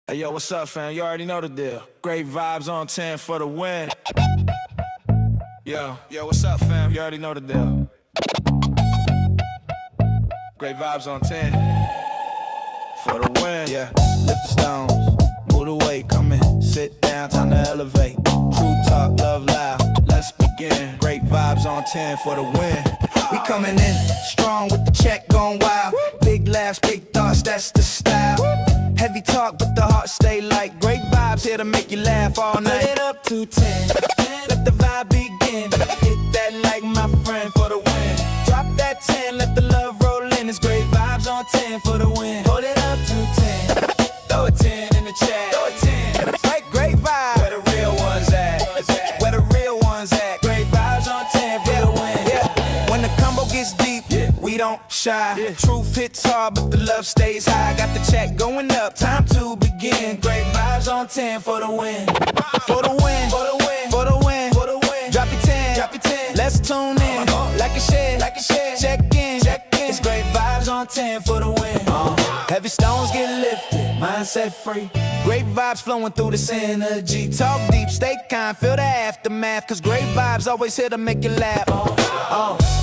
Hey yo, what's up, fam? You already know the deal. Great vibes on 10 for the win. Yo, what's up, fam? You already know the deal. Great vibes on 10 for the win. Yeah, lift the stones, move the weight, come in, sit down, time to elevate. True talk, love loud, let's begin. Great vibes on 10 for the win. We coming in strong with the check going wild. Big laughs, big thoughts, that's the style. Heavy talk, but the heart stay light. Great vibes here to make you laugh all night. Put it up to 10, let the vibe begin. Hit that like my friend for the win. Drop that 10, let the love roll in. It's great vibes on 10 for the win. Hold it up to 10, throw a 10 in the chat. Throw a 10, it's like great vibes. Where the real ones at? Where the real ones at? Great vibes on 10 for the win. Yeah. When the combo gets deep, we don't shy. Truth hits hard, but the love stays high. Got the check going up, time to begin. Great vibes on 10 for the win. For the win, for the win, for the win, for the win. Drop your 10, drop your 10. Let's tune in, like a share, like a share. Check in, check in. It's great vibes on 10 for the win. Heavy stones get lifted, mindset free. Great vibes flowing through this energy. Talk deep, stay kind, feel the aftermath. Cause great vibes always here to make you laugh.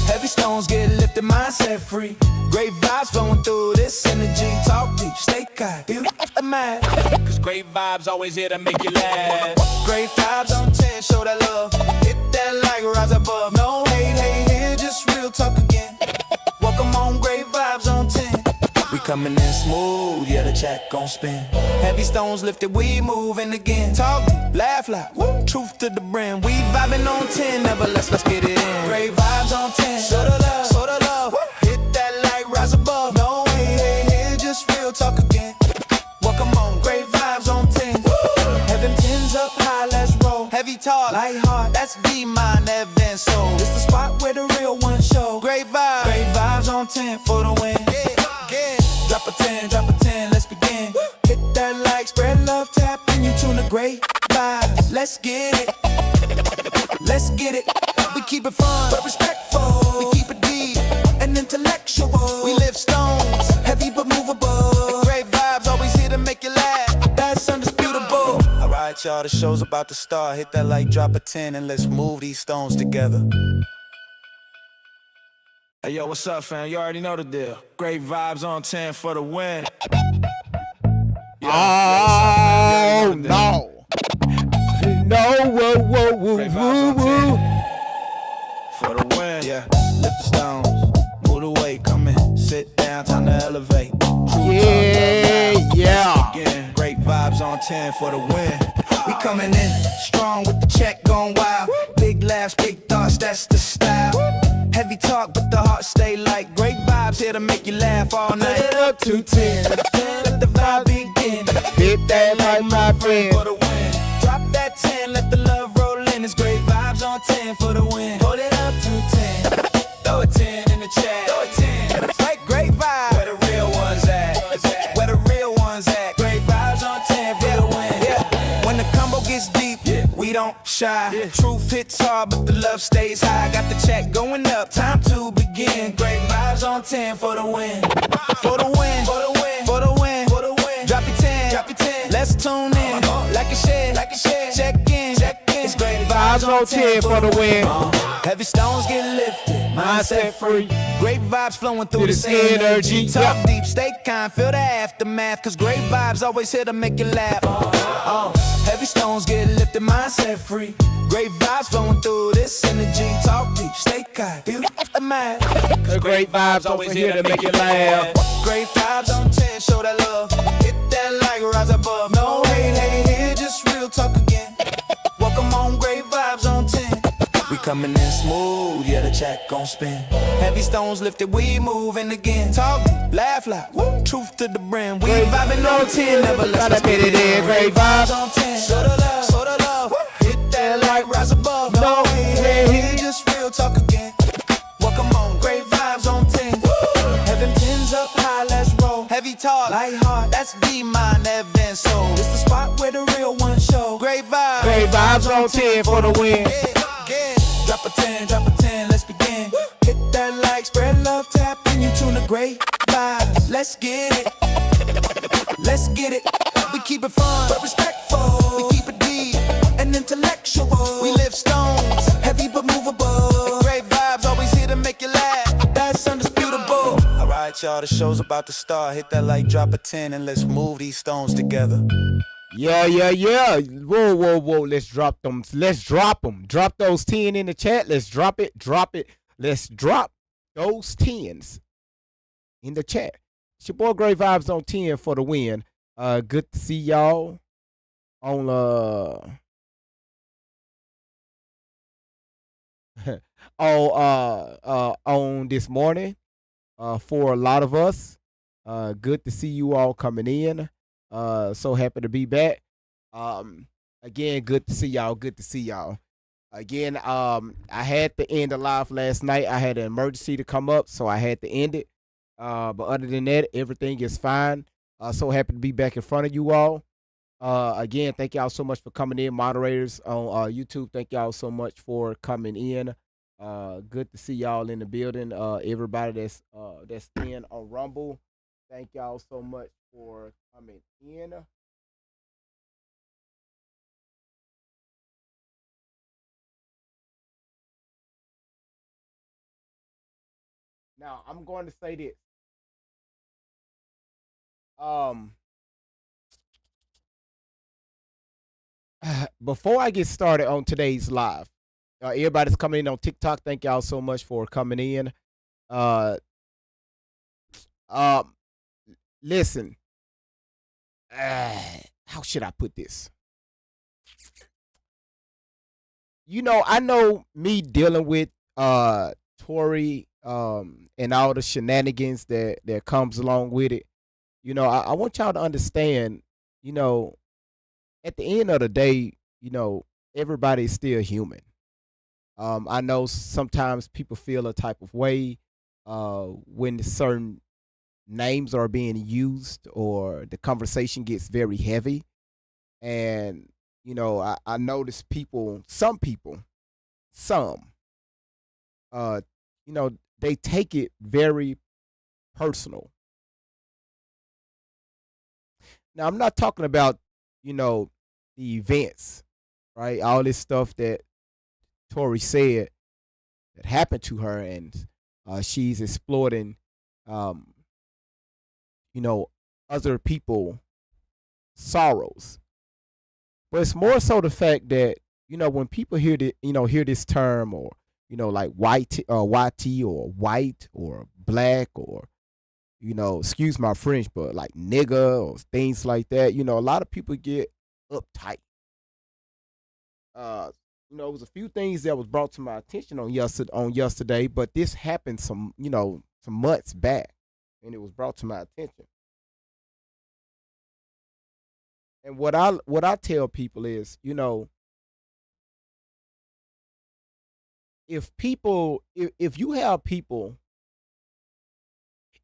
Heavy stones get lifted, mindset free. Great vibes flowing through this energy. Talk deep, stay kind, feel the aftermath. Cause great vibes always here to make you laugh. Great vibes on 10, show that love. Hit that like, rise above. No hate, hate here, just real talk again. Welcome on, great vibes on 10. We coming in smooth, yeah, the check gon' spin. Heavy stones lifted, we moving again. Talk deep, laugh loud, woo. Truth to the brim. We vibing on 10, never let's get it in. Great vibes on 10, show the love, show the love. Woo. Hit that like, rise above. No hate, hate here, just real talk again. Welcome on, great vibes on 10. Woo. Heaven 10's up high, let's roll. Heavy talk, light heart, that's be mine, Evan soul. It's the spot where the real ones show. Great vibes on 10 for the win. Yeah. Drop a 10, drop a 10, let's begin. Hit that like, spread love, tap, and you tune the great vibes. Let's get it, let's get it. We keep it fun, but respectful. We keep it deep and intellectual. We lift stones, heavy but movable. Great vibes, always here to make you laugh. That's undisputable. Alright, y'all, the show's about to start. Hit that like, drop a 10, and let's move these stones together. Hey yo, what's up, fam? You already know the deal. Great vibes on 10 for the win. Yo, oh, no. No, whoa, whoa, whoa, Great whoa, vibes on 10 whoa. for the win. Yeah, lift the stones, move the weight, come in, sit down, time to elevate. True Yeah, talk, yeah. again. Great vibes on 10 for the win. We coming in strong with the check going wild. Big laughs, big thoughts, that's the style. Heavy talk, but the heart stay light. Great vibes here to make you laugh all night. Put it up to 10, let the vibe begin. Hit that like my friend. For the win. Drop that 10, let the love roll in. It's great vibes on 10 for the win. Hold it up to 10, throw a 10 in the chat. Throw a 10, it's like great vibes. Where the real ones at? Where the real ones at? Great vibes on 10 for the win. Yeah. When the combo gets deep, we don't shy. Truth hits hard, but the love stays high. Got the check going up, time to begin. Great vibes on 10 for the win. For the win, for the win, for the win, for the win. Drop your 10, drop your 10. Let's tune in, like a share, like a share. Check in, check in. It's great vibes on 10 for the win. Heavy stones get lifted, mindset free. Great vibes flowing through this energy. Talk deep, stay kind, feel the aftermath. Cause great vibes always here to make you laugh. Heavy stones get lifted, mindset free. Great vibes flowing through this energy. Talk deep, stay kind, feel the aftermath. Cause great vibes always here to make you laugh. Great vibes on 10, show that love. Hit that like, rise above. No hate, hate here, just real talk again. Welcome on, great vibes on 10. We coming in smooth, yeah, the check gon' spin. Heavy stones lifted, we moving again. Talk deep, laugh loud, woo. Truth to the brim. We vibing on 10, never let's get it in. Great vibes on 10. Show the love, show the love. Woo. Hit that like, rise above. No hate here, just real talk again. Welcome on, great vibes on 10. Woo. Heaven 10's up high, let's roll. Heavy talk, light heart, that's be mine, Evan soul. It's the spot where the real ones show. Great vibes on 10 for the win. Yeah. Drop a 10, drop a 10, let's begin. Hit that like, spread love, tap, and you tune the great vibes. Let's get it, let's get it. We keep it fun, but respectful. We keep it deep and intellectual. We live stones, heavy but movable. Great vibes, always here to make you laugh. That's undisputable. Alright, y'all, the show's about to start. Hit that like, drop a 10, and let's move these stones together. Yeah. Whoa. Let's drop them. Let's drop them. Drop those 10 in the chat. Let's drop it. Let's drop those 10s in the chat. It's your boy Great Vibes on 10 for the win. Good to see y'all on on this morning. For a lot of us, good to see you all coming in. So happy to be back. Again, good to see y'all. Good to see y'all. Again, I had to end the live last night. I had an emergency to come up, so I had to end it. But other than that, everything is fine. So happy to be back in front of you all. Again, thank y'all so much for coming in, moderators on YouTube. Thank y'all so much for coming in. Good to see y'all in the building. Everybody that's in on Rumble, thank y'all so much for coming in. Now I'm going to say this. Before I get started on today's live, everybody's coming in on TikTok. Thank y'all so much for coming in. Listen. How should I put this? I know me dealing with Tory and all the shenanigans that comes along with it. I want y'all to understand, at the end of the day, everybody's still human. I know sometimes people feel a type of way when certain names are being used or the conversation gets very heavy. And, I notice some people, they take it very personal. Now, I'm not talking about, the events, right? All this stuff that Tori said that happened to her, and she's exploiting, other people' sorrows. But it's more so the fact that, when people hear this term, or, like white, YT, or white, or black, or, excuse my French, but like nigga or things like that, a lot of people get uptight. It was a few things that was brought to my attention on yesterday, but this happened some months back, and it was brought to my attention. And what I tell people is, if you have people,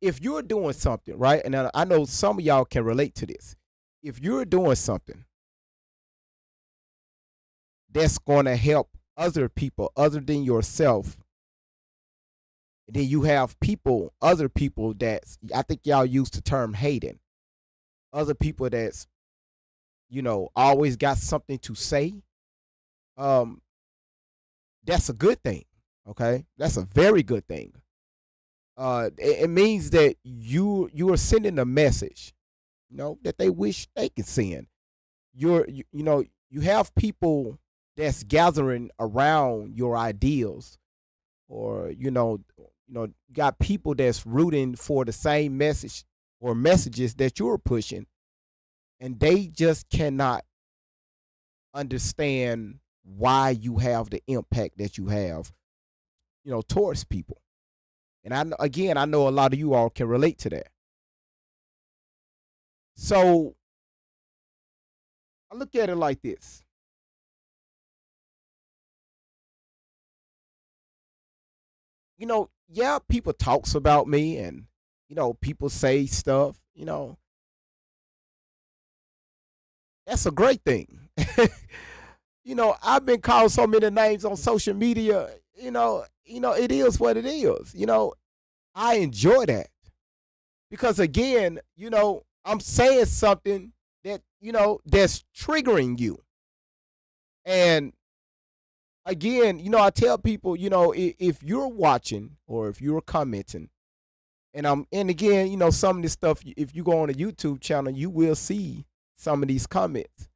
if you're doing something, right, and I know some of y'all can relate to this, if you're doing something that's going to help other people other than yourself, then you have other people that's, I think y'all use the term hating, other people that's, always got something to say. That's a good thing. Okay, that's a very good thing. It means that you are sending a message, that they wish they could send. You have people that's gathering around your ideals, or got people that's rooting for the same message or messages that you're pushing, and they just cannot understand why you have the impact that you have, towards people. And I know a lot of you all can relate to that. So I look at it like this. Yeah, people talks about me, and people say stuff, that's a great thing. I've been called so many names on social media, it is what it is. I enjoy that, because again, I'm saying something that that's triggering you. And again, I tell people, if you're watching or if you're commenting, and again, some of this stuff, if you go on a YouTube channel, you will see some of these comments.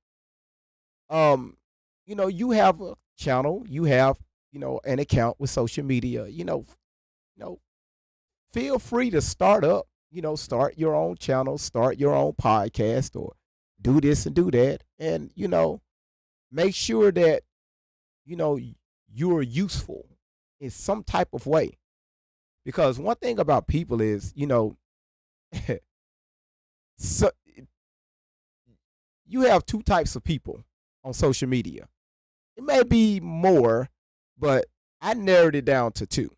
You have a channel, you have, an account with social media, feel free to start your own channel, start your own podcast, or do this and do that. And, make sure that, you're useful in some type of way. Because one thing about people is, so you have two types of people on social media. It may be more, but I narrowed it down to two.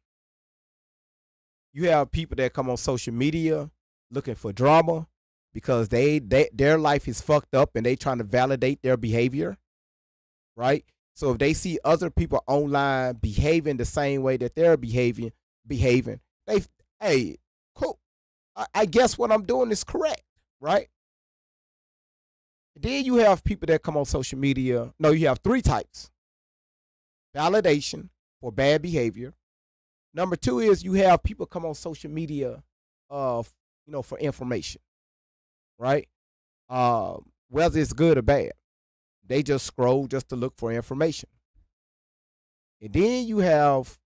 You have people that come on social media looking for drama because their life is fucked up and they trying to validate their behavior, right? So if they see other people online behaving the same way that they're behaving, they, hey, cool. I guess what I'm doing is correct, right? Then you have people that come on social media. No, you have three types. Validation for bad behavior. Number two is you have people come on social media, for information, right? Whether it's good or bad. They just scroll just to look for information. And then you have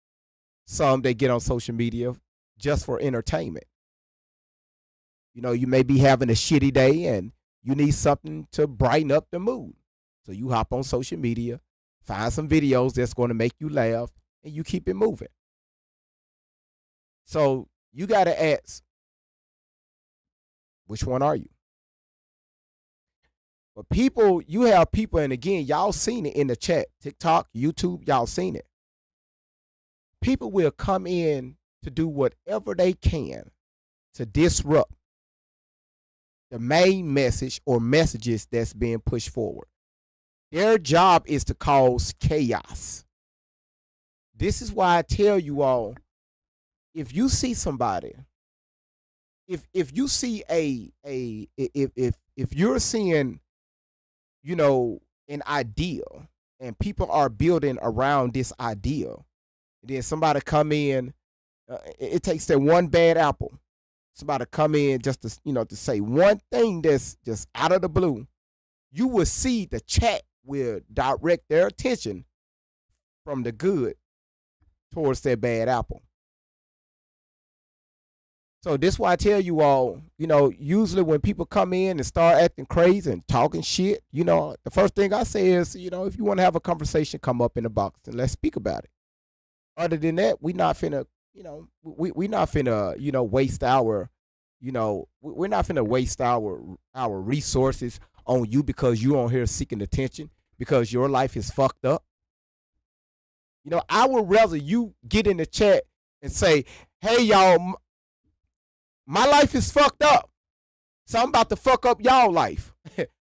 some that get on social media just for entertainment. You may be having a shitty day and you need something to brighten up the mood. So you hop on social media, find some videos that's going to make you laugh, and you keep it moving. So you got to ask, which one are you? But people, you have people, and again, y'all seen it in the chat, TikTok, YouTube, y'all seen it. People will come in to do whatever they can to disrupt the main message or messages that's being pushed forward. Their job is to cause chaos. This is why I tell you all, if you see somebody, if you see if you're seeing, an ideal and people are building around this ideal, and then somebody come in, it takes that one bad apple. Somebody come in just to, to say one thing that's just out of the blue. You will see the chat will direct their attention from the good towards that bad apple. So this is why I tell you all, usually when people come in and start acting crazy and talking shit, the first thing I say is, if you want to have a conversation, come up in the box and let's speak about it. Other than that, we not finna, we not finna, waste our, we're not finna waste our resources on you because you on here seeking attention because your life is fucked up. I would rather you get in the chat and say, hey, y'all, my life is fucked up, so I'm about to fuck up y'all life.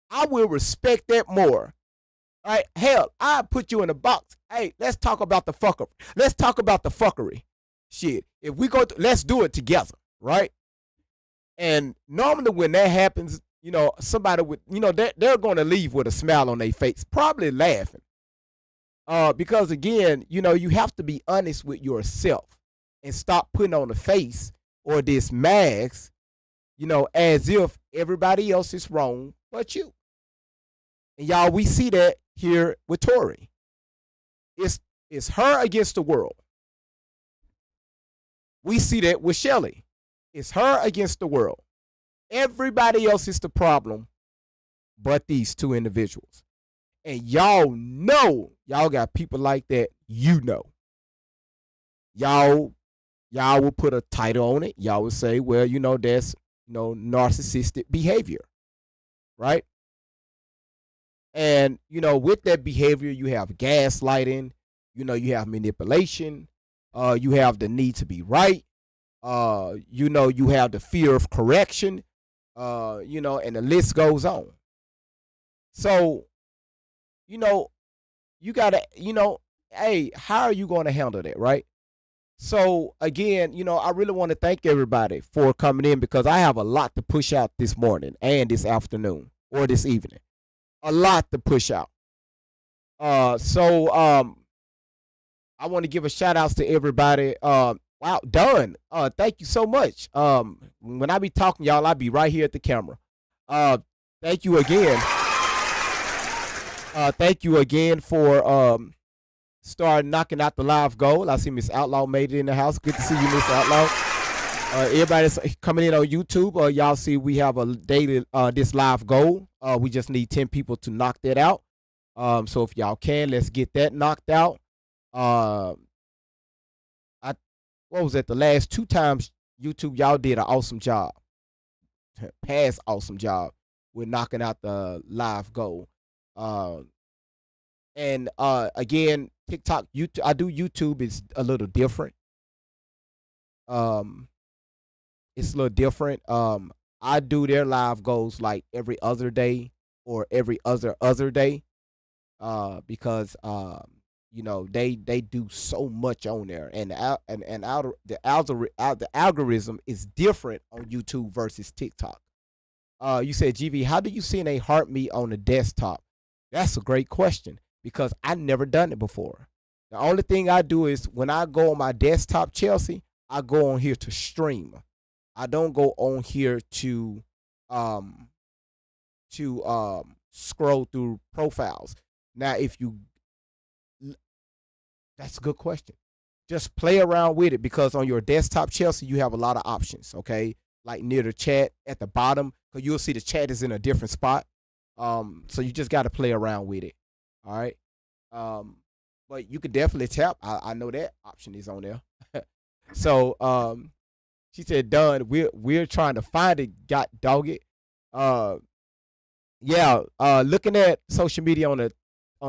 I will respect that more. All right, hell, I put you in a box. Hey, let's talk about the fucker. Let's talk about the fuckery. Shit, if we go, let's do it together, right? And normally when that happens, somebody would, they're going to leave with a smile on their face, probably laughing. Because again, you have to be honest with yourself and stop putting on a face or this mask, as if everybody else is wrong but you. And y'all, we see that here with Tori. It's her against the world. We see that with Shelly. It's her against the world. Everybody else is the problem but these two individuals. And y'all got people like that, Y'all will put a title on it. Y'all will say, well, that's, narcissistic behavior, right? And, with that behavior, you have gaslighting, you have manipulation, you have the need to be right, you have the fear of correction, and the list goes on. So, you gotta, hey, how are you going to handle that, right? So again, I really want to thank everybody for coming in because I have a lot to push out this morning and this afternoon. or this evening. A lot to push out. So I want to give a shout outs to everybody. Wow, done. Thank you so much. When I be talking, y'all, I be right here at the camera. Uh, thank you again. Thank you again for starting knocking out the live goal. I see Miss Outlaw made it in the house. Good to see you, Miss Outlaw. Everybody that's coming in on YouTube, y'all see we have a daily this live goal. We just need 10 people to knock that out. So if y'all can, let's get that knocked out. I what was it? The last 2 times YouTube, y'all did an awesome job. Past awesome job with knocking out the live goal. And again, TikTok, YouTube, I do YouTube is a little different. It's a little different. I do their live goals like every other day or every other day. Because you know they do so much on there, and the algorithm is different on YouTube versus TikTok. You said, GV, how do you send a heartbeat on the desktop? That's a great question because I never done it before. The only thing I do is when I go on my desktop, Chelsea, I go on here to stream. I don't go on here um to scroll through profiles. Now, that's a good question. Just play around with it because on your desktop, Chelsea, you have a lot of options. Okay, like near the chat at the bottom, because you'll see the chat is in a different spot. So you just got to play around with it. All right. But you could definitely tap. I know that option is on there. So she said, "Done. We're trying to find it. Got dog it. Yeah. Looking at social media on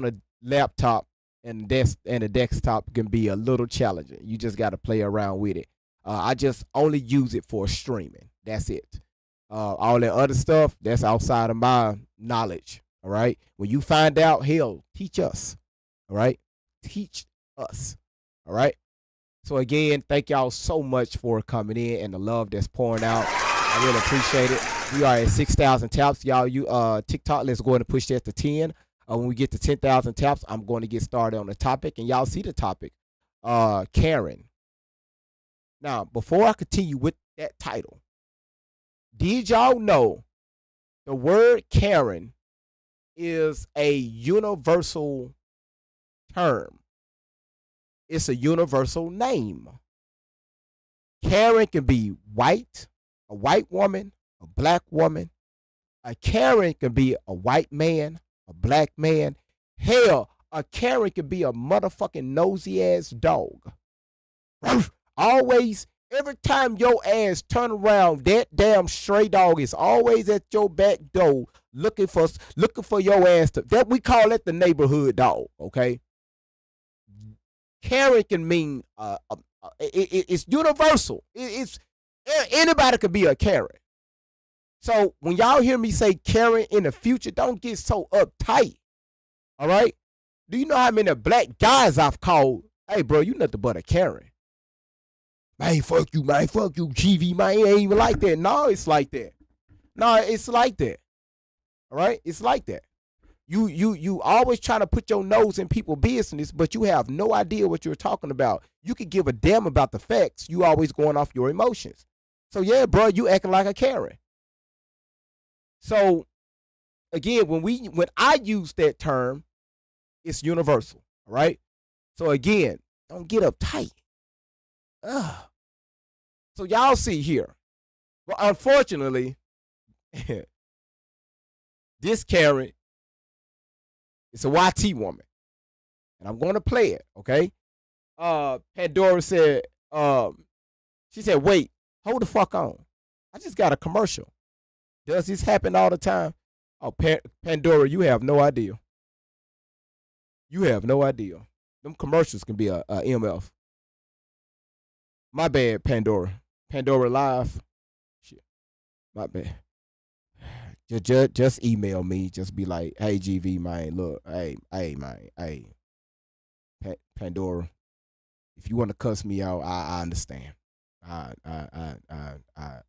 a laptop and a desktop can be a little challenging. You just got to play around with it. I just only use it for streaming. That's it. All that other stuff, that's outside of my knowledge. All right. When you find out, hell, teach us. All right. Teach us. All right. So again, thank y'all so much for coming in and the love that's pouring out. I really appreciate it. We are at 6,000 taps, y'all. You TikTok, let's go ahead and push that to 10. When we get to 10,000 taps, I'm going to get started on the topic, and y'all see the topic. Karen. Now, before I continue with that title, did y'all know the word Karen is a universal term? It's a universal name. Karen can be white, a white woman, a black woman. A Karen can be a white man, a black man. Hell, a Karen can be a motherfucking nosy ass dog. Always, every time your ass turn around, that damn stray dog is always at your back door looking for your ass to. That we call it the neighborhood dog. Okay. Karen can mean it's universal. It's anybody could be a Karen. So when y'all hear me say Karen in the future, don't get so uptight. All right? Do you know how many black guys I've called? Hey, bro, you nothing but a Karen. Man, fuck you, GV, man. It ain't even like that. No, it's like that. No, it's like that. All right? It's like that. You always trying to put your nose in people's business, but you have no idea what you're talking about. You could give a damn about the facts. You always going off your emotions. So yeah, bro, you acting like a Karen. So again, when I use that term, it's universal. All right. So again, don't get uptight. Ugh. So y'all see here. Well, unfortunately, this Karen is a YT woman. And I'm going to play it, okay? Pandora said, she said, wait, hold the fuck on. I just got a commercial. Does this happen all the time? Oh, Pandora, you have no idea. You have no idea. Them commercials can be a MF. My bad, Pandora. Pandora Live. Shit. My bad. Just email me. Just be like, hey, GV, man, look, hey, man, hey, Pandora. If you want to cuss me out, I understand. I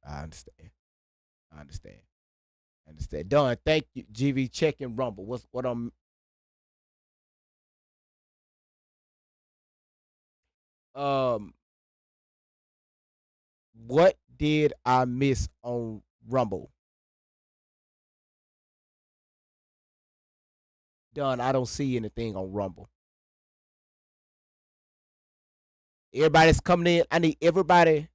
understand. I understand. Understand. Done. Thank you, GV. Check and Rumble. What I'm um what did I miss on Rumble? Done. I don't see anything on Rumble. Everybody's coming in. I need everybody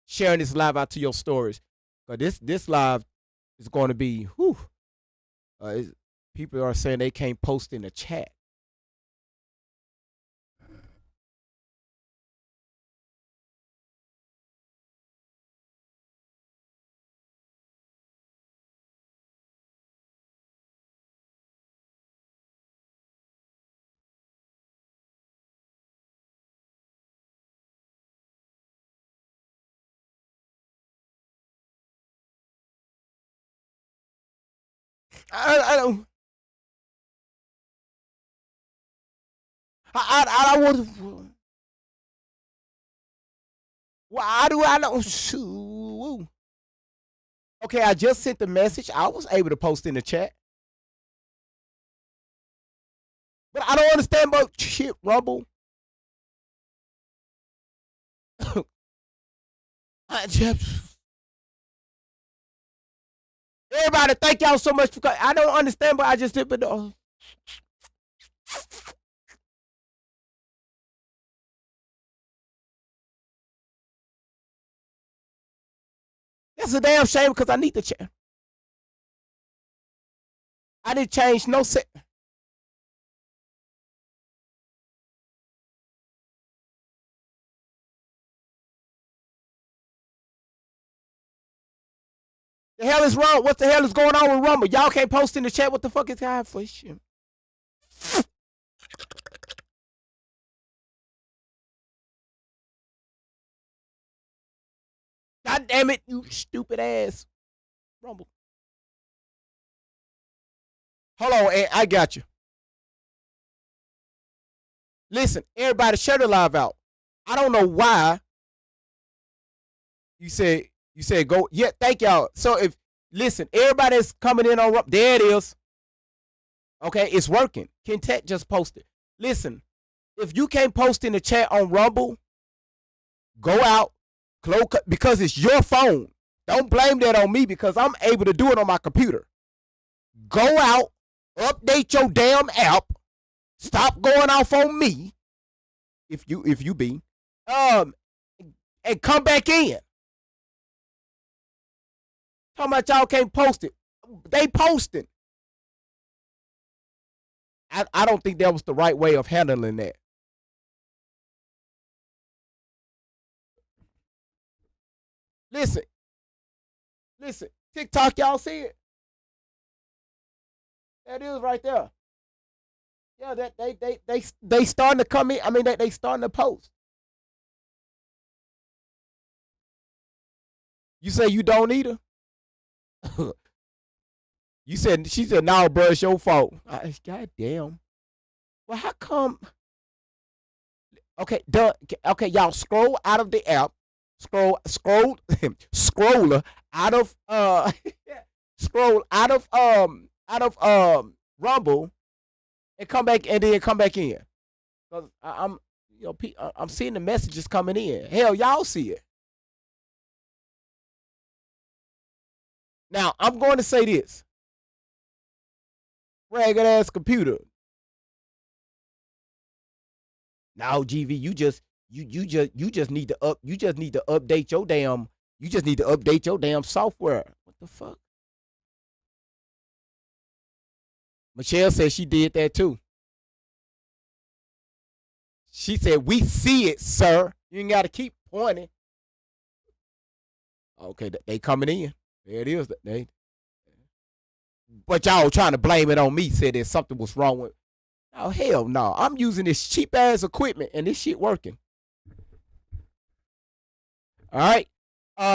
sharing this live out to your stories. Cause this live is going to be whew. People are saying they can't post in the chat. I don't. I don't want. Why do I know? Shoo. Okay, I just sent the message. I was able to post in the chat, but I don't understand about shit, Rumble. I just, everybody, thank y'all so much for. I don't understand, but I just did. But that's a damn shame because I need to change. I didn't change no set. The hell is wrong? What the hell is going on with Rumble? Y'all can't post in the chat. What the fuck is God for shit? God damn it, you stupid ass Rumble. Hold on, Ed, I got you. Listen, everybody, share the live out. I don't know why you said go. Yeah, thank y'all. So if listen, everybody's coming in on Rumble. There it is. Okay, it's working. Quintet just posted. Listen, if you can't post in the chat on Rumble, go out, close because it's your phone. Don't blame that on me because I'm able to do it on my computer. Go out, update your damn app. Stop going off on me. If you be, and come back in. How much y'all can't post it? They posting. I don't think that was the right way of handling that. Listen, TikTok, y'all see it? That is right there. Yeah, that they starting to come in. I mean, they starting to post. You say you don't need her? She said, "No, bro, it's your fault." God damn. Well, how come? Okay, okay, y'all scroll out of the app. Scroller out of scroll out of Rumble and come back and then come back in. Cause I'm I'm seeing the messages coming in. Hell, y'all see it. Now I'm going to say this. Ragged ass computer. Now, GV, you just need to update your damn software. What the fuck? Michelle said she did that too. She said, "We see it, sir. You ain't got to keep pointing." Okay, they coming in. There it is. But y'all trying to blame it on me. Said that something was wrong with. Oh hell no! I'm using this cheap ass equipment and this shit working. All right.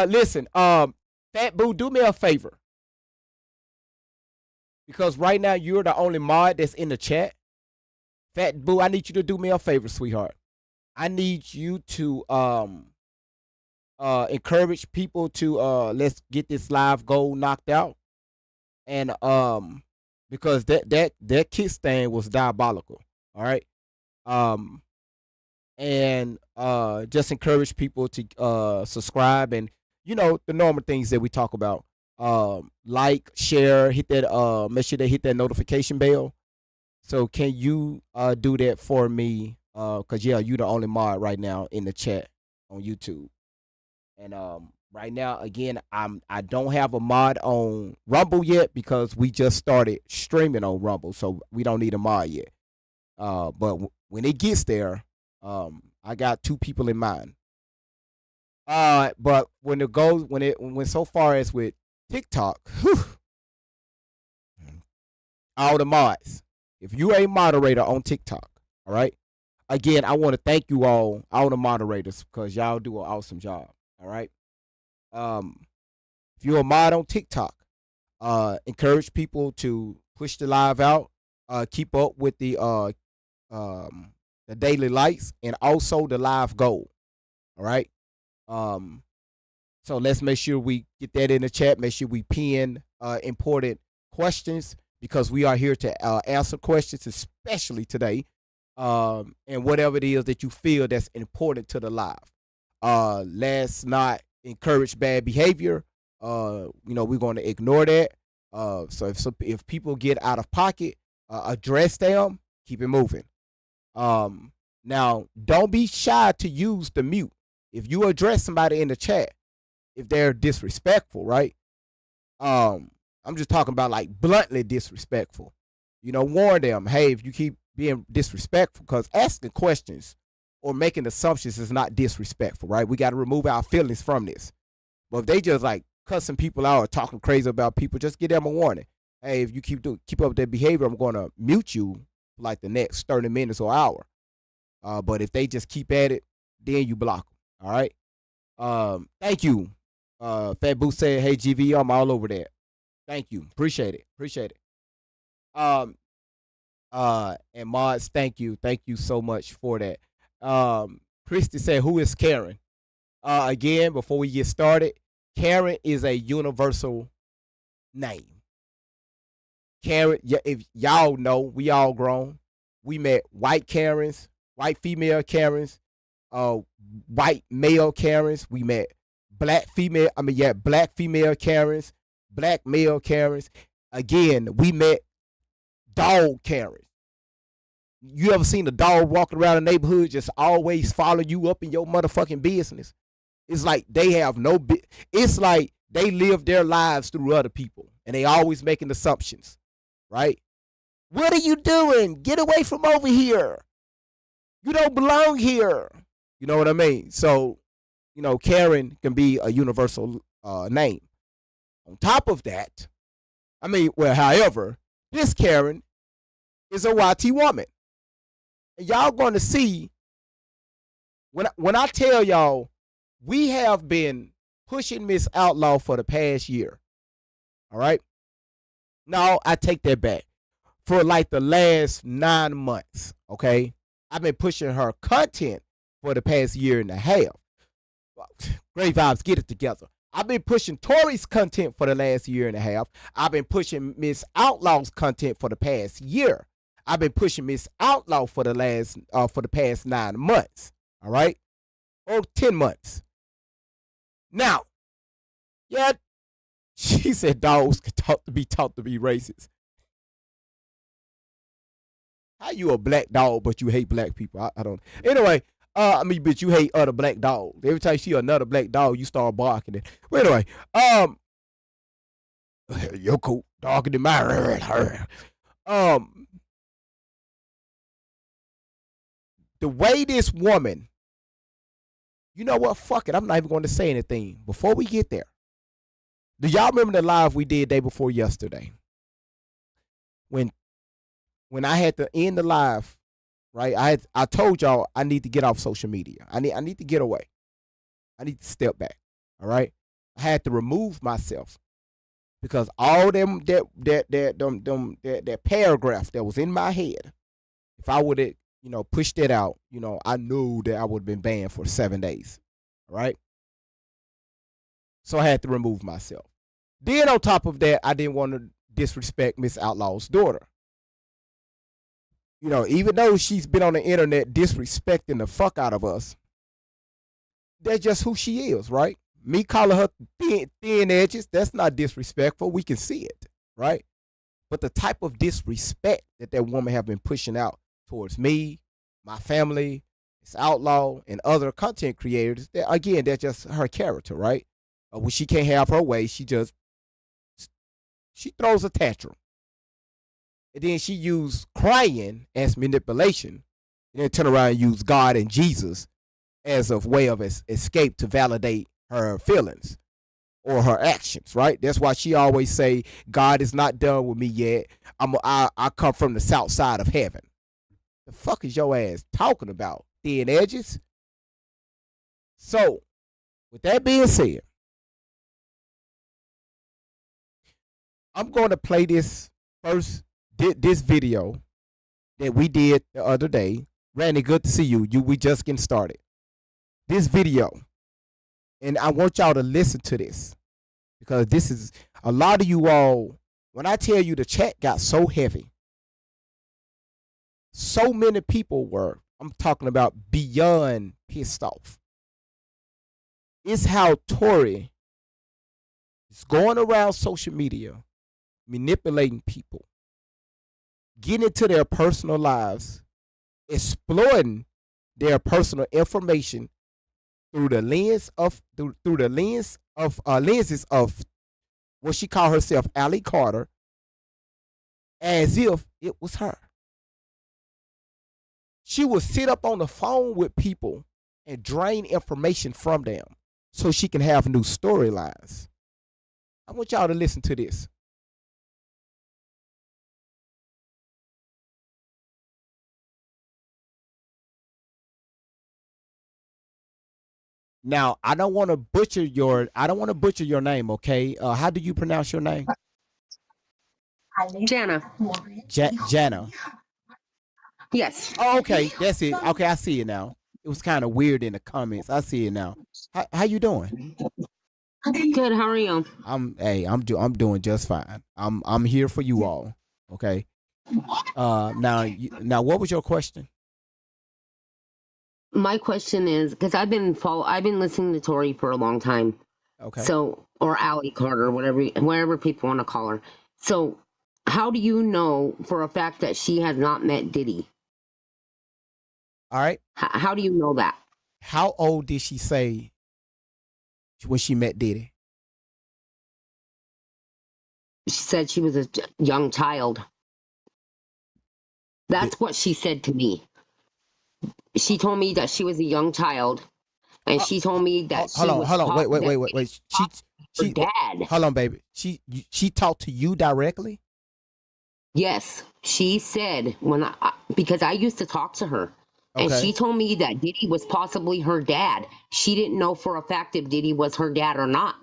Listen. Fat Boo, do me a favor. Because right now you're the only mod that's in the chat. Fat Boo, I need you to do me a favor, sweetheart. I need you to encourage people to let's get this live goal knocked out. and because that kickstand was diabolical. All right. Um, and just encourage people to subscribe and the normal things that we talk about. Like, share, hit that make sure they hit that notification bell. So can you do that for me? Cause yeah, you the only mod right now in the chat on YouTube. And right now, again, I don't have a mod on Rumble yet because we just started streaming on Rumble, so we don't need a mod yet. But when it gets there, I got two people in mind. But when it goes, when so far as with TikTok, whew, all the mods. If you a moderator on TikTok, all right. Again, I want to thank you all the moderators, because y'all do an awesome job. All right. If you're a mod on TikTok, encourage people to push the live out, keep up with the daily lights, and also the live goal. All right. So let's make sure we get that in the chat. Make sure we pin important questions, because we are here to answer questions, especially today, and whatever it is that you feel that's important to the live. Let's not encourage bad behavior. We're going to ignore that. So if people get out of pocket, address them, keep it moving. Now, don't be shy to use the mute. If you address somebody in the chat, if they're disrespectful, right? I'm just talking about like bluntly disrespectful. Warn them, hey, if you keep being disrespectful, because asking questions or making assumptions is not disrespectful, right? We got to remove our feelings from this. But if they just like cussing people out or talking crazy about people, just give them a warning. Hey, if you keep up that behavior, I'm going to mute you for like the next 30 minutes or hour. But if they just keep at it, then you block them. All right. Thank you. Fat Boo said, hey, GV, I'm all over that. Thank you. Appreciate it. And mods, thank you so much for that. Christy said, who is Karen? Again, before we get started, Karen is a universal name. Karen, if y'all know, we all grown. We met white Karens, white female Karens, white male Karens. We met black female Karens, black male Karens. Again, we met dog Karens. You ever seen a dog walking around the neighborhood just always follow you up in your motherfucking business? It's like they have it's like they live their lives through other people, and they always making assumptions, right? What are you doing? Get away from over here. You don't belong here. You know what I mean? So, Karen can be a universal name. On top of that, however, this Karen is a YT woman. And y'all going to see, when I tell y'all, we have been pushing Miss Outlaw for the past year. All right? No, I take that back. For like the last 9 months, okay? I've been pushing her content for the past year and a half. Great vibes, get it together. I've been pushing Tori's content for the last year and a half. I've been pushing Miss Outlaw's content for the past year. I've been pushing Miss Outlaw for the past 9 months. All right? Or 10 months. Now, yeah, she said dogs could be taught to be racist. How you a black dog but you hate black people? I don't. Anyway, but you hate other black dogs. Every time you see another black dog, you start barking it. But anyway, your coat darker than mine. The way this woman, you know what? Fuck it. I'm not even going to say anything before we get there. Do y'all remember the live we did day before yesterday? When I had to end the live, right? I told y'all I need to get off social media. I need to get away. I need to step back. All right. I had to remove myself because all that paragraph that was in my head, if I would have pushed it out, I knew that I would have been banned for 7 days. All right. So I had to remove myself. Then on top of that, I didn't want to disrespect Miss Outlaw's daughter. You know, even though she's been on the internet disrespecting the fuck out of us, that's just who she is, right? Me calling her thin edges, that's not disrespectful. We can see it, right? But the type of disrespect that woman have been pushing out towards me, my family, this Outlaw, and other content creators, that, again, that's just her character, right? When she can't have her way, she throws a tantrum. And then she used crying as manipulation, and then turn around and use God and Jesus as a way of escape to validate her feelings or her actions, right? That's why she always say, God is not done with me yet. I come from the south side of heaven. The fuck is your ass talking about, thin edges? So, with that being said, I'm going to play this video that we did the other day. Randy, good to see you. We just getting started. This video, and I want y'all to listen to this, because this is a lot of you all. When I tell you the chat got so heavy, so many people were, I'm talking about beyond pissed off. It's how Tory is going around social media manipulating people, getting into their personal lives, exploiting their personal information through the lens of lenses of what she called herself, Allie Carter, as if it was her. She would sit up on the phone with people and drain information from them so she can have new storylines. I want y'all to listen to this. Now, I don't want to butcher your name, okay? How do you pronounce your name? Jana. Jana. Yes. Oh, okay, that's it. Okay, I see it now. It was kind of weird in the comments. I see it now. How you doing? Good. How are you? I'm doing just fine. I'm here for you all. Okay. Now, what was your question? My question is, because I've been listening to Tori for a long time. Okay. So, or Allie Carter, whatever people want to call her. So, how do you know for a fact that she has not met Diddy? All right. How do you know that? How old did she say when she met Diddy? She said she was a young child. That's what she said to me. She told me that she was a young child, and she told me that hold on, wait. She dad. Hold on, baby. She talked to you directly? Yes, she said because I used to talk to her, and she told me that Diddy was possibly her dad. She didn't know for a fact if Diddy was her dad or not.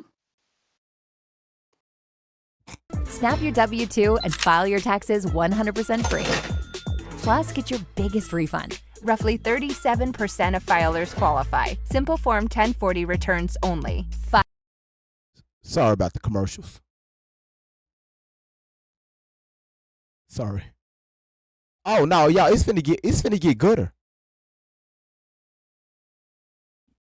Snap your W-2 and file your taxes 100% free. Plus, get your biggest refund. Roughly 37% of filers qualify. Simple Form 1040 returns only. Sorry about the commercials. Sorry. Oh no, y'all, it's finna get gooder.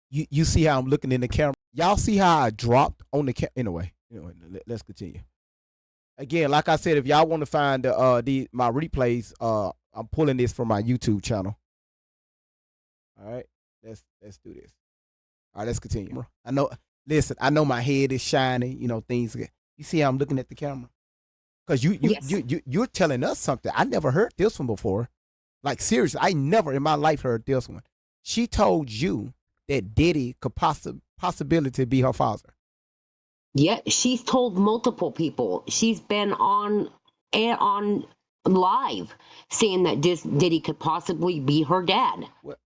You see how I'm looking in the camera? Y'all see how I dropped on the camera? Anyway, let's continue. Again, like I said, if y'all want to find my replays, I'm pulling this from my YouTube channel. All right, let's do this. All right, let's continue. I know my head is shining. Things. You see how I'm looking at the camera? Because you're telling us something. I never heard this one before. Like, seriously, I never in my life heard this one. She told you that Diddy could possibility be her father. Yeah, she's told multiple people. She's been on live saying that Diddy could possibly be her dad. What,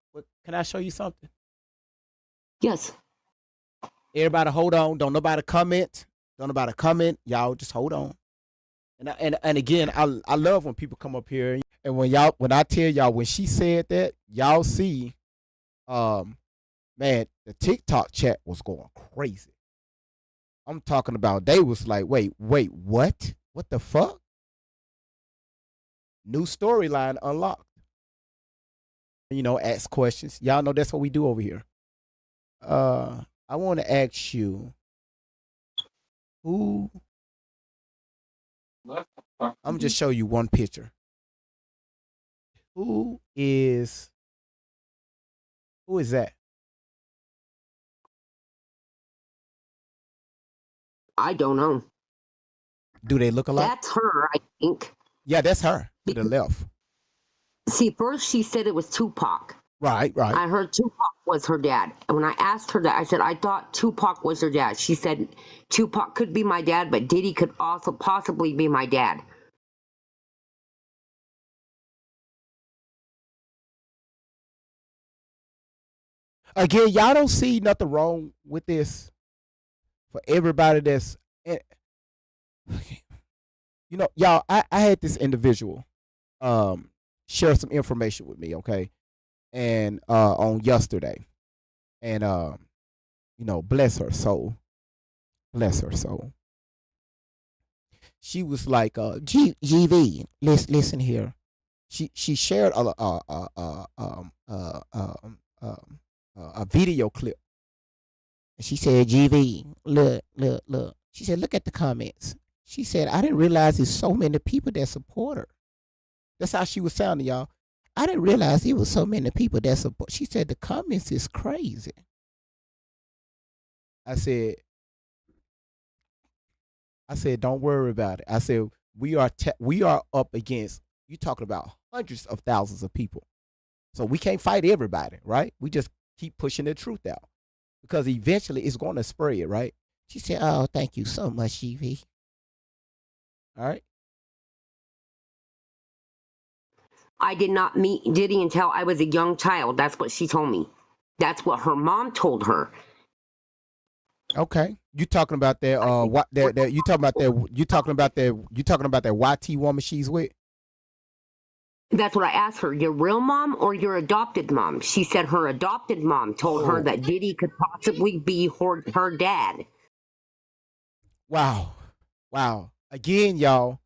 can I show you something? Yes. Everybody hold on. Don't nobody comment. Y'all just hold on. And again, I love when people come up here and when I tell y'all when she said that, y'all see, man, the TikTok chat was going crazy. I'm talking about they was like, wait, what? What the fuck? New storyline unlocked. Ask questions. Y'all know that's what we do over here. I want to ask you who. I'm just show you one picture. Who is that? I don't know. Do they look alike? That's her, I think. Yeah, that's her to the left. See, first she said it was Tupac. Right. I heard Tupac was her dad. And when I asked her that, I said, I thought Tupac was her dad. She said, Tupac could be my dad, but Diddy could also possibly be my dad. Again, y'all don't see nothing wrong with this. For everybody that's, y'all, I had this individual share some information with me, okay, and on yesterday, and bless her soul, She was like, GV, listen here. She shared a video clip. And she said, GV, look. She said, look at the comments. She said, I didn't realize there's so many people that support her. That's how she was sounding, y'all. I didn't realize there was so many people that support. She said, the comments is crazy. I said, don't worry about it. I said, we are up against, you talking about hundreds of thousands of people. So we can't fight everybody, right? We just keep pushing the truth out because eventually it's going to spread, right? She said, oh, thank you so much, GV. All right. I did not meet Diddy until I was a young child. That's what she told me. That's what her mom told her. Okay. You talking about that you talking about that YT woman she's with? That's what I asked her. Your real mom or your adopted mom? She said her adopted mom told her that Diddy could possibly be her dad. Wow. Again, y'all.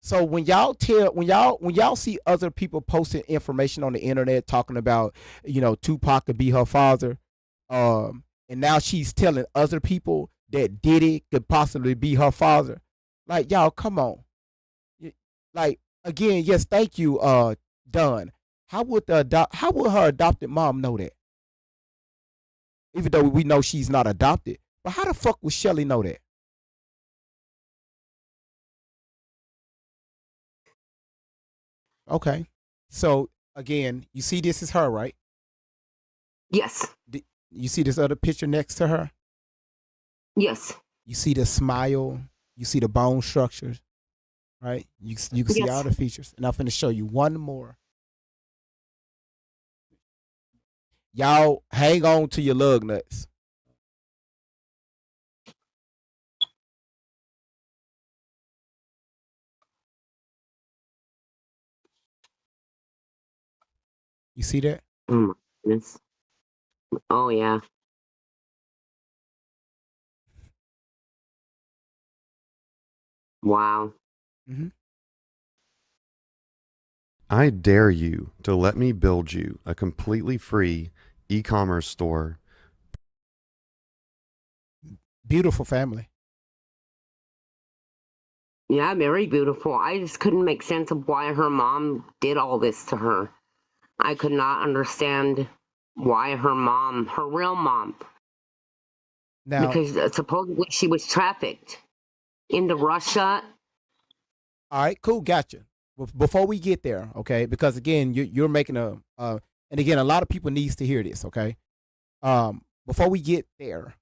So when y'all see other people posting information on the internet talking about, Tupac could be her father, and now she's telling other people that Diddy could possibly be her father. Like, y'all, come on. Like, again, yes, thank you, Dunn. How would her adopted mom know that? Even though we know she's not adopted, but how the fuck would Shelly know that? Okay, so again, you see this is her, right? Yes. You see this other picture next to her? Yes. You see the smile. You see the bone structures, right? You can see all the features. And I'm going to show you one more. Y'all hang on to your lug nuts. You see that? Oh my goodness. Oh yeah. Wow. Mm-hmm. I dare you to let me build you a completely free e-commerce store. Beautiful family. Yeah, very beautiful. I just couldn't make sense of why her mom did all this to her. I could not understand why her real mom, now, because supposedly she was trafficked into Russia. All right, cool, gotcha. Before we get there, okay, because again, you're making and again, a lot of people needs to hear this, okay. Before we get there,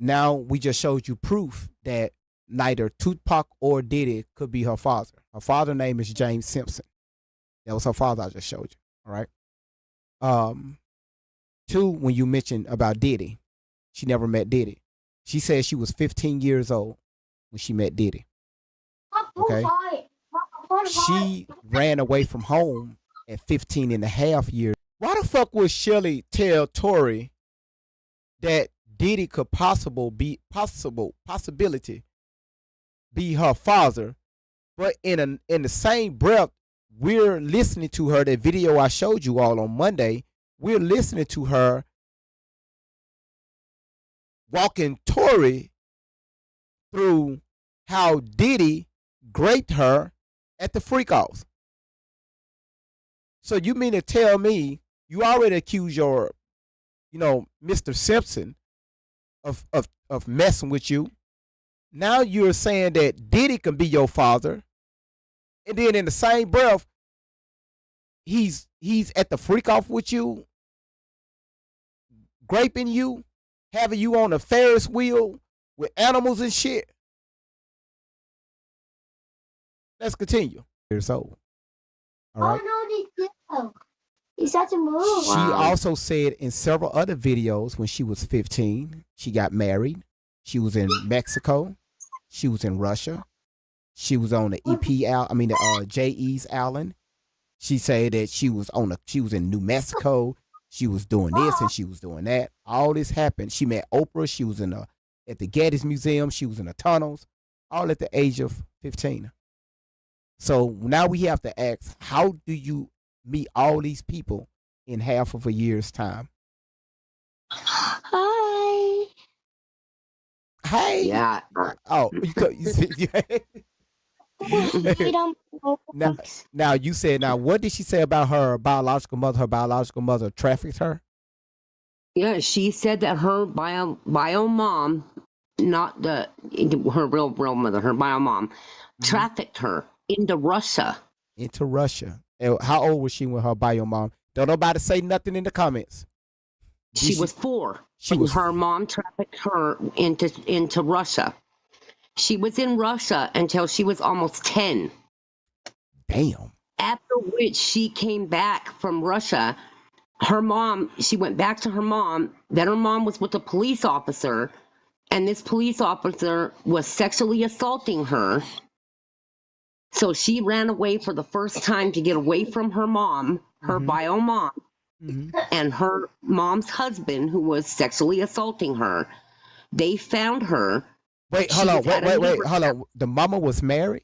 now we just showed you proof that neither Tupac or Diddy could be her father. Her father's name is James Simpson. That was her father I just showed you. All right. Two, when you mentioned about Diddy, she never met Diddy. She said she was 15 years old when she met Diddy. Okay. She ran away from home at 15 and a half years. Why the fuck would Shelly tell Tory that Diddy could possibility be her father But in the same breath, we're listening to her. That video I showed you all on Monday, we're listening to her walking Tori through how Diddy raped her at the freak offs. So you mean to tell me you already accused your, Mr. Simpson of messing with you? Now you're saying that Diddy can be your father, and then in the same breath, he's at the freak off with you, graping you, having you on a Ferris wheel with animals and shit. Let's continue. Years old. All right. Oh no, they do. He's such a move. She also said in several other videos when she was 15, she got married. She was in Mexico. She was in Russia. She was on the JE's Island. She said that she was in New Mexico. She was doing this and she was doing that. All this happened. She met Oprah. She was at the Getty's Museum. She was in the tunnels, all at the age of 15. So now we have to ask, how do you meet all these people in half of a year's time? Hi. Hey. Yeah. Oh, now you said, what did she say about her biological mother? Her biological mother trafficked her? Yeah, she said that her bio mom, not her real mother, her bio mom, trafficked her into Russia. Into Russia. And how old was she when her bio mom? Don't nobody say nothing in the comments. She was 4. Her mom trafficked her into Russia. She was in Russia until she was almost 10. Damn. After which she came back from Russia. She went back to her mom. Then her mom was with a police officer, and this police officer was sexually assaulting her. So she ran away for the first time to get away from her mom, her bio mom, and her mom's husband, who was sexually assaulting her. They found her. Wait, hold on. The mama was married?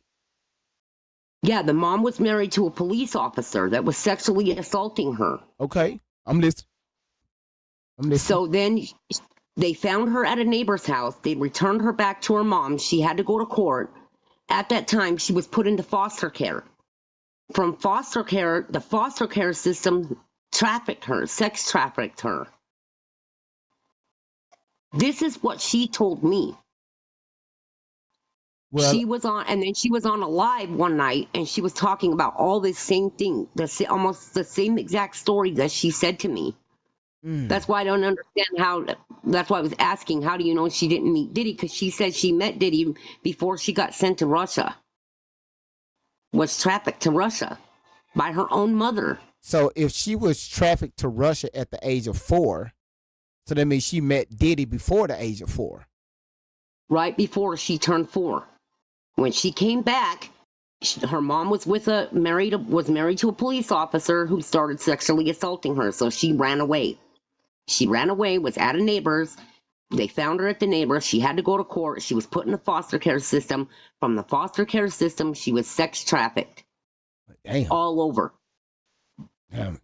Yeah, the mom was married to a police officer that was sexually assaulting her. Okay, I'm listening. So then they found her at a neighbor's house. They returned her back to her mom. She had to go to court. At that time, she was put into foster care. From foster care, the foster care system sex trafficked her. This is what she told me. Well, she was on a live one night, and she was talking about all this same thing, almost the same exact story that she said to me. That's why I don't understand that's why I was asking, how do you know she didn't meet Diddy? Because she said she met Diddy before she got sent to Russia. Was trafficked to Russia by her own mother. So if she was trafficked to Russia at the age of 4, so that means she met Diddy before the age of 4. Right before she turned 4. When she came back, her mom was married to a police officer who started sexually assaulting her. So she ran away. Was at a neighbor's. They found her at the neighbor's. She had to go to court. She was put in the foster care system. From the foster care system, she was sex trafficked. Damn. All over. Damn.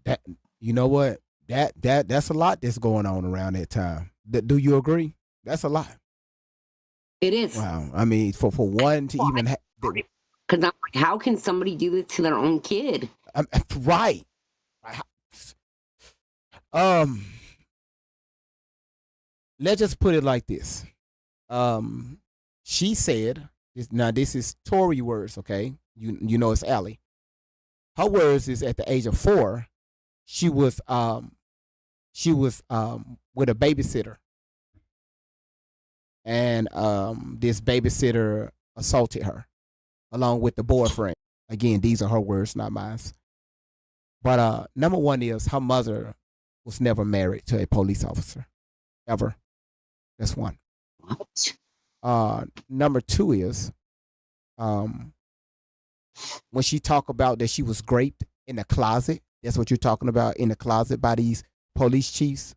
That, you know what? That's a lot that's going on around that time. Do you agree? That's a lot. It is. Wow. I mean, for one to even because I'm like, how can somebody do this to their own kid? Right. Let's just put it like this. She said, now this is Tori words, okay? You know it's Allie. Her words is at the age of 4, she was with a babysitter. And this babysitter assaulted her along with the boyfriend. Again, these are her words, not mine. But number one is her mother was never married to a police officer, ever. That's one. Number 2 is when she talked about that she was raped in the closet. That's what you're talking about, in the closet by these police chiefs.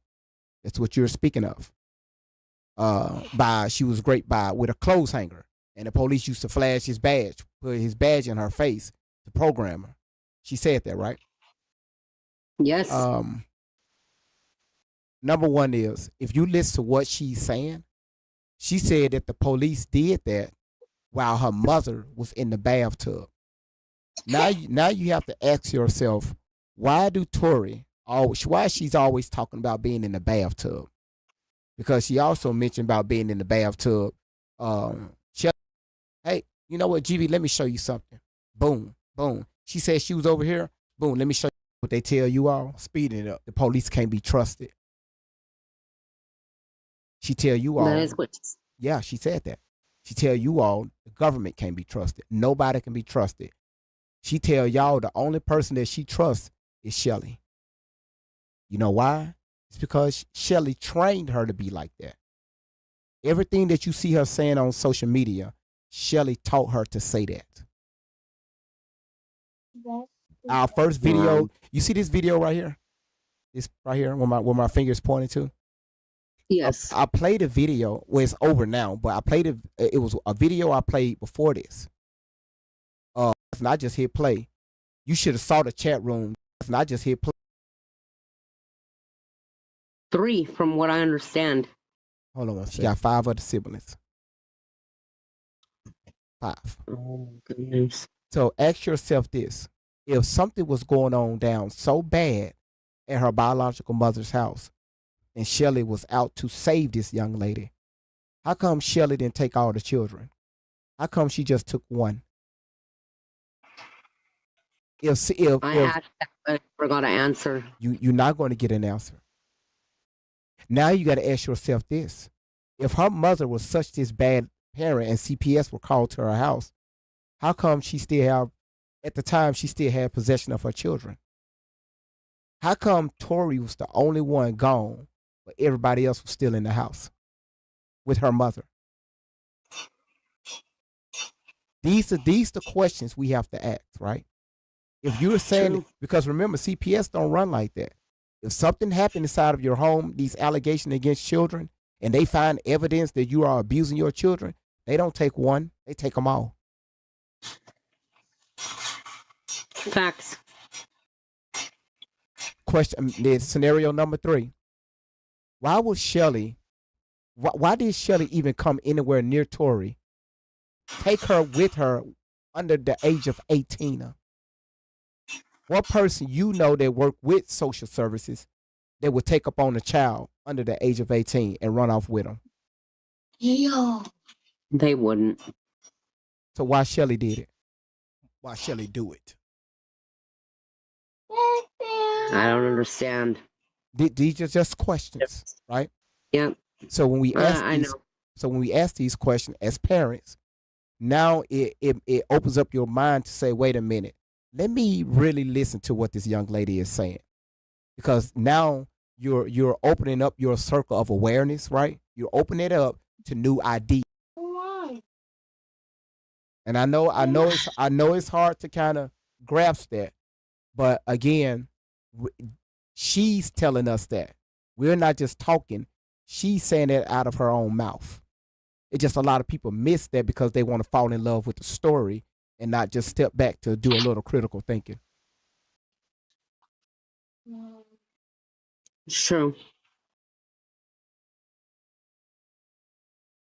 That's what you're speaking of. She was raped with a clothes hanger, and the police used to flash his badge put his badge in her face to program her. She said that, right? Yes. Number one is, if you listen to what she's saying, she said that the police did that while her mother was in the bathtub. Now you have to ask yourself, why she's always talking about being in the bathtub? Because she also mentioned about being in the bathtub. Hey, you know what, GB, let me show you something. Boom, boom. She said she was over here. Boom, let me show you what they tell you all. Speeding it up. The police can't be trusted. She tell you all. That is what. Yeah, she said that. She tell you all the government can't be trusted. Nobody can be trusted. She tell y'all the only person that she trusts is Shelly. You know why? It's because Shelly trained her to be like that. Everything that you see her saying on social media, Shelly taught her to say that. Our first video, you see this video right here? This right here, where my finger's pointing to? Yes. I played a video. Well, it's over now, but I played it was a video I played before this. And I just hit play. You should have saw the chat room. And I just hit play. 3, from what I understand. Hold on, she got 5 other siblings. 5. Oh goodness. So ask yourself this: if something was going on down so bad at her biological mother's house, and Shelly was out to save this young lady, how come Shelly didn't take all the children? How come she just took one? I asked that, but I forgot to answer. You're not going to get an answer. Now you got to ask yourself this: if her mother was such this bad parent and CPS were called to her house, how come at the time she still had possession of her children? How come Tori was the only one gone, but everybody else was still in the house with her mother? These are the questions we have to ask, right? If you're saying, because remember, CPS don't run like that. If something happened inside of your home, these allegations against children, and they find evidence that you are abusing your children, they don't take one, they take them all. Facts. Question, scenario number 3. Why did Shelly even come anywhere near Tori? Take her with her under the age of 18. What person you know that work with social services that would take up on a child under the age of 18 and run off with them? Yeah. They wouldn't. So why Shelly did it? Why Shelly do it? I don't understand. These are just questions, right? Yep. So when we ask these questions as parents, now it opens up your mind to say, wait a minute, let me really listen to what this young lady is saying, because now you're opening up your circle of awareness, right? You're opening it up to new ideas. And I know it's hard to kind of grasp that, but again, she's telling us that we're not just talking; she's saying that out of her own mouth. It's just a lot of people miss that because they want to fall in love with the story and not just step back to do a little critical thinking. True.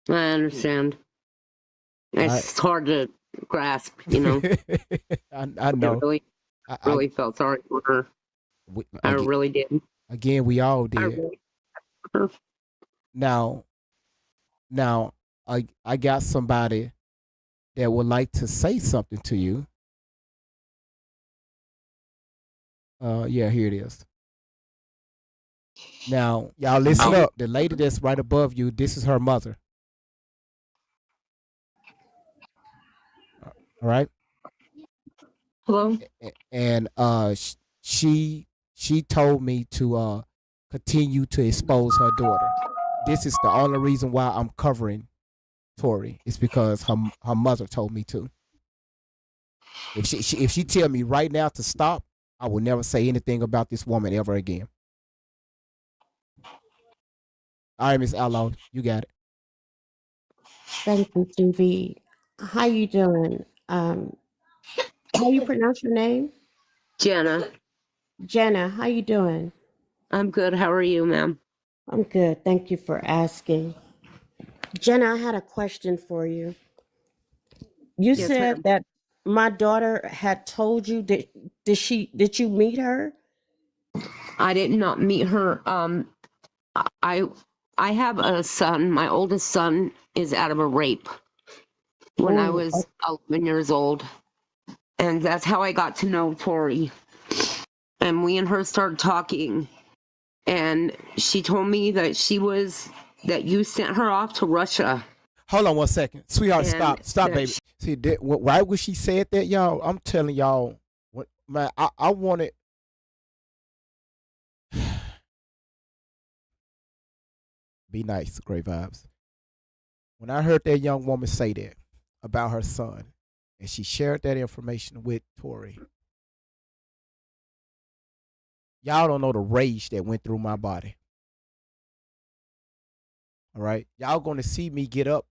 I understand. It's hard to grasp, you know. I know. I really felt sorry for her. I really did. Again, we all did. Now, I got somebody that would like to say something to you. Yeah, here it is. Now, y'all listen up. The lady that's right above you, this is her mother. All right. Hello. And she told me to continue to expose her daughter. This is the only reason why I'm covering Tori. It's because her mother told me to. If she tell me right now to stop, I will never say anything about this woman ever again. All right, Miss Outlaw, you got it. Thank you, TV. How you doing? Um, how you pronounce your name? Jenna, Jenna. How you doing? I'm good. How are you, ma'am? I'm good. Thank you for asking. Jenna, I had a question for you. You Yes, said ma'am. that my daughter had told you that did you meet her? I did not meet her. I I have a son. My oldest son is out of a rape when I Oh, was 11 years old, and that's how I got to know Tori. And we and her started talking, and she told me that you sent her off to Russia, Hold on 1 second, sweetheart. and Stop, that baby. See, right when she said that, y'all, I'm telling y'all, what, man, I wanted. Be nice, great vibes. When I heard that young woman say that about her son, and she shared that information with Tori, y'all don't know the rage that went through my body. All right, y'all gonna see me get up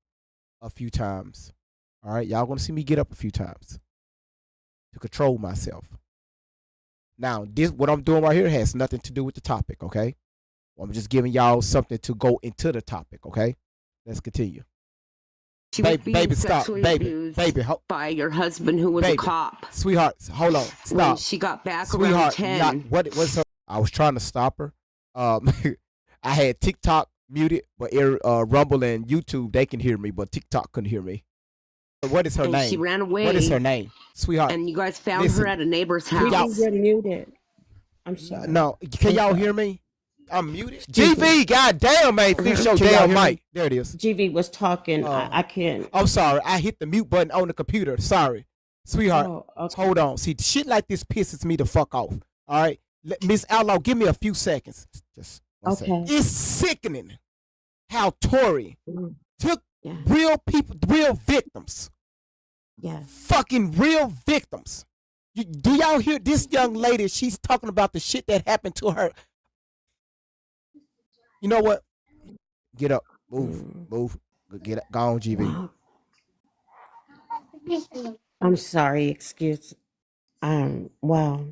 a few times. All right, y'all gonna see me get up a few times to control myself. Now, this what I'm doing right here has nothing to do with the topic. Okay, I'm just giving y'all something to go into the topic. Okay, let's continue. she was being Stop, sexually abused by your husband, who was a cop. Sweetheart, hold on, stop. When she got back around Sweetheart, 10. what was her? I was trying to stop her. Um, I had TikTok muted, but Rumble and YouTube they can hear me, but TikTok couldn't hear me. What is her And name? she ran away. What is her name, sweetheart? And you guys found listen, her at a neighbor's GV, house. you're muted. I'm sorry. No, can I'm y'all sorry. hear me? I'm muted. GV. GV, goddamn, man, fix your Can y'all damn hear me? mic. There it is. GV was talking. I can't. I'm sorry. I hit the mute button on the computer. Sorry. Sweetheart, Oh, okay. hold on. See, shit like this pisses me the fuck off. All right? Miss Outlaw, give me a few seconds. Just one second. Okay. It's sickening how Tori Mm, took Yeah. real people, real victims, Yeah. fucking real victims. Do y'all hear this young lady? She's talking about the shit that happened to her. You know what? Get up. Move. Move. Get up. Go on, GV. Wow. I'm sorry. Excuse. Wow.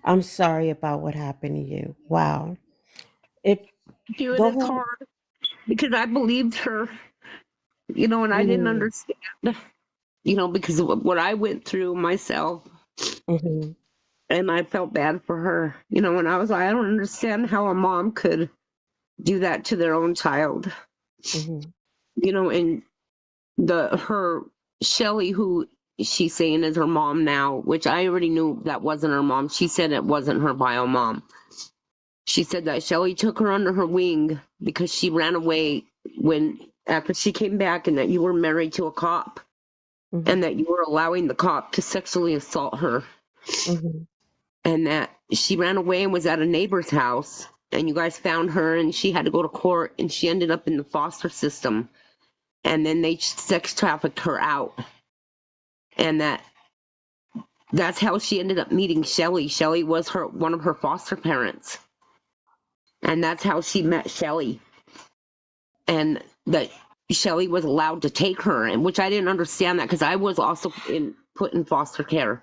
I'm sorry about what happened to you. Wow. It. Dude, Go it's ahead. hard because I believed her, and I didn't Mm, understand, because of what I went through myself, mm-hmm, and I felt bad for her, and I was like, I don't understand how a mom could do that to their own child, mm-hmm, and her Shelly, who she's saying is her mom now, which I already knew that wasn't her mom. She said it wasn't her bio mom. She said that Shelly took her under her wing because she ran away after she came back, and that you were married to a cop, mm-hmm, and that you were allowing the cop to sexually assault her, mm-hmm, and that she ran away and was at a neighbor's house, and you guys found her, and she had to go to court, and she ended up in the foster system, and then they sex trafficked her out, and that's how she ended up meeting Shelly. Shelly was one of her foster parents, and that's how she met Shelly, and that Shelly was allowed to take her, and which I didn't understand that, because I was also put in foster care.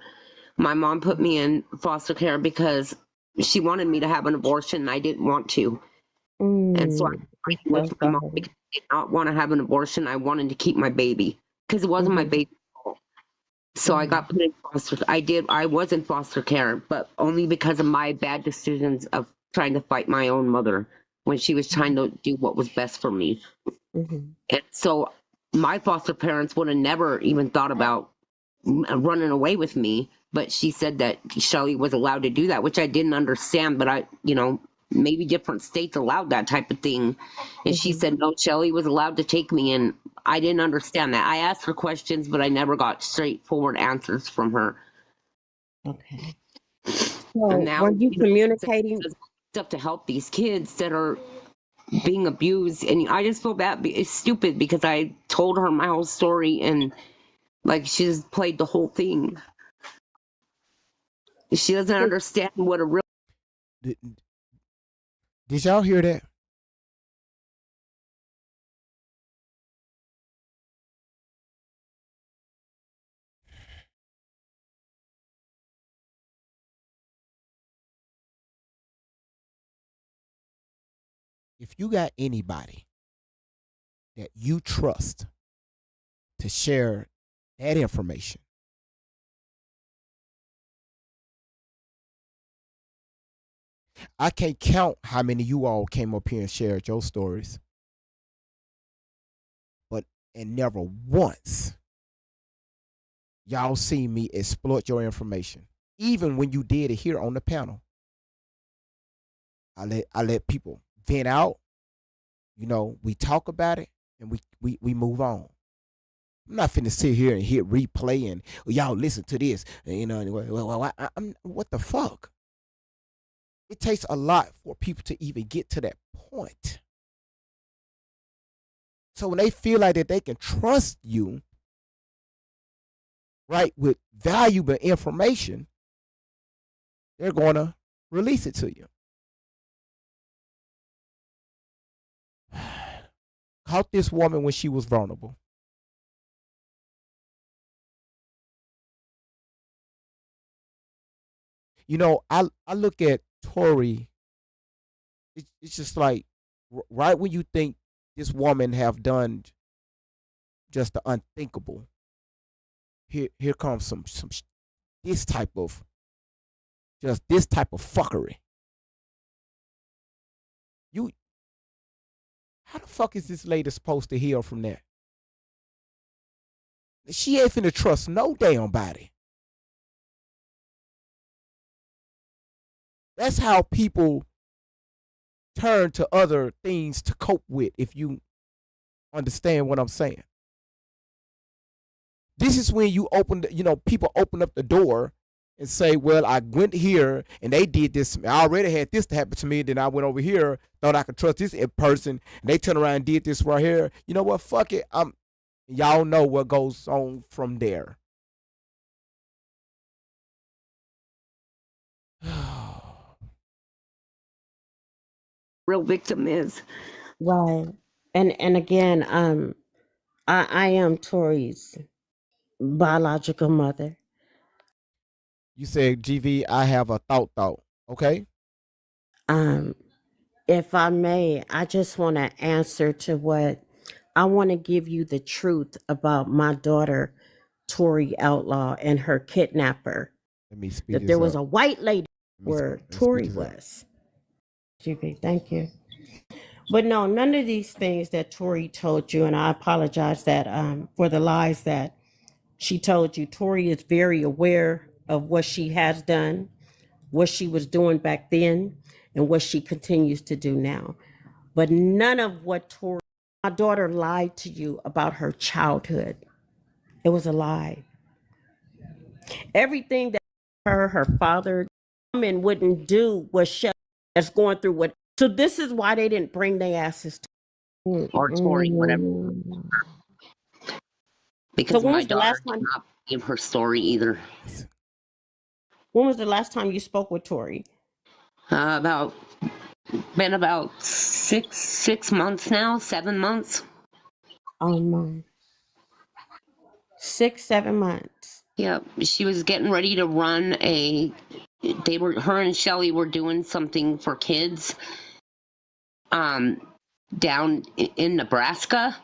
My mom put me in foster care because she wanted me to have an abortion, and I didn't want to. And so I mm. I'm was so with my mom sorry. because I did not want to have an abortion. I wanted to keep my baby because it wasn't my Mm-hmm, baby. So I mm-hmm, got put in foster. I was in foster care, but only because of my bad decisions of trying to fight my own mother when she was trying to do what was best for me. mm-hmm, And so my foster parents would have never even thought about running away with me, but she said that Shelly was allowed to do that, which I didn't understand, but maybe different states allowed that type of thing. And she mm-hmm. said, no, Shelly was allowed to take me, and I didn't understand that. I asked her questions, but I never got straightforward answers from her. Okay. And So, were now, you communicating? does stuff to help these kids that are being abused. And I just feel bad. It's stupid because I told her my whole story, and like she just played the whole thing. She doesn't understand what a real. Did, did y'all hear that? if you got anybody that you trust to share that information, I can't count how many you all came up here and shared your stories, but and never once y'all seen me exploit your information. Even when you did it here on the panel, I let people vent out. You know, we talk about it and we move on. I'm not finna sit here and hit replay and y'all listen to this. And, you know, I'm what the fuck? It takes a lot for people to even get to that point. So when they feel like that they can trust you, right, with valuable information, they're gonna release it to you. Caught this woman when she was vulnerable. You know, I look at Tori. It's just like right when you think this woman have done just the unthinkable, here comes some this type of fuckery. You, how the fuck is this lady supposed to heal from that? She ain't finna trust no damn body. That's how people turn to other things to cope with, if you understand what I'm saying. This is when you people open up the door and say, well, I went here and they did this. I already had this to happen to me. Then I went over here, thought I could trust this person. And they turned around and did this right here. You know what? Fuck it. Y'all know what goes on from there. Real victim is. Right. And again, I am Tori's biological mother. You said, GV, I have a thought. Okay? If I may, I just want to answer to what I want to give you the truth about my daughter, Tori Outlaw, and her kidnapper. Let me speed That this there was up. a white lady where Let's Tori speed this up. was. GV, thank you. But no, none of these things that Tori told you, and I apologize that for the lies that she told you. Tori is very aware of what she has done, what she was doing back then, and what she continues to do now. But none of what my daughter lied to you about her childhood. It was a lie. Everything that her father, woman wouldn't do was shut that's going through what. So this is why they didn't bring their asses to Or Tori, whatever. Because So when my was the daughter last did time? not give her story either. When was the last time you spoke with Tori? Been about 6 months now, 7 months. 6, 7 months. Yeah, she was getting ready to run her and Shelly were doing something for kids down in Nebraska.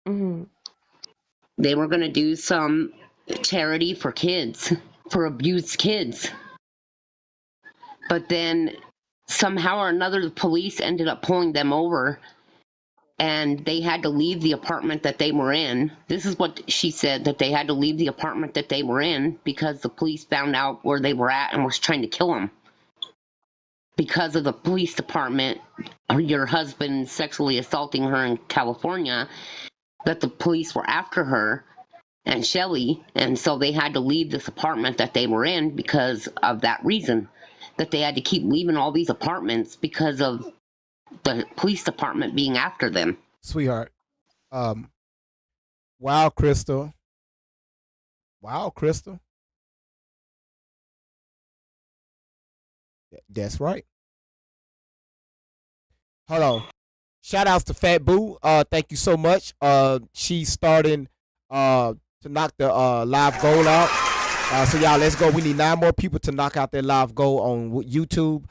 Mm-hmm. They were going to do some charity for kids, for abused kids. But then somehow or another, the police ended up pulling them over and they had to leave the apartment that they were in. This is what she said, that they had to leave the apartment that they were in because the police found out where they were at and was trying to kill them. Because of the police department, your husband sexually assaulting her in California, that the police were after her and Shelly, and so they had to leave this apartment that they were in because of that reason, that they had to keep leaving all these apartments because of the police department being after them. Sweetheart. Wow, Crystal. That's right. Hold on. Shout outs to Fat Boo. Thank you so much. She's starting to knock the live goal out. So y'all, let's go. We need 9 more people to knock out their live goal on YouTube.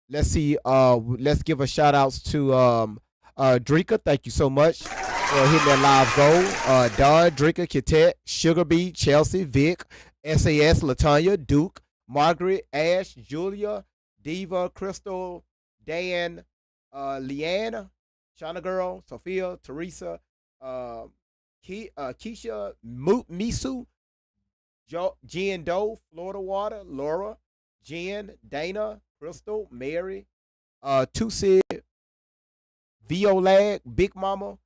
let's see. Let's give a shout outs to Drika. Thank you so much for hitting that live goal. Don, Drika, Kitet, Sugar Bee, Chelsea, Vic, SAS, Latanya, Duke, Margaret, Ash, Julia, Diva, Crystal, Dan, Leanne, Shauna Girl, Sophia, Teresa, uh, Keisha, Misu, Jen Doe, Florida Water, Laura, Jen, Dana, Crystal, Mary, Tusid, Violag, Big Mama,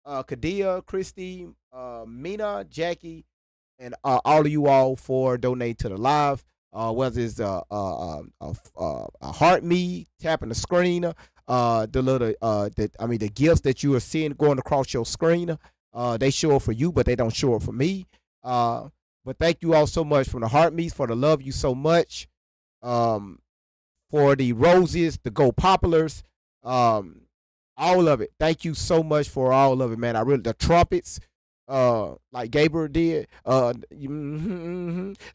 Kadia, Christy, Mina, Jackie, and all of you all for donating to the live. Whether it's a heart me tapping the screen, the little the gifts that you are seeing going across your screen, they show up for you, but they don't show up for me. But thank you all so much from the heart meets for the love you so much. For the roses, the gold poplars, all of it. Thank you so much for all of it, man. I really the trumpets, like Gabriel did.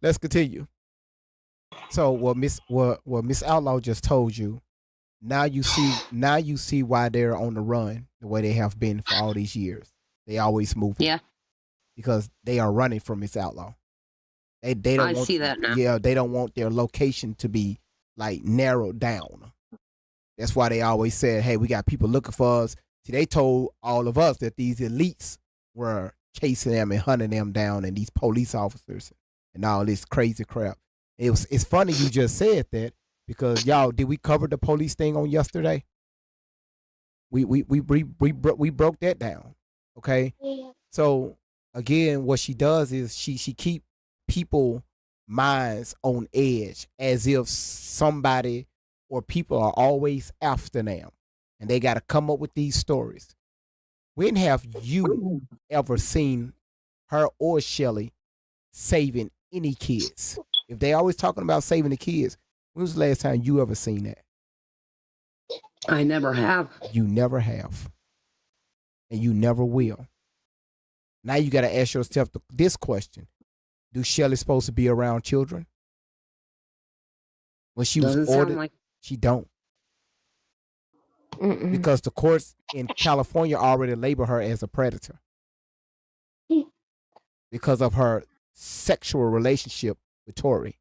Let's continue. So what Miss Outlaw just told you, now you see why they're on the run the way they have been for all these years. They always move. Yeah. Because they are running from Miss Outlaw. They don't want, see that now. Yeah, they don't want their location to be like narrowed down. That's why they always said, "Hey, we got people looking for us." See, they told all of us that these elites were chasing them and hunting them down, and these police officers and all this crazy crap. It's funny you just said that because y'all, did we cover the police thing on yesterday? We broke that down. Okay, so again, what she does is she keep people minds on edge as if somebody or people are always after them and they got to come up with these stories. When have you ever seen her or Shelly saving any kids? If they always talking about saving the kids, when was the last time you ever seen that? I never have. You never have. And you never will. Now you got to ask yourself this question. Do Shelly supposed to be around children? When she was ordered, she don't. Because the courts in California already label her as a predator because of her sexual relationship with Tori.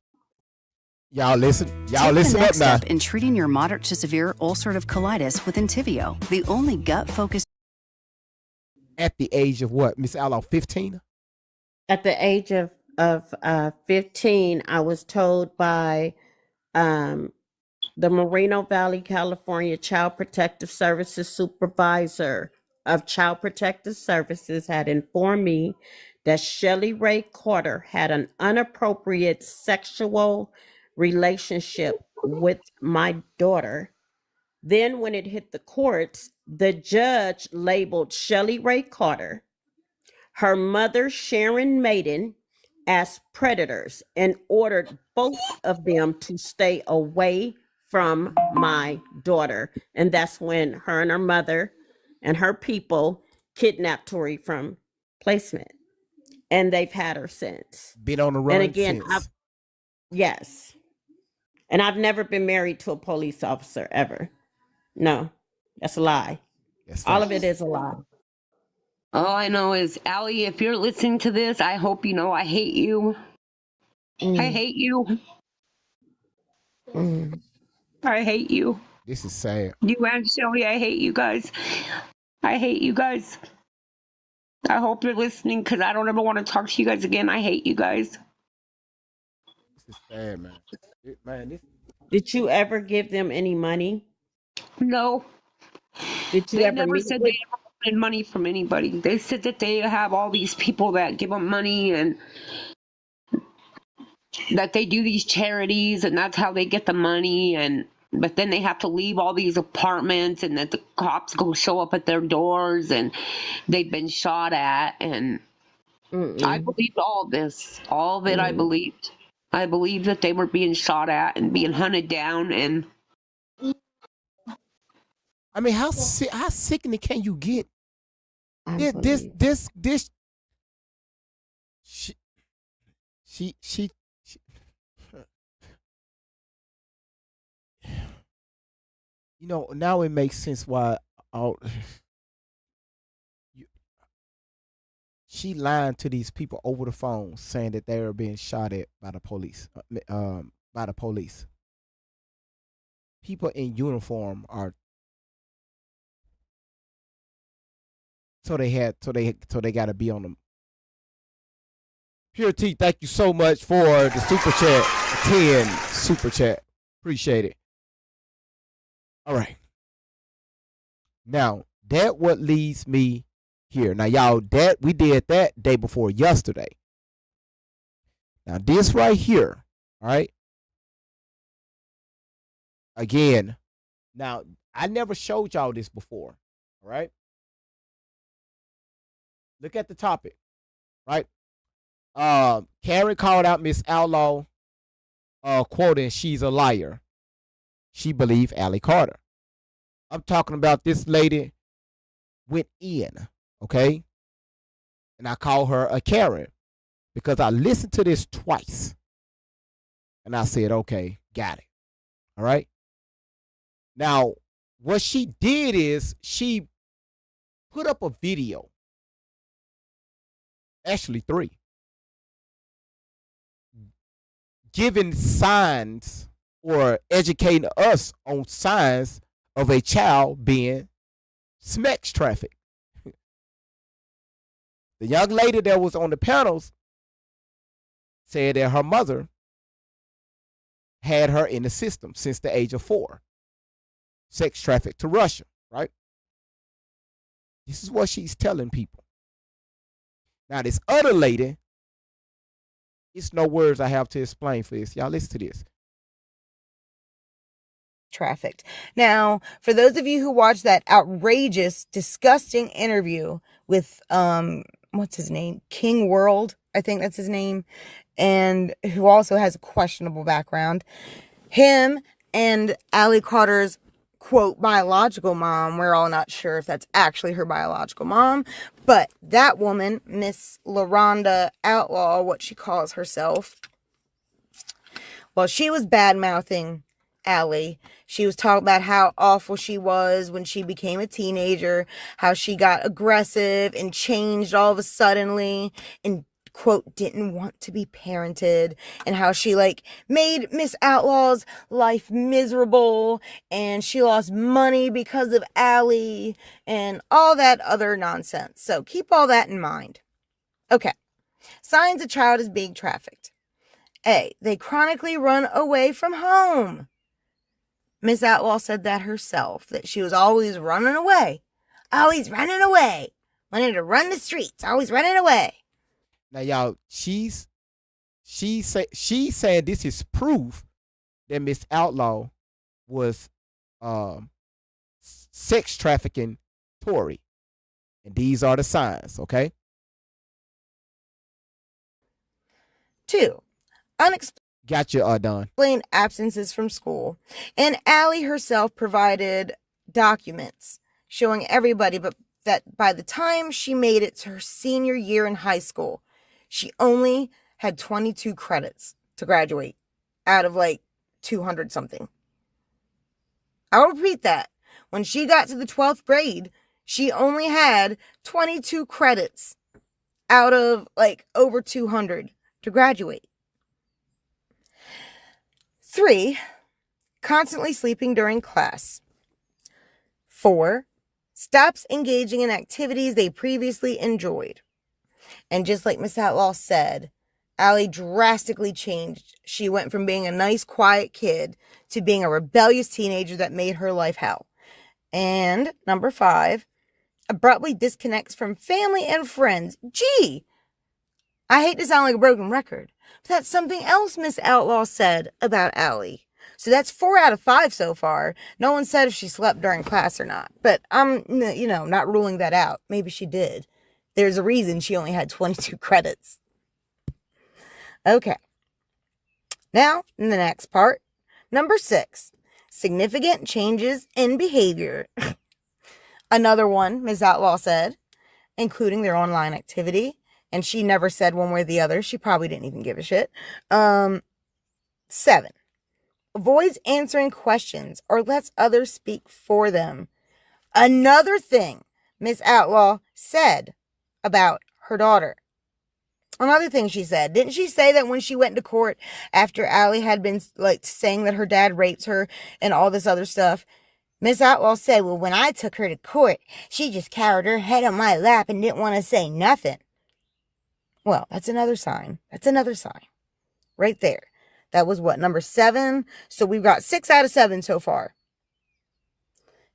Y'all listen Take the up next now. step in treating your moderate to severe ulcerative colitis with Entyvio, the only gut-focused. At the age of what, Miss Outlaw, 15? At the age of 15, I was told by the Moreno Valley, California Child Protective Services supervisor of Child Protective Services had informed me that Shelly Ray Carter had an inappropriate sexual relationship with my daughter. Then when it hit the courts, the judge labeled Shelly Ray Carter, her mother Sharon Maiden, as predators and ordered both of them to stay away from my daughter. And that's when her and her mother and her people kidnapped Tori from placement. And they've had her since. Been on the run And again, since. yes. And I've never been married to a police officer ever. No, that's a lie. All of it is a lie. All I know is, Allie, if you're listening to this, I hope you know I hate you. I hate you. I hate you. This is sad. You and Shelly, I hate you guys. I hate you guys. I hope you're listening because I don't ever want to talk to you guys again. I hate you guys. This is sad, man. Did you ever give them any money? No. Did you They ever never meet said with- they ever wanted money from anybody. They said that they have all these people that give them money and that they do these charities and that's how they get the money, and but then they have to leave all these apartments and that the cops go show up at their doors and they've been shot at, and I believed all of this. All of it I believed. I believed that they were being shot at and being hunted down, and I mean, how sickening can you get? This she Now it makes sense why all, you- she lying to these people over the phone saying that they are being shot at by the police. By the police. People in uniform are so they got to be on them. Pure T, thank you so much for the super chat. 10 super chat. Appreciate it. All right. Now, that what leads me here. Now, y'all, that we did that day before yesterday. Now, this right here, all right? Again, now, I never showed y'all this before, all right? Look at the topic, right? Karen called out Miss Outlaw, quoting, she's a liar. She believed Allie Carter. I'm talking about this lady went in, okay? And I call her a Karen because I listened to this twice. And I said, okay, got it. All right. Now, what she did is she put up a video, actually 3, giving signs or educating us on signs of a child being sex trafficked. The young lady that was on the panels said that her mother had her in the system since the age of 4, sex trafficked to Russia, right? This is what she's telling people. Now, this other lady, it's no words I have to explain for this. Y'all listen to this. Trafficked. Now, for those of you who watched that outrageous, disgusting interview with what's his name? King World, I think that's his name, and who also has a questionable background. Him and Allie Carter's quote biological mom, we're all not sure if that's actually her biological mom, but that woman, Miss LaRonda Outlaw, what she calls herself, well, she was bad mouthing Allie. She was talking about how awful she was when she became a teenager, how she got aggressive and changed all of a suddenly and quote didn't want to be parented, and how she made Miss Outlaw's life miserable and she lost money because of Allie and all that other nonsense. So keep all that in mind. Okay. Signs a child is being trafficked. A, they chronically run away from home. Miss Outlaw said that herself, that she was always running away. Always running away. Wanted to run the streets. Always running away. Now, y'all, she's saying this is proof that Miss Outlaw was sex trafficking Tory. And these are the signs, okay? 2, unexplained. Got you, Don. Explained absences from school. And Allie herself provided documents showing everybody but that by the time she made it to her senior year in high school, she only had 22 credits to graduate out of 200 something. I'll repeat that. When she got to the 12th grade, she only had 22 credits out of over 200 to graduate. 3, constantly sleeping during class. 4, stops engaging in activities they previously enjoyed. And just like Miss Outlaw said, Allie drastically changed. She went from being a nice, quiet kid to being a rebellious teenager that made her life hell. And number 5, abruptly disconnects from family and friends. Gee, I hate to sound like a broken record, but that's something else Miss Outlaw said about Allie. So that's 4 out of 5 so far. No one said if she slept during class or not, but I'm, not ruling that out. Maybe she did. There's a reason she only had 22 credits. Okay. Now, in the next part, number 6, significant changes in behavior. Another one, Ms. Outlaw said, including their online activity. And she never said one way or the other. She probably didn't even give a shit. 7, avoids answering questions, or lets others speak for them. Another thing Miss Outlaw said about her daughter. Another thing she said, didn't she say that when she went to court after Allie had been like saying that her dad rapes her and all this other stuff? Miss Outlaw said, well, when I took her to court, she just cowered her head on my lap and didn't want to say nothing. Well, that's another sign. That's another sign. Right there. That was what, number 7? So we've got 6 out of 7 so far.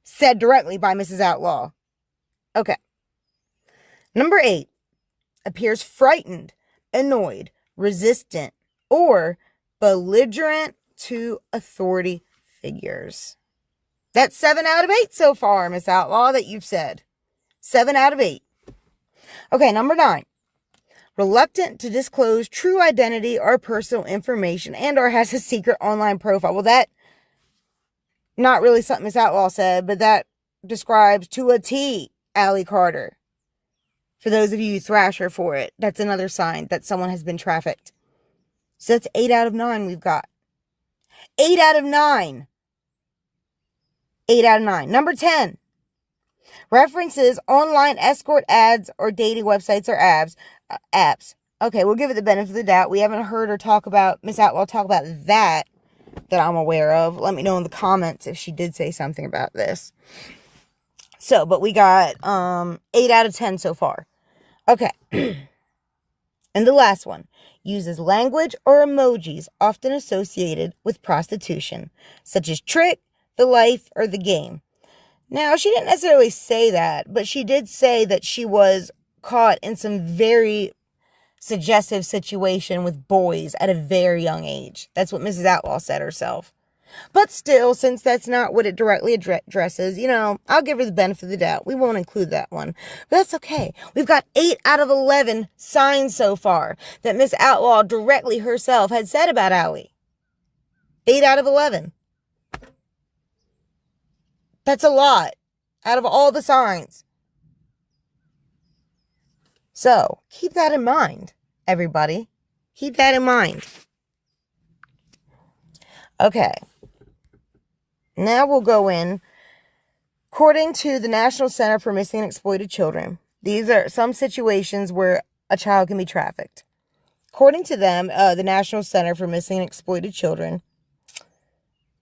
Said directly by Mrs. Outlaw. Okay. Number 8. Appears frightened, annoyed, resistant, or belligerent to authority figures. That's 7 out of 8 so far, Miss Outlaw, that you've said. 7 out of 8. Okay, number 9. Reluctant to disclose true identity or personal information and or has a secret online profile. Well, that, not really something Miss Outlaw said, but that describes to a T Allie Carter. For those of you who thrash her for it, that's another sign that someone has been trafficked. So that's 8 out of 9 we've got. 8 out of 9. 8 out of 9. Number 10. References online escort ads or dating websites or apps. Okay, we'll give it the benefit of the doubt. We haven't heard her talk about, Miss Outlaw talk about that I'm aware of. Let me know in the comments if she did say something about this. So, but we got 8 out of 10 so far. Okay. And the last one. Uses language or emojis often associated with prostitution, such as trick, the life, or the game. Now, she didn't necessarily say that, but she did say that she was caught in some very suggestive situation with boys at a very young age. That's what Mrs. Outlaw said herself. But still, since that's not what it directly addresses, I'll give her the benefit of the doubt. We won't include that one. But that's okay. We've got 8 out of 11 signs so far that Miss Outlaw directly herself had said about Allie. 8 out of 11. That's a lot out of all the signs. So, keep that in mind, everybody. Keep that in mind. Okay. Now we'll go in. According to the National Center for Missing and Exploited Children, these are some situations where a child can be trafficked. According to them, the National Center for Missing and Exploited Children,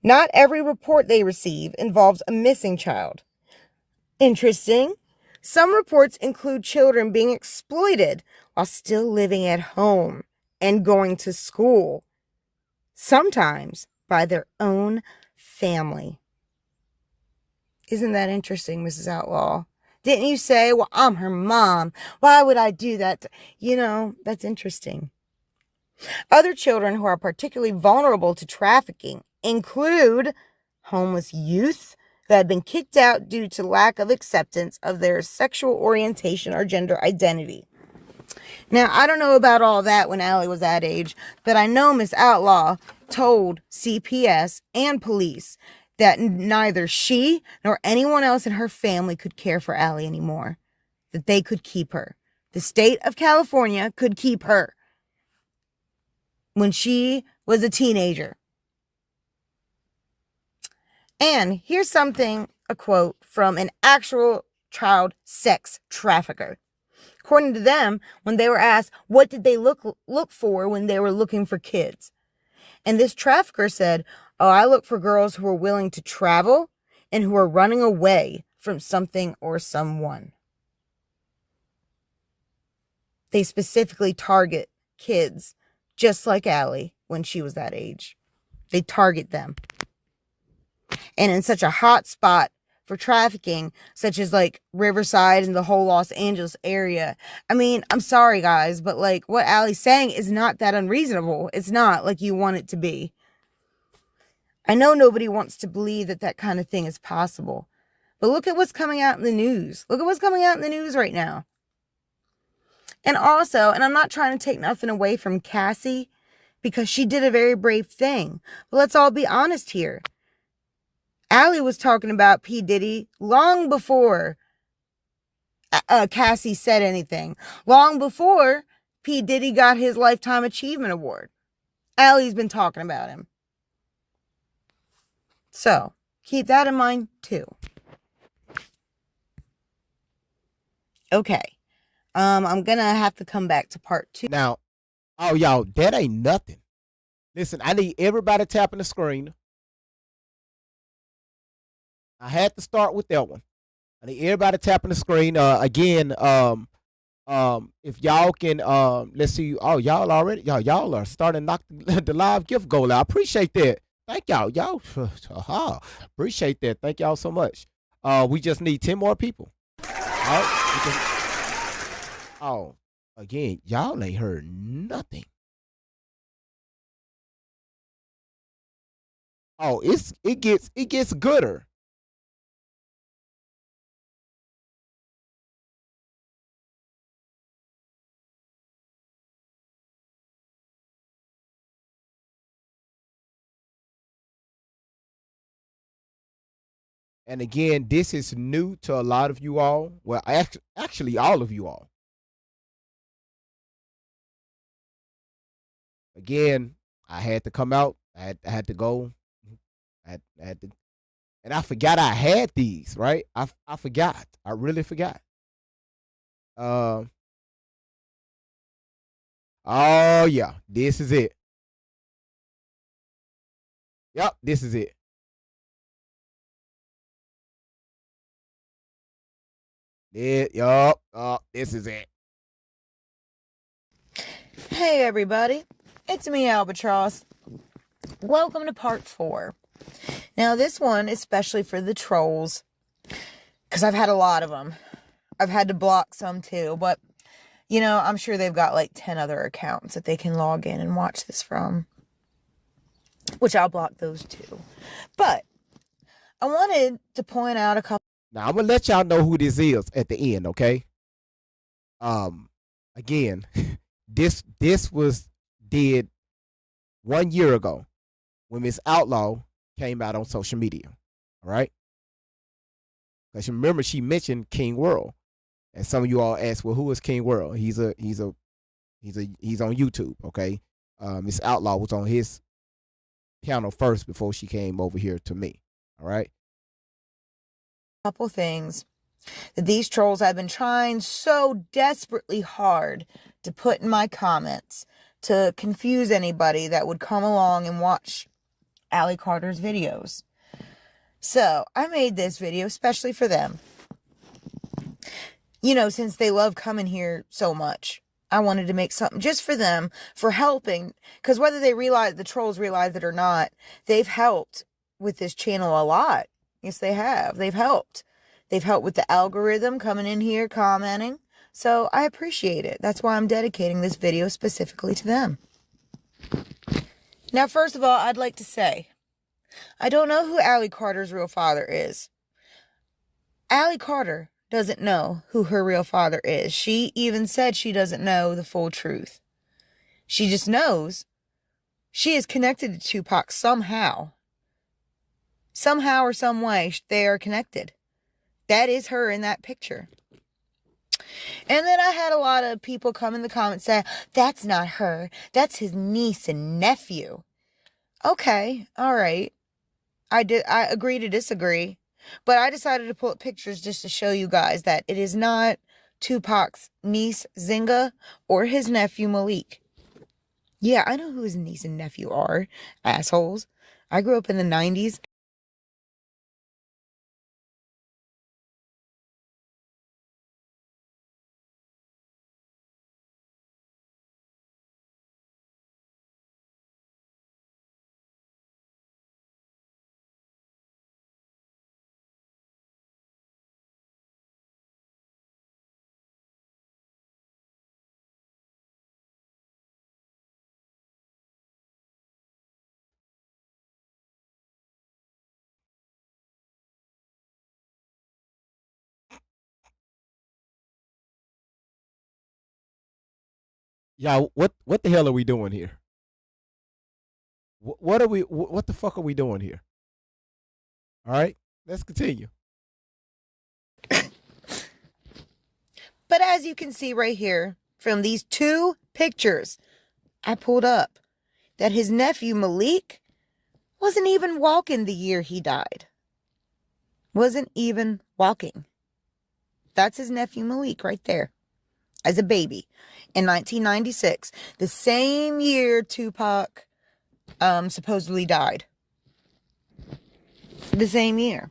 not every report they receive involves a missing child. Interesting. Some reports include children being exploited while still living at home and going to school, sometimes by their own family. Isn't that interesting, Mrs. Outlaw? Didn't you say, well, I'm her mom. Why would I do that? That's interesting. Other children who are particularly vulnerable to trafficking include homeless youth who have been kicked out due to lack of acceptance of their sexual orientation or gender identity. Now, I don't know about all that when Allie was that age, but I know Miss Outlaw told CPS and police that neither she nor anyone else in her family could care for Allie anymore, that they could keep her. The state of California could keep her when she was a teenager. And here's a quote from an actual child sex trafficker. According to them, when they were asked, what did they look for when they were looking for kids? And this trafficker said, I look for girls who are willing to travel and who are running away from something or someone. They specifically target kids just like Allie when she was that age. They target them. And in such a hot spot for trafficking, such as like Riverside and the whole Los Angeles area. I mean, I'm sorry guys, but like what Allie's saying is not that unreasonable. It's not like you want it to be. I know nobody wants to believe that kind of thing is possible. But look at what's coming out in the news. Look at what's coming out in the news right now. And also, and I'm not trying to take nothing away from Cassie because she did a very brave thing. But let's all be honest here. Allie was talking about P. Diddy long before Cassie said anything. Long before P. Diddy got his Lifetime Achievement Award. Allie's been talking about him. So keep that in mind too. Okay. I'm gonna have to come back to part 2. Now, oh y'all, that ain't nothing. Listen, I need everybody tapping the screen. I had to start with that one. I need everybody tapping the screen. Again, if y'all can, let's see. Oh, y'all already, y'all are starting to knock the live gift goal out. I appreciate that. Thank y'all. Appreciate that. Thank y'all so much. We just need 10 more people. All right. Oh, again, y'all ain't heard nothing. Oh, it gets gooder. And again, this is new to a lot of you all. Well, actually, all of you all. Again, I had to come out. I had to go. I had to, and I forgot I had these. Right? I forgot. I really forgot. Oh yeah, this is it. Yep, this is it. Yup. This is it. Hey everybody, it's me, Albatross. Welcome to part 4. Now this one, especially for the trolls, because I've had a lot of them. I've had to block some too, but I'm sure they've got like 10 other accounts that they can log in and watch this from, which I'll block those too. But I wanted to point out a couple. Now I'm gonna let y'all know who this is at the end, okay? Again, this was did 1 year ago when Miss Outlaw came out on social media. All right, because remember she mentioned King World, and some of you all asked, well, who is King World? He's on YouTube. Okay, Miss Outlaw was on his channel first before she came over here to me. All right. Couple things that these trolls have been trying so desperately hard to put in my comments to confuse anybody that would come along and watch Allie Carter's videos. So I made this video especially for them. Since they love coming here so much, I wanted to make something just for them, for helping, because whether the trolls realize it or not, they've helped with this channel a lot. Yes, they have. They've helped. They've helped with the algorithm coming in here, commenting. So I appreciate it. That's why I'm dedicating this video specifically to them. Now, first of all, I'd like to say, I don't know who Allie Carter's real father is. Allie Carter doesn't know who her real father is. She even said she doesn't know the full truth. She just knows she is connected to Tupac somehow. Somehow or some way, they are connected. That is her in that picture. And then I had a lot of people come in the comments say, that's not her. That's his niece and nephew. Okay, all right. I agree to disagree. But I decided to pull up pictures just to show you guys that it is not Tupac's niece, Zinga, or his nephew, Malik. Yeah, I know who his niece and nephew are, assholes. I grew up in the 90s. Y'all, what the hell are we doing here? What are we? What the fuck are we doing here? All right, let's continue. But as you can see right here, from these 2 pictures I pulled up, that his nephew Malik wasn't even walking the year he died. Wasn't even walking. That's his nephew Malik right there. As a baby. In 1996. The same year Tupac supposedly died. The same year.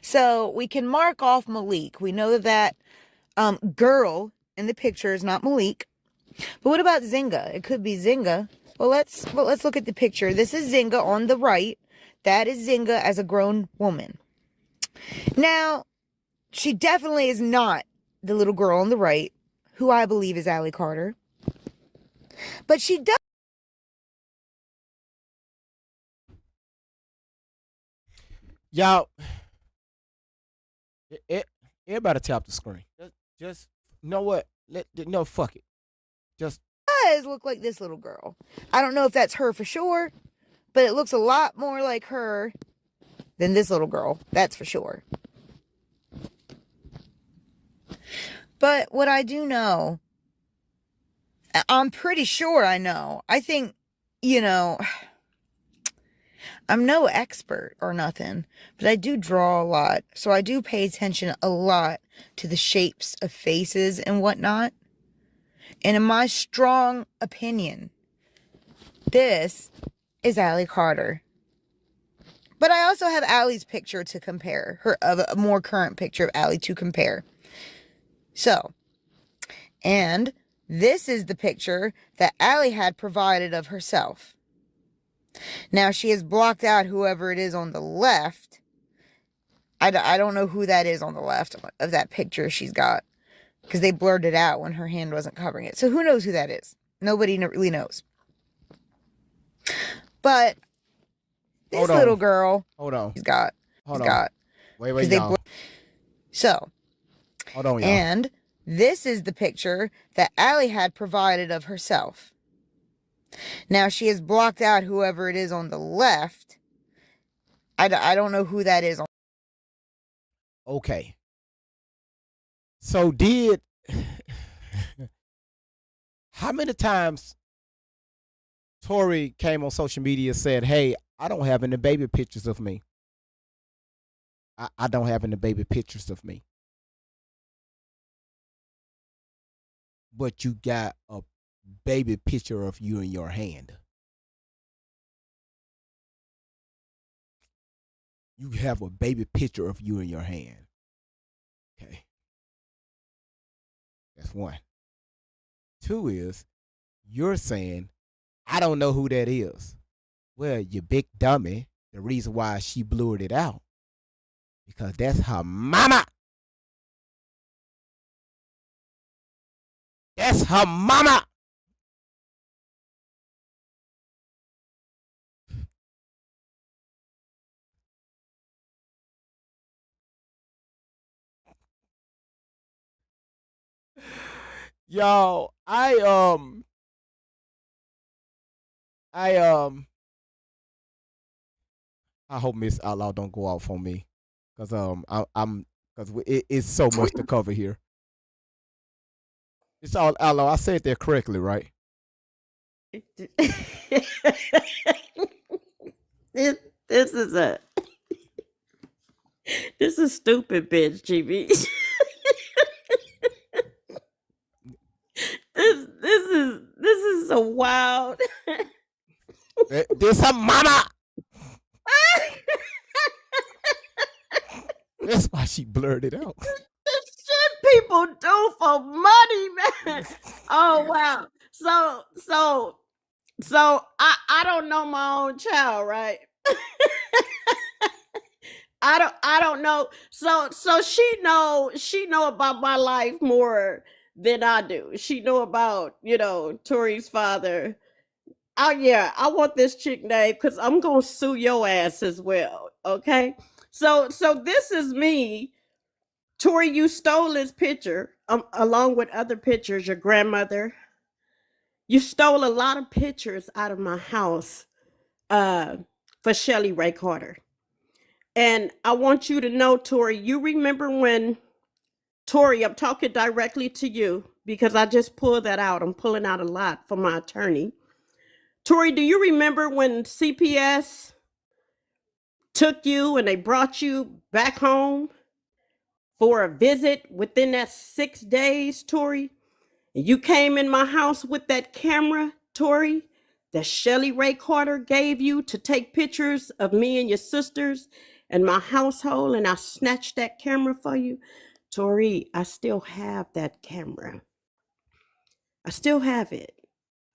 So we can mark off Malik. We know that girl in the picture is not Malik. But what about Zynga? It could be Zynga. Well, let's look at the picture. This is Zynga on the right. That is Zynga as a grown woman. Now, she definitely is not the little girl on the right, who I believe is Allie Carter. But she does. Y'all, everybody tap the screen. Just you know what? No, fuck it. Just Does look like this little girl. I don't know if that's her for sure, but it looks a lot more like her than this little girl. That's for sure. But what I do know, I'm pretty sure I know. I think, I'm no expert or nothing, but I do draw a lot. So I do pay attention a lot to the shapes of faces and whatnot. And in my strong opinion, this is Allie Carter. But I also have Allie's picture to compare, a more current picture of Allie to compare. So, and this is the picture that Allie had provided of herself. Now, she has blocked out whoever it is on the left. I don't know who that is on the left of that picture she's got, because they blurred it out when her hand wasn't covering it. So who knows who that is? Nobody really knows. But this little girl, hold on. He's got. Wait, y'all. So, hold on, y'all. And this is the picture that Allie had provided of herself. Now, she has blocked out whoever it is on the left. I don't know who that is. Okay. So how many times Tory came on social media and said, hey, I don't have any baby pictures of me. I don't have any baby pictures of me. But you got a baby picture of you in your hand. You have a baby picture of you in your hand. Okay. That's one. Two is, you're saying, I don't know who that is. Well, you big dummy. The reason why she blurred it out, because that's her mama. That's her mama. Yo, I hope Miss Outlaw don't go off on me, cause cause it's so much to cover here. It's all Outlaw. I said that correctly, right? This is a stupid bitch, GB. this is a wild. This her mama. That's why she blurred it out. The shit people do for money, man. Oh wow. So I don't know my own child, right? I don't know. So she know about my life more than I do. She know about, Tori's father. Oh yeah, I want this chick name because I'm gonna sue your ass as well. Okay. So this is me. Tori, you stole this picture along with other pictures, your grandmother. You stole a lot of pictures out of my house for Shelly Ray Carter. And I want you to know, Tori, you remember when, Tori, I'm talking directly to you because I just pulled that out. I'm pulling out a lot for my attorney. Tori, do you remember when CPS took you and they brought you back home for a visit within that 6 days, Tori, and you came in my house with that camera, Tori, that Shelly Ray Carter gave you to take pictures of me and your sisters and my household, and I snatched that camera for you. Tori, I still have that camera. I still have it.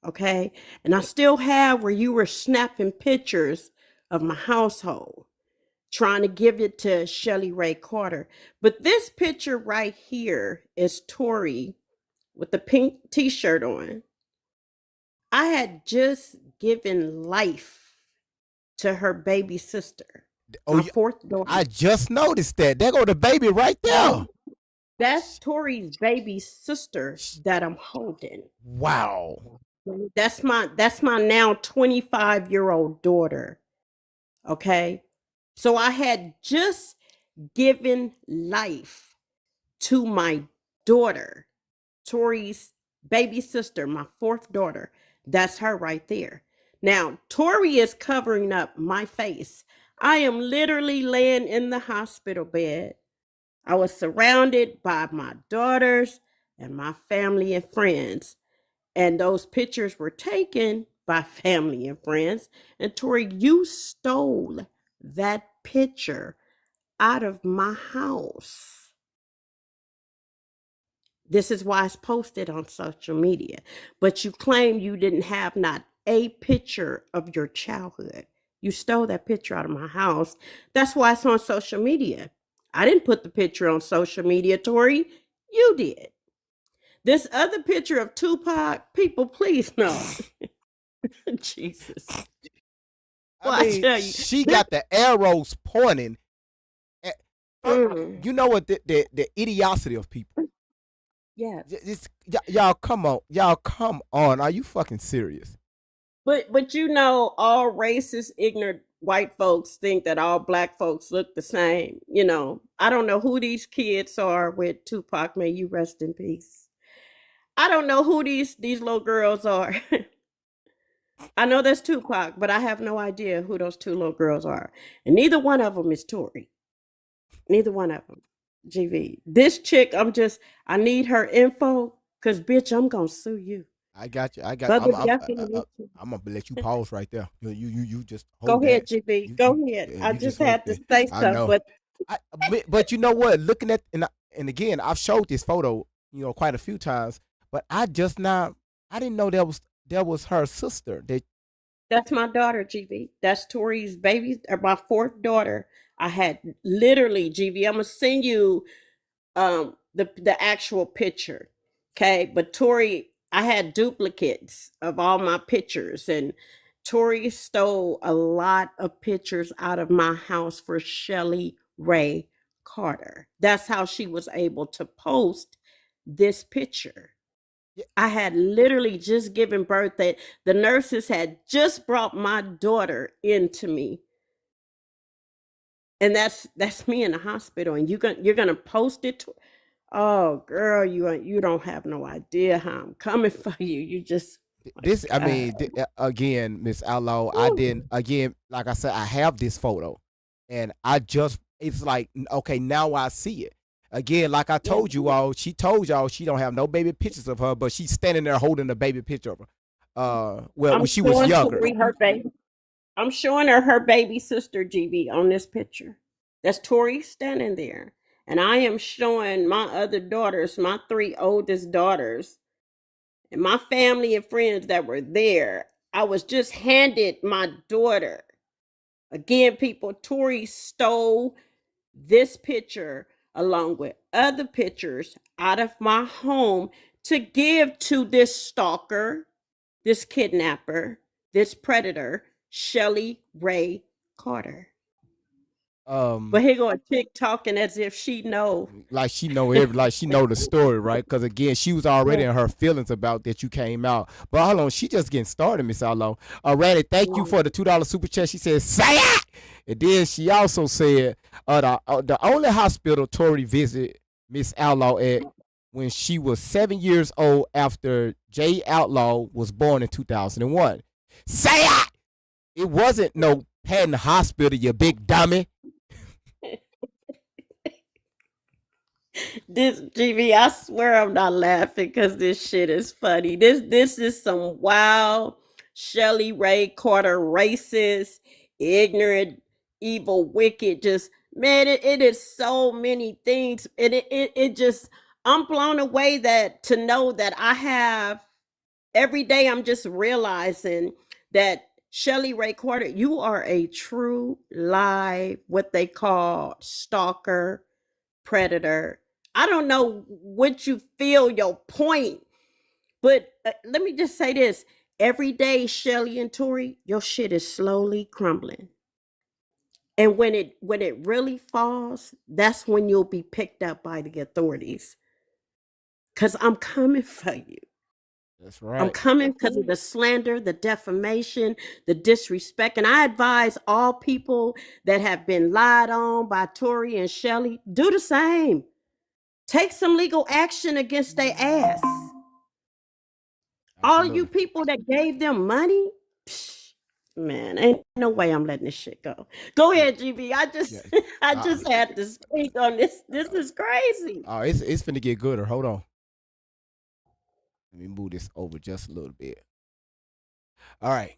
Okay. And I still have where you were snapping pictures of my household, trying to give it to Shelly Ray Carter. But this picture right here is Tori with the pink t-shirt on. I had just given life to her baby sister. Oh, my fourth daughter. I just noticed that. There go the baby right there. That's Tori's baby sister that I'm holding. Wow. That's my now 25-year-old daughter. Okay? So I had just given life to my daughter, Tori's baby sister, my fourth daughter. That's her right there. Now, Tori is covering up my face. I am literally laying in the hospital bed. I was surrounded by my daughters and my family and friends. And those pictures were taken by family and friends. And Tori, you stole that picture out of my house. This is why it's posted on social media. But you claim you didn't have not a picture of your childhood. You stole that picture out of my house. That's why it's on social media. I didn't put the picture on social media, Tori. You did. This other picture of Tupac, people, please no. Jesus. Well, I mean, tell you, she got the arrows pointing at, you know what, the idiocy of people. Yeah. Y'all come on. Are you fucking serious? But you know, all racist, ignorant white folks think that all black folks look the same. You know, I don't know who these kids are with Tupac. May you rest in peace. I don't know who these little girls are. I know that's Tupac, but I have no idea who those two little girls are. And neither one of them is Tori. Neither one of them. GV. This chick, I need her info because, bitch, I'm going to sue you. I got you. I'm gonna let you pause right there. You just hold Go ahead, that. GB. Go ahead. I just had to say stuff, but you know what? Looking at and again, I've showed this photo, quite a few times, but I didn't know that was her sister. That's my daughter, GB. That's Tori's baby, or my fourth daughter. I had literally, GB. I'm gonna send you the actual picture. Okay, but Tori, I had duplicates of all my pictures, and Tori stole a lot of pictures out of my house for Shelly Ray Carter. That's how she was able to post this picture. I had literally just given birth. That the nurses had just brought my daughter into me, and that's me in the hospital. And you're gonna post it to, oh girl, you don't have no idea how I'm coming for you. You just this. I mean, again, Miss Outlaw, I didn't. Again, like I said, I have this photo, and it's like, okay, now I see it. Again, like I told you all, she told y'all she don't have no baby pictures of her, but she's standing there holding a baby picture of her. When she was younger. I'm showing her baby sister, GB, on this picture. That's Tori standing there. And I am showing my other daughters, my three oldest daughters, and my family and friends that were there. I was just handed my daughter. Again, people, Tori stole this picture along with other pictures out of my home to give to this stalker, this kidnapper, this predator, Shelly Ray Carter. But here go a chick talking as if she know, like she know the story, right? Because again, she was already in her feelings about that you came out. But hold on, she just getting started, Miss Outlaw. Randy, thank you for the $2 super chat. She said, "Say it," and then she also said, the only hospital Tori visited Miss Outlaw at when she was 7 years old after Jay Outlaw was born in 2001. Say it. It wasn't no Patton Hospital, you big dummy. This GB, I swear I'm not laughing because this shit is funny. This is some wild Shelley Ray Carter racist, ignorant, evil, wicked. Just man, it is so many things, and it just I'm blown away that to know that I have every day. I'm just realizing that Shelley Ray Carter, you are a true live what they call stalker predator. I don't know what you feel your point, but let me just say this. Every day, Shelly and Tori, your shit is slowly crumbling. And when it really falls, that's when you'll be picked up by the authorities. Cause I'm coming for you. That's I'm right. coming because of the slander, the defamation, the disrespect. And I advise all people that have been lied on by Tori and Shelly, do the same. Take some legal action against their ass. All you Absolutely. people that gave them money, psh, man, ain't no way I'm letting this shit go. Go Yeah. ahead, GB. I Yeah. just I Uh, just had to speak on this. This is crazy. oh, it's finna get gooder. Hold on. Let me move this over just a little bit. All right.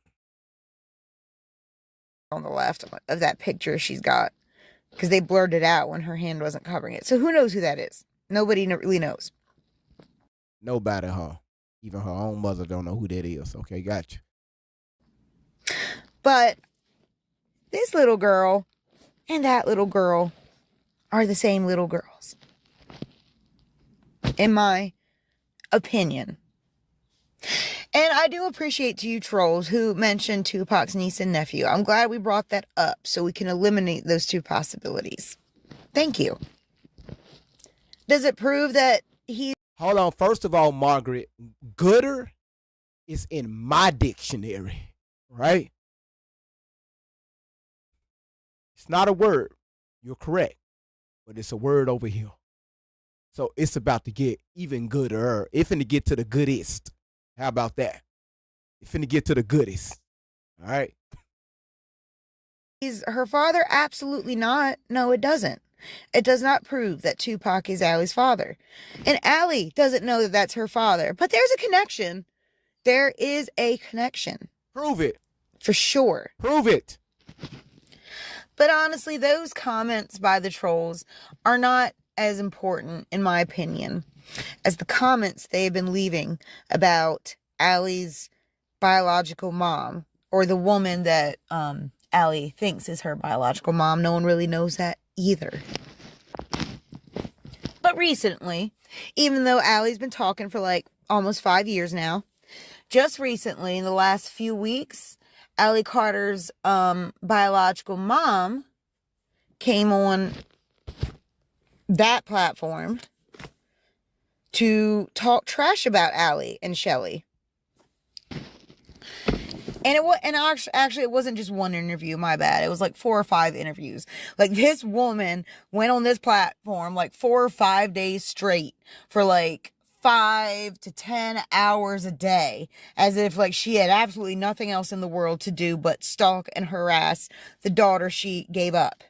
On the left of that picture she's got, because they blurred it out when her hand wasn't covering it. So who knows who that is? Nobody really knows. Nobody, huh? Even her own mother don't know who that is. Okay, gotcha. But this little girl and that little girl are the same little girls, in my opinion. And I do appreciate to you trolls who mentioned Tupac's niece and nephew. I'm glad we brought that up so we can eliminate those two possibilities. Thank you. Does it prove that he... Hold on. First of all, Margaret, gooder is in my dictionary, right? It's not a word. You're correct. But it's a word over here. So it's about to get even gooder. It's finna get to the goodest. How about that? It's finna get to the goodest. All right? He's her father? Absolutely not. No, it doesn't. It does not prove that Tupac is Allie's father. And Allie doesn't know that that's her father. But there's a connection. There is a connection. Prove it. For sure. Prove it. But honestly, those comments by the trolls are not as important, in my opinion, as the comments they've been leaving about Allie's biological mom, or the woman that Allie thinks is her biological mom. No one really knows that either. But recently, even though Allie's been talking for like almost 5 years now, just recently, in the last few weeks, Allie Carter's biological mom came on that platform to talk trash about Allie and Shelly. And actually it wasn't just one interview, my bad. It was like 4 or 5 interviews. Like, this woman went on this platform like 4 or 5 days straight for like 5 to 10 hours a day, as if like she had absolutely nothing else in the world to do but stalk and harass the daughter she gave up.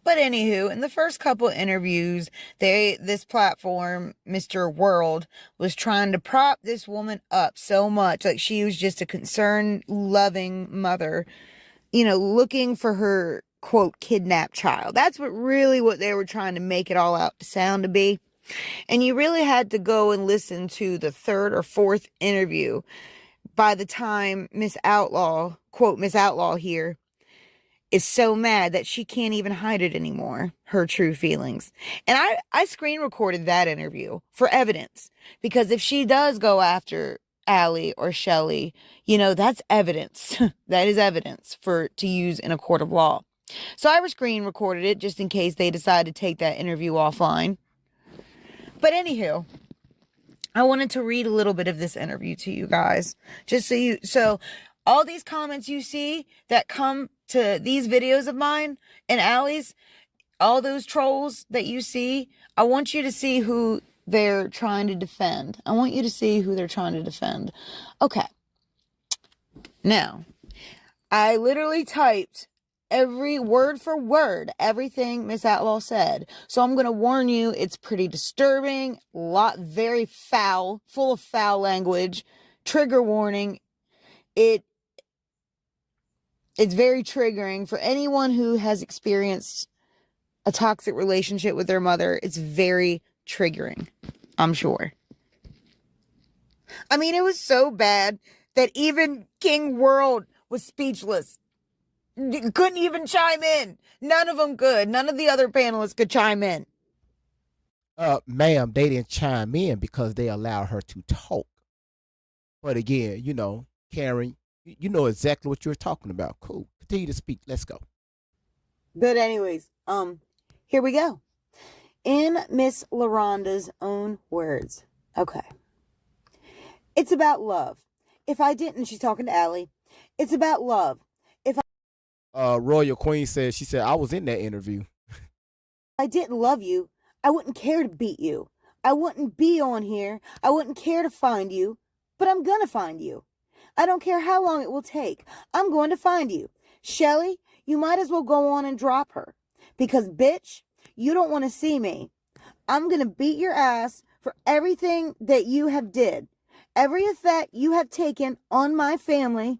But anywho, in the first couple of interviews, this platform, Mr. World, was trying to prop this woman up so much. Like, she was just a concerned, loving mother, looking for her, quote, kidnapped child. That's what they were trying to make it all out to sound to be. And you really had to go and listen to the 3rd or 4th interview by the time Miss Outlaw, quote, Miss Outlaw here, is so mad that she can't even hide it anymore, her true feelings. And I screen recorded that interview for evidence, because if she does go after Allie or Shelly, that's evidence. That is evidence to use in a court of law. So I screen recorded it just in case they decide to take that interview offline. But anywho, I wanted to read a little bit of this interview to you guys, just so all these comments you see that come to these videos of mine and Allie's, all those trolls that you see, I want you to see who they're trying to defend. Okay. Now, I literally typed every word for word, everything Miss Outlaw said. So I'm going to warn you, it's pretty disturbing, very foul, full of foul language. Trigger warning. It's very triggering for anyone who has experienced a toxic relationship with their mother. It's very triggering, I'm sure. I mean, it was so bad that even King World was speechless. Couldn't even chime in. None of them could. None of the other panelists could chime in. Ma'am, they didn't chime in because they allowed her to talk. But again, Karen, you know exactly what you're talking about. Cool. Continue to speak. Let's go. But anyways, here we go. In Miss LaRonda's own words. Okay. It's about love. If I didn't, she's talking to Allie. It's about love. Royal Queen said, I was in that interview. If I didn't love you, I wouldn't care to beat you. I wouldn't be on here. I wouldn't care to find you. But I'm gonna find you. I don't care how long it will take. I'm going to find you. Shelly, you might as well go on and drop her. Because, bitch, you don't want to see me. I'm going to beat your ass for everything that you have did. Every effect you have taken on my family,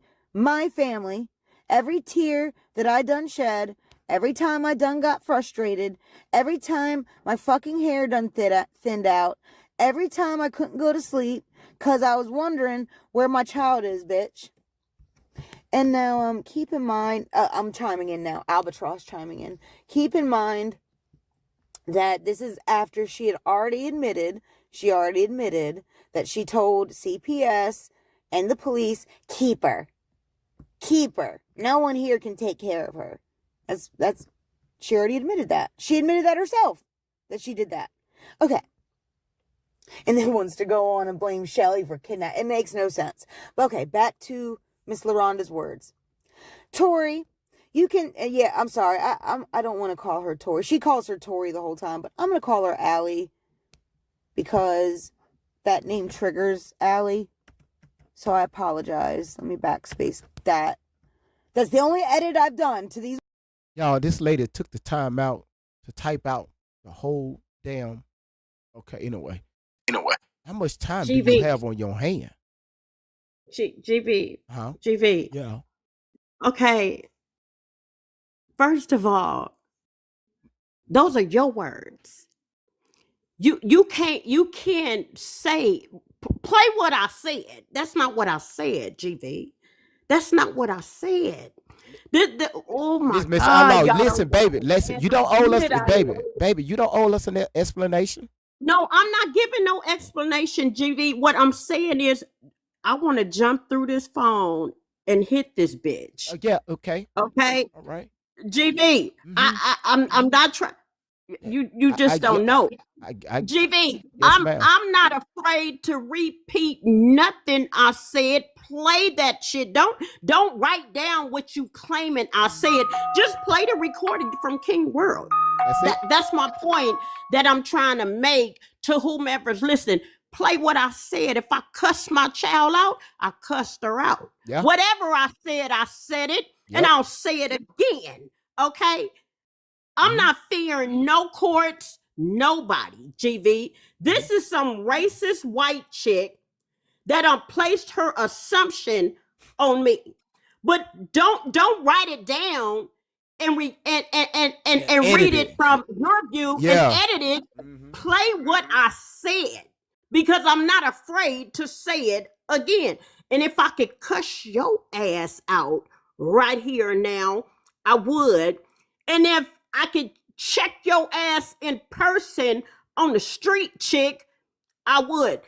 every tear that I done shed, every time I done got frustrated, every time my fucking hair done thinned out, every time I couldn't go to sleep because I was wondering where my child is, bitch. And now, keep in mind, I'm chiming in now, Albatross chiming in. Keep in mind that this is after she already admitted that she told CPS and the police, keep her. No one here can take care of her. She already admitted that. She admitted that herself, that she did that. Okay. And then wants to go on and blame Shelly for kidnapping. It makes no sense. But okay, back to Miss LaRonda's words. Tori, you can, I'm sorry. I don't want to call her Tori. She calls her Tori the whole time, but I'm going to call her Allie because that name triggers Allie. So I apologize. Let me backspace that. That's the only edit I've done to these. Y'all, this lady took the time out to type out the whole damn. Okay, anyway. How much time do you have on your hand? GV. Huh? GV. Yeah. Okay. First of all, those are your words. You can't say play what I said. That's not what I said, GV. That's not what I said. Oh my Miss God! Outlaw, listen, baby, listen. You don't owe us, baby. You don't owe us an explanation. No, I'm not giving no explanation, GV. What I'm saying is, I want to jump through this phone and hit this bitch. Yeah. Okay. Okay. All right. GV, I'm not trying. You just don't know. GV, yes, ma'am. I'm not afraid to repeat nothing I said. Play that shit. Don't write down what you claiming I said. Just play the recording from King World. That's my point that I'm trying to make to whomever's listening. Play what I said. If I cuss my child out, I cussed her out. Yeah. Whatever I said it, and I'll say it again. Okay? I'm not fearing no courts, nobody, GV. This is some racist white chick that placed her assumption on me. But don't write it down and read it from your view and edit it. Play what I said because I'm not afraid to say it again. And if I could cuss your ass out right here and now, I would. And if I could check your ass in person on the street, chick, I would.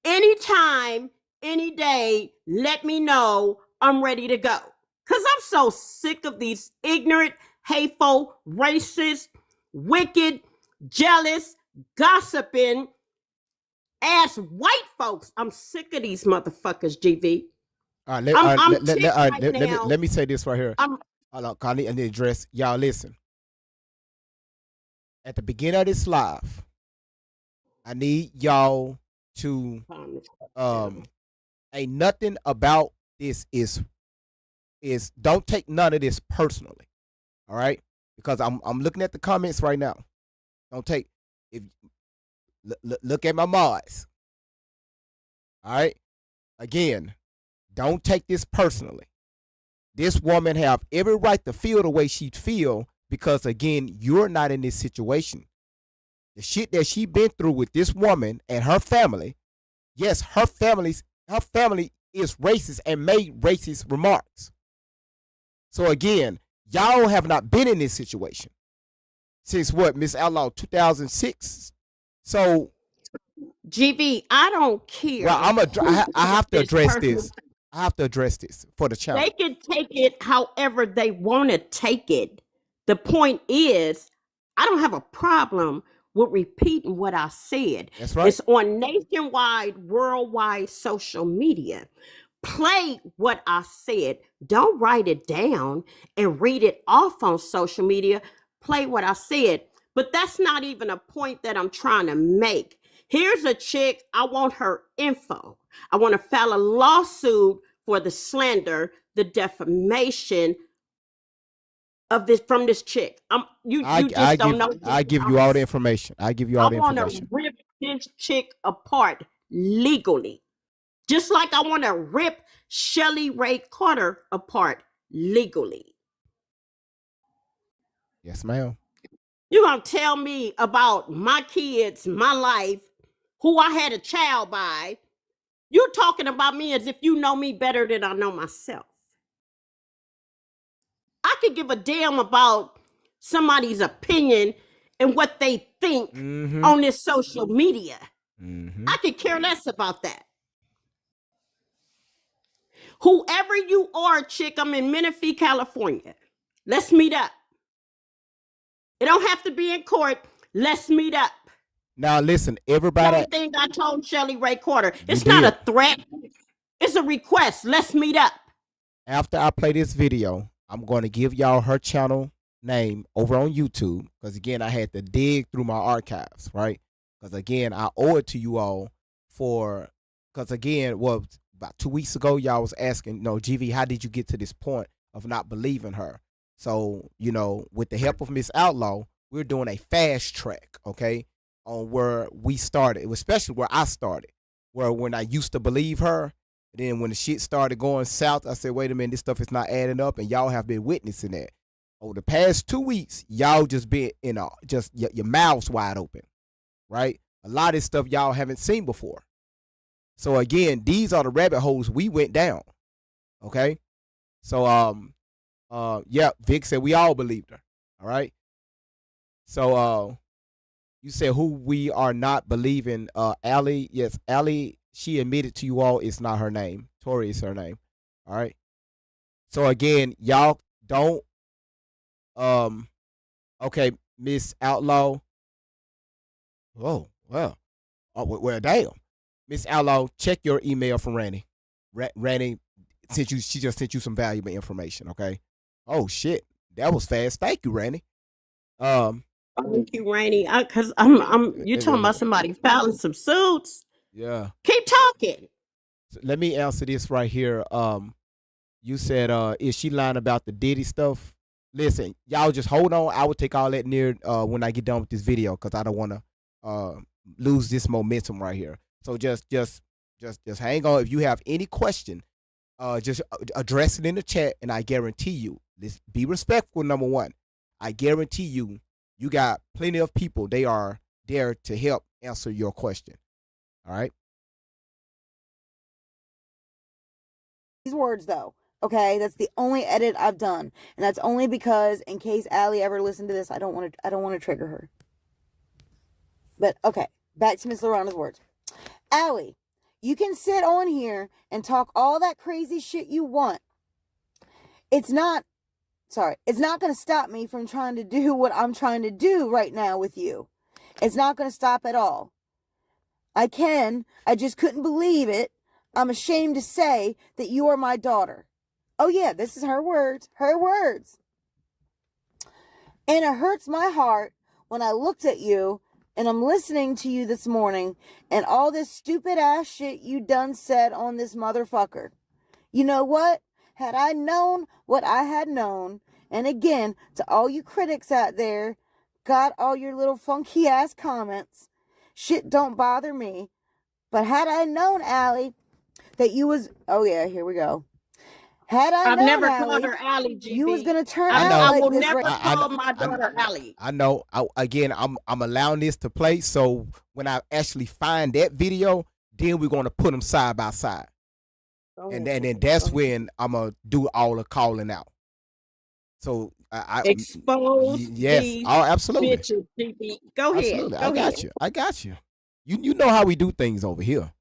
Anytime, any day, let me know. I'm ready to go. Because I'm so sick of these ignorant, hateful, racist, wicked, jealous, gossiping ass white folks. I'm sick of these motherfuckers, GV. All right, let me say this right here. I need to address y'all. Listen, at the beginning of this live, I need y'all to ain't nothing about this is is don't take none of this personally. All right, because I'm looking at the comments right now. Don't take if look at my mods. All right, again, don't take this personally. This woman have every right to feel the way she feel because again, you're not in this situation. The shit that she been through with this woman and her family. Yes, her family is racist and made racist remarks. So again, y'all have not been in this situation since what, Miss Outlaw, 2006. So, GB, I don't care. well, I have to address this. I have to address this for the channel. They can take it however they want to take it. The point is, I don't have a problem with repeating what I said. That's right. It's on nationwide, worldwide social media. Play what I said. Don't write it down and read it off on social media. Play what I said. But that's not even a point that I'm trying to make. Here's a chick. I want her info. I want to file a lawsuit for the slander, the defamation of this from this chick. You just don't know. I give you all the information. I give you all the information. I want to rip this chick apart legally. Just like I want to rip Shelly Ray Carter apart legally. Yes, ma'am. You gonna tell me about my kids, my life, who I had a child by. You're talking about me as if you know me better than I know myself. I could give a damn about somebody's opinion and what they think on this social media. I could care less about that. Whoever you are, chick, I'm in Menifee, California. Let's meet up. It don't have to be in court. Let's meet up. Now listen, everybody. Everything I told Shelly Ray Carter. It's not a threat. It's a request. Let's meet up. After I play this video, I'm going to give y'all her channel name over on YouTube. Because again, I had to dig through my archives, right? Because again, I owe it to you all because again, well, about 2 weeks ago, y'all was asking, GV, how did you get to this point of not believing her? So, with the help of Miss Outlaw, we're doing a fast track, okay, on where we started, especially where I started, where when I used to believe her, then when the shit started going south, I said, wait a minute, this stuff is not adding up, and y'all have been witnessing that. Over the past 2 weeks, y'all just been just your mouths wide open, right? A lot of this stuff y'all haven't seen before. So again, these are the rabbit holes we went down, okay? So, yeah, Vic said we all believed her, all right? So, you said who we are not believing, Allie. Yes, Allie, she admitted to you all it's not her name. Tori is her name, all right? So again, y'all don't, okay, Miss Outlaw. Oh, well, damn. Miss Outlaw, check your email from Randy. Randy she just sent you some valuable information, okay? Oh shit. That was fast. Thank you, Randy. Thank you, Randy. Cause you talking about somebody filing some suits. Yeah. Keep talking. So let me answer this right here. You said is she lying about the Diddy stuff? Listen, y'all just hold on. I will take all that near when I get done with this video because I don't want to lose this momentum right here. So just hang on. If you have any question, just address it in the chat, and I guarantee you, be respectful. Number one, I guarantee you, you got plenty of people. They are there to help answer your question. All right. These words, though. Okay, that's the only edit I've done, and that's only because, in case Allie ever listened to this, I don't want to trigger her. But okay, back to Miss Lorana's words. Allie, you can sit on here and talk all that crazy shit you want. It's not going to stop me from trying to do what I'm trying to do right now with you. It's not going to stop at all. I just couldn't believe it. I'm ashamed to say that you are my daughter. Oh yeah, this is her words. And it hurts my heart when I looked at you and I'm listening to you this morning and all this stupid ass shit you done said on this motherfucker. You know what? had I known what I had known, and again, to all you critics out there, got all your little funky ass comments. Shit don't bother me. But had I known, Allie, that you was, oh yeah, here we go. Had I I've known, never Allie, called her Allie, GB. you was gonna turn I out know. I like will this, never right? call my daughter Allie. I know. Again, I'm allowing this to play. So when I actually find that video, then we're gonna put them side by side, and then that's when I'm gonna do all the calling out. So I Expose yes, these oh, absolutely, bitches, GB. Go ahead. absolutely. Go ahead. I got you. You know how we do things over here.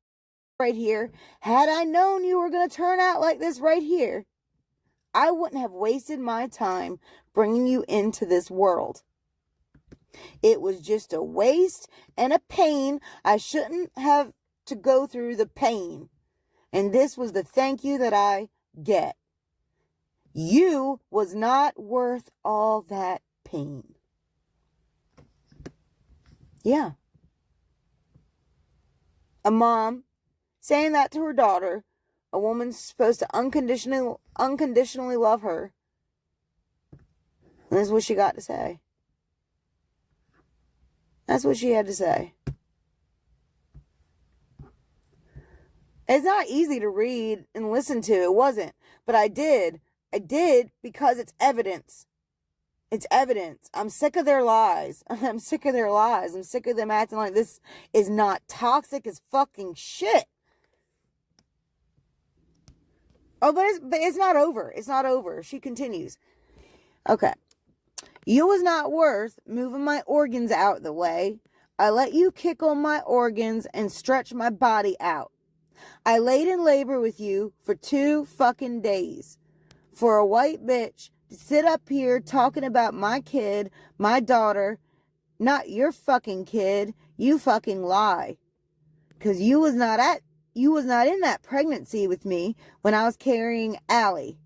Right here. Had I known you were gonna turn out like this right here, I wouldn't have wasted my time bringing you into this world. It was just a waste and a pain. I shouldn't have to go through the pain. And this was the thank you that I get. You was not worth all that pain. Yeah. A mom saying that to her daughter, a woman's supposed to unconditionally love her. And this is what she got to say. That's what she had to say. It's not easy to read and listen to. It wasn't. But I did. I did because it's evidence. It's evidence. I'm sick of their lies. I'm sick of their lies. I'm sick of them acting like this is not toxic as fucking shit. Oh, but it's not over. It's not over. She continues. Okay. You was not worth moving my organs out the way. I let you kick on my organs and stretch my body out. I laid in labor with you for 2 fucking days. For a white bitch to sit up here talking about my kid, my daughter, not your fucking kid, you fucking lie. 'Cause you was not in that pregnancy with me when I was carrying Allie.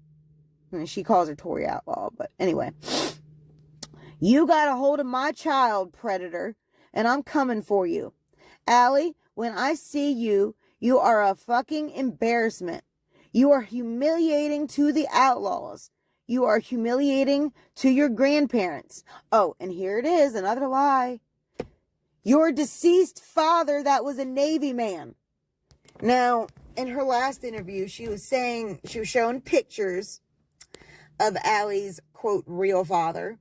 And she calls her Tori Outlaw, but anyway. You got a hold of my child, predator, and I'm coming for you. Allie, when I see you, you are a fucking embarrassment. You are humiliating to the outlaws. You are humiliating to your grandparents. Oh, and here it is, another lie. Your deceased father that was a Navy man. Now, in her last interview, she was showing pictures of Allie's, quote, real father,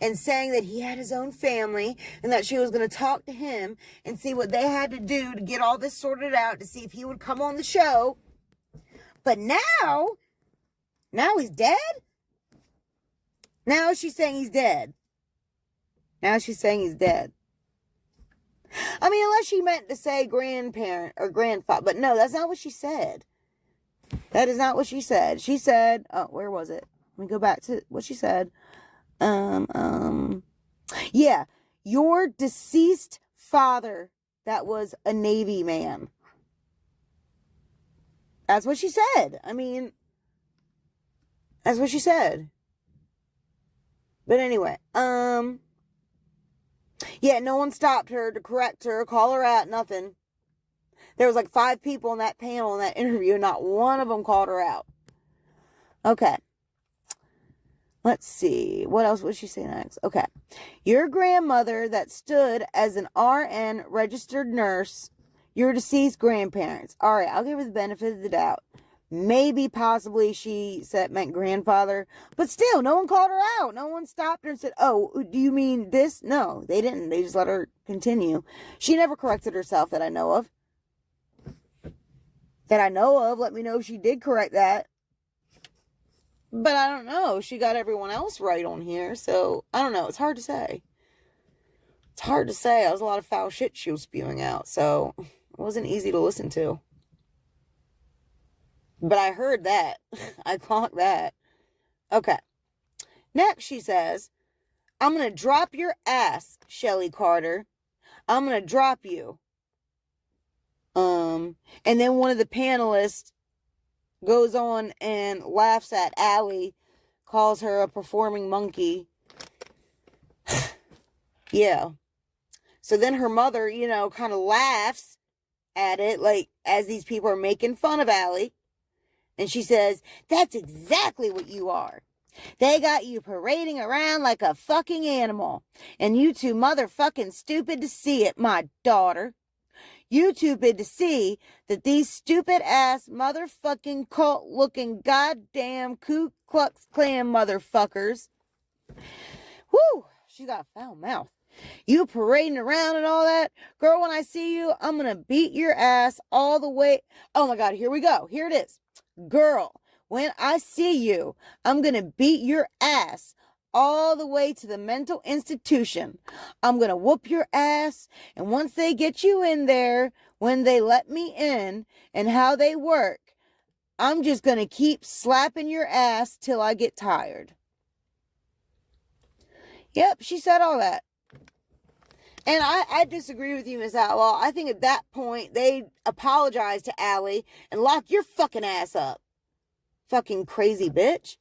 and saying that he had his own family and that she was going to talk to him and see what they had to do to get all this sorted out to see if he would come on the show. But now he's dead? Now she's saying he's dead. Now she's saying he's dead. I mean, unless she meant to say grandparent or grandfather. But no, that's not what she said. That is not what she said. She said, oh, where was it? Let me go back to what she said. Yeah, your deceased father that was a Navy man. That's what she said. I mean, that's what she said. But anyway, yeah, no one stopped her to correct her, call her out, nothing. There was like 5 people in that panel in that interview, and not one of them called her out. Okay. Let's see. What else would she say next? Okay. Your grandmother that stood as an RN registered nurse, your deceased grandparents. All right, I'll give her the benefit of the doubt. Maybe, possibly, she said meant grandfather. But still, no one called her out. No one stopped her and said, oh, do you mean this? No, they didn't. They just let her continue. She never corrected herself that I know of. That I know of. Let me know if she did correct that. But I don't know. She got everyone else right on here. So, I don't know. It's hard to say. It's hard to say. That was a lot of foul shit she was spewing out. So, it wasn't easy to listen to. But I heard that. I caught that. Okay. Next, she says, I'm going to drop your ass, Shelly Carter. I'm going to drop you. And then one of the panelists goes on and laughs at Allie, calls her a performing monkey. Yeah. So then her mother, kind of laughs at it, like, as these people are making fun of Allie. And she says, that's exactly what you are. They got you parading around like a fucking animal. And you too motherfucking stupid to see it, my daughter. You too big to see that these stupid ass motherfucking cult looking goddamn Ku Klux Klan motherfuckers. Whoo! She got a foul mouth. You parading around and all that. Girl, when I see you, I'm gonna beat your ass all the way. Oh my God, here we go. Here it is. Girl, when I see you, I'm gonna beat your ass all the way to the mental institution. I'm gonna whoop your ass, and once they get you in there, when they let me in and how they work, I'm just gonna keep slapping your ass till I get tired. Yep, she said all that. And I disagree with you, Miss Outlaw. I think at that point, they apologize to Allie and lock your fucking ass up. Fucking crazy bitch.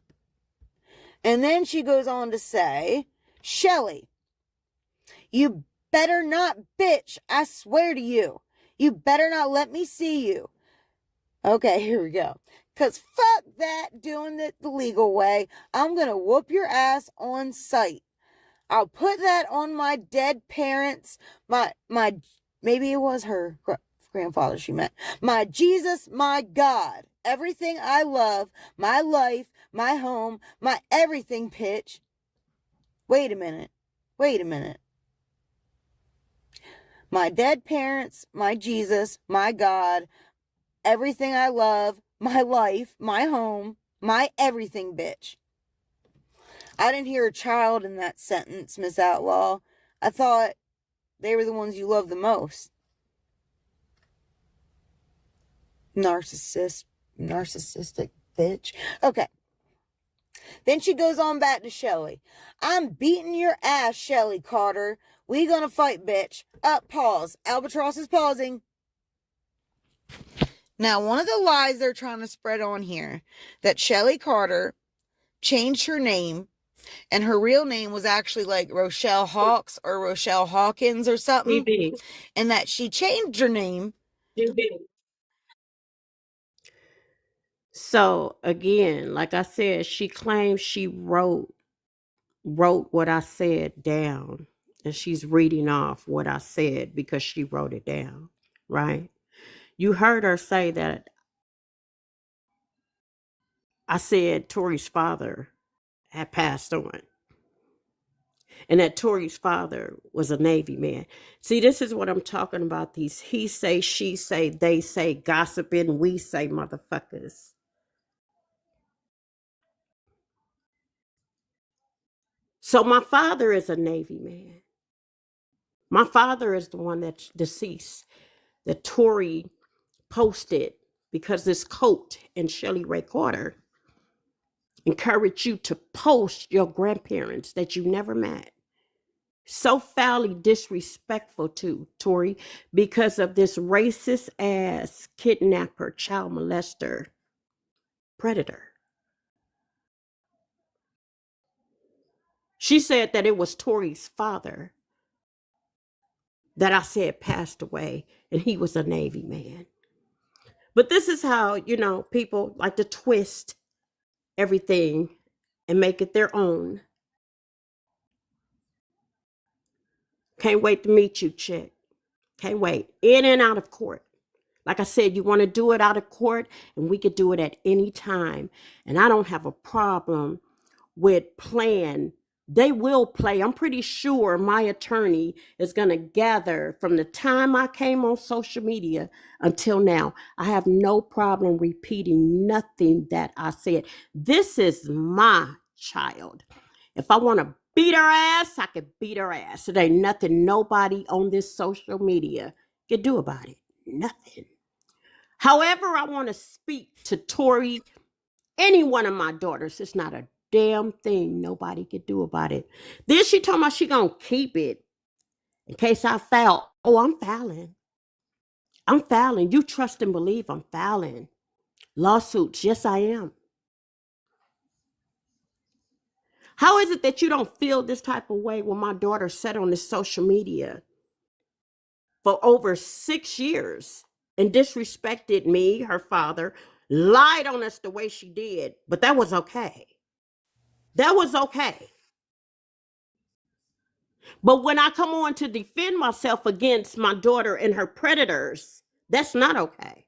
And then she goes on to say, Shelly, you better not bitch, I swear to you. You better not let me see you. Okay, here we go. Because fuck that, doing it the legal way. I'm going to whoop your ass on sight. I'll put that on my dead parents, my maybe it was her grandfather she met. My Jesus, my God, everything I love, my life, my home, my everything, pitch. Wait a minute. My dead parents, my Jesus, my God, everything I love, my life, my home, my everything, bitch. I didn't hear a child in that sentence, Miss Outlaw. I thought they were the ones you loved the most. Narcissistic bitch. Okay. Then she goes on back to Shelly. I'm beating your ass, Shelly Carter. We gonna fight, bitch. Pause. Albatross is pausing. Now, one of the lies they're trying to spread on here, that Shelly Carter changed her name, and her real name was actually like Rochelle Hawks or Rochelle Hawkins or something. And that she changed her name. So again, like I said, she claims she wrote what I said down. And she's reading off what I said because she wrote it down, right? You heard her say that I said Tori's father had passed on. And that Tori's father was a Navy man. See, this is what I'm talking about. These he say, she say, they say, gossiping, we say motherfuckers. So my father is a Navy man. My father is the one that's deceased, that Tori posted because this coat and Shelley Ray Carter encouraged you to post your grandparents that you never met. So foully disrespectful to Tori because of this racist ass kidnapper, child molester, predator. She said that it was Tori's father that I said passed away, and he was a Navy man. But this is how, people like to twist everything and make it their own. Can't wait to meet you, chick. Can't wait. In and out of court. Like I said, you want to do it out of court, and we could do it at any time. And I don't have a problem with playing. They will play. I'm pretty sure my attorney is going to gather from the time I came on social media until now. I have no problem repeating nothing that I said. This is my child. If I want to beat her ass, I could beat her ass. There ain't nothing nobody on this social media can do about it. Nothing. However, I want to speak to Tori, any one of my daughters. It's not a damn thing nobody could do about it. Then she told me she gonna keep it in case I foul. Oh, I'm fouling. I'm fouling. You trust and believe I'm fouling. Lawsuits, yes, I am. How is it that you don't feel this type of way when my daughter said on this social media for over 6 years and disrespected me, her father, lied on us the way she did, but that was okay. That was okay. But when I come on to defend myself against my daughter and her predators, that's not okay.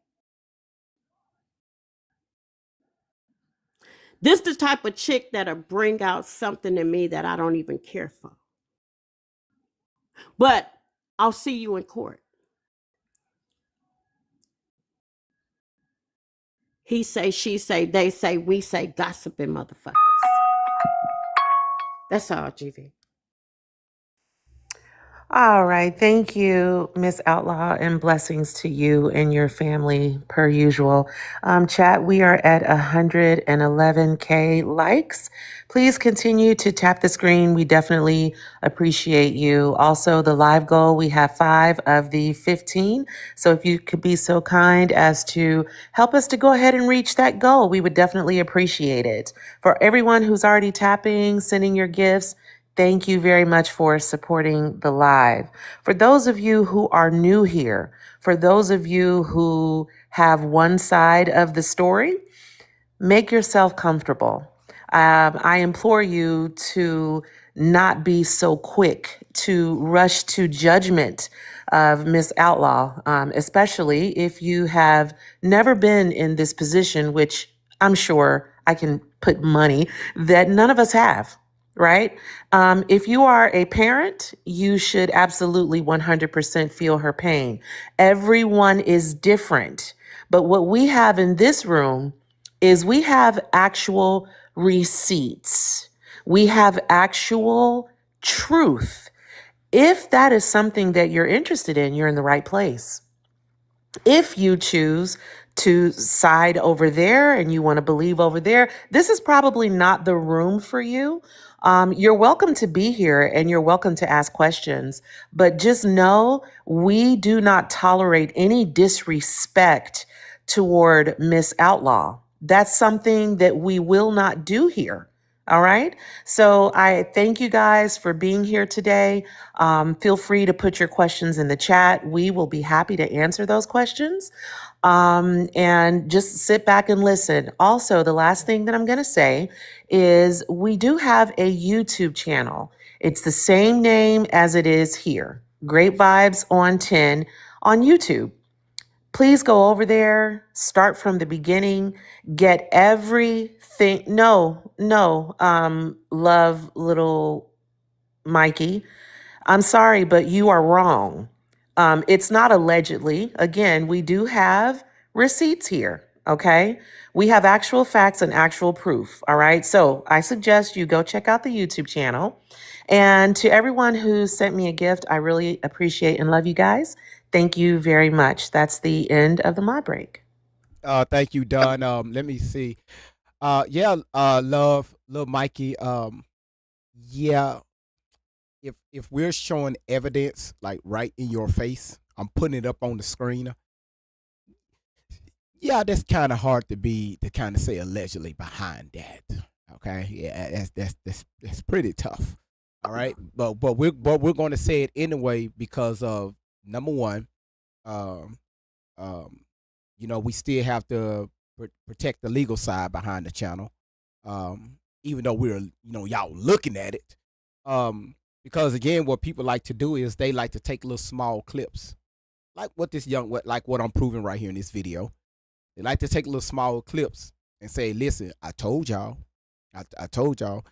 This is the type of chick that'll bring out something in me that I don't even care for. But I'll see you in court. He say, she say, they say, we say, gossiping motherfuckers. That's all, GV. All right. Thank you, Miss Outlaw, and blessings to you and your family per usual. Chat, we are at 111K likes. Please continue to tap the screen. We definitely appreciate you. Also, the live goal, we have 5 of the 15. So if you could be so kind as to help us to go ahead and reach that goal, we would definitely appreciate it. For everyone who's already tapping, sending your gifts, thank you very much for supporting the live. For those of you who are new here, for those of you who have one side of the story, make yourself comfortable. I implore you to not be so quick to rush to judgment of Miss Outlaw, especially if you have never been in this position, which I'm sure I can put money that none of us have. Right? If you are a parent, you should absolutely 100% feel her pain. Everyone is different. But what we have in this room is we have actual receipts. We have actual truth. If that is something that you're interested in, you're in the right place. If you choose to side over there and you want to believe over there, this is probably not the room for you. You're welcome to be here and you're welcome to ask questions, but just know we do not tolerate any disrespect toward Miss Outlaw. That's something that we will not do here. All right. So I thank you guys for being here today. Feel free to put your questions in the chat. We will be happy to answer those questions. And just sit back and listen. Also, the last thing that I'm going to say is we do have a YouTube channel. It's the same name as it is here. Great Vibes on 10 on YouTube. Please go over there, start from the beginning, get everything. No, love little Mikey. I'm sorry, but you are wrong. It's not allegedly. Again, we do have receipts here, okay? We have actual facts and actual proof, all right? So I suggest you go check out the YouTube channel. And to everyone who sent me a gift, I really appreciate and love you guys. Thank you very much. That's the end of the mod break. Thank you, Don. Let me see. Love Mikey. Yeah. If we're showing evidence like right in your face, I'm putting it up on the screen. Yeah, that's kind of hard to kind of say allegedly behind that. Okay, yeah, that's pretty tough. All right, but we're going to say it anyway because of number one, um, we still have to protect the legal side behind the channel, even though we're y'all looking at it. Because again, what people like to do is they like to take little small clips, like what I'm proving right here in this video. They like to take little small clips and say, "Listen, I told y'all, I told y'all."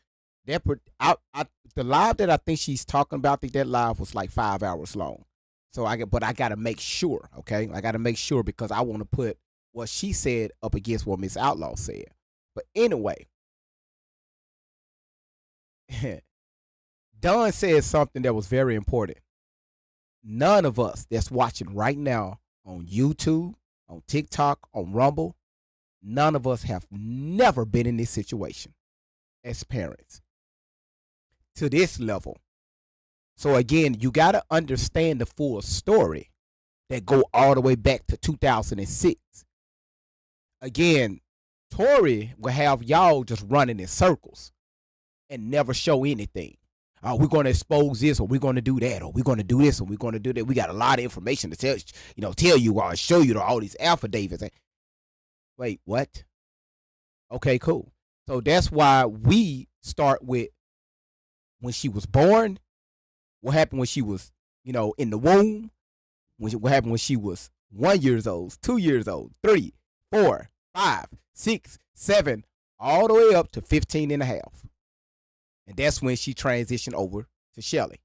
The live that I think she's talking about, I think that live was like 5 hours long. So I got to make sure, okay? I got to make sure because I want to put what she said up against what Miss Outlaw said. But anyway. Don said something that was very important. None of us that's watching right now on YouTube, on TikTok, on Rumble, none of us have never been in this situation as parents to this level. So again, you got to understand the full story that go all the way back to 2006. Again, Tory will have y'all just running in circles and never show anything. We're going to expose this, or we're going to do that, or we're going to do this, or we're going to do that. We got a lot of information to tell you all, show you all these affidavits. Wait, what? Okay, cool. So that's why we start with when she was born, what happened when she was, in the womb, what happened when she was 1 year old, 2 years old, 3, 4, 5, 6, 7, all the way up to 15 and a half. And that's when she transitioned over to Shelly.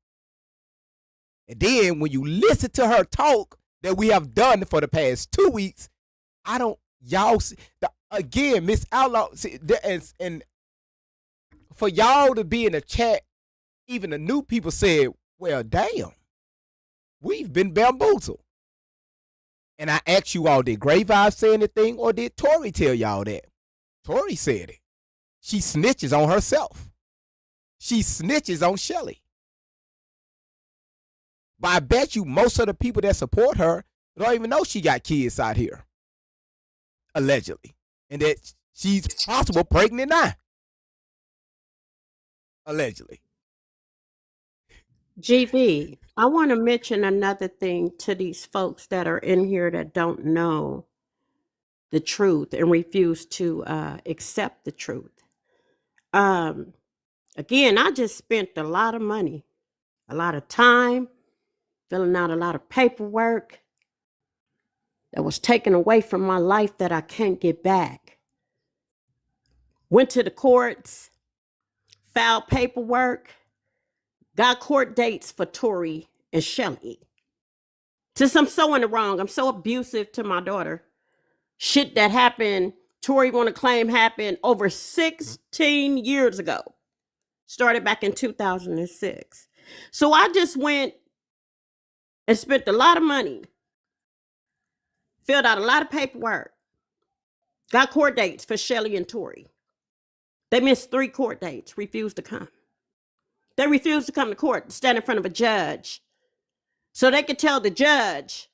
And then when you listen to her talk that we have done for the past 2 weeks, y'all see, again, Miss Outlaw, and for y'all to be in the chat, even the new people said, well, damn, we've been bamboozled. And I asked you all, did Gray Vibe say anything or did Tori tell y'all that? Tori said it. She snitches on herself. She snitches on Shelly. But I bet you most of the people that support her don't even know she got kids out here. Allegedly. And that she's possible pregnant now. Allegedly. GV, I want to mention another thing to these folks that are in here that don't know the truth and refuse to accept the truth. Again, I just spent a lot of money, a lot of time, filling out a lot of paperwork that was taken away from my life that I can't get back. Went to the courts, filed paperwork, got court dates for Tori and Shelly. Since I'm so in the wrong, I'm so abusive to my daughter. Shit that happened, Tori want to claim happened over 16 years ago. Started back in 2006. So I just went and spent a lot of money, filled out a lot of paperwork, got court dates for Shelly and Tori. They missed 3 court dates, refused to come. They refused to come to court, stand in front of a judge, so they could tell the judge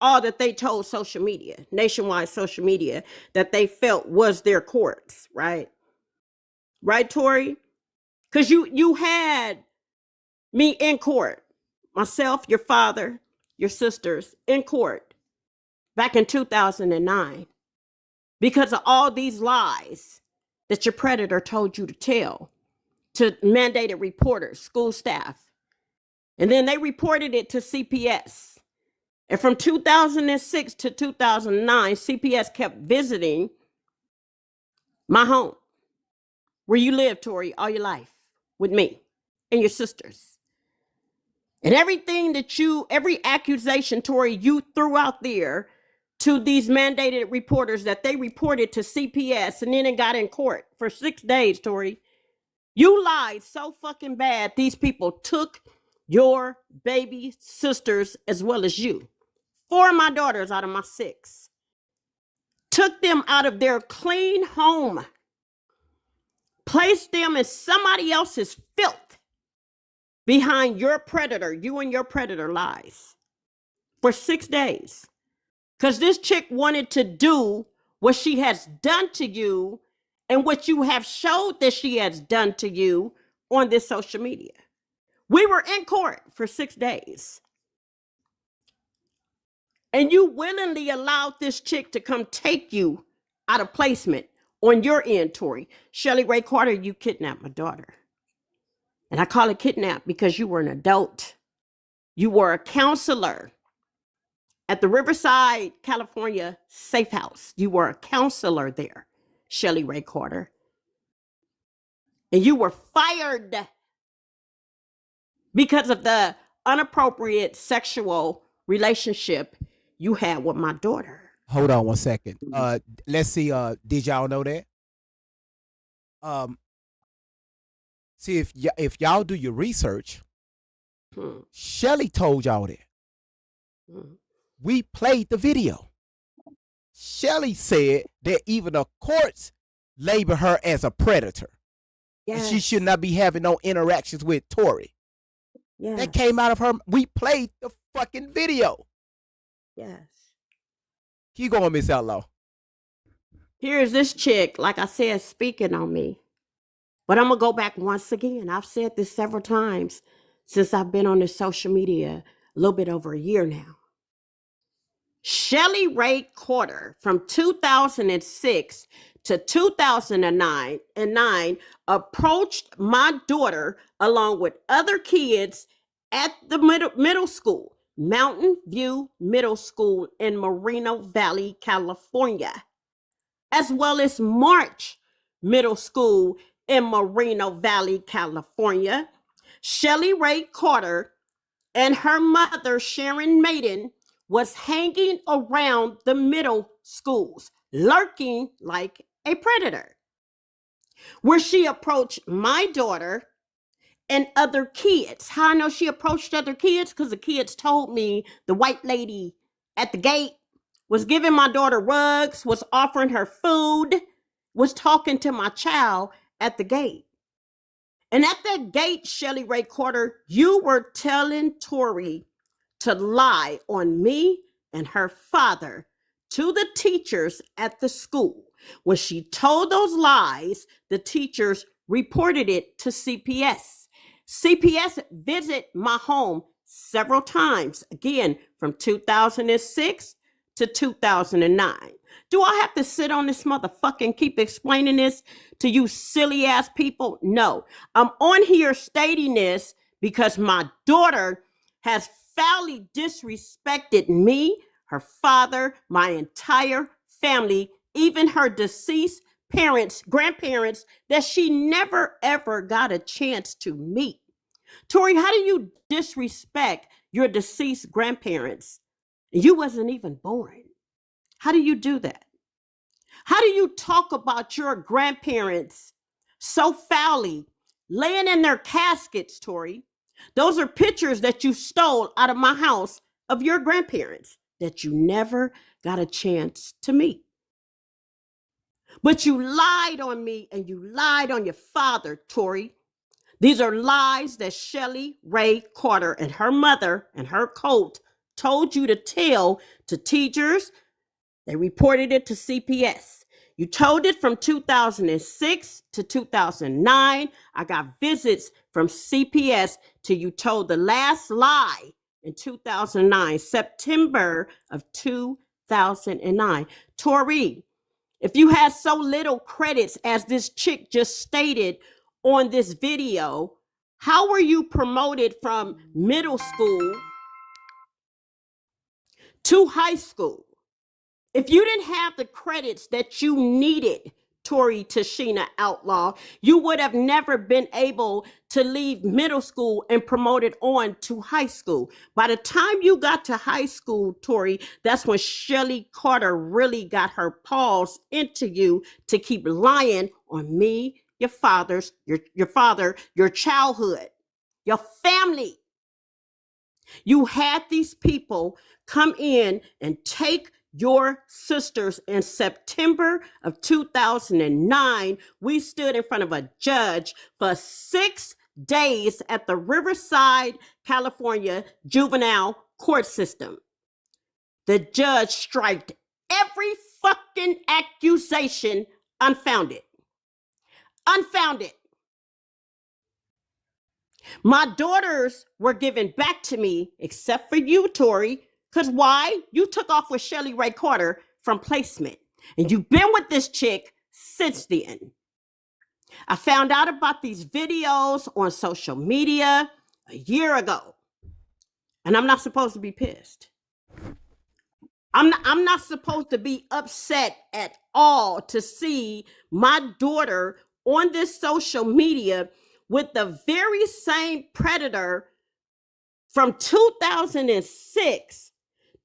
all that they told social media, nationwide social media, that they felt was their courts, right? Right, Tori? Because you had me in court, myself, your father, your sisters, in court back in 2009 because of all these lies that your predator told you to tell to mandated reporters, school staff. And then they reported it to CPS. And from 2006 to 2009, CPS kept visiting my home where you lived, Tori, all your life with me and your sisters. And everything that every accusation, Tori, you threw out there to these mandated reporters that they reported to CPS and then it got in court for 6 days, Tori. You lied so fucking bad, these people took your baby sisters as well as you. 4 of my daughters out of my 6. Took them out of their clean home. Placed them in somebody else's filth behind your predator, you and your predator lies. For 6 days. Because this chick wanted to do what she has done to you and what you have showed that she has done to you on this social media. We were in court for 6 days. And you willingly allowed this chick to come take you out of placement on your end, Tori. Shelly Ray Carter, you kidnapped my daughter. And I call it kidnap because you were an adult. You were a counselor at the Riverside, California safe house. You were a counselor there, Shelly Ray Carter. And you were fired because of the inappropriate sexual relationship you had with my daughter. Hold on 1 second. Let's see. Did y'all know that? See if y'all do your research, Shelly told y'all that. We played the video. Shelly said that even the courts label her as a predator. Yes. And she should not be having no interactions with Tori. Yes. That came out of her. We played the fucking video. Yes. Keep going, Miss Outlaw. Here's this chick, like I said, speaking on me. But I'm going to go back once again. I've said this several times since I've been on this social media, a little bit over a year now. Shelly Ray Carter from 2006 to 2009 approached my daughter along with other kids at the middle school, Mountain View Middle School in Moreno Valley, California, as well as March Middle School in Moreno Valley, California. Shelly Ray Carter and her mother, Sharon Maiden, was hanging around the middle schools, lurking like a predator, where she approached my daughter and other kids. How I know she approached other kids? Because the kids told me the white lady at the gate was giving my daughter rugs, was offering her food, was talking to my child at the gate. And at that gate, Shelly Ray Carter, you were telling Tori to lie on me and her father to the teachers at the school. When she told those lies, the teachers reported it to CPS. CPS visited my home several times, again, from 2006 to 2009. Do I have to sit on this motherfucker and keep explaining this to you silly ass people? No, I'm on here stating this because my daughter has foully disrespected me, her father, my entire family, even her deceased parents, grandparents that she never ever got a chance to meet. Tori, how do you disrespect your deceased grandparents? You wasn't even born. How do you do that? How do you talk about your grandparents so foully, laying in their caskets, Tori? Those are pictures that you stole out of my house of your grandparents that you never got a chance to meet. But you lied on me and you lied on your father, Tori. These are lies that Shelly Ray Carter and her mother and her cult told you to tell to teachers. They reported it to CPS. You told it from 2006 to 2009. I got visits from CPS till you told the last lie in 2009, September of 2009. Tori, if you had so little credits as this chick just stated on this video, how were you promoted from middle school to high school? If you didn't have the credits that you needed, Tori Tashina Outlaw, you would have never been able to leave middle school and promoted on to high school. By the time you got to high school, Tori, that's when Shelly Carter really got her paws into you to keep lying on me, your father, your childhood, your family. You had these people come in and take your sisters. In September of 2009, we stood in front of a judge for 6 days at the Riverside, California juvenile court system. The judge striked every fucking accusation unfounded. Unfounded. My daughters were given back to me, except for you, Tori. Because why? You took off with Shelly Ray Carter from placement. And you've been with this chick since then. I found out about these videos on social media a year ago. And I'm not supposed to be pissed. I'm not supposed to be upset at all to see my daughter on this social media with the very same predator from 2006,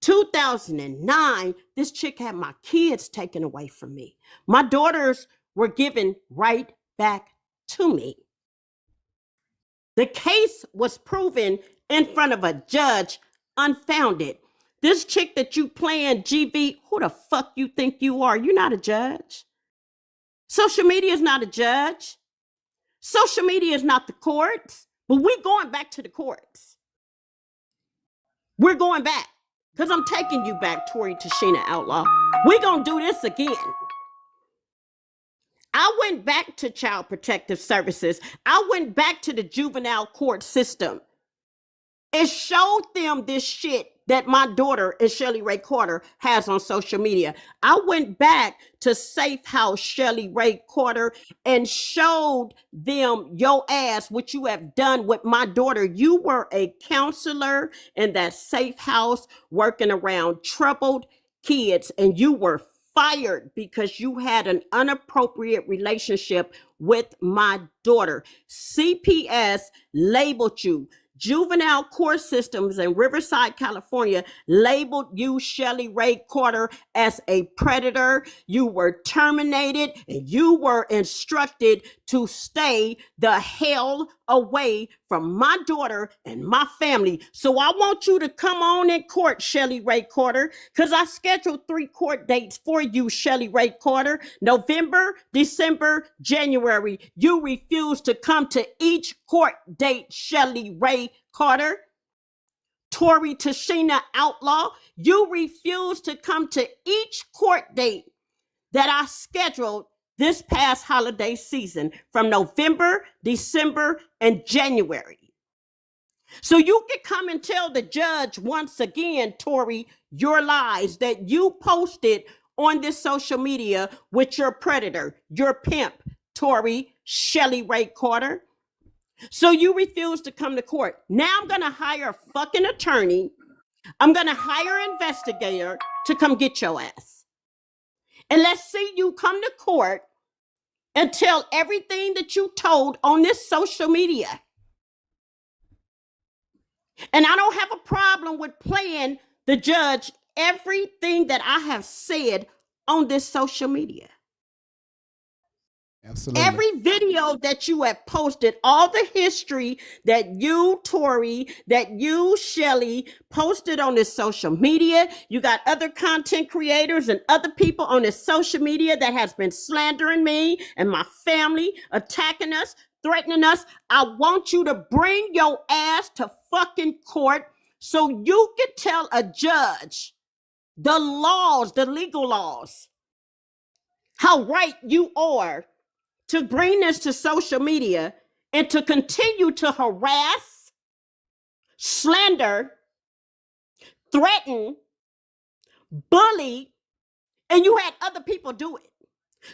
2009. This chick had my kids taken away from me. My daughters were given right back to me. The case was proven in front of a judge unfounded. This chick that you playing GV, who the fuck you think you are? You're not a judge. Social media is not a judge. Social media is not the courts, but we're going back to the courts. We're going back because I'm taking you back, Tori Tashina Outlaw. We're going to do this again. I went back to Child Protective Services. I went back to the juvenile court system and showed them this shit that my daughter and Shelly Ray Carter has on social media. I went back to Safe House Shelly Ray Carter and showed them your ass what you have done with my daughter. You were a counselor in that safe house working around troubled kids, and you were fired because you had an inappropriate relationship with my daughter. CPS labeled you. Juvenile court systems in Riverside, California labeled you, Shelly Ray Carter, as a predator. You were terminated and you were instructed to stay the hell away from my daughter and my family. So I want you to come on in court, Shelly Ray Carter, because I scheduled 3 court dates for you, Shelly Ray Carter. November, December, January. You refused to come to each court date, Shelly Ray Carter. Tori Tashina Outlaw, you refused to come to each court date that I scheduled this past holiday season from November, December, and January. So you can come and tell the judge once again, Tori, your lies that you posted on this social media with your predator, your pimp, Tori Shelly Ray Carter. So you refuse to come to court. Now I'm going to hire a fucking attorney. I'm going to hire an investigator to come get your ass. And let's see you come to court and tell everything that you told on this social media. And I don't have a problem with playing the judge everything that I have said on this social media. Absolutely. Every video that you have posted, all the history that you, Tori, that you, Shelly, posted on this social media. You got other content creators and other people on this social media that has been slandering me and my family, attacking us, threatening us. I want you to bring your ass to fucking court so you can tell a judge the laws, the legal laws, how right you are to bring this to social media and to continue to harass, slander, threaten, bully, and you had other people do it.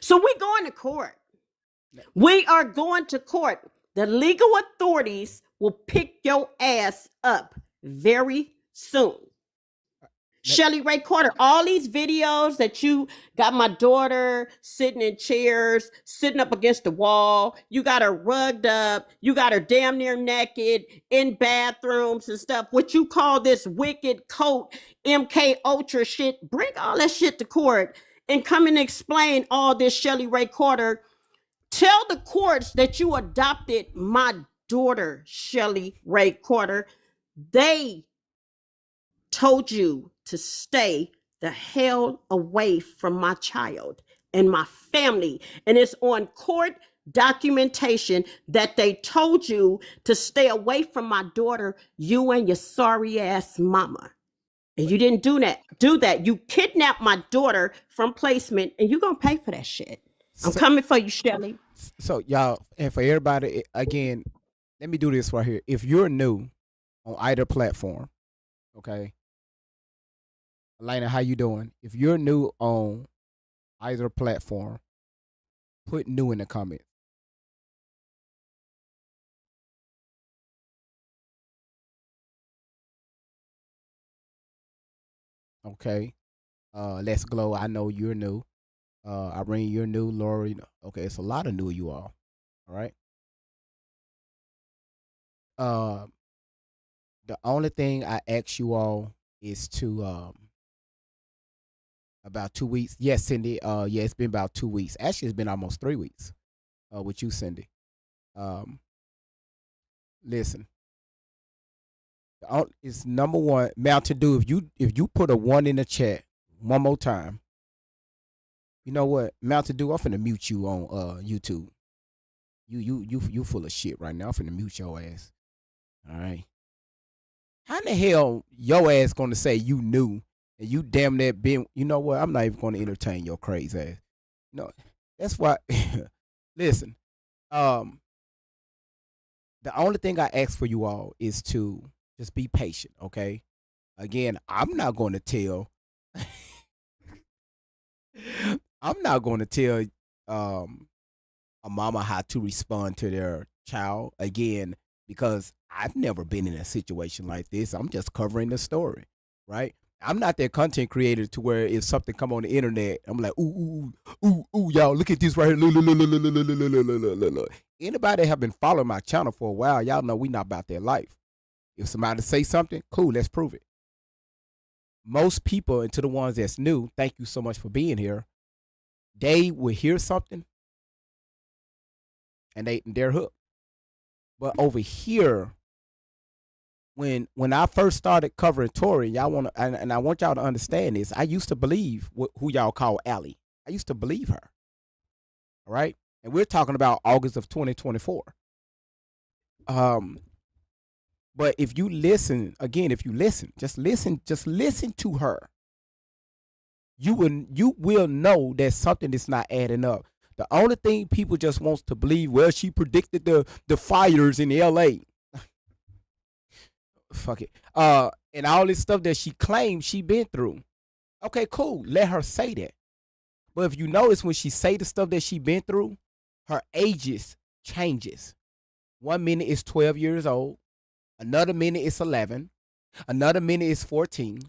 So we're going to court. We are going to court. The legal authorities will pick your ass up very soon. Shelly Ray Carter, all these videos that you got my daughter sitting in chairs, sitting up against the wall, you got her rugged up, you got her damn near naked in bathrooms and stuff, what you call this wicked coat, MK Ultra shit, bring all that shit to court and come and explain all this, Shelly Ray Carter. Tell the courts that you adopted my daughter, Shelly Ray Carter. They told you to stay the hell away from my child and my family. And it's on court documentation that they told you to stay away from my daughter, you and your sorry ass mama. And you didn't do that. You kidnapped my daughter from placement, and you're going to pay for that shit. I'm coming for you, Shelly. So, y'all, and for everybody, again, let me do this right here. If you're new on either platform, okay, Elena, how you doing? If you're new on either platform, put new in the comments. Okay. Let's Glow, I know you're new. Irene, you're new. Lori, okay, it's a lot of new you all. All right. The only thing I ask you all is to about 2 weeks. Yes, Cindy. Yeah, it's been about 2 weeks. Actually, it's been almost 3 weeks. With you, Cindy. Listen. It's number one. Mountain Dew. If you put a 1 in the chat one more time, you know what, Mountain Dew, I'm finna mute you on YouTube. You full of shit right now. I'm finna mute your ass. All right. How in the hell your ass gonna say you knew and you damn near been? You know what? I'm not even gonna entertain your crazy ass. No, that's why. Listen, the only thing I ask for you all is to just be patient, okay? Again, I'm not going to tell. I'm not going to tell a mama how to respond to their child again because I've never been in a situation like this. I'm just covering the story, right? I'm not that content creator to where if something come on the internet, I'm like, ooh, ooh, ooh, ooh, y'all, look at this right here. Look, look, look, look, look, look, look, look, look, look, look. Anybody that have been following my channel for a while, y'all know we not about their life. If somebody say something, cool, let's prove it. Most people, and to the ones that's new, thank you so much for being here. They will hear something and they're hooked. But over here, when I first started covering Tory, y'all want to, and I want y'all to understand this. I used to believe who y'all call Allie. I used to believe her. All right, and we're talking about August of 2024. But if you listen again, just listen to her. You will know that something is not adding up. The only thing people just wants to believe, well, she predicted the fires in LA. Fuck it. And all this stuff that she claimed she been through. Okay, cool. Let her say that. But if you notice when she say the stuff that she been through, her ages changes. 1 minute is 12 years old. Another minute is 11. Another minute is 14.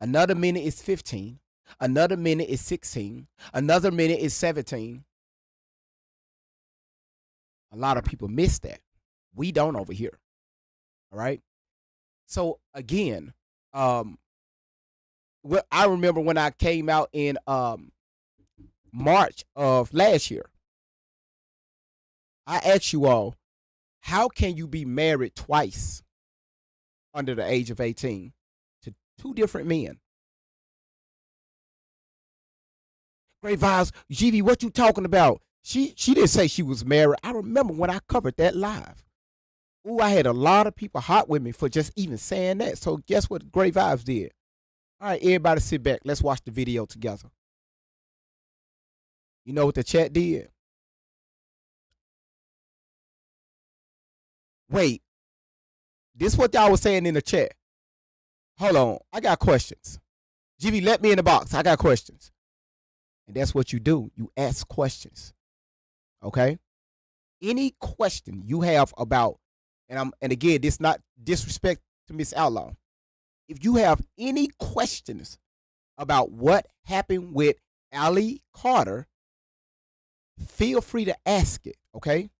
Another minute is 15. Another minute is 16. Another minute is 17. A lot of people miss that. We don't over here. All right. So again, well, I remember when I came out in March of last year, I asked you all, how can you be married twice under the age of 18 to two different men? Great vibes, GV, what you talking about? She didn't say she was married. I remember when I covered that live. Ooh, I had a lot of people hot with me for just even saying that. So guess what Great Vibes did? All right, everybody sit back. Let's watch the video together. You know what the chat did? Wait, this what y'all was saying in the chat. Hold on, I got questions. GV, let me in the box. I got questions. And that's what you do. You ask questions. Okay? Any question you have about, and again, this not disrespect to Miss Outlaw. If you have any questions about what happened with Allie Carter, feel free to ask it, okay?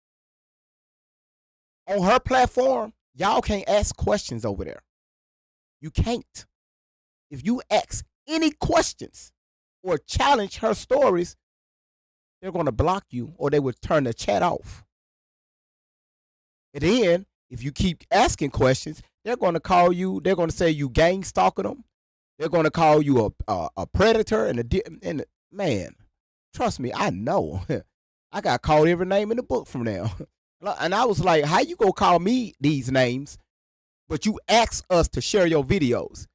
On her platform, y'all can't ask questions over there. You can't. If you ask any questions or challenge her stories, they're going to block you or they will turn the chat off. And then, if you keep asking questions, they're going to call you, they're going to say you gang stalking them. They're going to call you a predator and man, trust me, I know. I got called every name in the book from now. And I was like, how you gonna call me these names, but you ask us to share your videos?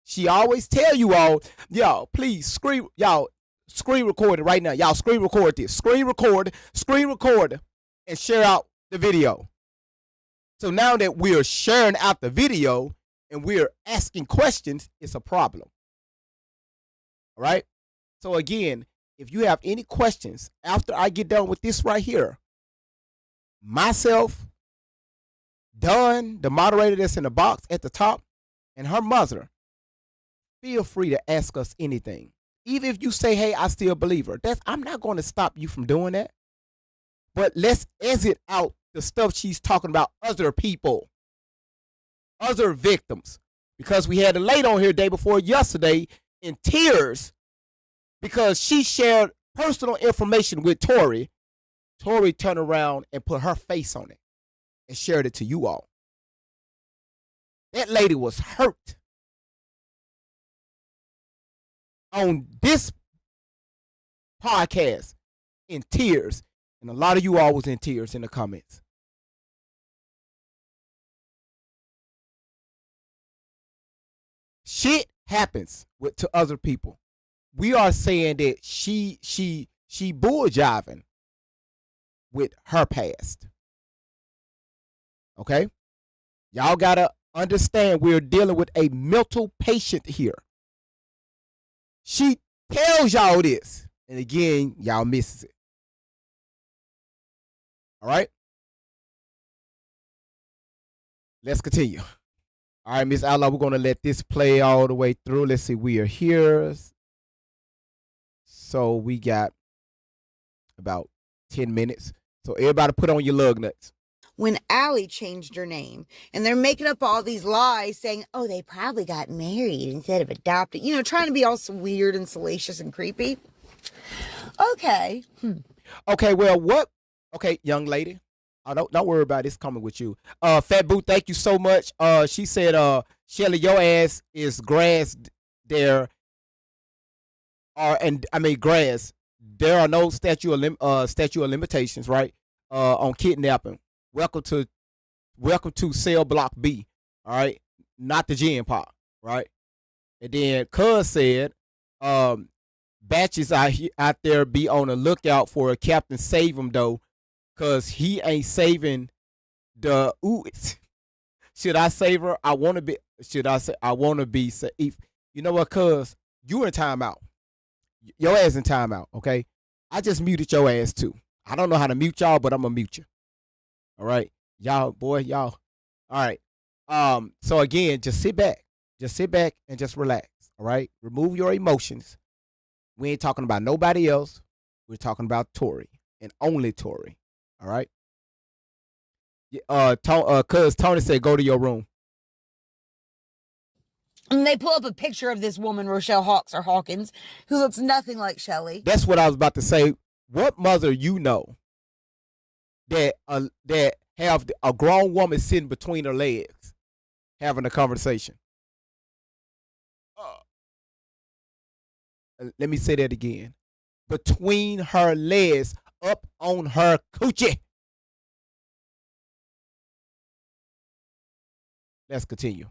She always tell you all, y'all, please screen record it right now. Y'all screen record this. Screen record, and share out the video. So now that we're sharing out the video and we're asking questions, it's a problem. All right? So again, if you have any questions after I get done with this right here, myself, Dunn, the moderator that's in the box at the top, and her mother, feel free to ask us anything. Even if you say, hey, I still believe her. I'm not going to stop you from doing that. But let's exit out the stuff she's talking about other people, other victims. Because we had a lady on here day before yesterday in tears because she shared personal information with Tory. Tory turned around and put her face on it and shared it to you all. That lady was hurt on this podcast in tears. And a lot of you all was in tears in the comments. Shit happens to other people. We are saying that she bull jiving with her past. Okay? Y'all gotta understand we're dealing with a mental patient here. She tells y'all this, and again, y'all misses it. All right? Let's continue. All right, Miss Outlaw, we're going to let this play all the way through. Let's see, we are here. So we got about 10 minutes. So everybody put on your lug nuts. When Allie changed her name, and they're making up all these lies saying, oh, they probably got married instead of adopted, trying to be all weird and salacious and creepy. Okay. Okay, well, what? Okay, young lady. Don't worry about it. It's coming with you. Fat Boo, thank you so much. She said, Shelly, your ass is grass there. Grass. There are no statute of limitations, right? On kidnapping. Welcome to cell block B. All right, not the Gen Pop, right? And then Cuz said, batches out there be on the lookout for a Captain Save him though, cause he ain't saving the Should I save her? I want to be. Should I say I want to be safe? You know what, Cuz you in timeout. Your ass in timeout. Okay, I just muted your ass too. I don't know how to mute y'all, but I'm gonna mute you. All right, y'all. All right. So again, just sit back and just relax. All right, remove your emotions. We ain't talking about nobody else. We're talking about Tori and only Tori. All right. Cuz Tony said, go to your room. And they pull up a picture of this woman, Rochelle Hawks or Hawkins, who looks nothing like Shelly. That's what I was about to say. What mother you know that have a grown woman sitting between her legs having a conversation? Let me say that again. Between her legs, up on her coochie. Let's continue.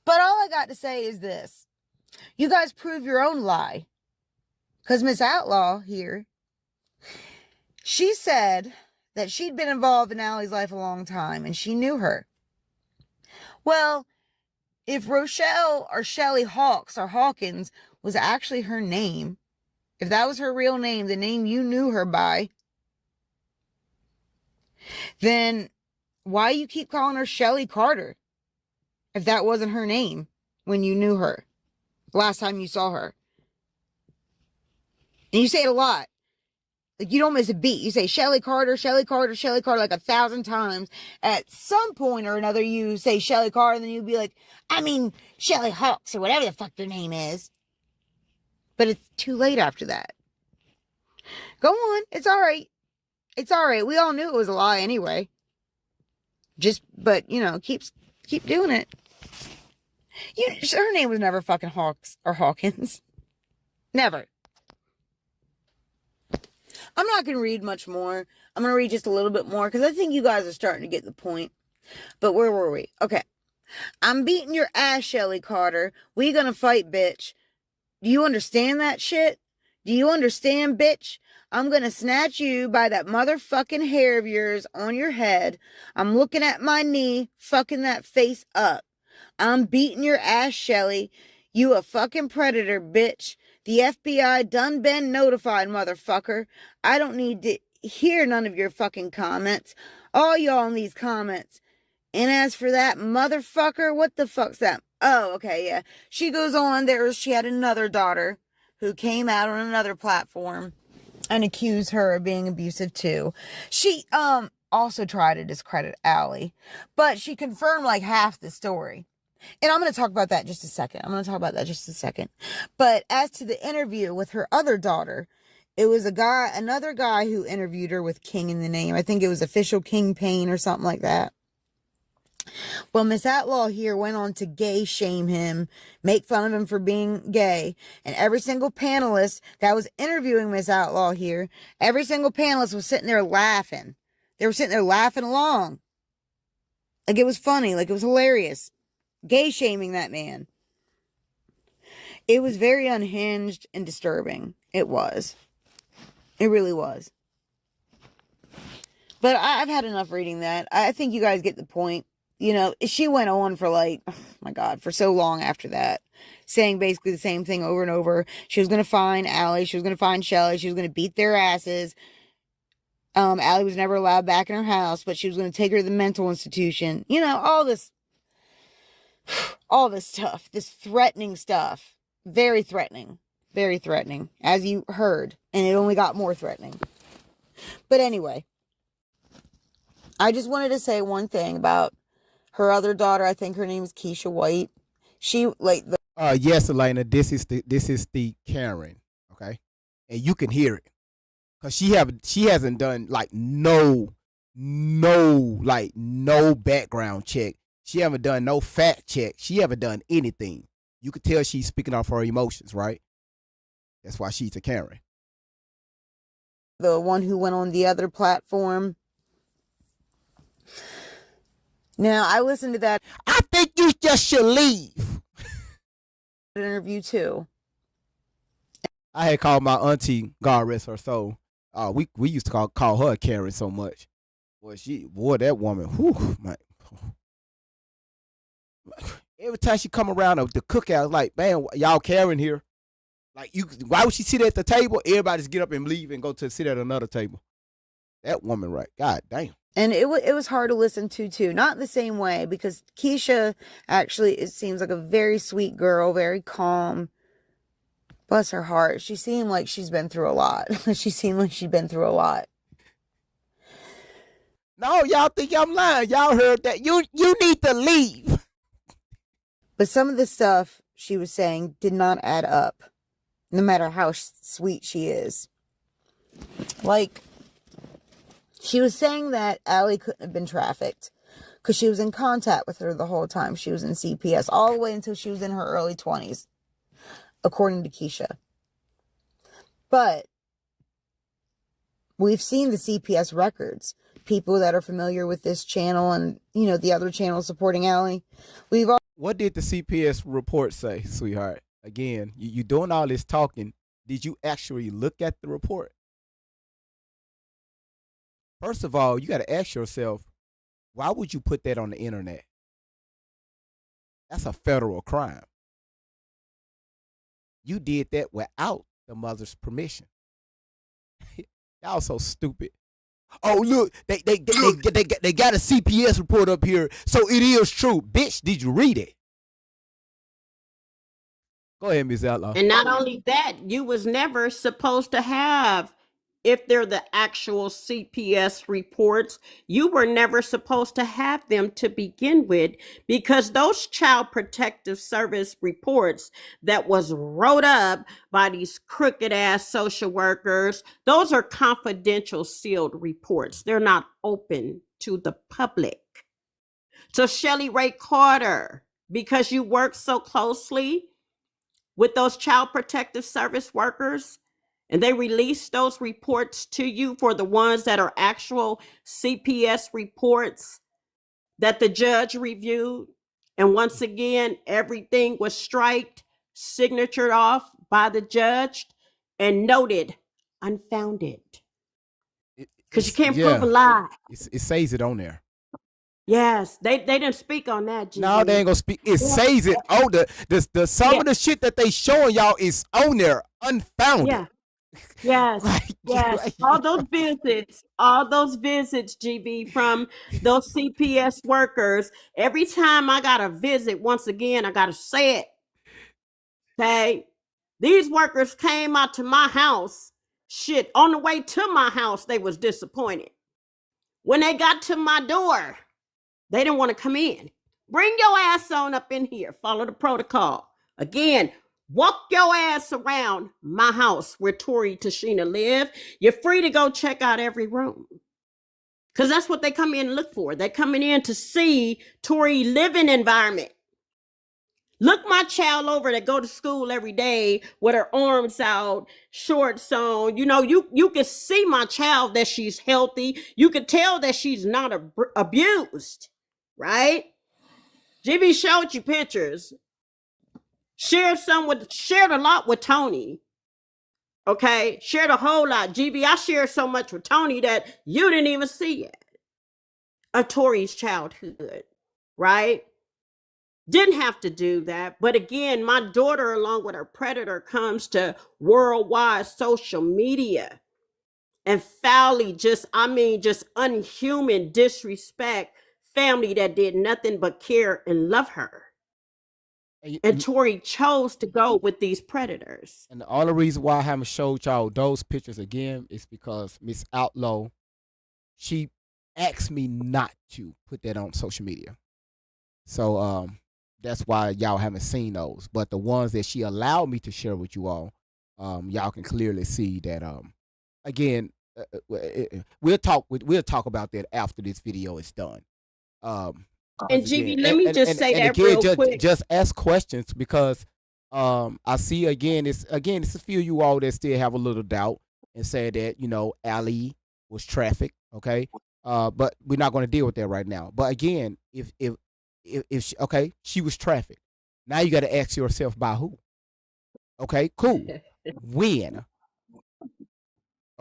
But all I got to say is this. You guys prove your own lie. Because Miss Outlaw here, she said that she'd been involved in Allie's life a long time and she knew her. Well, if Rochelle or Shelly Hawks or Hawkins was actually her name, if that was her real name, the name you knew her by, then why you keep calling her Shelly Carter? If that wasn't her name when you knew her, last time you saw her. And you say it a lot. Like you don't miss a beat. You say Shelly Carter, Shelly Carter, Shelly Carter like 1,000 times. At some point or another, you say Shelly Carter, and then you'll be like, Shelly Hawks or whatever the fuck your name is. But it's too late after that. Go on. It's all right. It's all right. We all knew it was a lie anyway. But keep doing it. Her name was never fucking Hawks or Hawkins. Never. I'm not going to read much more. I'm going to read just a little bit more because I think you guys are starting to get the point. But where were we? Okay. I'm beating your ass, Shelly Carter. We gonna fight, bitch. Do you understand that shit? Do you understand, bitch? I'm gonna snatch you by that motherfucking hair of yours on your head. I'm looking at my knee, fucking that face up. I'm beating your ass, Shelly. You a fucking predator, bitch. The FBI done been notified, motherfucker. I don't need to hear none of your fucking comments. All y'all in these comments. And as for that motherfucker, what the fuck's that? Oh, okay, yeah. She goes on, she had another daughter who came out on another platform and accused her of being abusive too. She also tried to discredit Allie, but she confirmed like half the story. And I'm going to talk about that in just a second. But as to the interview with her other daughter, it was another guy who interviewed her with King in the name. I think it was Official King Payne or something like that. Well, Miss Outlaw here went on to gay shame him, make fun of him for being gay. And every single panelist that was interviewing Miss Outlaw here, every single panelist was sitting there laughing. They were sitting there laughing along. Like it was funny, like it was hilarious. Gay shaming that man. It was very unhinged and disturbing. It was. It really was. But I've had enough reading that. I think you guys get the point. you know, she went on for like, oh my God, for so long after that, saying basically the same thing over and over. She was going to find Allie. She was going to find Shelly. She was going to beat their asses. Allie was never allowed back in her house, but she was going to take her to the mental institution. You know, all this stuff, this threatening stuff. Very threatening. Very threatening, as you heard. And it only got more threatening. But anyway, I just wanted to say one thing about her other daughter. I think her name is Keisha White. She, like, yes, Elena, this is the Karen, okay? And you can hear it. Cause she hasn't done like no background check. She haven't done no fact check. She haven't done anything. You could tell she's speaking off her emotions, right? That's why she's a Karen. The one who went on the other platform. Now, I listened to that. I think you just should leave. Interview too. I had called my auntie, God rest her soul. We used to call her Karen so much. Boy, that woman, whew, man. Every time she come around the cookout, like, man, y'all Karen here. Like, why would she sit at the table? Everybody just get up and leave and go to sit at another table. That woman, right? God damn. And it was hard to listen to too. Not the same way, because Keisha actually, it seems like a very sweet girl, very calm. Bless her heart. She seemed like she's been through a lot. No, y'all think I'm lying. Y'all heard that. You need to leave. But some of the stuff she was saying did not add up, no matter how sweet she is. Like, she was saying that Allie couldn't have been trafficked because she was in contact with her the whole time she was in CPS, all the way until she was in her early 20s, according to Keisha. But we've seen the CPS records. People that are familiar with this channel and, you know, the other channels supporting Allie. What did the CPS report say, sweetheart? Again, you doing all this talking. Did you actually look at the report? First of all, you got to ask yourself, why would you put that on the internet? That's a federal crime. You did that without the mother's permission. Y'all so stupid. Oh, look, they got a CPS report up here, so it is true. Bitch, did you read it? Go ahead, Ms. Outlaw. And not only that, you was never supposed to have, if they're the actual CPS reports, you were never supposed to have them to begin with, because those child protective service reports that was wrote up by these crooked ass social workers, those are confidential sealed reports. They're not open to the public. So Shelly Ray Carter, because you work so closely with those child protective service workers, and they release those reports to you for the ones that are actual CPS reports that the judge reviewed. And once again, everything was striked, signatured off by the judge, and noted unfounded. Because you can't prove a lie. It says it on there. Yes, they didn't speak on that. GB. No, they ain't gonna speak. It says it. Oh, the some of the shit that they showing y'all is on there, unfounded. Yeah. Yes, yes. All those visits, GB, from those CPS workers. Every time I got a visit, once again, I got to say it. Okay. These workers came out to my house. Shit, on the way to my house, they was disappointed. When they got to my door, they didn't want to come in. Bring your ass on up in here. Follow the protocol. Again, walk your ass around my house where Tori Tashina live. You're free to go check out every room. Because that's what they come in and look for. They're coming in to see Tori living environment. Look my child over that go to school every day with her arms out, shorts on. You know, you can see my child that she's healthy. You can tell that she's not abused, right? GB showed you pictures. Shared a lot with Tony. Okay, shared a whole lot. GB, I shared so much with Tony that you didn't even see it. Of Tori's childhood. right? Didn't have to do that. But again, my daughter, along with her predator, comes to worldwide social media and foully just unhuman disrespect family that did nothing but care and love her. And Tori chose to go with these predators. And the only reason why I haven't showed y'all those pictures again is because Miss Outlaw, she asked me not to put that on social media. So that's why y'all haven't seen those. But the ones that she allowed me to share with you all, y'all can clearly see that again, we'll talk about that after this video is done. And GB, let me just say that real quick. Just ask questions because I see again it's a few of you all that still have a little doubt and say that, you know, Ali was trafficked, okay? But we're not going to deal with that right now. But again, if she, okay, she was trafficked. Now you got to ask yourself by who? Okay, cool. When?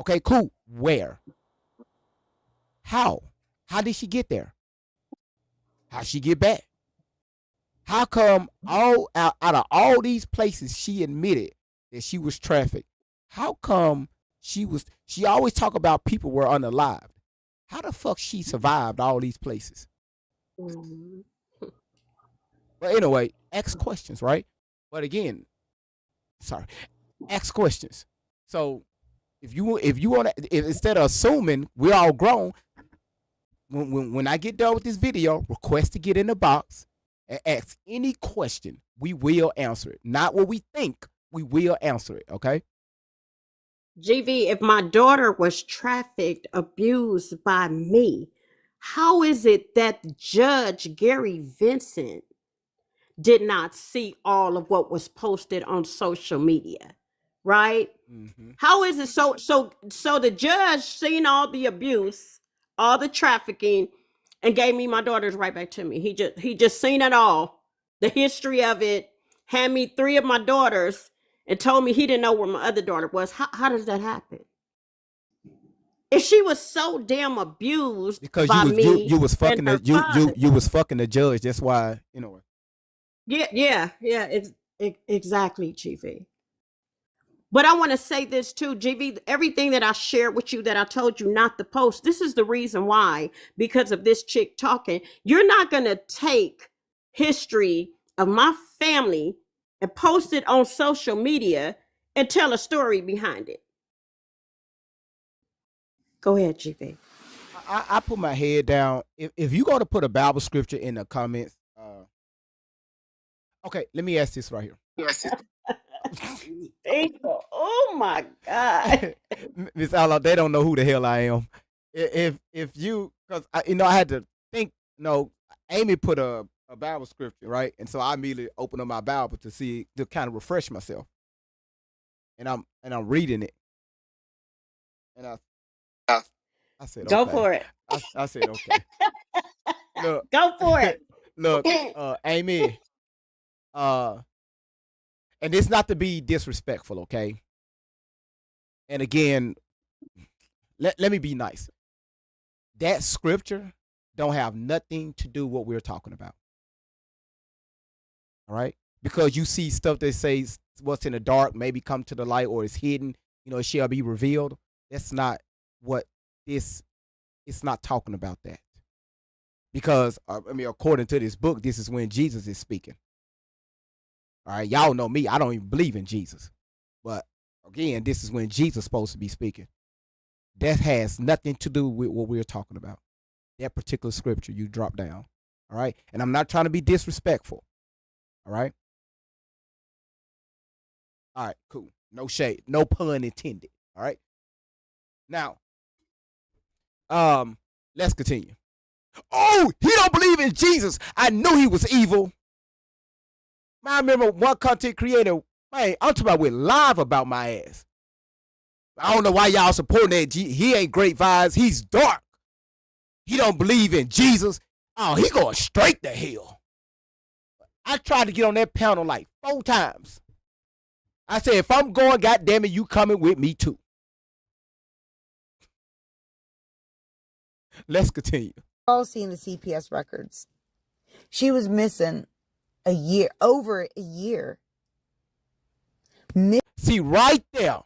Okay, cool. Where? How? How did she get there? How'd she get back? How come out of all these places she admitted that she was trafficked? How come she always talk about people were unalived? How the fuck she survived all these places? Mm-hmm. But anyway, ask questions, right? But again, ask questions. So if you want to, instead of assuming we're all grown, when I get done with this video, request to get in the box and ask any question. We will answer it. Not what we think. We will answer it. Okay. GV, if my daughter was trafficked, abused by me, how is it that Judge Gary Vincent did not see all of what was posted on social media? Right? Mm-hmm. How is it so the judge seen all the abuse, all the trafficking, and gave me my daughters right back to me? He just seen it all, the history of it, had me 3 of my daughters, and told me he didn't know where my other daughter was. How does that happen? If she was so damn abused because by you was fucking you was fucking the judge. That's why, you know. Yeah. Exactly, GV. But I want to say this too, GV, everything that I shared with you that I told you not to post, this is the reason why, because of this chick talking. You're not going to take history of my family and post it on social media and tell a story behind it. Go ahead, GV. I put my head down. If you go to put a Bible scripture in the comments, okay, let me ask this right here. Yes. Oh my God. Miss Outlaw, they don't know who the hell I am. If you, because I had to think. No, Amy put a Bible scripture, right, and so I immediately opened up my Bible to kind of refresh myself, and I'm reading it, and I said, go okay. for it. I said, okay. Look, go for it. Look, Amy, and it's not to be disrespectful, okay? And again, let me be nice. That scripture don't have nothing to do with what we're talking about. All right? Because you see stuff that says what's in the dark maybe come to the light, or is hidden, it shall be revealed. That's not what it's not talking about that. Because, according to this book, this is when Jesus is speaking. All right, y'all know me. I don't even believe in Jesus. But again, this is when Jesus is supposed to be speaking. That has nothing to do with what we're talking about. That particular scripture you drop down. All right? And I'm not trying to be disrespectful. All right? All right, cool. No shade. No pun intended. All right? Now, let's continue. Oh, he don't believe in Jesus. I knew he was evil. I remember one content creator, man, I'm talking about with live about my ass. I don't know why y'all supporting that. He ain't great vibes. He's dark. He don't believe in Jesus. Oh, he going straight to hell. I tried to get on that panel like 4 times. I said, if I'm going, goddamn it, you coming with me too. Let's continue. All seen the CPS records. She was missing over a year. See, right there.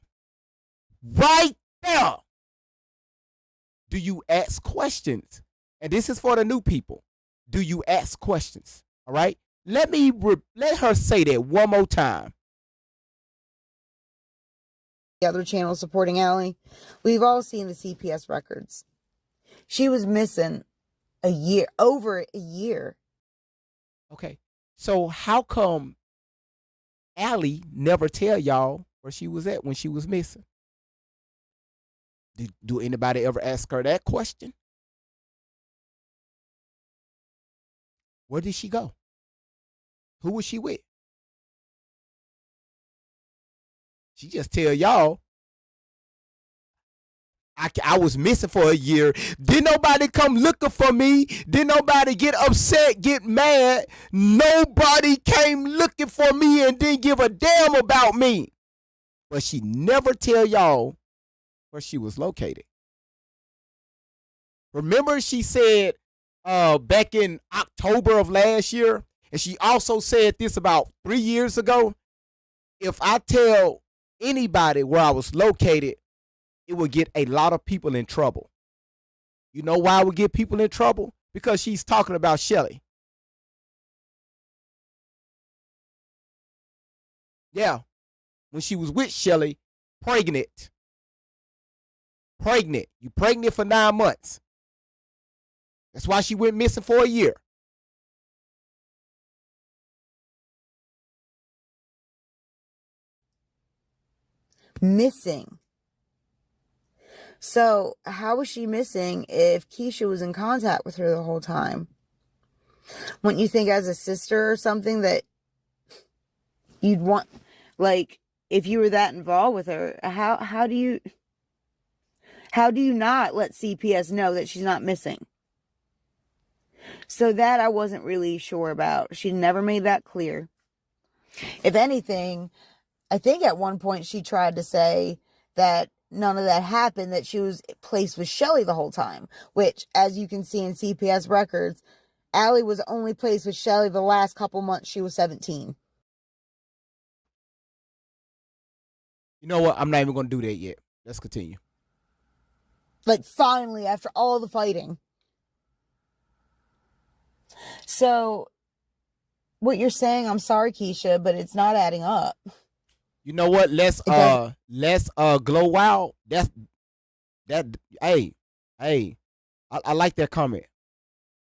Do you ask questions? And this is for the new people. Do you ask questions? All right. Let her say that one more time. The other channel supporting Allie, we've all seen the CPS records. She was missing over a year. Okay. So how come Allie never tell y'all where she was at when she was missing? Do anybody ever ask her that question? Where did she go? Who was she with? She just tell y'all, I was missing for a year. Didn't nobody come looking for me. Didn't nobody get upset, get mad. Nobody came looking for me and didn't give a damn about me. But she never tell y'all where she was located. Remember she said back in October of last year, and she also said this about 3 years ago, if I tell anybody where I was located, it would get a lot of people in trouble. You know why it would get people in trouble? Because she's talking about Shelly. Yeah, when she was with Shelly, pregnant. You pregnant for 9 months. That's why she went missing for a year. Missing. So how was she missing if Keisha was in contact with her the whole time? Wouldn't you think as a sister or something that you'd want, like, if you were that involved with her, how do you not let CPS know that she's not missing? So that I wasn't really sure about. She never made that clear. If anything, I think at one point she tried to say that none of that happened, that she was placed with Shelly the whole time, which, as you can see in CPS records, Allie was only placed with Shelly the last couple months she was 17. You know what? I'm not even going to do that yet. Let's continue. Like, finally, after all the fighting. So, what you're saying, I'm sorry, Keisha, but it's not adding up. You know what? Let's glow wild. Hey, I like that comment.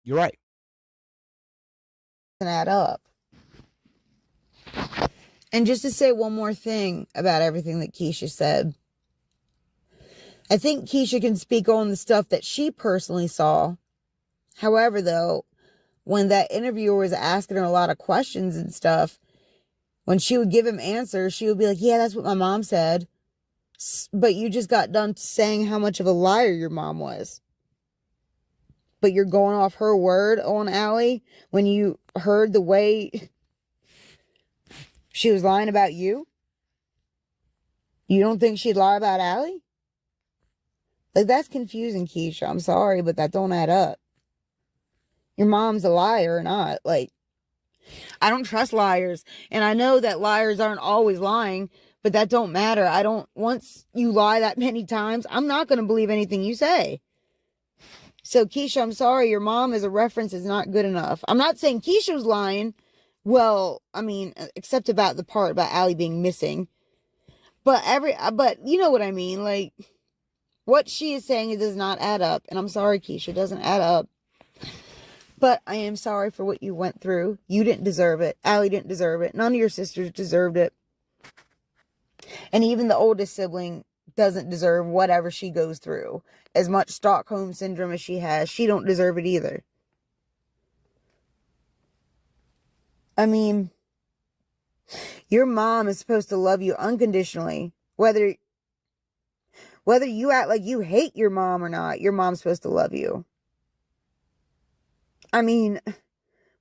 You're right. Doesn't add up. And just to say one more thing about everything that Keisha said, I think Keisha can speak on the stuff that she personally saw. However, though, when that interviewer was asking her a lot of questions and stuff, when she would give him answers, she would be like, yeah, that's what my mom said. But you just got done saying how much of a liar your mom was. But you're going off her word on Allie when you heard the way she was lying about you? You don't think she'd lie about Allie? Like, that's confusing, Keisha. I'm sorry, but that don't add up. Your mom's a liar or not. Like, I don't trust liars. And I know that liars aren't always lying, but that don't matter. Once you lie that many times, I'm not going to believe anything you say. So, Keisha, I'm sorry. Your mom as a reference is not good enough. I'm not saying Keisha was lying. Well, I mean, except about the part about Allie being missing. But you know what I mean? Like, what she is saying, it does not add up. And I'm sorry, Keisha, it doesn't add up. But I am sorry for what you went through. You didn't deserve it. Allie didn't deserve it. None of your sisters deserved it. And even the oldest sibling doesn't deserve whatever she goes through. As much Stockholm syndrome as she has, she don't deserve it either. I mean, your mom is supposed to love you unconditionally. Whether you act like you hate your mom or not, your mom's supposed to love you. I mean,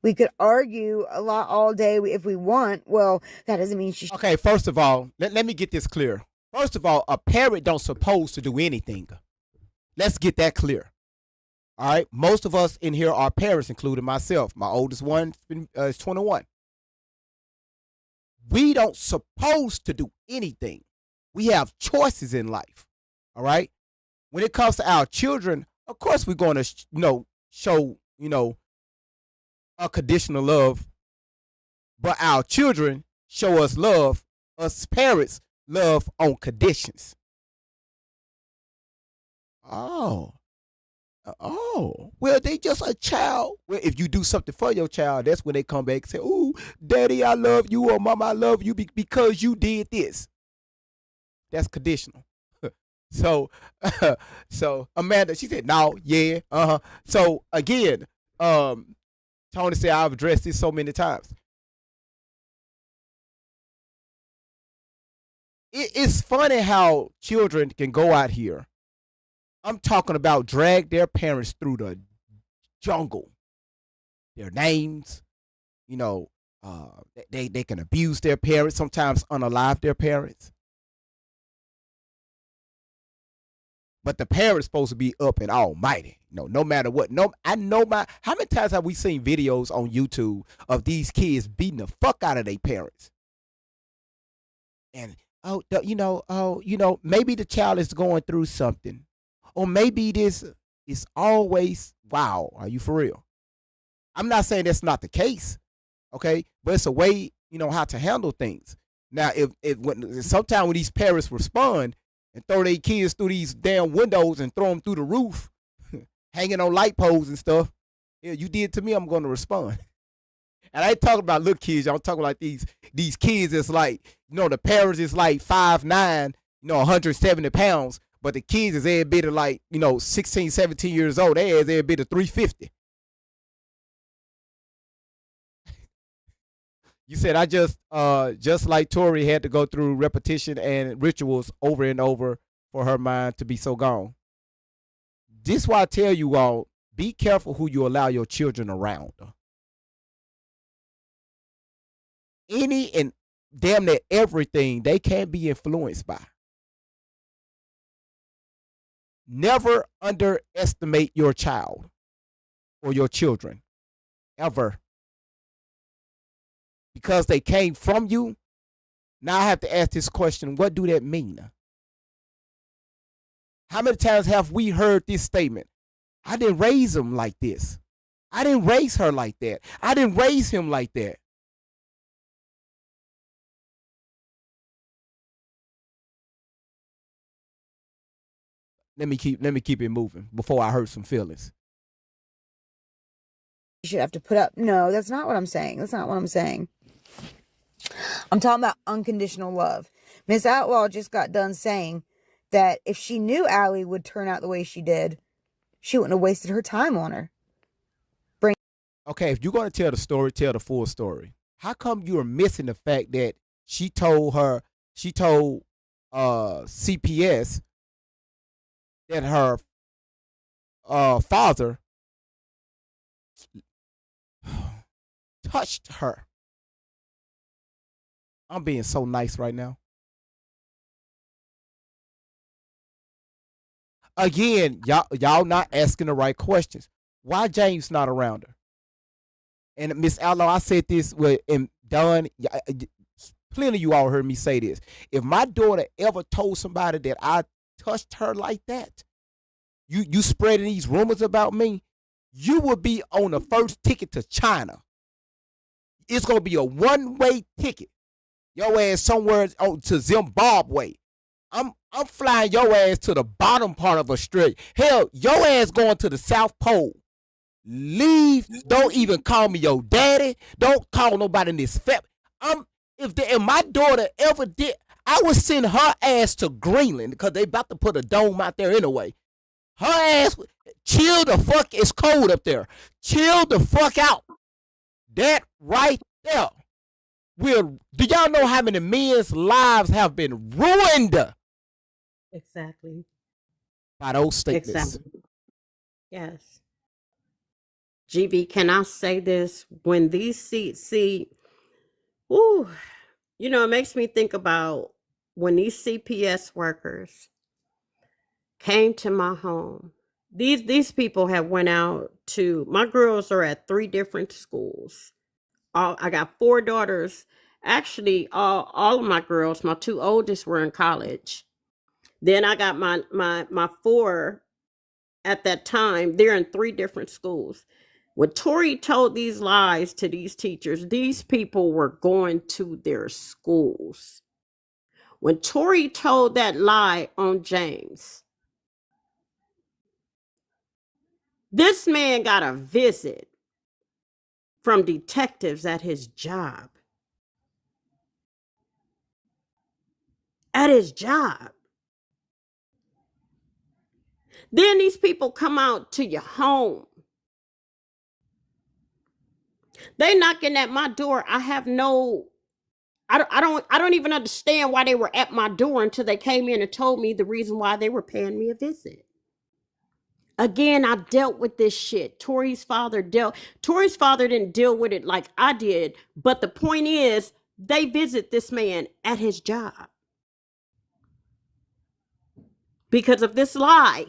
we could argue a lot all day if we want. Well, that doesn't mean she... Okay, first of all, let me get this clear. First of all, a parent don't supposed to do anything. Let's get that clear. All right. Most of us in here are parents, including myself. My oldest one is 21. We don't supposed to do anything. We have choices in life. All right. When it comes to our children, of course we're going to, show, unconditional love, but our children show us love. Us parents love on conditions. Oh, well, they just a child. Well, if you do something for your child, that's when they come back and say, "Ooh, Daddy, I love you," or "Mama, I love you because you did this." That's conditional. So, so Amanda, she said, "No, yeah, So again, Tony said, "I've addressed this so many times." It's funny how children can go out here. I'm talking about drag their parents through the jungle. Their names, you know, they can abuse their parents, sometimes unalive their parents. But the parent's supposed to be up and almighty. No matter what. No, I know how many times have we seen videos on YouTube of these kids beating the fuck out of their parents? And maybe the child is going through something. Or maybe this is always, wow, are you for real? I'm not saying that's not the case, okay? But it's a way, how to handle things. Now, sometimes when these parents respond and throw their kids through these damn windows and throw them through the roof, hanging on light poles and stuff, yeah, you did to me, I'm going to respond. And I ain't talking about little kids. I'm talking like these kids that's like, the parents is like 5'9", 170 pounds, but the kids is every bit of like, 16, 17 years old. They is every bit of 350. You said I just like Tori had to go through repetition and rituals over and over for her mind to be so gone. This is why I tell you all, be careful who you allow your children around. Any and damn near everything they can be influenced by. Never underestimate your child or your children, ever. Because they came from you, now I have to ask this question, what do that mean? How many times have we heard this statement? I didn't raise him like this. I didn't raise her like that. I didn't raise him like that. Let me keep it moving before I hurt some feelings. You should have to put up. No, that's not what I'm saying. That's not what I'm saying. I'm talking about unconditional love. Miss Outlaw just got done saying that if she knew Allie would turn out the way she did, she wouldn't have wasted her time on her. Okay, if you're going to tell the story, tell the full story. How come you are missing the fact that she told CPS that her father touched her? I'm being so nice right now. Again, y'all not asking the right questions. Why James not around her? And Miss Outlaw, I said this with and Don. Plenty of you all heard me say this. If my daughter ever told somebody that I touched her like that, you spreading these rumors about me, you will be on the first ticket to China. It's gonna be a one-way ticket. Your ass somewhere to Zimbabwe. I'm flying your ass to the bottom part of Australia. Hell, your ass going to the South Pole. Leave. Don't even call me your daddy. Don't call nobody in this family. If my daughter ever did, I would send her ass to Greenland because they about to put a dome out there anyway. Her ass, chill the fuck. It's cold up there. Chill the fuck out. That right there. Do y'all know how many men's lives have been ruined? Exactly. By those statements. Exactly. Yes. GB, can I say this? When these see, ooh, it makes me think about when these CPS workers came to my home, these people have went out to, my girls are at 3 different schools. I got 4 daughters. Actually, all of my girls, my 2 oldest were in college. Then I got my 4 at that time. They're in 3 different schools. When Tori told these lies to these teachers, these people were going to their schools. When Tori told that lie on James, this man got a visit from detectives at his job. At his job. Then these people come out to your home. They knocking at my door. I don't even understand why they were at my door until they came in and told me the reason why they were paying me a visit. Again, I dealt with this shit. Tori's father didn't deal with it like I did. But the point is, they visit this man at his job. Because of this lie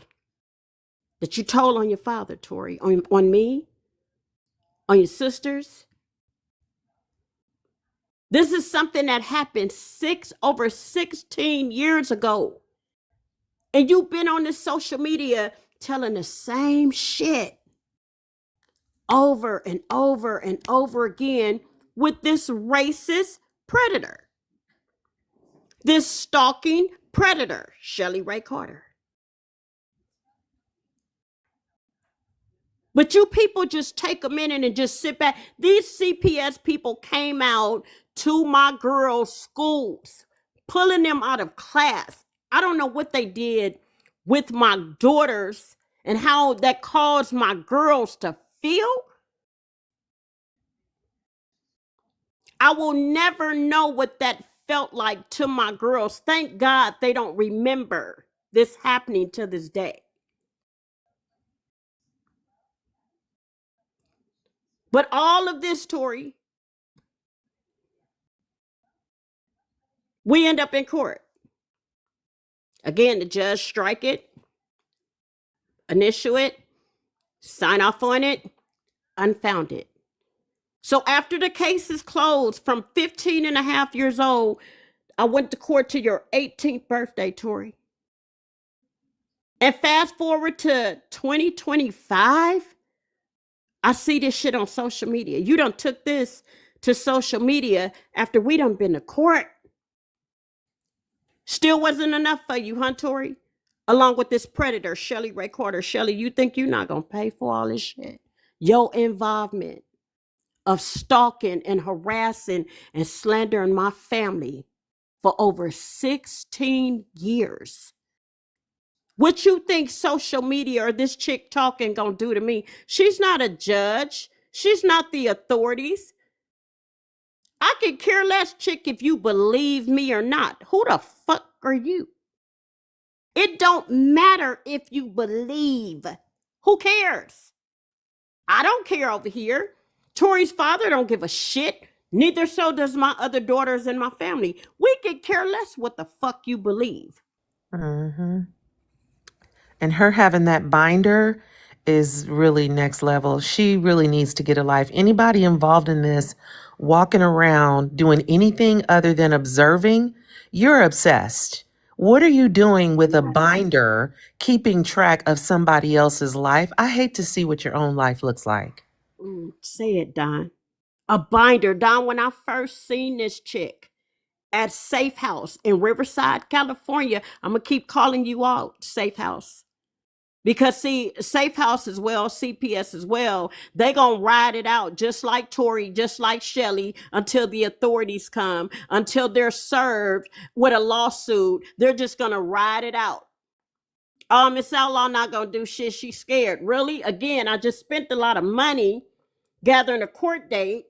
that you told on your father, Tori, on me, on your sisters. This is something that happened over 16 years ago. And you've been on this social media telling the same shit over and over and over again with this racist predator, this stalking predator, Shelley Ray Carter. But you people just take a minute and just sit back. These CPS people came out to my girls' schools, pulling them out of class. I don't know what they did with my daughters and how that caused my girls to feel. I will never know what that felt like to my girls. Thank God they don't remember this happening to this day. But all of this, Tori, we end up in court. Again, the judge strike it, initial it, sign off on it, unfounded. So after the case is closed, from 15 and a half years old, I went to court to your 18th birthday, Tori. And fast forward to 2025, I see this shit on social media. You done took this to social media after we done been to court. Still wasn't enough for you, huh, Tori? Along with this predator, Shelley Ray Carter. Shelley, you think you're not going to pay for all this shit? Your involvement of stalking and harassing and slandering my family for over 16 years. What you think social media or this chick talking gonna do to me? She's not a judge. She's not the authorities. I could care less, chick, if you believe me or not. Who the fuck are you? It don't matter if you believe. Who cares? I don't care over here. Tori's father don't give a shit. Neither so does my other daughters and my family. We could care less what the fuck you believe. Mm-hmm. And her having that binder is really next level. She really needs to get a life. Anybody involved in this, walking around doing anything other than observing, you're obsessed. What are you doing with a binder, keeping track of somebody else's life? I hate to see what your own life looks like. Say it, Don. A binder. Don, when I first seen this chick at Safe House in Riverside, California, I'm going to keep calling you out, Safe House. Because see, Safe House as well, CPS as well, they gonna ride it out just like Tori, just like Shelley, until the authorities come, until they're served with a lawsuit. They're just gonna ride it out. Oh, Miss Outlaw not gonna do shit. She's scared. Really? Again, I just spent a lot of money gathering a court date.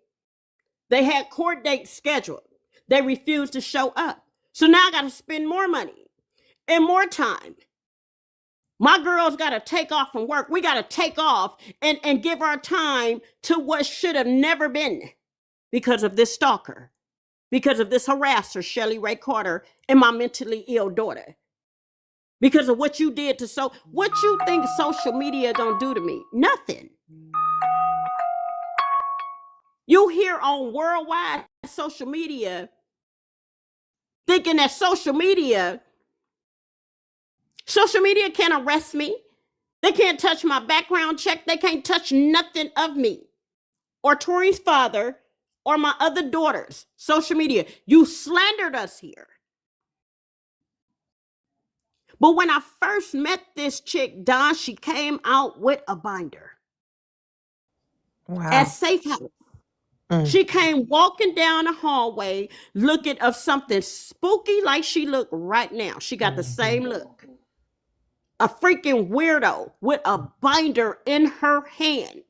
They had court dates scheduled. They refused to show up. So now I gotta spend more money and more time. My girls got to take off from work. We got to take off and give our time to what should have never been because of this stalker, because of this harasser, Shelley Ray Carter, and my mentally ill daughter. because of what you did to what you think social media gonna do to me? Nothing. You hear on worldwide social media thinking that social media can't arrest me. They can't touch my background check. They can't touch nothing of me or Tori's father or my other daughters. Social media, you slandered us here. But when I first met this chick, Don, she came out with a binder. Wow. At Safe House. She came walking down the hallway looking of something spooky like she looked right now. She got the same look. A freaking weirdo with a binder in her hand.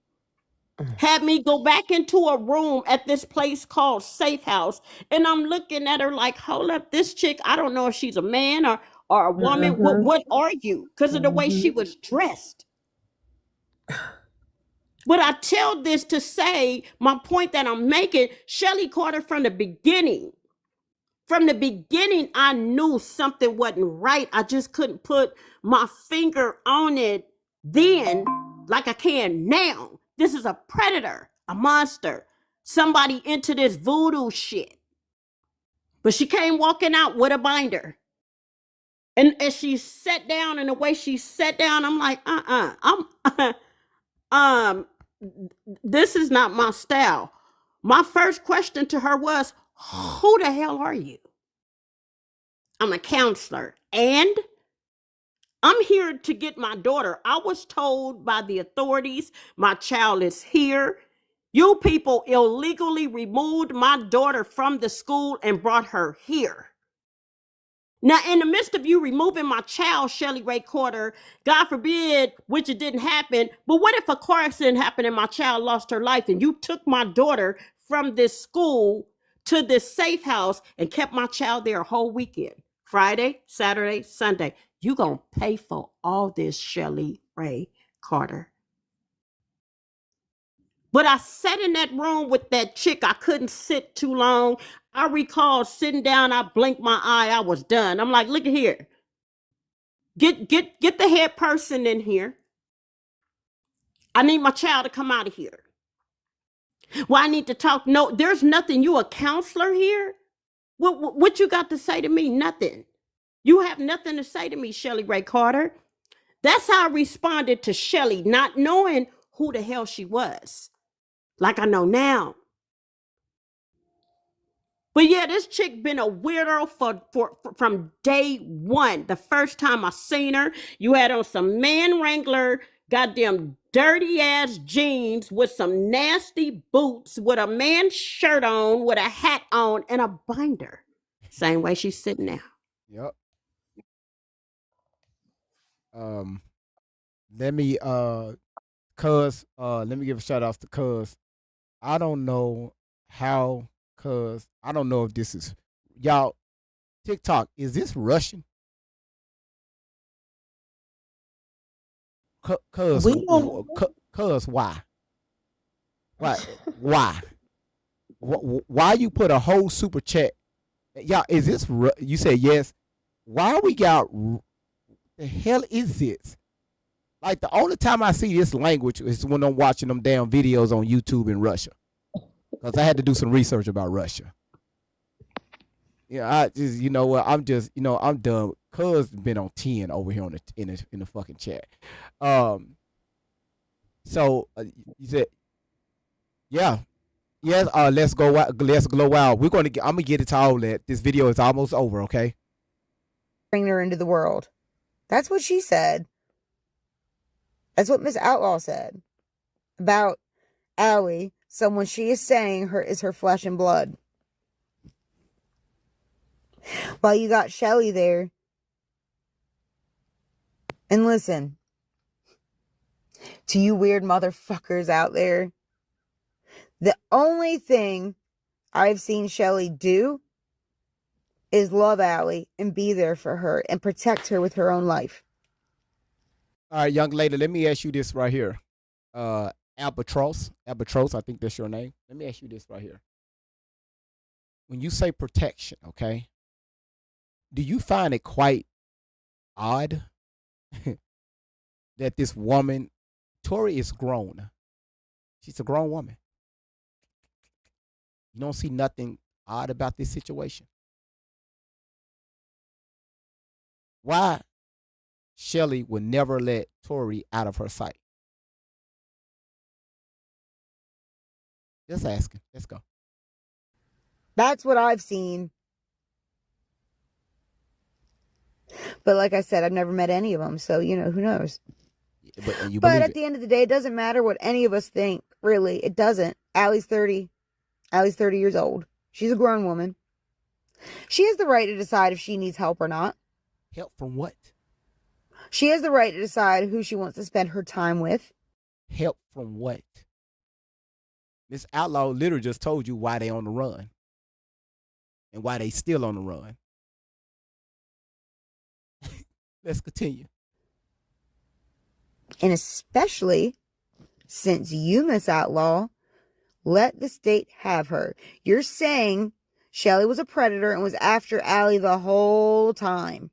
Had me go back into a room at this place called Safe House. And I'm looking at her like, hold up, this chick, I don't know if she's a man or a woman. What are you? Because of the way she was dressed. But I tell this to say my point that I'm making, Shelly Carter from the beginning, I knew something wasn't right. I just couldn't put my finger on it then like I can now. This is a predator, a monster, somebody into this voodoo shit. But she came walking out with a binder. And as she sat down, and the way she sat down, I'm like, this is not my style. My first question to her was, who the hell are you? I'm a counselor, and I'm here to get my daughter. I was told by the authorities my child is here. You people illegally removed my daughter from the school and brought her here. Now, in the midst of you removing my child, Shelly Ray Carter, God forbid, which it didn't happen, but what if a car accident happened and my child lost her life and you took my daughter from this school to this safe house and kept my child there a whole weekend? Friday, Saturday, Sunday. You gonna pay for all this, Shelly Ray Carter. But I sat in that room with that chick. I couldn't sit too long. I recall sitting down, I blinked my eye, I was done. I'm like, look at here. Get the head person in here. I need my child to come out of here. Well, I need to talk. No, there's nothing. You a counselor here? What you got to say to me? Nothing. You have nothing to say to me, Shelly Ray Carter. That's how I responded to Shelly, not knowing who the hell she was. Like I know now. But yeah, this chick been a weirdo from day one. The first time I seen her, you had on some man Wrangler, goddamn dirty ass jeans with some nasty boots, with a man shirt on, with a hat on, and a binder. Same way she's sitting now. Yep. Let me let me give a shout out to Cuz. I don't know how, Cuz I don't know if this is y'all TikTok, is this Russian? Cuz why? Why? Why you put a whole super chat? Y'all, is this you say yes? Why we got the hell is this? Like, the only time I see this language is when I'm watching them damn videos on YouTube in Russia. Because I had to do some research about Russia. Yeah, I just, you know what, I'm just, I'm done. Cuz been on 10 over here in the fucking chat. So you said, yeah. Yes, let's go wild. I'm gonna get it to all that. This video is almost over, okay? Bring her into the world. That's what she said. That's what Miss Outlaw said about Allie, someone she is saying is her flesh and blood. While you got Shelly there. And listen, to you weird motherfuckers out there, the only thing I've seen Shelly do is love Allie and be there for her and protect her with her own life. All right, young lady, let me ask you this right here. Albatross, I think that's your name. Let me ask you this right here. When you say protection, okay, do you find it quite odd that this woman, Tori, is grown. She's a grown woman. You don't see nothing odd about this situation. Why Shelly would never let Tori out of her sight? Just asking. Let's go. That's what I've seen. But like I said, I've never met any of them, so who knows. But at the end of the day, it doesn't matter what any of us think. Really, it doesn't. Allie's 30. Allie's 30 years old. She's a grown woman. She has the right to decide if she needs help or not. Help from what? She has the right to decide who she wants to spend her time with. Help from what? This Outlaw literally just told you why they on the run. And why they still on the run. Let's continue. And especially since you, Miss Outlaw, let the state have her. You're saying Shelly was a predator and was after Allie the whole time.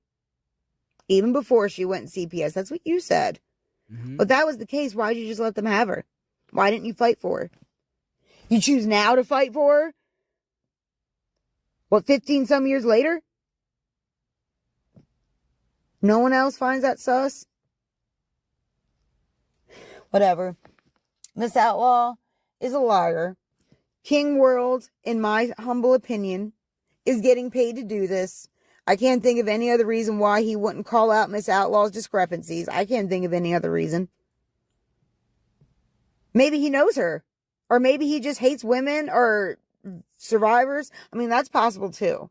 Even before she went CPS. That's what you said. Mm-hmm. But that was the case. Why did you just let them have her? Why didn't you fight for her? You choose now to fight for her? What, 15 some years later? No one else finds that sus? Whatever. Miss Outlaw is a liar. King World, in my humble opinion, is getting paid to do this. I can't think of any other reason why he wouldn't call out Miss Outlaw's discrepancies. I can't think of any other reason. Maybe he knows her. Or maybe he just hates women or survivors. I mean, that's possible too.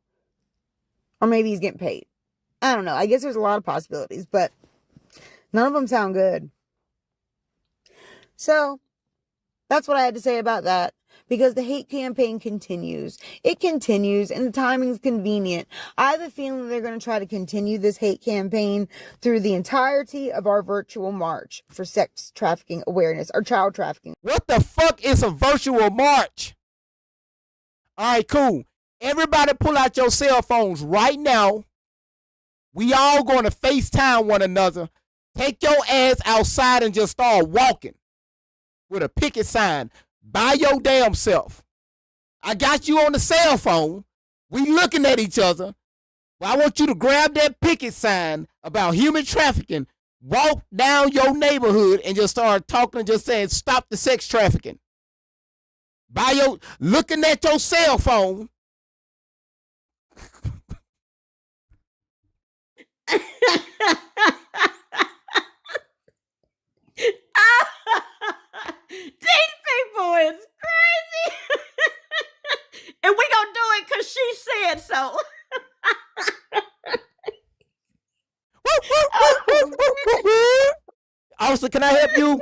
Or maybe he's getting paid. I don't know. I guess there's a lot of possibilities, but none of them sound good. So, that's what I had to say about that. Because the hate campaign continues. It continues, and the timing's convenient. I have a feeling they're going to try to continue this hate campaign through the entirety of our virtual march for sex trafficking awareness, or child trafficking. What the fuck is a virtual march? All right, cool. Everybody pull out your cell phones right now. We all going to FaceTime one another. Take your ass outside and just start walking with a picket sign by your damn self. I got you on the cell phone. We looking at each other. Well, I want you to grab that picket sign about human trafficking, walk down your neighborhood and just start talking and just saying, stop the sex trafficking. Looking at your cell phone. These people is crazy. And we gonna do it because she said so. Officer, can I help you?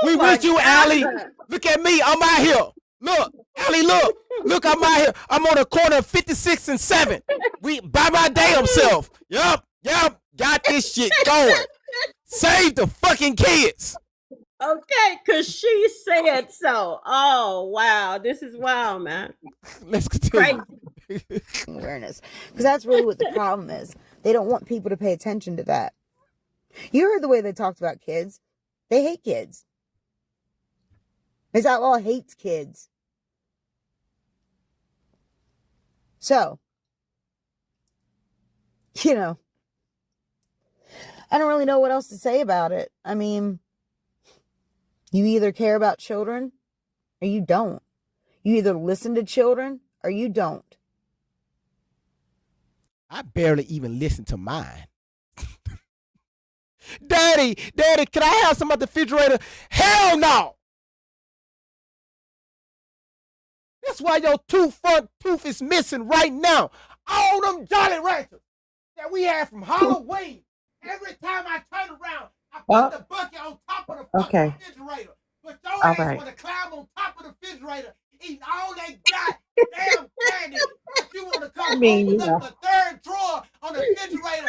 We with you, Allie. Look at me. I'm out here. Look, Allie, look. Look, I'm out here. I'm on the corner of 56 and 7. We by my damn self. Yup. Got this shit going. Save the fucking kids. Okay, because she said so. Oh, wow. This is wild, man. Let's continue. Awareness. Because that's really what the problem is. They don't want people to pay attention to that. You heard the way they talked about kids. They hate kids. Miss Outlaw hates kids. So, I don't really know what else to say about it. I mean, you either care about children or you don't. You either listen to children or you don't. I barely even listen to mine. Daddy, can I have some of the refrigerator? Hell no! That's why your front tooth is missing right now. All them Jolly Ranchers that we had from Halloween. Every time I turn around, I put the bucket on top of the fucking refrigerator. But your ass want to climb on top of the refrigerator, eating all that goddamn candy. But you want to come open up the third drawer on the refrigerator,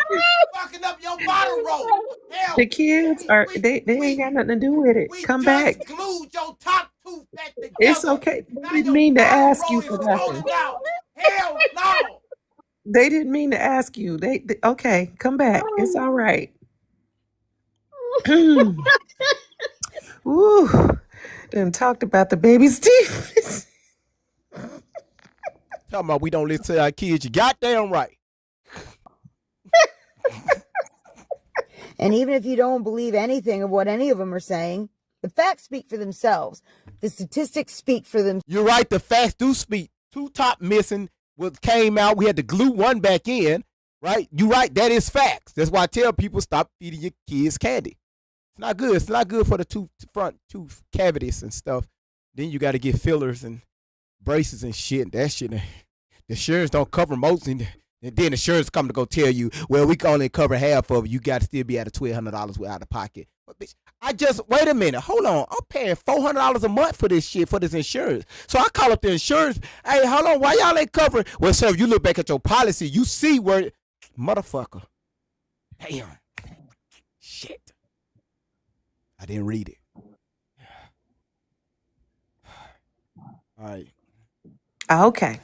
fucking up your bottle roll. Hell, the kids they ain't got nothing to do with it. Come back. Glued your top tooth back together. It's okay. I didn't mean to ask you for that. Hell no. They didn't mean to ask you. Okay, come back. It's all right. Ooh, done talked about the baby's teeth. Talking about we don't listen to our kids. You goddamn right. And even if you don't believe anything of what any of them are saying, the facts speak for themselves. The statistics speak for them. You're right. The facts do speak. 2 top missing. What came out, we had to glue 1 back in. Right? You're right. That is facts. That's why I tell people stop feeding your kids candy. It's not good. It's not good for the front tooth cavities and stuff. Then you got to get fillers and braces and shit. That shit, the insurance don't cover most. And then the insurance come to go tell you, well, we can only cover half of it. You got to still be at a $1,200 out of pocket. But bitch, wait a minute. Hold on. I'm paying $400 a month for this shit, for this insurance. So I call up the insurance. Hey, hold on. Why y'all ain't covering? Well, sir, if you look back at your policy, you see where, motherfucker. Damn. Shit. I didn't read it. All right. Okay.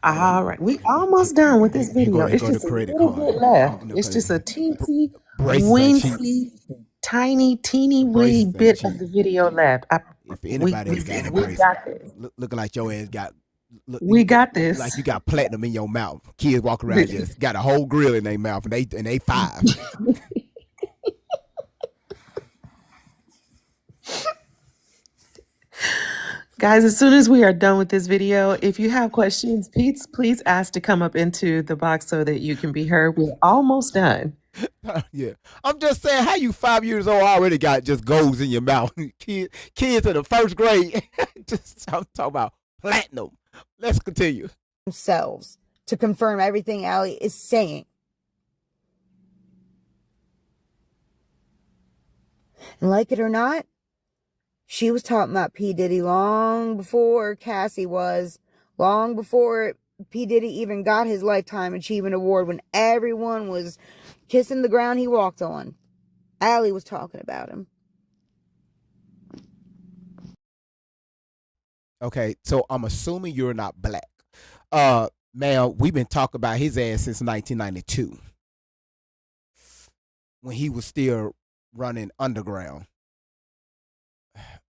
All right. We almost done with this video. It's just a little bit left. It's just a teensy, weensy, tiny, teeny wee bit of the video left. If anybody we got this. Looking like your ass got. We got this. Like you got platinum in your mouth. Kids walk around just got a whole grill in their mouth, and they 5. Guys, as soon as we are done with this video, if you have questions, please ask to come up into the box so that you can be heard. We're almost done. Yeah. I'm just saying, how you 5 years old already got just goals in your mouth? Kids in the 1st grade. I'm talking about platinum. Let's continue. Themselves to confirm everything Allie is saying. And like it or not, she was talking about P. Diddy long before Cassie was, long before P. Diddy even got his Lifetime Achievement Award, when everyone was kissing the ground he walked on. Allie was talking about him. Okay, so I'm assuming you're not black. Man, we've been talking about his ass since 1992. When he was still running underground.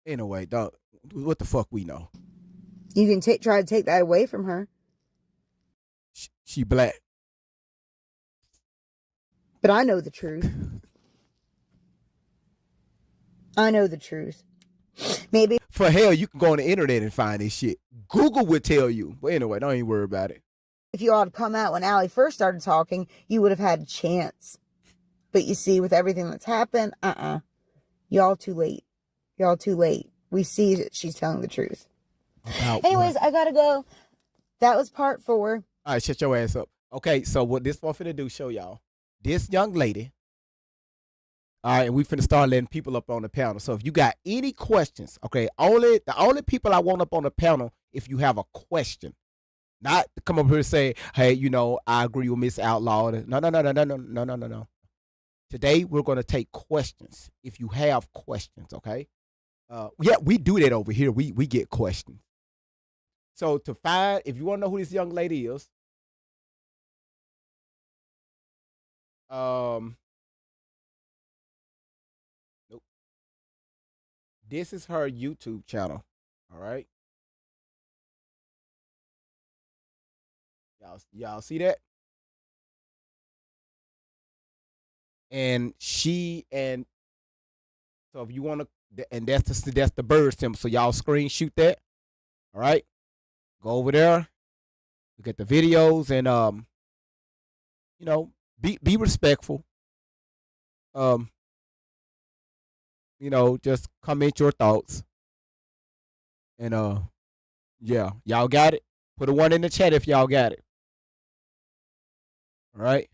Anyway, dog, what the fuck we know? You can try to take that away from her. She black. But I know the truth. I know the truth. Maybe. For hell, you can go on the internet and find this shit. Google would tell you. But anyway, don't even worry about it. If you ought to come out when Allie first started talking, you would have had a chance. But you see, with everything that's happened, y'all too late. Y'all too late. We see that she's telling the truth. Anyways, I gotta go. That was part 4. All right, shut your ass up. Okay, so what this one finna do, show y'all. This young lady. All right, and we finna start letting people up on the panel. So if you got any questions, okay, the only people I want up on the panel if you have a question. Not to come up here and say, hey, I agree with Miss Outlaw. No. Today we're gonna take questions. If you have questions, okay? Yeah, we do that over here. We get questions. So to find, if you want to know who this young lady is, nope. This is her YouTube channel. All right. Y'all see that? And so if you want to, and that's the bird symbol. So y'all screenshot that. All right. Go over there. Look at the videos and be respectful. Just comment your thoughts. And yeah, y'all got it. Put a 1 in the chat if y'all got it. All right.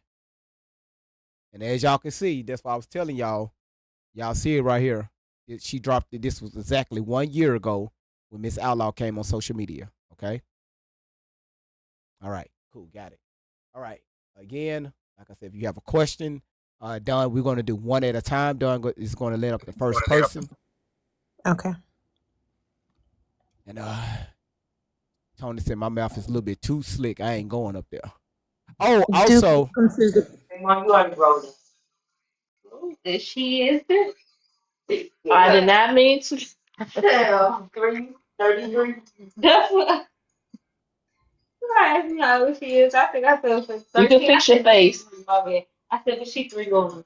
And as y'all can see, that's why I was telling y'all. Y'all see it right here. She dropped it. This was exactly 1 year ago when Miss Outlaw came on social media. Okay. All right. Cool. Got it. All right. Again, like I said, if you have a question, Don, we're going to do 1 at a time. Don is going to let up the first person. Okay. And Tony said my mouth is a little bit too slick. I ain't going up there. Oh, Duke, also, welcome to the Mom, you already wrote it. There she is. I did not mean to. 3:33. That's what. Right, you know who she is. I think I said 13. You can fix your face. Okay. I said, but she 3 going.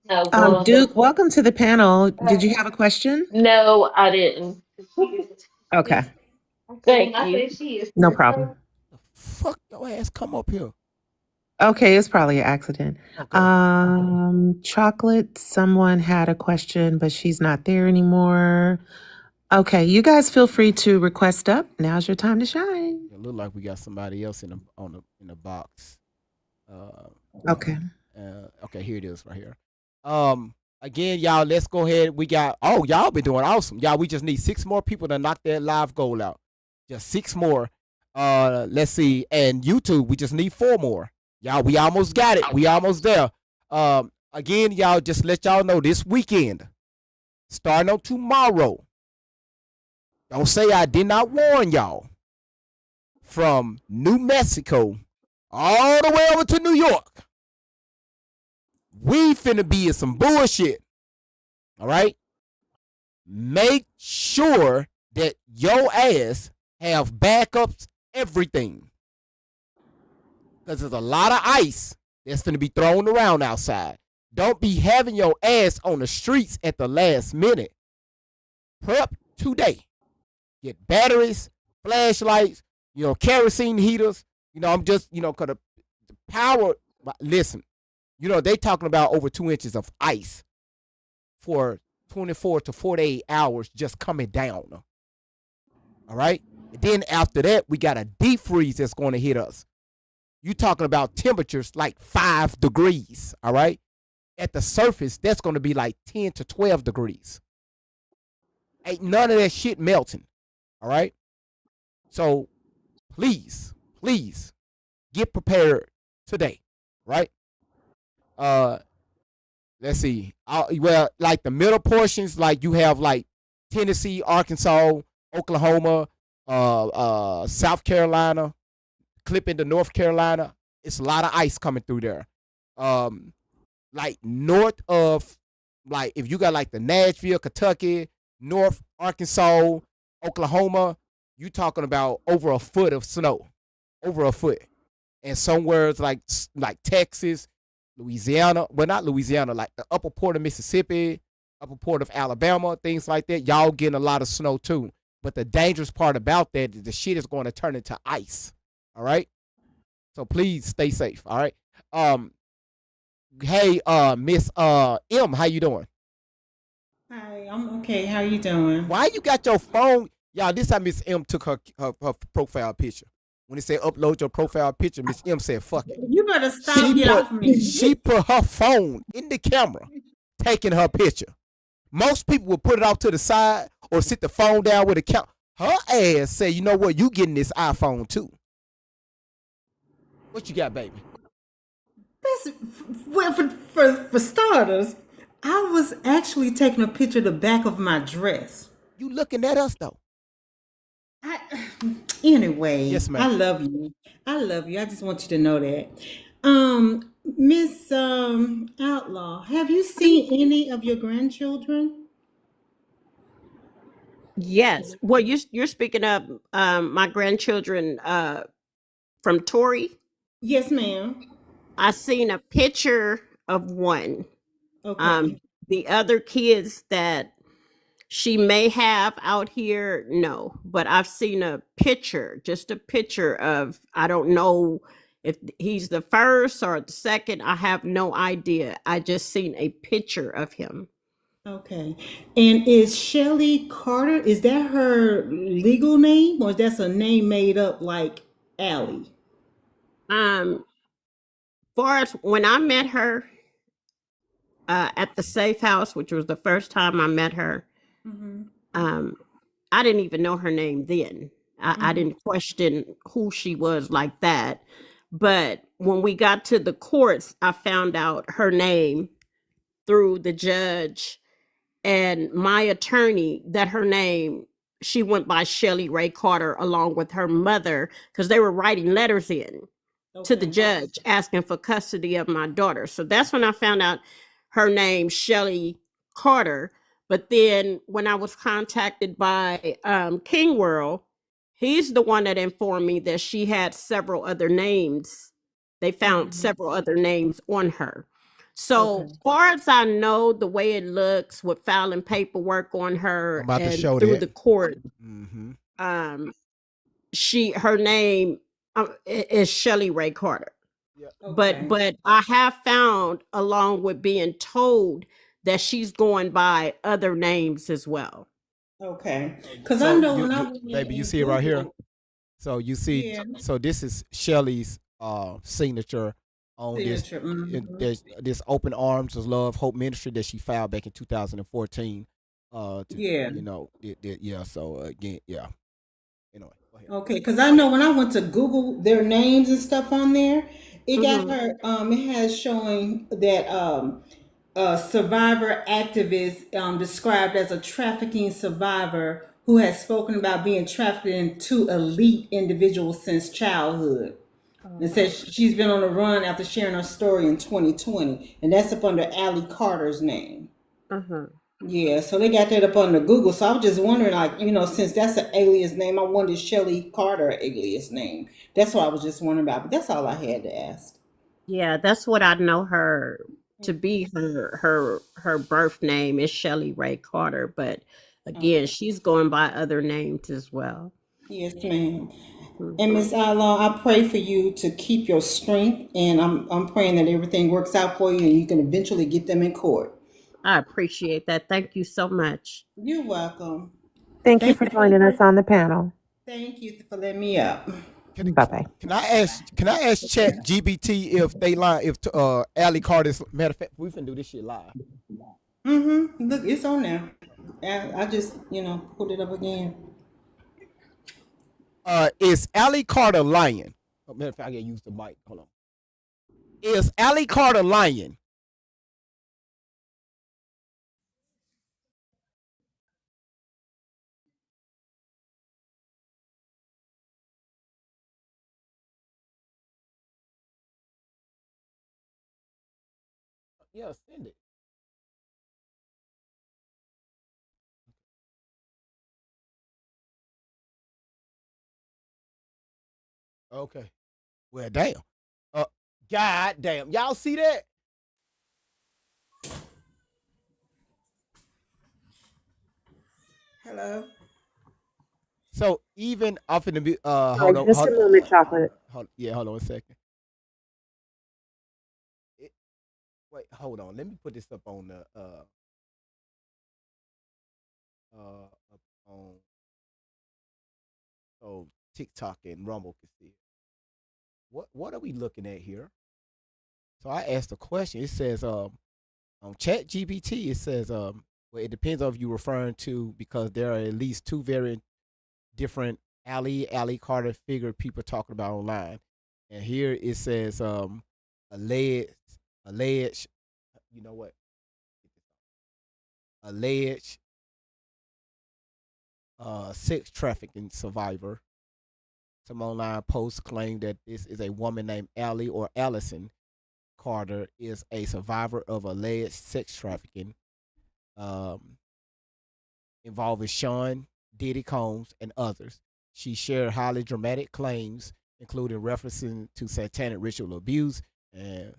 No, well, Duke, welcome to the panel. Did you have a question? no, I didn't. Okay, Thank you. I said she is. no problem. the fuck your ass come up here. Okay, it's probably an accident. Okay. Chocolate, someone had a question, but she's not there anymore. Okay, you guys feel free to request up. Now's your time to shine. It look like we got somebody else in the box. Okay. Okay, here it is right here. Again, y'all, let's go ahead. We got y'all been doing awesome. Y'all, we just need 6 more people to knock that live goal out. Just 6 more. Let's see. And YouTube, we just need 4 more. Y'all, we almost got it. We almost there. Again, y'all, just let y'all know this weekend, starting on tomorrow. Don't say I did not warn y'all. From New Mexico all the way over to New York, we finna be in some bullshit. All right? Make sure that your ass have backups, everything. Because there's a lot of ice that's finna be thrown around outside. Don't be having your ass on the streets at the last minute. Prep today. Get batteries, flashlights, kerosene heaters. I'm just, because the power, listen, they talking about over 2 inches of ice for 24 to 48 hours just coming down. All right? And then after that, we got a deep freeze that's going to hit us. You talking about temperatures like 5 degrees, all right? At the surface, that's going to be like 10 to 12 degrees. Ain't none of that shit melting, all right? So please get prepared today, right? Let's see. Well, like the middle portions, like you have like Tennessee, Arkansas, Oklahoma, South Carolina, clip into North Carolina. It's a lot of ice coming through there. Like north of, like if you got like the Nashville, Kentucky, North Arkansas, Oklahoma, you talking about over a foot of snow, over a foot. And somewhere like Texas, Louisiana, well not Louisiana, like the upper port of Mississippi, upper port of Alabama, things like that, y'all getting a lot of snow too. But the dangerous part about that is the shit is going to turn into ice. All right? So please stay safe. All right? Hey, Miss M, how you doing? Hi, I'm okay. How you doing? Why you got your phone? Y'all, this time Miss M took her profile picture. When it said upload your profile picture, Miss M said, fuck it. You better stop. Get off me. She put her phone in the camera, taking her picture. Most people would put it off to the side or sit the phone down with a camera. Her ass say, you know what? You getting this iPhone too. What you got, baby? That's, well, for starters, I was actually taking a picture of the back of my dress. You looking at us though? Anyway, yes, ma'am. I love you. I love you. I just want you to know that. Miss Outlaw, have you seen any of your grandchildren? Yes. Well, you're speaking of my grandchildren from Tori. Yes, ma'am. I seen a picture of one. Okay. The other kids that she may have out here, no, but I've seen a picture, just a picture of, I don't know if he's the first or the second. I have no idea. I just seen a picture of him. Okay. And is Shelly Carter, is that her legal name or is that a name made up like Allie? Far as when I met her at the safe house, which was the first time I met her, I didn't even know her name then. I didn't question who she was like that. But when we got to the courts, I found out her name through the judge and my attorney, that her name, she went by Shelly Ray Carter along with her mother because they were writing letters in. to the judge asking for custody of my daughter. So that's when I found out her name, Shelly Carter. But then when I was contacted by King World, he's the one that informed me that she had several other names. They found several other names on her. So far as I know, the way it looks with filing paperwork on her I'm about to and show through that. the court, Mm-hmm. her name is Shelly Ray Carter. Yeah. But I have found, along with being told, that she's going by other names as well. Okay. Because I So know when I went baby, you in see it right here. Google, So you see, yeah, so this is Shelly's signature on signature. this Open Arms of Love Hope Ministry that she filed back in 2014. To Yeah. yeah. So again, yeah. Anyway, go ahead. Okay, because I know when I went to Google their names and stuff on there, it got her. It has showing that a survivor activist described as a trafficking survivor who has spoken about being trafficked into elite individuals since childhood. And says she's been on the run after sharing her story in 2020, and that's up under Allie Carter's name. Yeah, so they got that up on the Google. So I was just wondering, like, since that's an alias name, I wondered Shelly Carter alias name. That's what I was just wondering about. But that's all I had to ask. Yeah, that's what I know her to be. Her birth name is Shelly Ray Carter, but again, she's going by other names as well. Yes, ma'am. And Miss Outlaw, I pray for you to keep your strength, and I'm praying that everything works out for you, and you can eventually get them in court. I appreciate that. Thank you so much. You're welcome. Thank you for joining us on the panel. Thank you for letting me up. Bye bye. Can I ask Chat GBT if they lie if Allie Carter's matter of fact we finna do this shit live. Look, it's on there. I just put it up again. Is Allie Carter lying? Oh, matter of fact, I gotta use the mic. Hold on. Is Allie Carter lying? Yeah, send it. Okay. Well, damn. God damn. Y'all see that? Hello. So even off in the Hold on, just a moment, chocolate. Hold on a second. Wait, hold on. Let me put this up on the up on so TikTok and Rumble can see it. What are we looking at here? So I asked a question. It says on Chat GPT, it says well, it depends on if you're referring to because there are at least two very different Allie Carter figure people talking about online. And here it says alleged you know what? Alleged sex trafficking survivor. Some online posts claim that this is a woman named Allie or Allison Carter is a survivor of alleged sex trafficking involving Sean Diddy Combs and others. She shared highly dramatic claims, including referencing to satanic ritual abuse and,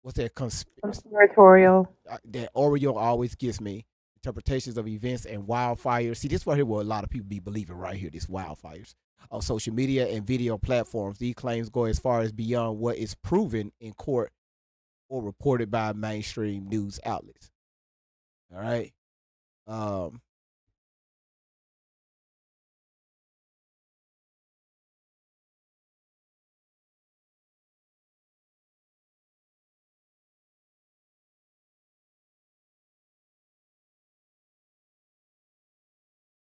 what's that? Conspiratorial. That Oreo always gives me interpretations of events and wildfires. See, this right here, where a lot of people be believing right here. These wildfires on social media and video platforms. These claims go as far as beyond what is proven in court or reported by mainstream news outlets. All right.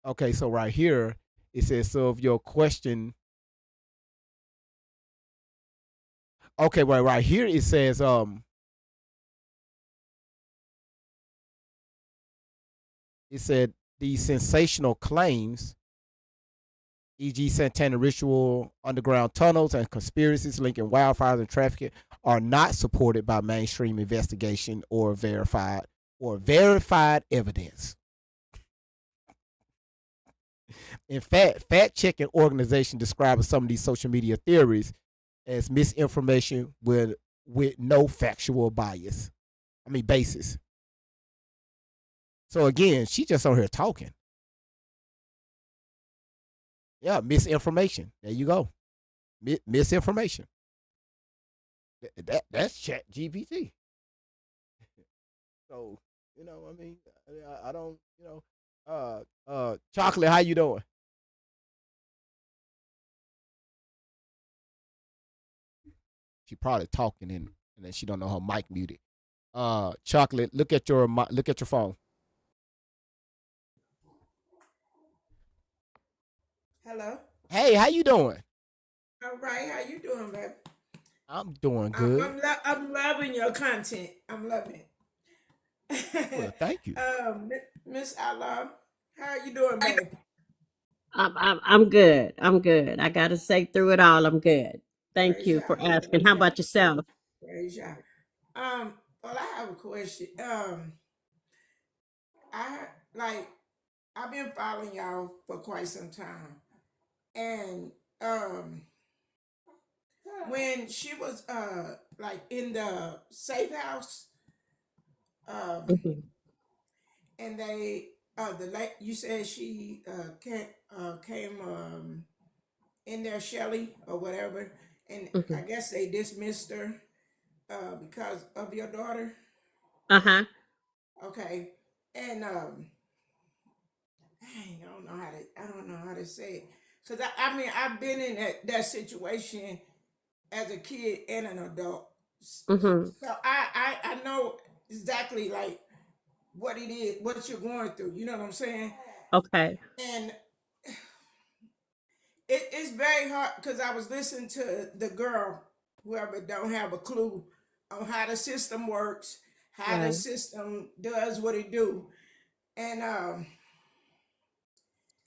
Okay, so right here it says so if your question. Okay, right here it says it said these sensational claims e.g., Santana ritual, underground tunnels, and conspiracies linking wildfires and trafficking are not supported by mainstream investigation or verified evidence. In fact, fact-checking organizations describe some of these social media theories as misinformation with no factual basis. So again, she just on here talking. Yeah, misinformation. There you go. Misinformation. That's Chat GPT. So I don't. Chocolate. How you doing? She probably talking and then she don't know her mic muted. Chocolate. Look at your phone. Hello. Hey, how you doing? All right. How you doing, baby? I'm doing good. I'm loving your content. I'm loving Well, it. thank you. Miss Outlaw, how are you doing, baby? I'm good. I'm good. I gotta say, through it all, I'm good. Thank Praise you y'all. for asking. Praise How y'all. about yourself? Praise y'all. Well, I have a question. I like I've been following y'all for quite some time, and when she was like in the safe house, um, Mhm. and they you said she came in there, Shelly or whatever, and I Mhm. guess they dismissed her because of your daughter. Uh-huh. Okay, and dang, I don't know how to say it, because I mean I've been in that situation as a kid and an adult, Mhm. so I know exactly like what it is, what you're going through. You know what I'm saying? Okay. And it's very hard because I was listening to the girl, whoever don't have a clue on how the system works, how the Right. system does what it do, and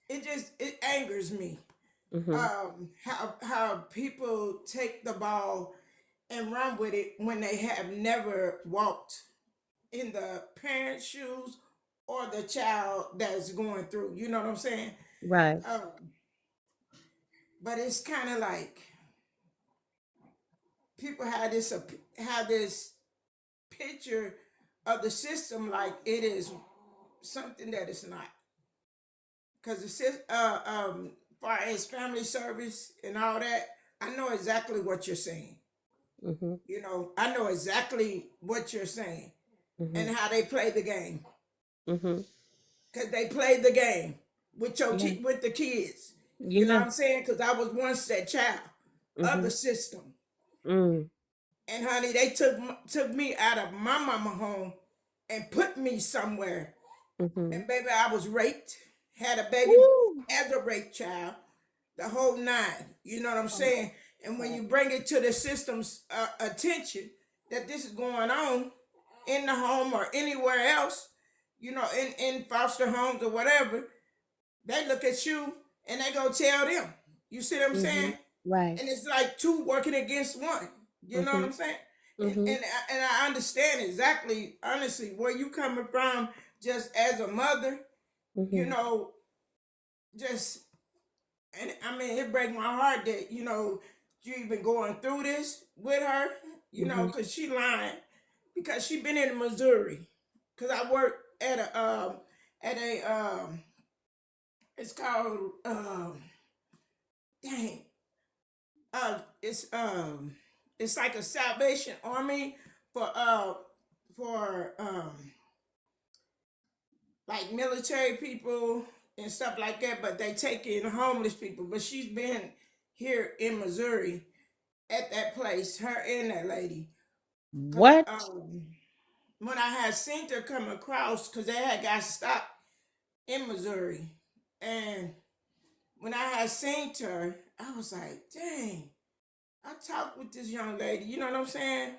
it angers me, Mhm. how people take the ball and run with it when they have never walked in the parent's shoes or the child that's going through. You know what I'm saying? Right. Um, but it's kind of like people have this picture of the system like it is something that it's not. Because far as family service and all that, I know exactly what you're saying. Mhm. You know, I know exactly what you're saying and Mhm. how they play the game. Mhm. Because they play the game with Yeah. with the kids. You know what Yeah. I'm saying? Because I was once that child of the Mhm. system. Mm. And honey, they took me out of my mama home and put me somewhere. Mhm. And baby, I was raped, had a baby Woo. as a rape child, the whole nine. You know what I'm Oh, saying? And when you bring it to the system's attention that this is going on in the home or anywhere else, you know, in foster homes or whatever, they look at you and they go tell them. You see what I'm saying? mhm. Right. And it's like two working against one. You know what I'm Mhm. saying? And Mhm. and and I understand exactly, honestly, where you coming from, just as a mother. You Mhm. know, just and I mean, it breaks my heart that you even going through this with her. You know, Mhm. because she lying because she been in Missouri. Because I work at a it's called dang it's like a Salvation Army for like military people and stuff like that, but they take in homeless people. But she's been here in Missouri at that place, her and that lady. Cause What? when I had seen her come across, cause they had got stopped in Missouri, and when I had seen her, I was like, dang, I talked with this young lady. You know what I'm saying?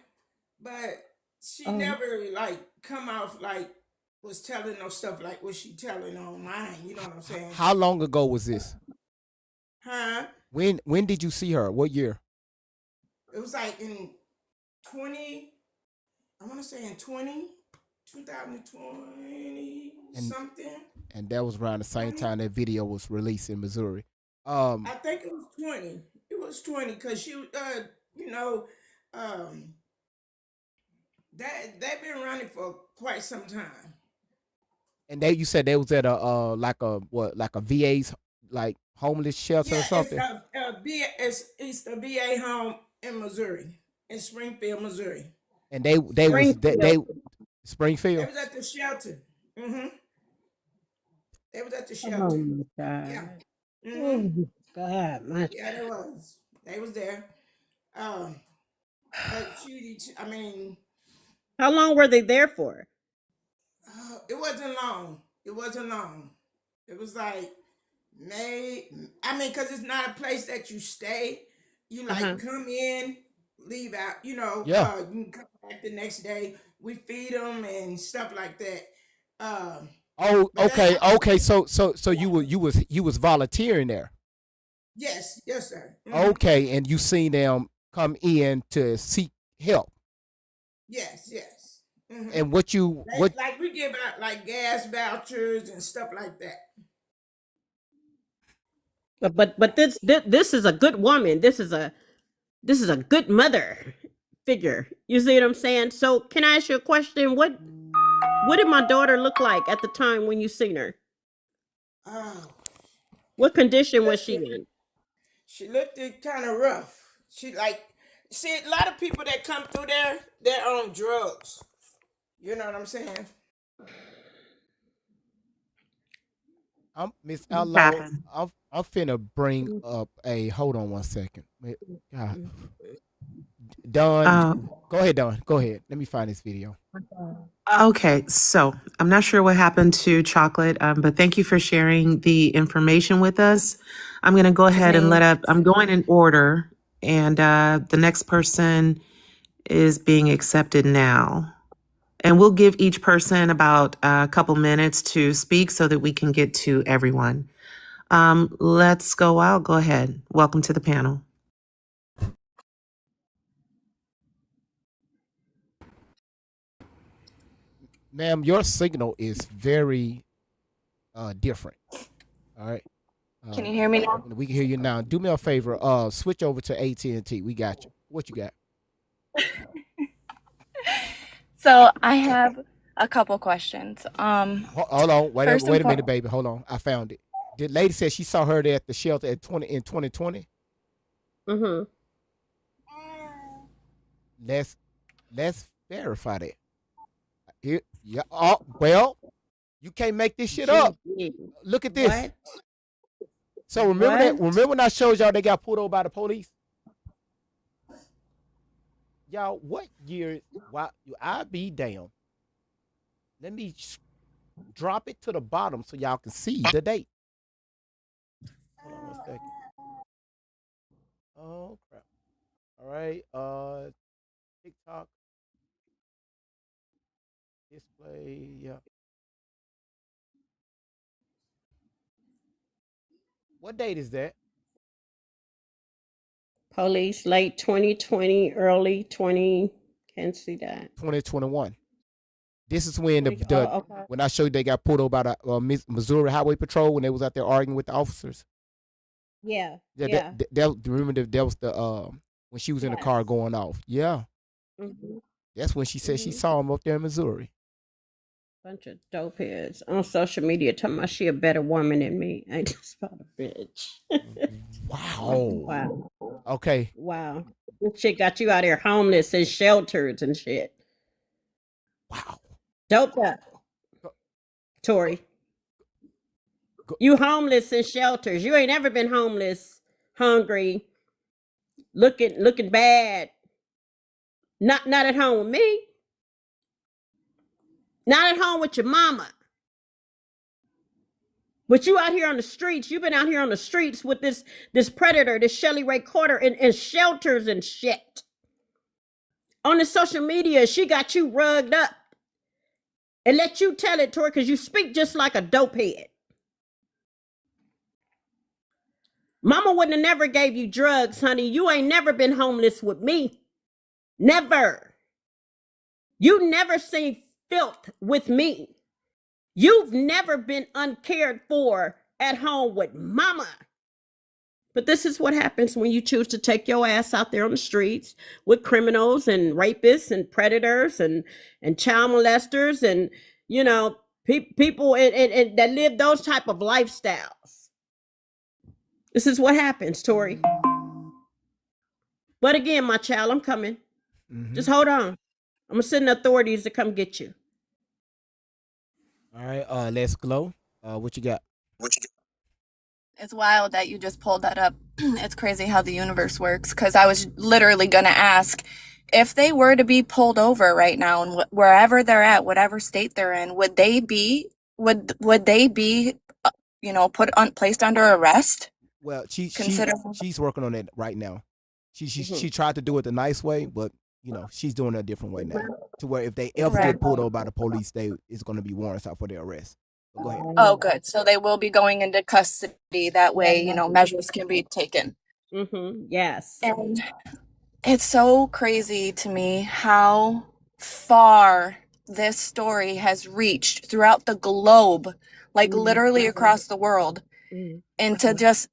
But she Um. never like come off like was telling no stuff like what she telling online. You know what I'm saying? How long ago was this? Huh? When did you see her? What year? It was like in 20, I want to say in 2020 And something. and that was around the same 20. time that video was released in Missouri. I think it was 20. It was 20 because she, you know, um, they've been running for quite some time. And you said they was at a like a what, like a VA's, like homeless shelter or Yeah, it's something. it's the VA home in Missouri, in Springfield, Missouri. And they was they Springfield. They Springfield. was at the shelter. Mm-hmm. They was at the Oh shelter. my Yeah. God. Mm-hmm. Oh God, my Yeah, they was. They was there. Um, but I mean, How long were they there for? it wasn't long. It wasn't long. It was like May. I mean, cause it's not a place that you stay. You Uh-huh. like come in, leave out. You know, Yeah. you can come back the next day. We feed them and stuff like that. Um, Oh, but okay, I think okay. So you was volunteering there. yes, yes, sir. Mm-hmm. Okay, and you seen them come in to seek help. Yes, yes. Mm-hmm. And what you what Like we give out like gas vouchers and stuff like that. But this is a good woman. This is a good mother figure. You see what I'm saying? So can I ask you a question? What did my daughter look like at the time when you seen her? Oh, What she condition was looked she in? she looked kind of rough. She like see a lot of people that come through there, they're on drugs. You know what I'm saying? I'm Miss What Outlaw. happened? I'm finna bring up a hold on one second. God. Don, Oh, go ahead, Don. Go ahead. Let me find this video. okay. So I'm not sure what happened to Chocolate, but thank you for sharing the information with us. I'm going to go What's his ahead and name? I'm going in order, and the next person is being accepted now. And we'll give each person about a couple minutes to speak so that we can get to everyone. Let's go out. Go ahead. Welcome to the panel. Ma'am, your signal is very different. All right. Can you hear me now? We can hear you now. Do me a favor. Switch over to AT&T. We got you. What you got? So I have a couple questions. Hold on. First and Wait a minute, foremost, baby. Hold on. I found it. The lady said she saw her there at the shelter in 2020. Mm-hmm. Let's verify that. Here, yeah. Oh, well, you can't make this shit up. Look at this. What? So remember that. What? Remember when I showed y'all they got pulled over by the police? Y'all, what year? Why? I be damn. Let me drop it to the bottom so y'all can see the date. Hold on 1 second. Oh crap! All right. TikTok display. Yeah. What date is that? Police late 2020, early 20. Can't see that. 2021. This is when Okay. when I showed you they got pulled over by the Missouri Highway Patrol when they was out there arguing with the officers. Yeah. Yeah, Yeah. remember that was the when she was in the car Yes. going off. Yeah, Mm-hmm. that's when she said she Mm-hmm. saw him up there in Missouri. Bunch of dope heads on social media talking about she a better woman than me. Ain't just about a bitch. Wow. Wow. Okay. Wow. This shit got you out here homeless in shelters and shit. Wow. Dope up, Tori. You homeless in shelters. You ain't ever been homeless, hungry, looking bad. Not at home with me. Not at home with your mama. But you out here on the streets. You've been out here on the streets with this predator, this Shelly Ray Carter, in shelters and shit. On the social media, she got you rugged up. And let you tell it, Tori, because you speak just like a dope head. Mama wouldn't have never gave you drugs, honey. You ain't never been homeless with me. Never. You never seen filth with me. You've never been uncared for at home with mama. But this is what happens when you choose to take your ass out there on the streets with criminals and rapists and predators and child molesters and, you know, people and that live those type of lifestyles. This is what happens, Tori. But again, my child, I'm coming. Just hold on. I'm gonna send the authorities to come get you. All right, let's glow. What you got? It's wild that you just pulled that up. It's crazy how the universe works, because I was literally going to ask if they were to be pulled over right now and wherever they're at, whatever state they're in, would they be placed under arrest? Well, she's working on it right now. She tried to do it the nice way, but you know she's doing it a different way now. To where if they ever get pulled over by the police, it's going to be warrants out for their arrest. But go ahead. Oh, good. So they will be going into custody. That way, measures can be taken. Yes. And it's so crazy to me how far this story has reached throughout the globe, like literally across the world. And to just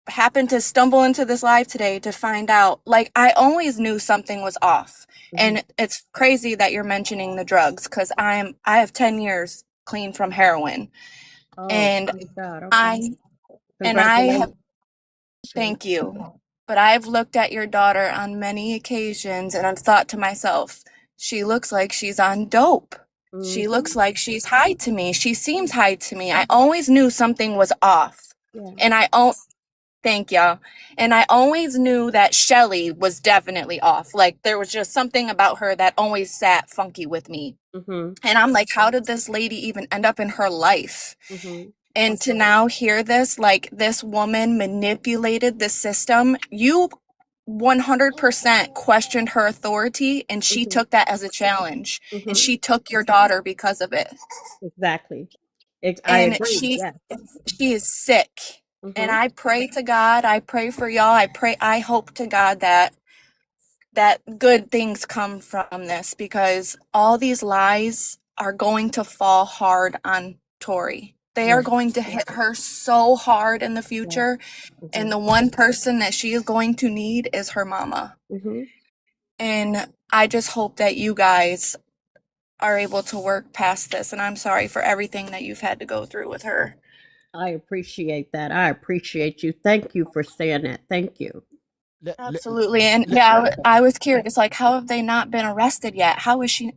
happen to stumble into this live today to find out, like, I always knew something was off. And it's crazy that you're mentioning the drugs, because I have 10 years clean from heroin. And I have, thank you. But I've looked at your daughter on many occasions and I've thought to myself, she looks like she's on dope. She looks like she's high to me. She seems high to me. I always knew something was off. And thank y'all. And I always knew that Shelly was definitely off. Like, there was just something about her that always sat funky with me. And I'm like, how did this lady even end up in her life? And to now hear this, like, this woman manipulated the system. You 100% questioned her authority, and she took that as a challenge. And she took your daughter because of it. Exactly. I agree. She is sick. And I pray to God, I pray for y'all. I hope to God that good things come from this, because all these lies are going to fall hard on Tori. They are going to hit her so hard in the future. And the one person that she is going to need is her mama. And I just hope that you guys are able to work past this. And I'm sorry for everything that you've had to go through with her. I appreciate that. I appreciate you. Thank you for saying that. Thank you. Absolutely. And yeah, I was curious, like, how have they not been arrested yet? How is she?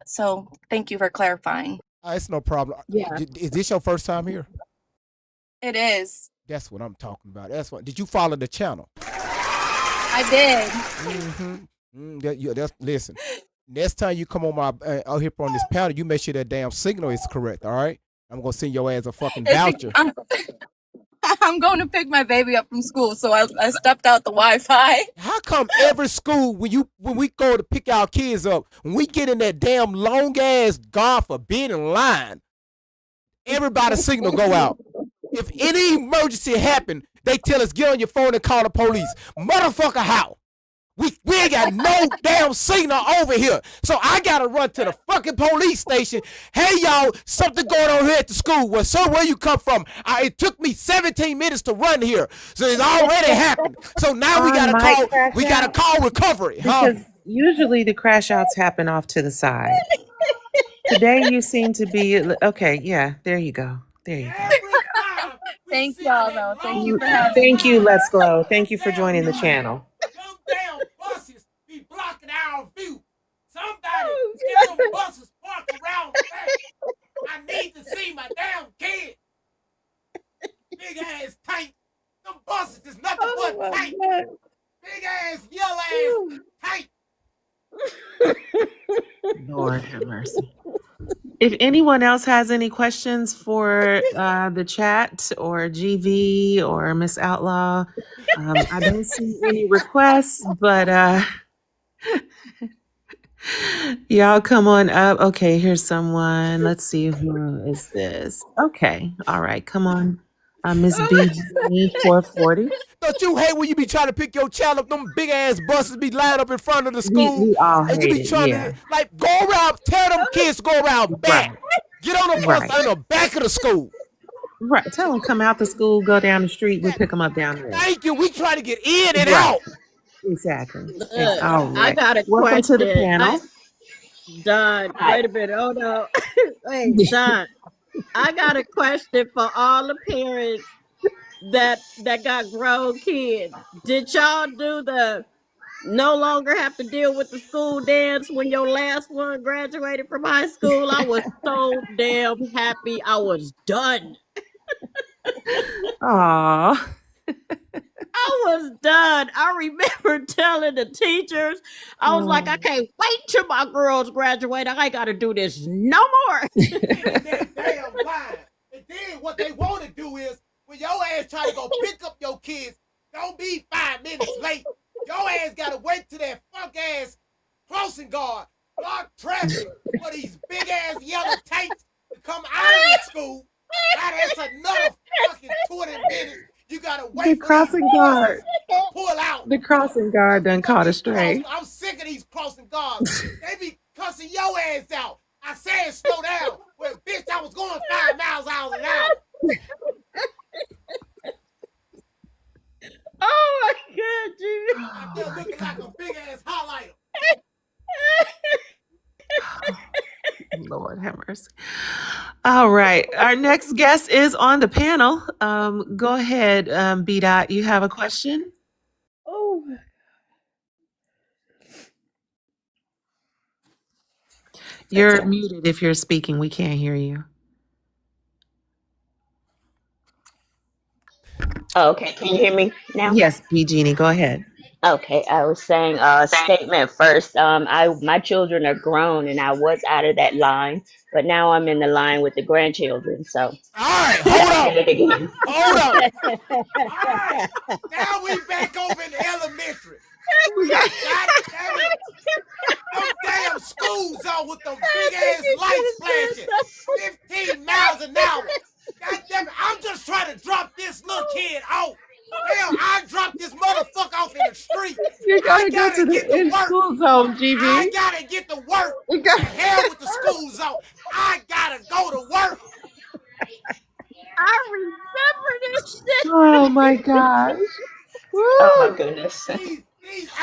So thank you for clarifying. It's no problem. Yeah. Is this your first time here? It is. That's what I'm talking about. That's what. Did you follow the channel? I did. Listen. Next time you come on my out here on this panel, you make sure that damn signal is correct. All right. I'm gonna send your ass a fucking voucher. I'm going to pick my baby up from school, so I stepped out the Wi-Fi. How come every school when we go to pick our kids up, when we get in that damn long ass God forbidden line, everybody's signal go out? If any emergency happen, they tell us get on your phone and call the police. Motherfucker, how? We ain't got no damn signal over here. So I gotta run to the fucking police station. Hey y'all, something going on here at the school. Well, sir, where you come from? It took me 17 minutes to run here. So it's already happened. So now we gotta call recovery. Because usually the crash outs happen off to the side. Today you seem to be okay, yeah, there you go. There you go. Thank y'all though. Thank you for having me. Thank you, Let's Glow. Thank you for joining the channel. Damn buses be blocking our view. Somebody get them buses parked around the back. I need to see my damn kid. Big ass tank. Them buses is nothing but tank. Big ass yellow ass tank. Lord have mercy. If anyone else has any questions for the chat or GV or Miss Outlaw, I don't see any requests, but y'all come on up. Okay, here's someone. Let's see, who is this? Okay, all right, come on. Miss BG 440. Don't you hate when you be trying to pick your child up, them big ass buses be lined up in front of the school, We all and you hate be it. trying Yeah. to like go around, tell them kids to go around back. Right. Get on the bus Right. in the back of the school. Right. Tell them come out the school, go down the street. We'll pick them up down there. Thank you. We try to get in and Right. out. Exactly. Look, All I right. got a Welcome to the question. panel. Don, Hi. wait a minute. Oh no. Wait, Don. I got a question for all the parents that got grown kids. Did y'all do the no longer have to deal with the school dance when your last one graduated from high school? I was so damn happy. I was done. Aw. I was done. I remember telling the teachers, I was like, I can't wait till my girls graduate. I ain't got to do this no more. In that damn line. And then what they want to do is when your ass try to go pick up your kids, don't be 5 minutes late. Your ass gotta wait till that fuck ass crossing guard block traffic for these big ass yellow tanks to come out of the school. Now that's another fucking 20 minutes. You gotta wait The for crossing these guard. buses to pull out. The crossing guard done caught a stray. I'm sick of these crossing guards. They be cussing your ass out. I said slow down. Well, bitch, I was going 5 miles an hour. Oh my God, Jimmy. I'm still looking like a big ass highlighter. Lord have mercy. All right. Our next guest is on the panel. Go ahead, B. Dot. You have a question? Oh. You're muted if you're speaking. We can't hear you. Okay, can you hear me now? Yes, B. Jeannie, go ahead. Okay, I was saying statement first. My children are grown and I was out of that line, but now I'm in the line with the grandchildren. So all right, hold on. it again. Hold on. All right. Now we back over in elementary. God damn it. Them damn school zone with them big ass lights flashing. 15 miles an hour. God damn it. I'm just trying to drop this little kid off. Damn, I dropped this motherfucker off in the street. You gotta go to the in-school zone, GB. I gotta get to work. The hell with the school zone. I gotta go to work. I remember this shit. Oh my gosh. Oh my goodness. These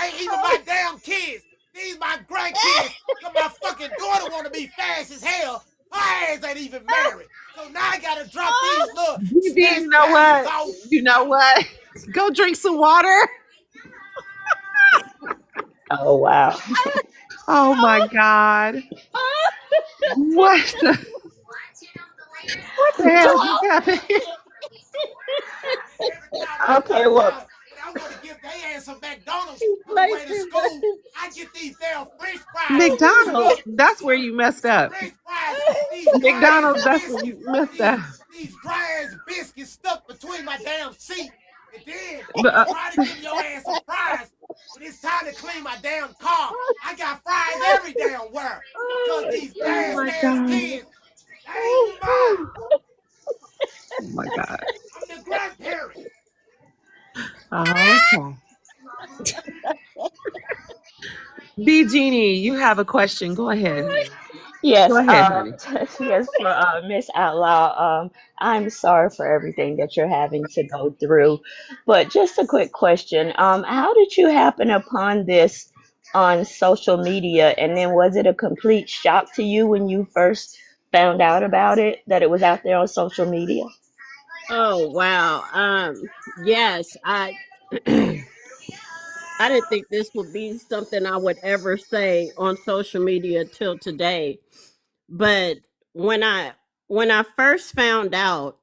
ain't even my damn kids. These my grandkids. Cause my fucking daughter wanna be fast as hell. Her ass ain't even married. So now I gotta drop these little You know what? off. You know what? Go drink some water. Oh wow. Oh my God. What the hell just happened? Okay, well. I want to give their ass some McDonald's on the way to school. I get these damn French fries. McDonald's. That's where you messed up. French fries. McDonald's. That's where you messed up. These dry ass biscuits stuck between my damn seat. And then But, try to give your ass some fries. When it's time to clean my damn car, I got fries every damn where. Because these fast my ass God. kids, that ain't even mine. Oh my God. I'm the grandparent. Oh, okay. B. Jeannie, you have a question. Go ahead. Yes, Go ahead, honey. yes, for Miss Outlaw. I'm sorry for everything that you're having to go through, but just a quick question. How did you happen upon this on social media, and then was it a complete shock to you when you first found out about it, that it was out there on social media? Oh wow. Yes, I I didn't think this would be something I would ever say on social media till today. But when I first found out,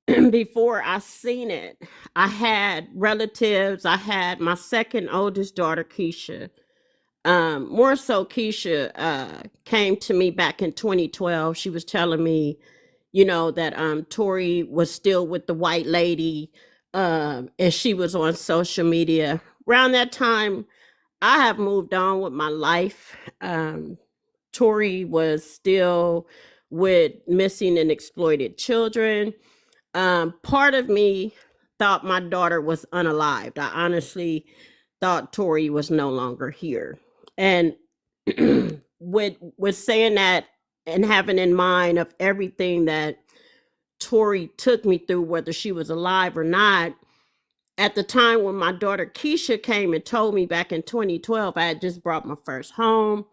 before I seen it, I had relatives. I had my second oldest daughter, Keisha. More so, Keisha came to me back in 2012. She was telling me, that Tori was still with the white lady, and she was on social media. Around that time, I have moved on with my life. Tori was still with missing and exploited children. Part of me thought my daughter was unalived. I honestly thought Tori was no longer here. And with saying that and having in mind of everything that Tori took me through, whether she was alive or not, at the time when my daughter Keisha came and told me back in 2012, I had just brought my first home.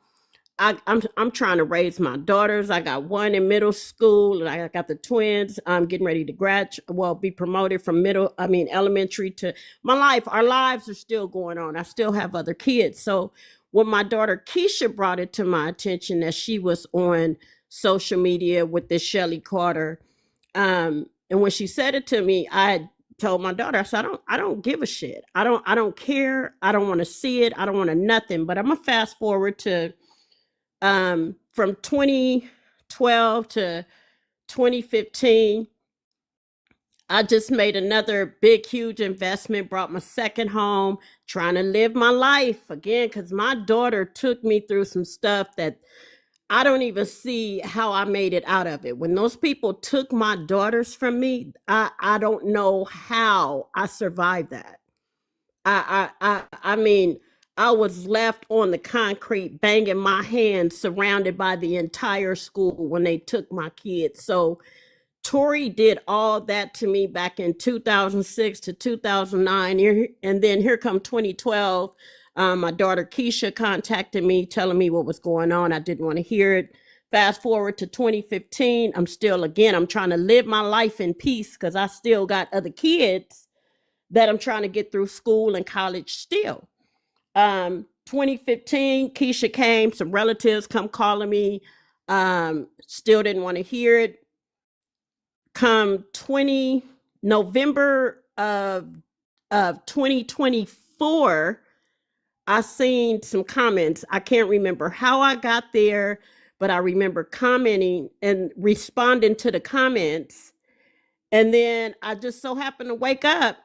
I'm trying to raise my daughters. I got one in middle school, and I got the twins. I'm getting ready to be promoted from elementary to my life. Our lives are still going on. I still have other kids. So when my daughter Keisha brought it to my attention that she was on social media with this Shelly Carter, and when she said it to me, I told my daughter, I said, I don't give a shit. I don't care. I don't want to see it. I don't want to nothing. But I'm gonna fast forward to from 2012 to 2015. I just made another big huge investment, brought my second home, trying to live my life again, because my daughter took me through some stuff that I don't even see how I made it out of it. When those people took my daughters from me, I don't know how I survived that. I mean, I was left on the concrete, banging my hands, surrounded by the entire school when they took my kids. So Tori did all that to me back in 2006 to 2009. And then here come 2012. My daughter Keisha contacted me, telling me what was going on. I didn't want to hear it. Fast forward to 2015. I'm trying to live my life in peace because I still got other kids that I'm trying to get through school and college still. 2015, Keisha came, some relatives come calling me. Still didn't want to hear it. Come November of 2024, I seen some comments. I can't remember how I got there, but I remember commenting and responding to the comments. And then I just so happened to wake up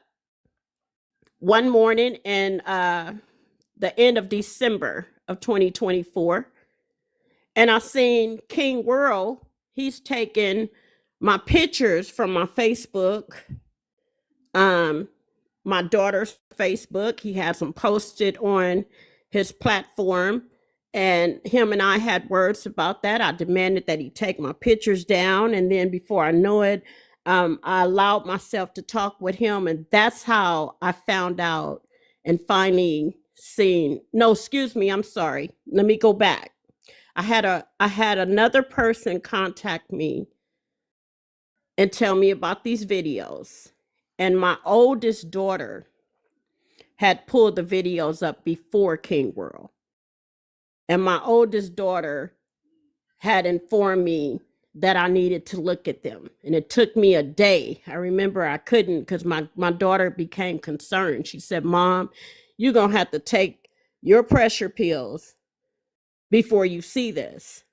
one morning in the end of December of 2024, and I seen King World. He's taken my pictures from my Facebook, um, my daughter's Facebook. He has them posted on his platform, and him and I had words about that. I demanded that he take my pictures down, and then before I know it, I allowed myself to talk with him, and that's how I found out and finally seen. No, excuse me, I'm sorry. Let me go back. I had another person contact me and tell me about these videos, and my oldest daughter had pulled the videos up before King World. And my oldest daughter had informed me that I needed to look at them. And it took me a day. I remember I couldn't because my daughter became concerned. She said, Mom, you're going to have to take your pressure pills before you see this.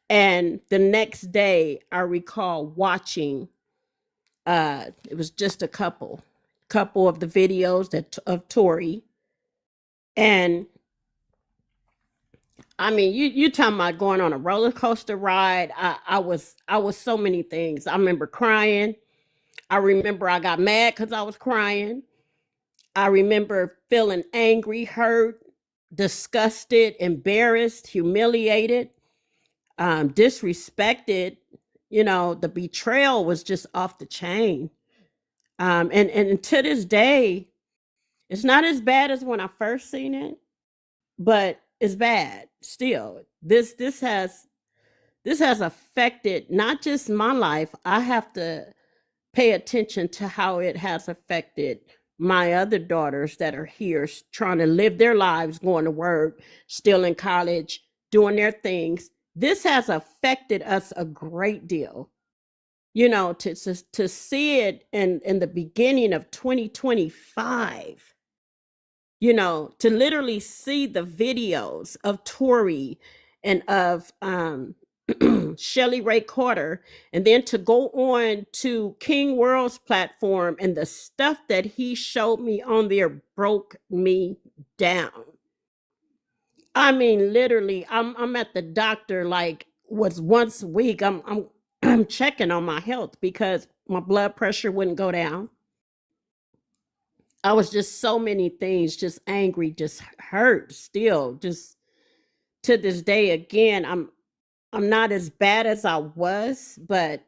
And the next day, I recall watching, it was just a couple of the videos of Tori. And I mean, you talking about going on a roller coaster ride. I was so many things. I remember crying. I remember I got mad because I was crying. I remember feeling angry, hurt, disgusted, embarrassed, humiliated, disrespected. You know, the betrayal was just off the chain. And to this day, it's not as bad as when I first seen it, but it's bad still. This has affected not just my life. I have to pay attention to how it has affected my other daughters that are here trying to live their lives, going to work, still in college, doing their things. This has affected us a great deal. You know, to see it in the beginning of 2025, you know, to literally see the videos of Tori and of Shelly Ray Carter, and then to go on to King World's platform and the stuff that he showed me on there broke me down. I mean, literally, I'm at the doctor like was once a week. I'm checking on my health because my blood pressure wouldn't go down. I was just so many things, just angry, just hurt still, just to this day. Again, I'm not as bad as I was, but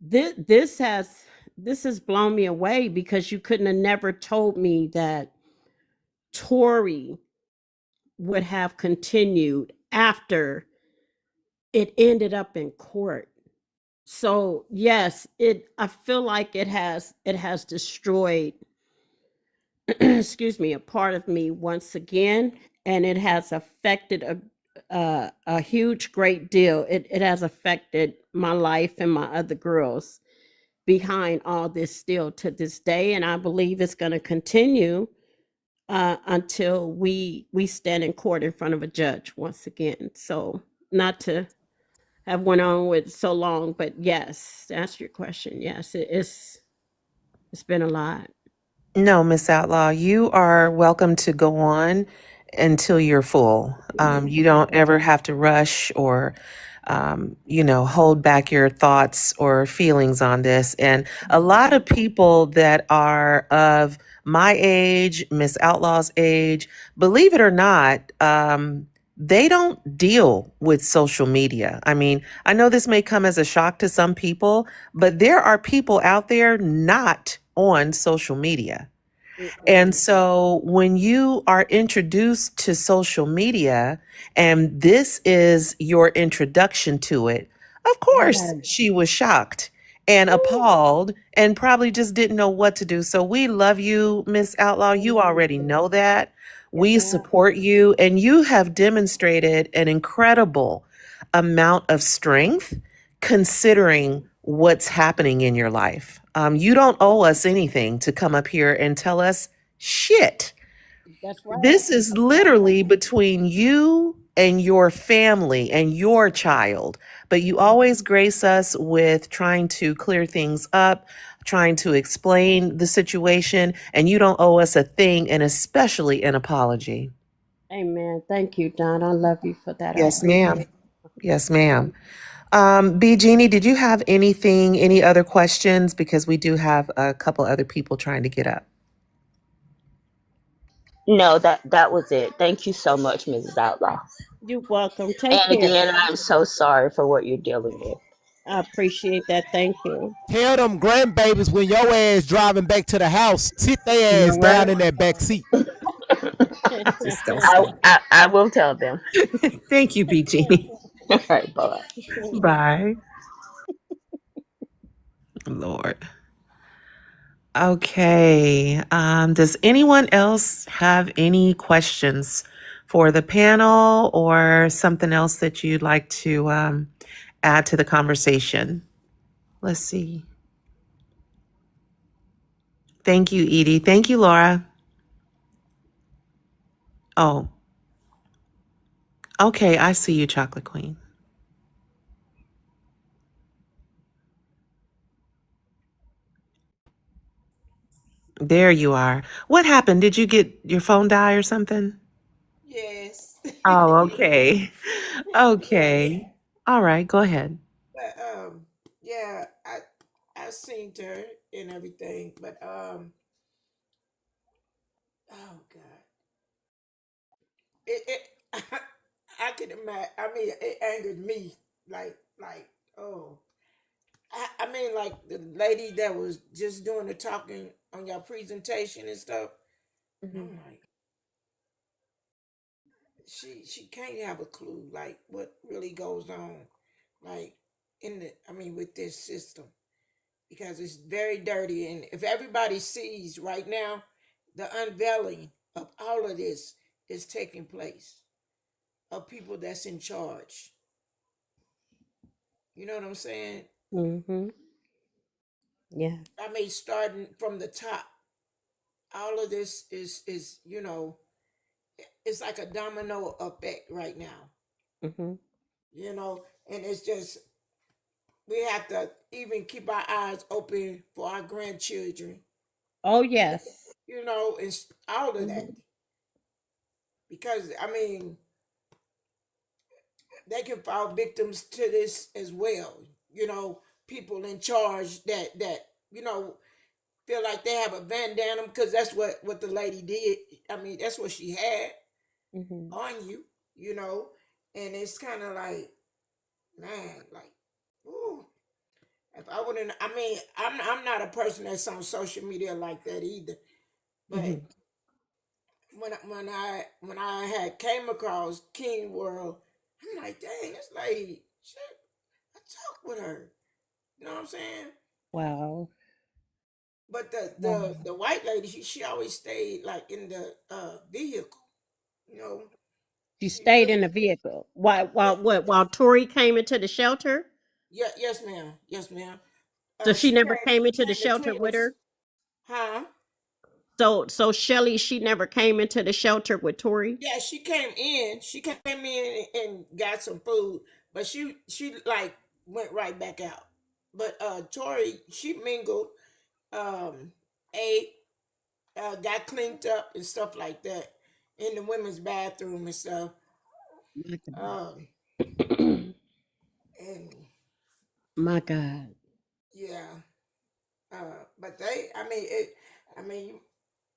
this has blown me away because you couldn't have never told me that Tory would have continued after it ended up in court. So yes, it I feel like it has destroyed excuse me, a part of me once again, and it has affected a huge great deal. It has affected my life and my other girls behind all this still to this day, and I believe it's going to continue until we stand in court in front of a judge once again. So not to have went on with so long, but yes, to answer your question, yes, it's been a lot. No, Miss Outlaw, you are welcome to go on until you're full. You don't ever have to rush or, hold back your thoughts or feelings on this. And a lot of people that are of my age, Miss Outlaw's age, believe it or not, they don't deal with social media. I mean, I know this may come as a shock to some people, but there are people out there not on social media. And Mm-mm. so when you are introduced to social media and this is your introduction to it, of course Yes. she was shocked and Woo. appalled and probably just didn't know what to do. So we love you, Miss Outlaw. Thank You already you. know that. Yes, We ma'am. support you and you have demonstrated an incredible amount of strength considering what's happening in your life. You don't owe us anything to come up here and tell us shit. That's right. This is That's right. literally between you and your family and your child. But you always grace us with trying to clear things up, trying to explain the situation, and you don't owe us a thing, and especially an apology. Amen. Thank you, Don. I love you for that. I Yes, appreciate ma'am. it. Yes, ma'am. B. Jeannie, did you have anything, any other questions? Because we do have a couple other people trying to get up. No, that was it. Thank you so much, Mrs. Outlaw. You're welcome. Take And care. again, I'm so sorry for what you're dealing with. I appreciate that. Thank you. Tell them grandbabies when your ass driving back to the house, sit You their know ass down what? in that back seat. Just don't I, start. I, I will tell them. Thank you, B. Jeannie. All right, bye. Bye. Lord. Okay. Does anyone else have any questions for the panel or something else that you'd like to add to the conversation? Let's see. Thank you, Edie. Thank you, Laura. Oh, okay. I see you, Chocolate Queen. There you are. What happened? Did you get your phone die or something? Yes. Oh, okay. Yes. Okay. All right. Go ahead. But yeah, I seen her and everything, but oh God, it I can imagine. I mean, it angered me like oh, I mean like the lady that was just doing the talking on your presentation and stuff. And Mhm. I'm like, she can't have a clue like what really goes on, like in the I mean with this system because it's very dirty. And if everybody sees right now, the unveiling of all of this is taking place of people that's in charge. You know what I'm saying? Mhm. Yeah. I mean, starting from the top, all of this is it's like a domino effect right now. Mhm. And it's just we have to even keep our eyes open for our grandchildren. Oh yes. It's all of that Mhm. because I mean they can fall victims to this as well. people in charge that feel like they have a bandana because that's what the lady did. I mean, that's what she had Mhm. on you, and it's kind of like, man, like, ooh. If I wouldn't, I mean, I'm not a person that's on social media like that either. But Mhm. when I had came across King World, I'm like, dang, this lady, shit, I talk with her. You know what I'm saying? Wow. But the Wow. the the white lady, she always stayed like in the vehicle. You know, She she stayed really, in the vehicle. While yeah, while what? While Tori came into the shelter. yeah, yes, ma'am, yes, ma'am. So she She never came came into the shelter between with us, her. huh? So Shelly, she never came into the shelter with Tori. Yeah, she came in. She came in and got some food, but she like went right back out. But Tori, she mingled, ate, got cleaned up and stuff like that in the women's bathroom and stuff. My Um, God. and My God. yeah, but I mean,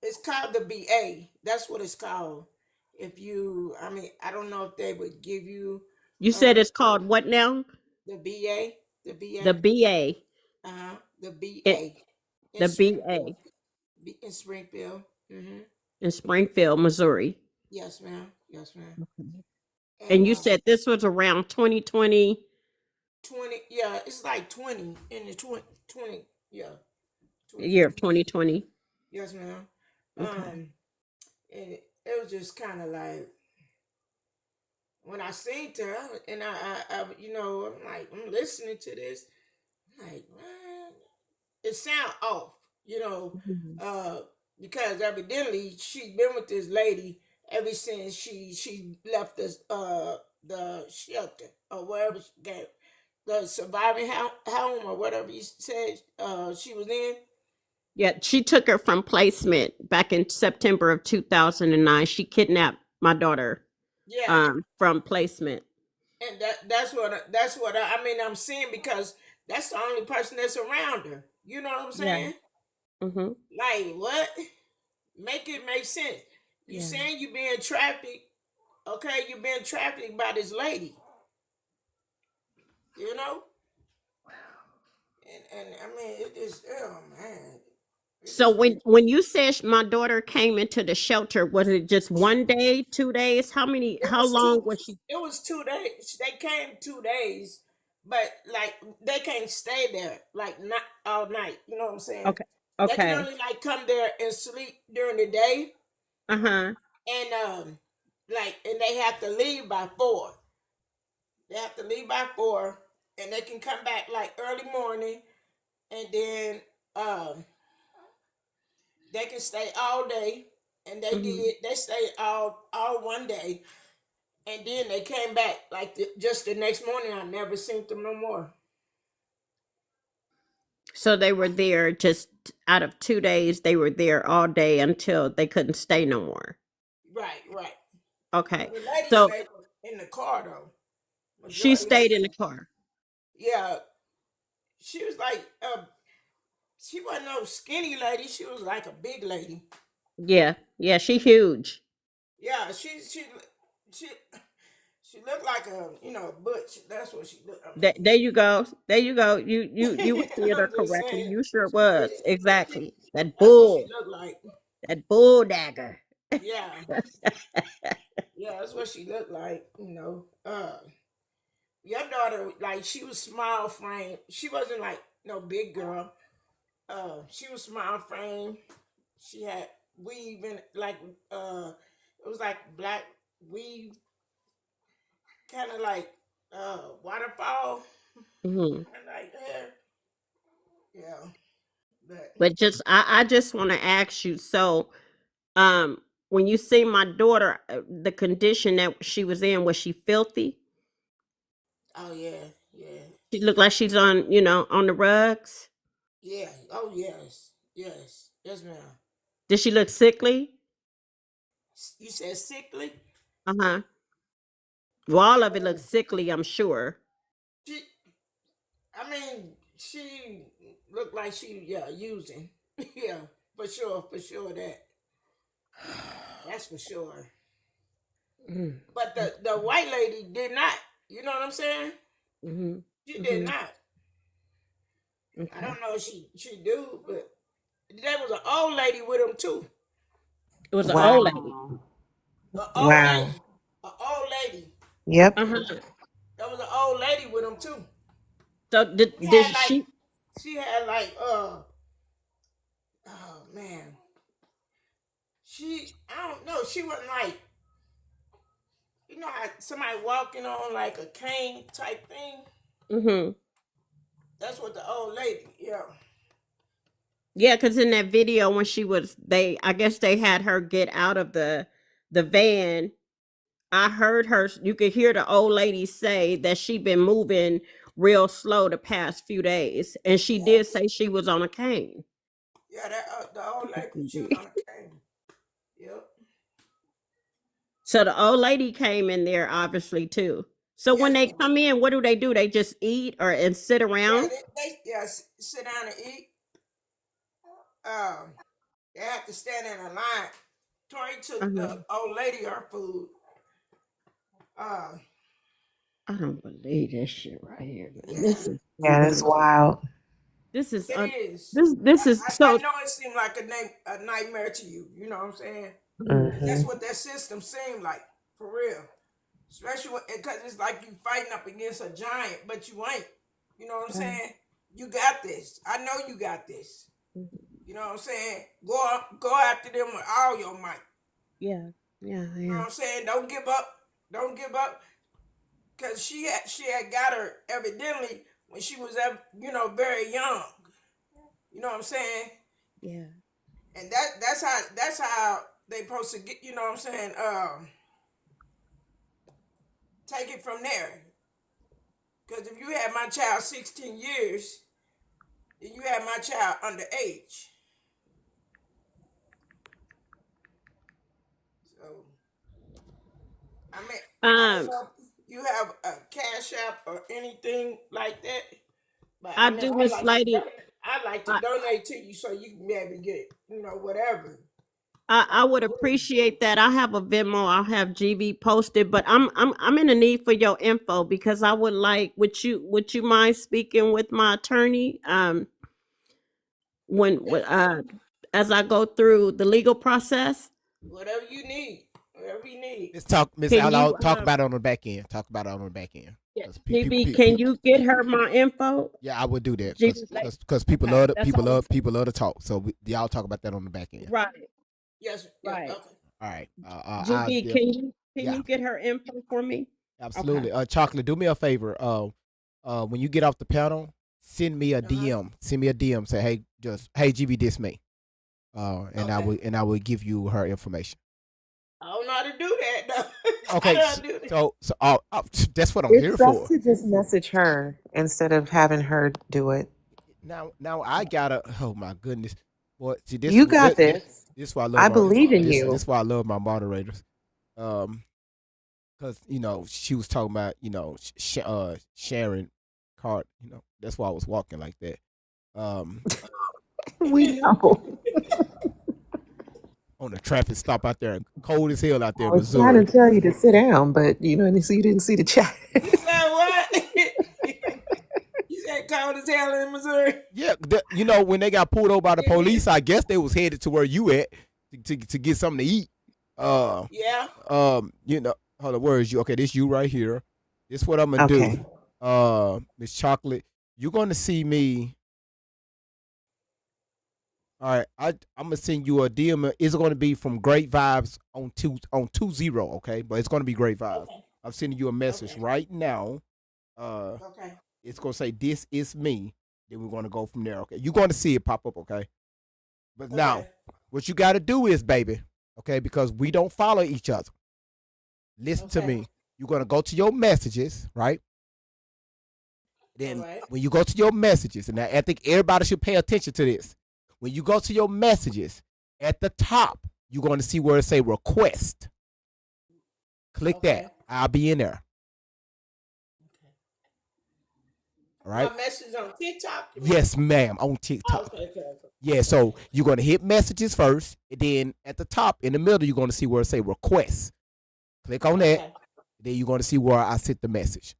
it's called the BA. That's what it's called. If you, I mean, I don't know if they would give you You uh said it's called what now? the BA, the The BA, BA. the It, BA in the Springfield, BA in Springfield. in Springfield, Missouri. Yes, ma'am. Yes, ma'am. And And you said this was around 2020. 20, yeah, it's like 20 in the 20, yeah, The year of 2020. 2020. Yes, ma'am. Okay. And it was just kind of like when I seen her, and I'm like, I'm listening to this, I'm like, man, it sound off, Mhm. uh, because evidently she's been with this lady ever since she left the shelter or wherever she gave the surviving home or whatever you said she was in. Yeah, she took her from placement back in September of 2009. She kidnapped my daughter Yeah, from placement. and that's what I mean. I'm seeing because that's the only person that's around her. You know what I'm Yeah. saying? Mm-hmm. Like what? Make it make sense. You Yeah. saying you being trafficked? Okay, you being trafficked by this lady. You know, and I mean it is. Oh man, it So just make. when you said my daughter came into the shelter, was it just one day, 2 days? How many? It How was two. long was she? It was 2 days. They came 2 days, but like they can't stay there like not all night. You know what I'm saying? Okay. They can Okay. only like come there and sleep during the day, Uh huh. and and they have to leave by 4. They have to leave by 4, and they can come back like early morning, and then um they can stay all day. And they Hmm. did. They stayed all one day, and then they came back like just the next morning. I never seen them no more. So they were there just out of 2 days. They were there all day until they couldn't stay no more. Right, right. Okay. But the lady So stayed in the car though. she Majority of stayed in the the car. yeah, she was like she wasn't no skinny lady. She was like a big lady. Yeah. Yeah. She huge. Yeah, she she looked like a butch. That's what she looked. I mean, There you go. There you go. You were seeing her I'm just correctly. saying. You sure was. She, Exactly. That that's what she bull. looked like. That bull dagger. Yeah, yeah, that's what she looked like. Your daughter, like she was small frame. She wasn't like no big girl. She was small frame. She had weave in like it was like black weave, kind of like waterfall, Hmm. kind of like hair. Yeah, but But I just want to ask you. So, when you see my daughter, the condition that she was in, was she filthy? oh yeah, yeah, She looked like she's on, on the rugs. yeah. Oh yes, yes, yes, ma'am. Did she look sickly? You said sickly. Uh huh. Well, all of it looks Oh, sickly, I'm sure. she I mean, she looked like she using. Yeah, for sure that's for sure. But the white lady did not. You know what I'm saying? Mm-hmm. She did Mm-hmm. not. I Okay. don't know if she do, but there was an old lady with him too. It was an old lady. Wow. An old Wow. lady. An old lady. Yep. Uh-huh. There was an old lady with him too. So She did had like she? she had like oh man. I don't know, she wasn't like how somebody walking on like a cane type thing. Mm-hmm. That's what the old lady, yeah. Yeah, because in that video when she was, I guess they had her get out of the van. I heard her. You could hear the old lady say that she been moving real slow the past few days, and she Yeah. did say she was on a cane. Yeah, that the old lady, she was on a cane. Yep. So the old lady came in there obviously too. So when Yes. they come in, what do? They just eat and sit Yeah, around? they sit down and eat. Um, they have to stand in a line. Tori took Uh-huh. the old lady her food. Uh, I don't believe this shit right here, man. yeah, This is Yeah, that's wild. this is it is. this is I so. know it seemed like a nightmare to you. You know what I'm saying? Hmm. That's what that system seemed like, for real. Especially because it's like you fighting up against a giant, but you ain't. You know what I'm saying? You got this. I know you got this. You know what I'm saying? Go after them with all your might. Yeah, yeah, You know yeah. what I'm saying? Don't give up. Don't give up. Cause she had got her evidently when she was very young. You know what I'm saying? Yeah. And that's how they supposed to get. You know what I'm saying? Take it from there. Cause if you had my child 16 years, then you had my child underage. So I mean, I don't Um, know if you have a cash app or anything like that, but I I mean, do, Miss Lady. I like to I, donate to you so you can be able to get whatever. I would appreciate that. I have a Venmo. I'll have GV posted, but I'm in the need for your info because I would like. Would you mind speaking with my attorney? When Yes, as I go through the legal process, whatever you need, whatever you need. Let's talk, Miss can Outlaw. you Talk about it on the back end. Talk about it on the back end. yeah, 'Cause GB, can you get her my info? yeah, I would do that GB, because people okay, love to, that's all I'm saying. people love to talk. So y'all talk about that on the back end. Right, Yes, yeah, right. okay. All right. GB, can Yeah, you get her info for me? Okay. absolutely. Chocolate, do me a favor. When you get off the panel, send me a Uh-huh. DM. Send me a DM. Say, hey, hey, GB, this me. And Okay. I will give you her information. I don't know how to do that though. I Okay. don't do that. That's what I'm It's here best for. to just message her instead of having her do it. Now I gotta. Oh my goodness. Boy, see You got this. this is why I love I our believe in this you. is why I love my moderators. Because she was talking about Sharon Cart. That's why I was walking like that. We know. On a traffic stop out there, cold as hell out I there in was trying to Missouri. tell you to sit down, but you didn't see the chat. You said what? You said cold as hell in Missouri. Yeah, when they got pulled over by the police, I guess they was headed to where you at to get something to eat. Yeah. Hold on, where is you? Okay, this you right here. This what I'm gonna Okay. do. Miss Chocolate, you're gonna see me. All right, I'm gonna send you a DM. It's gonna be from Great Vibes on 20, okay? But it's gonna be Great Vibes. Okay. I'm sending you a message Okay. right now. Okay. It's gonna say this is me. Then we're gonna go from there. Okay, you're gonna see it pop up. Okay, but now Okay. what you gotta do is, baby, okay, because we don't follow each other. Listen to Okay. me. You're gonna go to your messages, right? Then All right. when you go to your messages, and I think everybody should pay attention to this. When you go to your messages, at the top, you're going to see where it say request. Click Okay. that. I'll be in there. All right. My message on TikTok. Yes, ma'am. On TikTok. Okay, okay. Yeah. So you're gonna hit messages first, and then at the top in the middle you're gonna see where it say requests. Click on that. Okay. Then you're gonna see where I sent the message.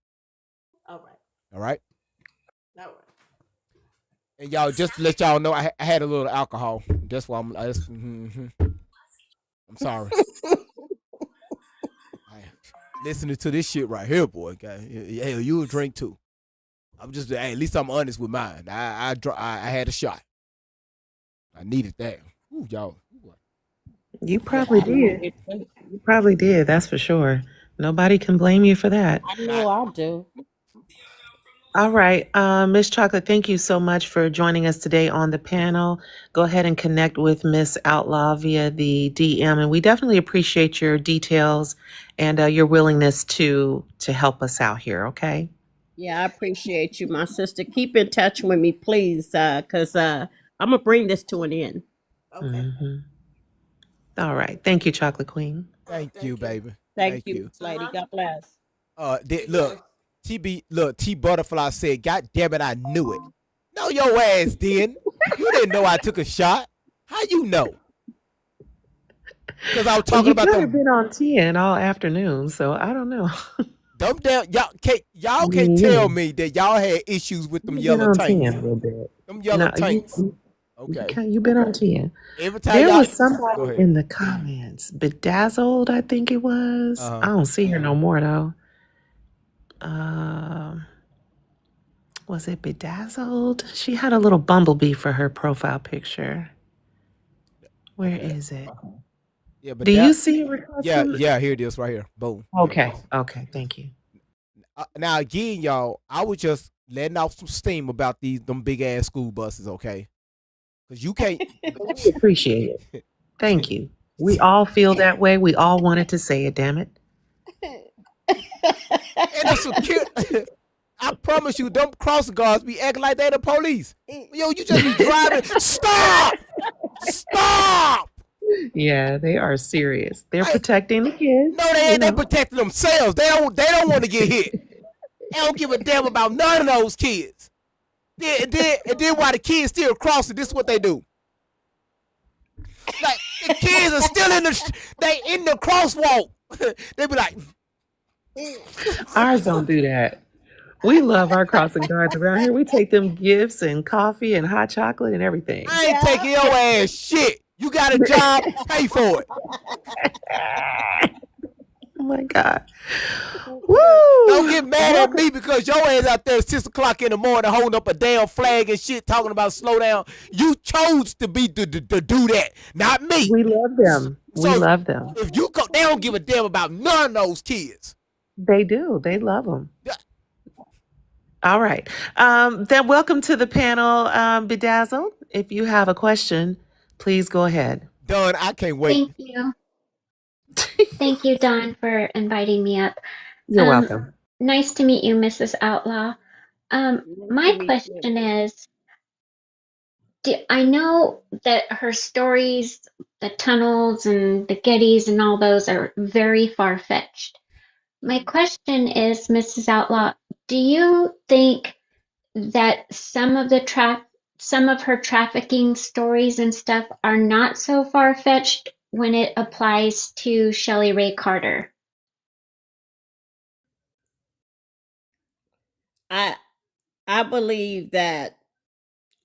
All right. All right. All right. And y'all, just to let y'all know, I had a little alcohol. That's why I'm. I'm sorry. Listening to this shit right here, boy. Hell, you a drink too. I'm just. Hey, at least I'm honest with mine. I had a shot. I needed that. Ooh, y'all. You probably did. You probably did. That's for sure. Nobody can blame you for that. I know I do. All right. Miss Chocolate, thank you so much for joining us today on the panel. Go ahead and connect with Miss Outlaw via the DM. And we definitely appreciate your details and your willingness to help us out here, okay? Yeah, I appreciate you, my sister. Keep in touch with me, please, because I'm going to bring this to an end. Okay. All right. Thank you, Chocolate Queen. Thank you, baby. Thank you, Miss Lady. God bless. Look, T Butterfly said, "God damn it, I knew it." No, your ass didn't. You didn't know I took a shot. How you know? Because I was talking about them. You've been on 10 all afternoon, so I don't know. Them damn y'all can't tell me that y'all had issues with them yellow tanks. Them yellow tanks. Okay. You've been on 10. Every time there was somebody in the comments, Bedazzled, I think it was. I don't see her no more though. Was it Bedazzled? She had a little bumblebee for her profile picture. Where is it? Yeah, but do you see it? Yeah, here it is right here. Boom. Okay, thank you. Now again, y'all, I was just letting off some steam about them big ass school buses, okay? Because you can't. We appreciate it. Thank you. We all feel that way. We all wanted to say it. Damn it. And the security. I promise you, them cross guards be acting like they the police. Yo, you just be driving. Stop! Stop! Yeah, they are serious. They're protecting the kids. No, they ain't. They protecting themselves. They don't want to get hit. They don't give a damn about none of those kids. And then while the kids still crossing, this is what they do. Like the kids are still in the crosswalk. They be like, ours don't do that. We love our crossing guards around here. We take them gifts and coffee and hot chocolate and everything. I ain't taking your ass shit. You got a job, pay for it. Oh my God. Woo! Don't get mad at me because your ass out there at 6 o'clock in the morning holding up a damn flag and shit talking about slow down. You chose to do that, not me. We love them. We love them. If you go, they don't give a damn about none of those kids. They do. They love them. Yeah. All right. Then welcome to the panel, Bedazzled. If you have a question, please go ahead. Dawn, I can't wait. Thank you. Thank you, Dawn, for inviting me up. You're welcome. Nice to meet you, Mrs. Outlaw. My question is, I know that her stories, the tunnels and the Gettys and all those are very far-fetched. My question is, Mrs. Outlaw, do you think that some of her trafficking stories and stuff are not so far-fetched when it applies to Shelley Ray Carter? I believe that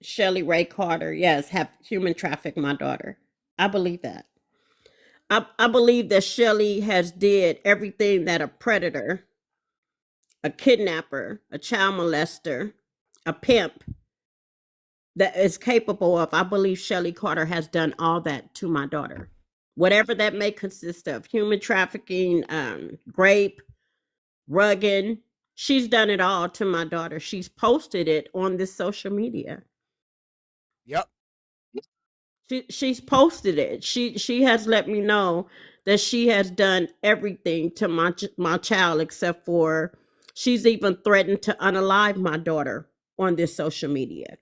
Shelley Ray Carter, yes, have human trafficked my daughter. I believe that. I believe that Shelley has did everything that a predator, a kidnapper, a child molester, a pimp that is capable of. I believe Shelley Carter has done all that to my daughter. Whatever that may consist of, human trafficking, rape, rugging, she's done it all to my daughter. She's posted it on this social media. Yep. She's posted it. She has let me know that she has done everything to my child except for she's even threatened to unalive my daughter on this social media.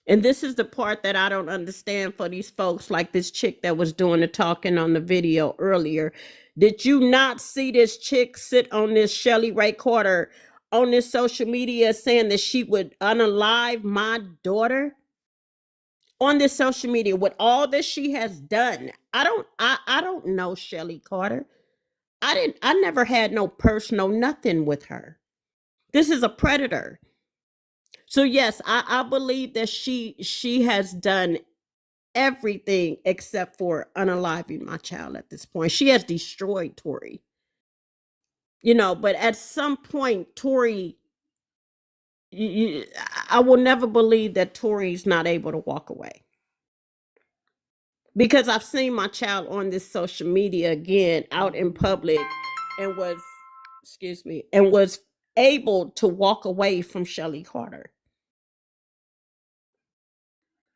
And this is the part that I don't understand for these folks, like this chick that was doing the talking on the video earlier. Did you not see this chick sit on this Shelley Ray Carter on this social media saying that she would unalive my daughter on this social media with all that she has done. I don't know Shelly Carter. I never had no personal nothing with her. This is a predator. So yes, I believe that she has done everything except for unaliving my child at this point. She has destroyed Tori. But at some point, Tori, I will never believe that Tori's not able to walk away. Because I've seen my child on this social media again out in public and was able to walk away from Shelly Carter.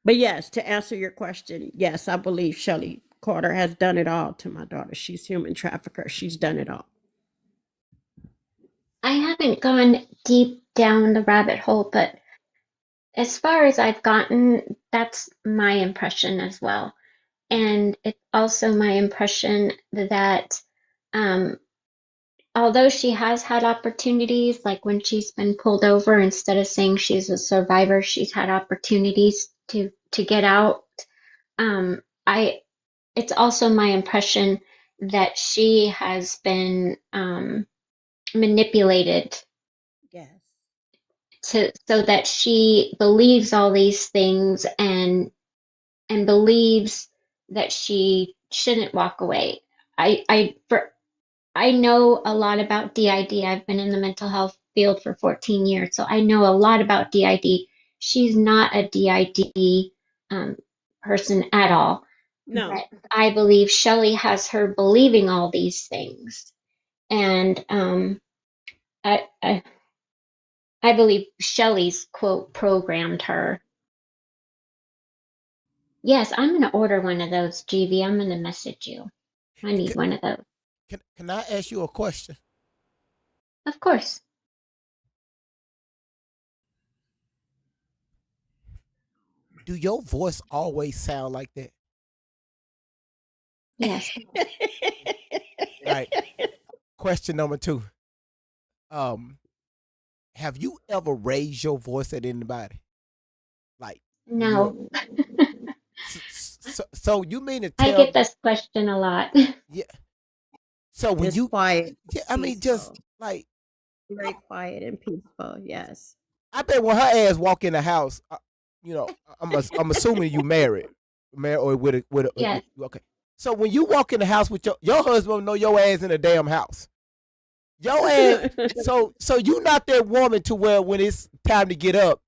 But yes, to answer your question, yes, I believe Shelly Carter has done it all to my daughter. She's human trafficker. She's done it all. I haven't gone deep down the rabbit hole, but as far as I've gotten, that's my impression as well. And it's also my impression that although she has had opportunities, like when she's been pulled over, instead of saying she's a survivor, she's had opportunities to get out. I It's also my impression that she has been manipulated, yes, so that she believes all these things and believes that she shouldn't walk away. I know a lot about DID. I've been in the mental health field for 14 years, so I know a lot about DID. She's not a DID person at all. No. But I believe Shelley has her believing all these things. And I believe Shelley's quote programmed her. Yes, I'm going to order one of those, GV. I'm going to message you. I need one of those. Can I ask you a question? Of course. Do your voice always sound like that? Yes. Right. Question number 2. Have you ever raised your voice at anybody? Like No. So you mean to tell I get this question a lot. Yeah. So when it's you quiet, yeah, I mean just like very quiet and peaceful. Yes. I bet when her ass walk in the house, I'm assuming you married or with a Yes. okay. So when you walk in the house with your husband know your ass in the damn house. Your ass so you not that woman to where when it's time to get up,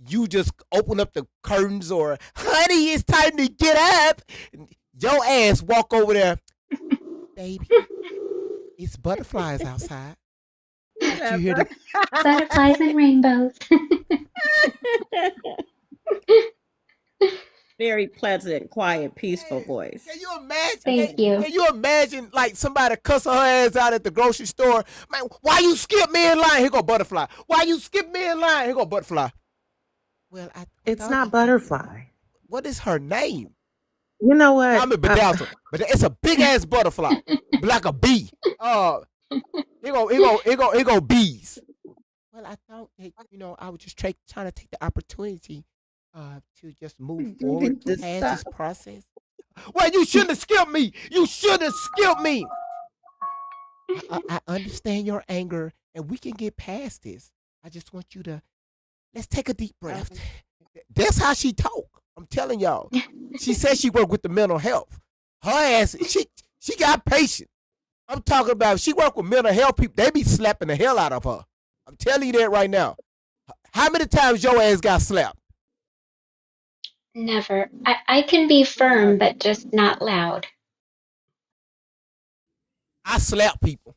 you just open up the curtains or honey, it's time to get up. Your ass walk over there, baby. It's butterflies outside. Did you hear the Butterflies and rainbows. Very pleasant, quiet, peaceful voice. Can you imagine? Thank you. Can you imagine like somebody cussing her ass out at the grocery store? Man, why you skip me in line? Here go butterfly. Why you skip me in line? Here go butterfly. Well, It's not butterfly. What is her name? You know what? I'm a bedazzle, but it's a big ass butterfly, like a bee. Here go bees. Well, I thought that, I was just trying to take the opportunity to just move forward past this process. Well, you shouldn't have skipped me. You shouldn't have skipped me. I understand your anger, and we can get past this. I just want you to let's take a deep breath. That's how she talk. I'm telling y'all. She says she work with the mental health. Her ass, she got patience. I'm talking about she work with mental health people. They be slapping the hell out of her. I'm telling you that right now. How many times your ass got slapped? Never. I can be firm, but just not loud. I slap people.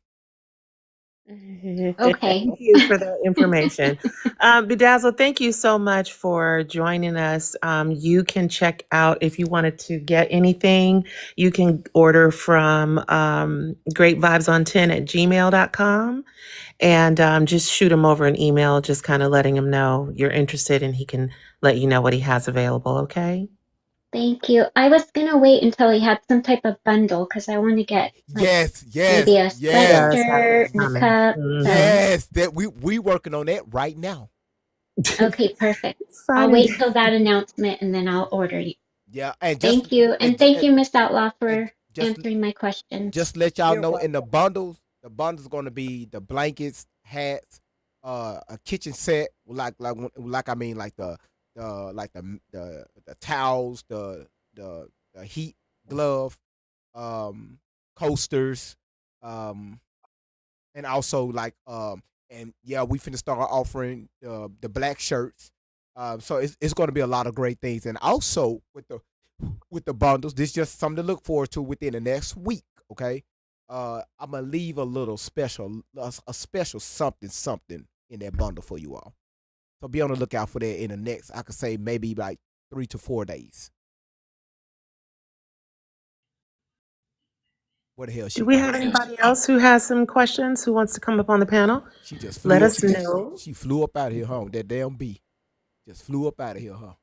Okay. Thank you for that information. Bedazzle, thank you so much for joining us. You can check out, if you wanted to get anything, you can order from greatvibes10@gmail.com and just shoot him over an email, just kind of letting him know you're interested and he can let you know what he has available, okay? Thank you. I was gonna wait until he had some type of bundle because I want to get like Yes, maybe yes, a yes, Yes, that's sweatshirt and a coming. cup. So yes. That we working on that right now. okay, perfect. I'll Signing. wait till that announcement and then I'll order you. Yeah, and Thank you. And thank and, you, Miss Outlaw, and for just answering my questions. let y'all You're know in welcome. the bundles going to be the blankets, hats, a kitchen set, like I mean like the towels, the heat glove, um, coasters, um, and also and yeah, we finna start offering the black shirts. So it's going to be a lot of great things, and also with the bundles, this is just something to look forward to within the next week. Okay, I'm gonna leave a little special, a special something in that bundle for you all. So be on the lookout for that in the next, I could say maybe like 3 to 4 days. Where the hell Do she we go? have anybody else who has some questions who wants to come up on the panel? She just Let flew up. us know. She flew up out of here, huh? That damn bee just flew up out of here, huh?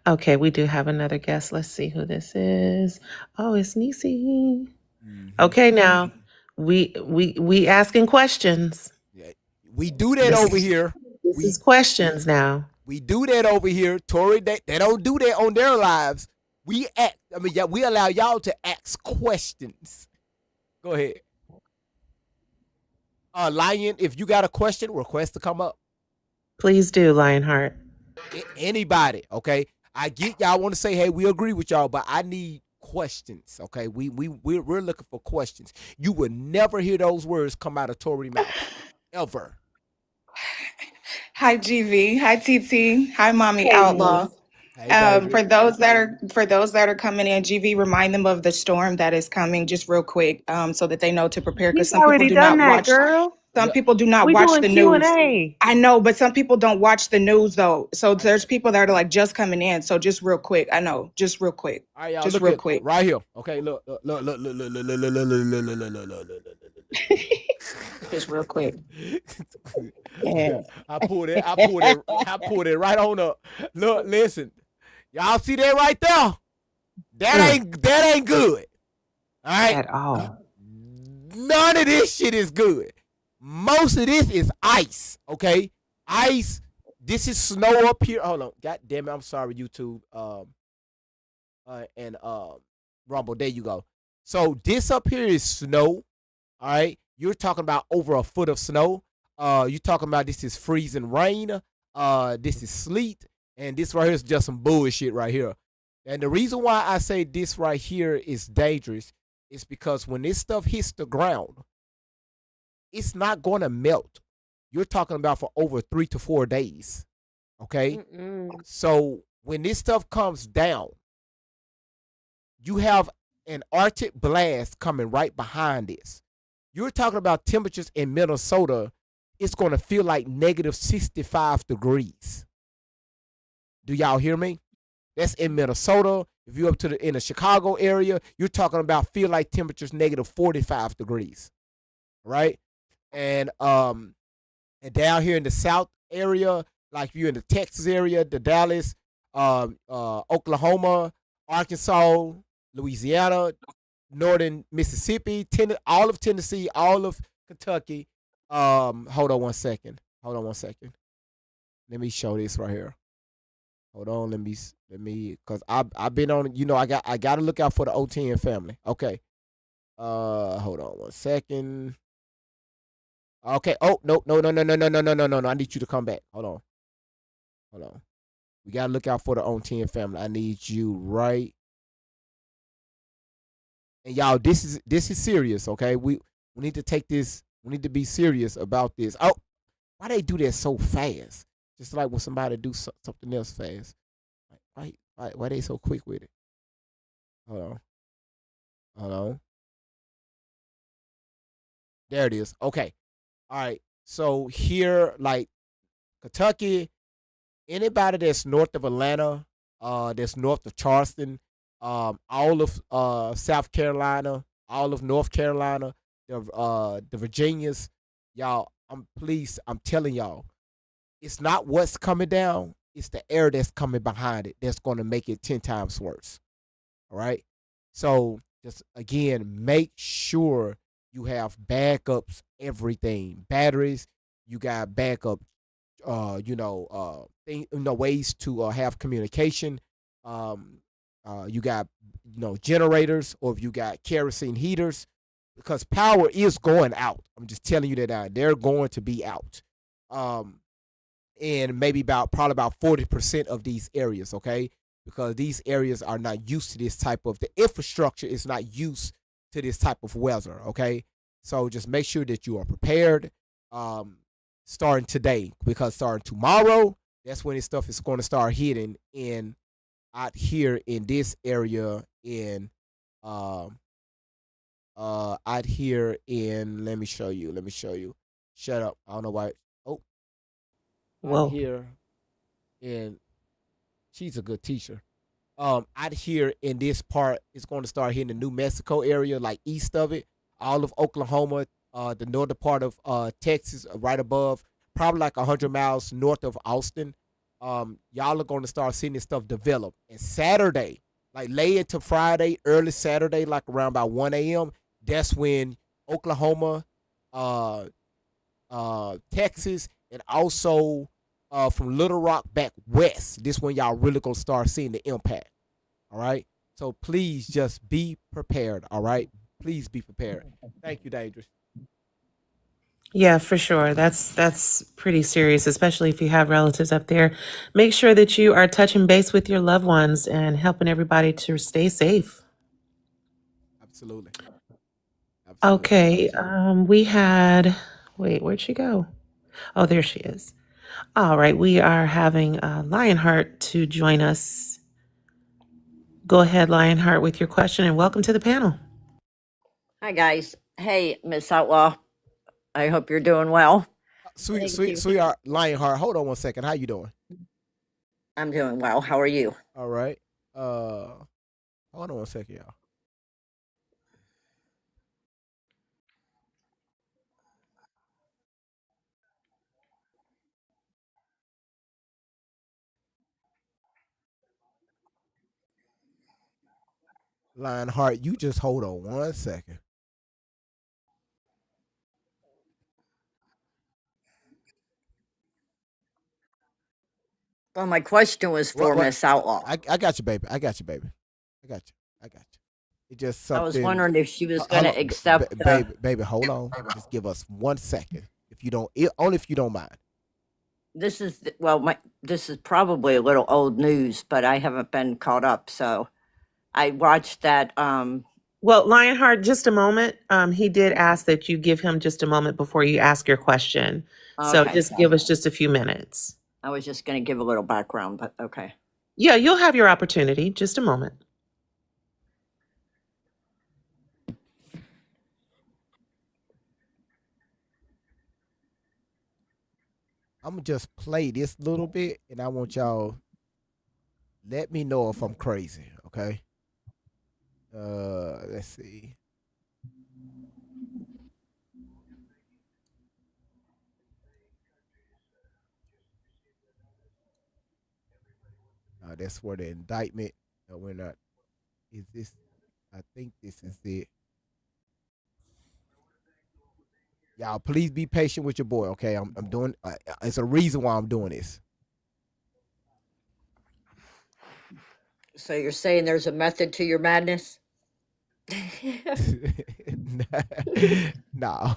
Okay, we do have another guest. Let's see who this is. Oh, it's Nisi. Mm-hmm. Okay, now we asking questions. Yeah, we do that This over is here. this We is questions now. we do that over here, Tori. They don't do that on their lives. We act. I mean, yeah, we allow y'all to ask questions. Go ahead, Lion. If you got a question, request to come up. Please do, Lionheart. Anybody, okay? I get y'all want to say, hey, we agree with y'all, but I need questions, okay? We're looking for questions. You would never hear those words come out of Tori mouth, ever. Hi, GV. Hi, TT. Hi, Mommy Hey, Outlaw. niece. Hey, baby. For those that are coming in, GV, remind them of the storm that is coming, just real quick, so that they know to prepare. Because We've already done that, girl. some Yeah. people do not We watch doing the news. Q&A. I know, but some people don't watch the news though. So there's people that are like just coming in. So just real quick, I know, just real quick, All right, y'all. just Look real at quick. right here. Okay, look. Just real quick. Yeah. I pulled it. I pulled it. I pulled it right on up. Look, listen. Y'all see that right there? That ain't good. All right. At all. None of this shit is good. Most of this is ice. Okay, ice. This is snow up here. Hold on. God damn it. I'm sorry, YouTube. And Rumble. There you go. So this up here is snow. All right. You're talking about over a foot of snow. You're talking about this is freezing rain. This is sleet. And this right here is just some bullshit right here. And the reason why I say this right here is dangerous is because when this stuff hits the ground, it's not going to melt. You're talking about for over 3 to 4 days. Okay. So when this stuff comes down, you have an Arctic blast coming right behind this. You're talking about temperatures in Minnesota, it's going to feel like negative 65 degrees. Do y'all hear me? That's in Minnesota. If you're up in the Chicago area, you're talking about feel like temperatures negative 45 degrees. Right? And down here in the South area, like you're in the Texas area, the Dallas, Oklahoma, Arkansas, Louisiana, northern Mississippi, all of Tennessee, all of Kentucky. Hold on one second. Let me show this right here. Hold on, let me, cause I've been on. I got to look out for the OTN family. Okay. Hold on one second. Okay. Oh no. I need you to come back. Hold on. We gotta look out for the OTN family. I need you right. And y'all, this is serious. Okay. We need to take this. We need to be serious about this. Oh, why they do that so fast? Just like when somebody do something else fast. Like, why they so quick with it? Hold on. There it is. Okay. All right. So here, like Kentucky, anybody that's north of Atlanta, that's north of Charleston, all of South Carolina, all of North Carolina, the Virginias, y'all. I'm telling y'all, it's not what's coming down, it's the air that's coming behind it that's going to make it 10 times worse. All right. So just again, make sure you have backups, everything, batteries. You got backup, ways to have communication. Um, you got, generators, or if you got kerosene heaters, because power is going out. I'm just telling you that they're going to be out. Um, in maybe probably about 40% of these areas, okay? Because these areas are not used to this type of, the infrastructure is not used to this type of weather, okay? So just make sure that you are prepared, um, starting today, because starting tomorrow, that's when this stuff is going to start hitting in out here in this area in um out here in, let me show you. Shut up. I don't know why. Oh, out Whoa. here in, she's a good teacher. Out here in this part, it's going to start hitting the New Mexico area, like east of it, all of Oklahoma, the northern part of Texas, right above, probably like 100 miles north of Austin. Y'all are going to start seeing this stuff develop. And Saturday, like late into Friday, early Saturday, like around about 1 a.m., that's when Oklahoma, uh, Texas, and also from Little Rock back west. This when y'all really gonna start seeing the impact. All right. So please just be prepared. All right. Please be prepared. Thank you, Dangerous. Yeah, for sure. That's pretty serious, especially if you have relatives up there. Make sure that you are touching base with your loved ones and helping everybody to stay safe. Absolutely. Absolutely. Okay, we had, wait, where'd she go? Oh, there she is. All right, we are having Lionheart to join us. Go ahead, Lionheart, with your question, and welcome to the panel. Hi, guys. Hey, Miss Outlaw. I hope you're doing well. Sweet, Thank sweet, you. sweetheart, Lionheart. Hold on one second. How you doing? I'm doing well. How are you? All right. Hold on one second, y'all. Lionheart, you just hold on one second. Well, my question was What? for What? Miss Outlaw. I got you, baby. I got you, baby. I got you. I got you. It just I was something. wondering if she was going Hold to on, accept. baby. Hold on. Just give us 1 second, if you don't. Only if you don't mind. This is this is probably a little old news, but I haven't been caught up. So I watched that. Well, Lionheart, just a moment. He did ask that you give him just a moment before you ask your question. So Okay, just give us just a few minutes. I was just going to give a little background, but okay. Yeah, you'll have your opportunity. Just a moment. I'm gonna just play this little bit, and I want y'all let me know if I'm crazy. Okay. Let's see. That's for the indictment. No, we're not. Is this? I think this is it. Y'all, please be patient with your boy. Okay, I'm doing. It's a reason why I'm doing this. So you're saying there's a method to your madness? No.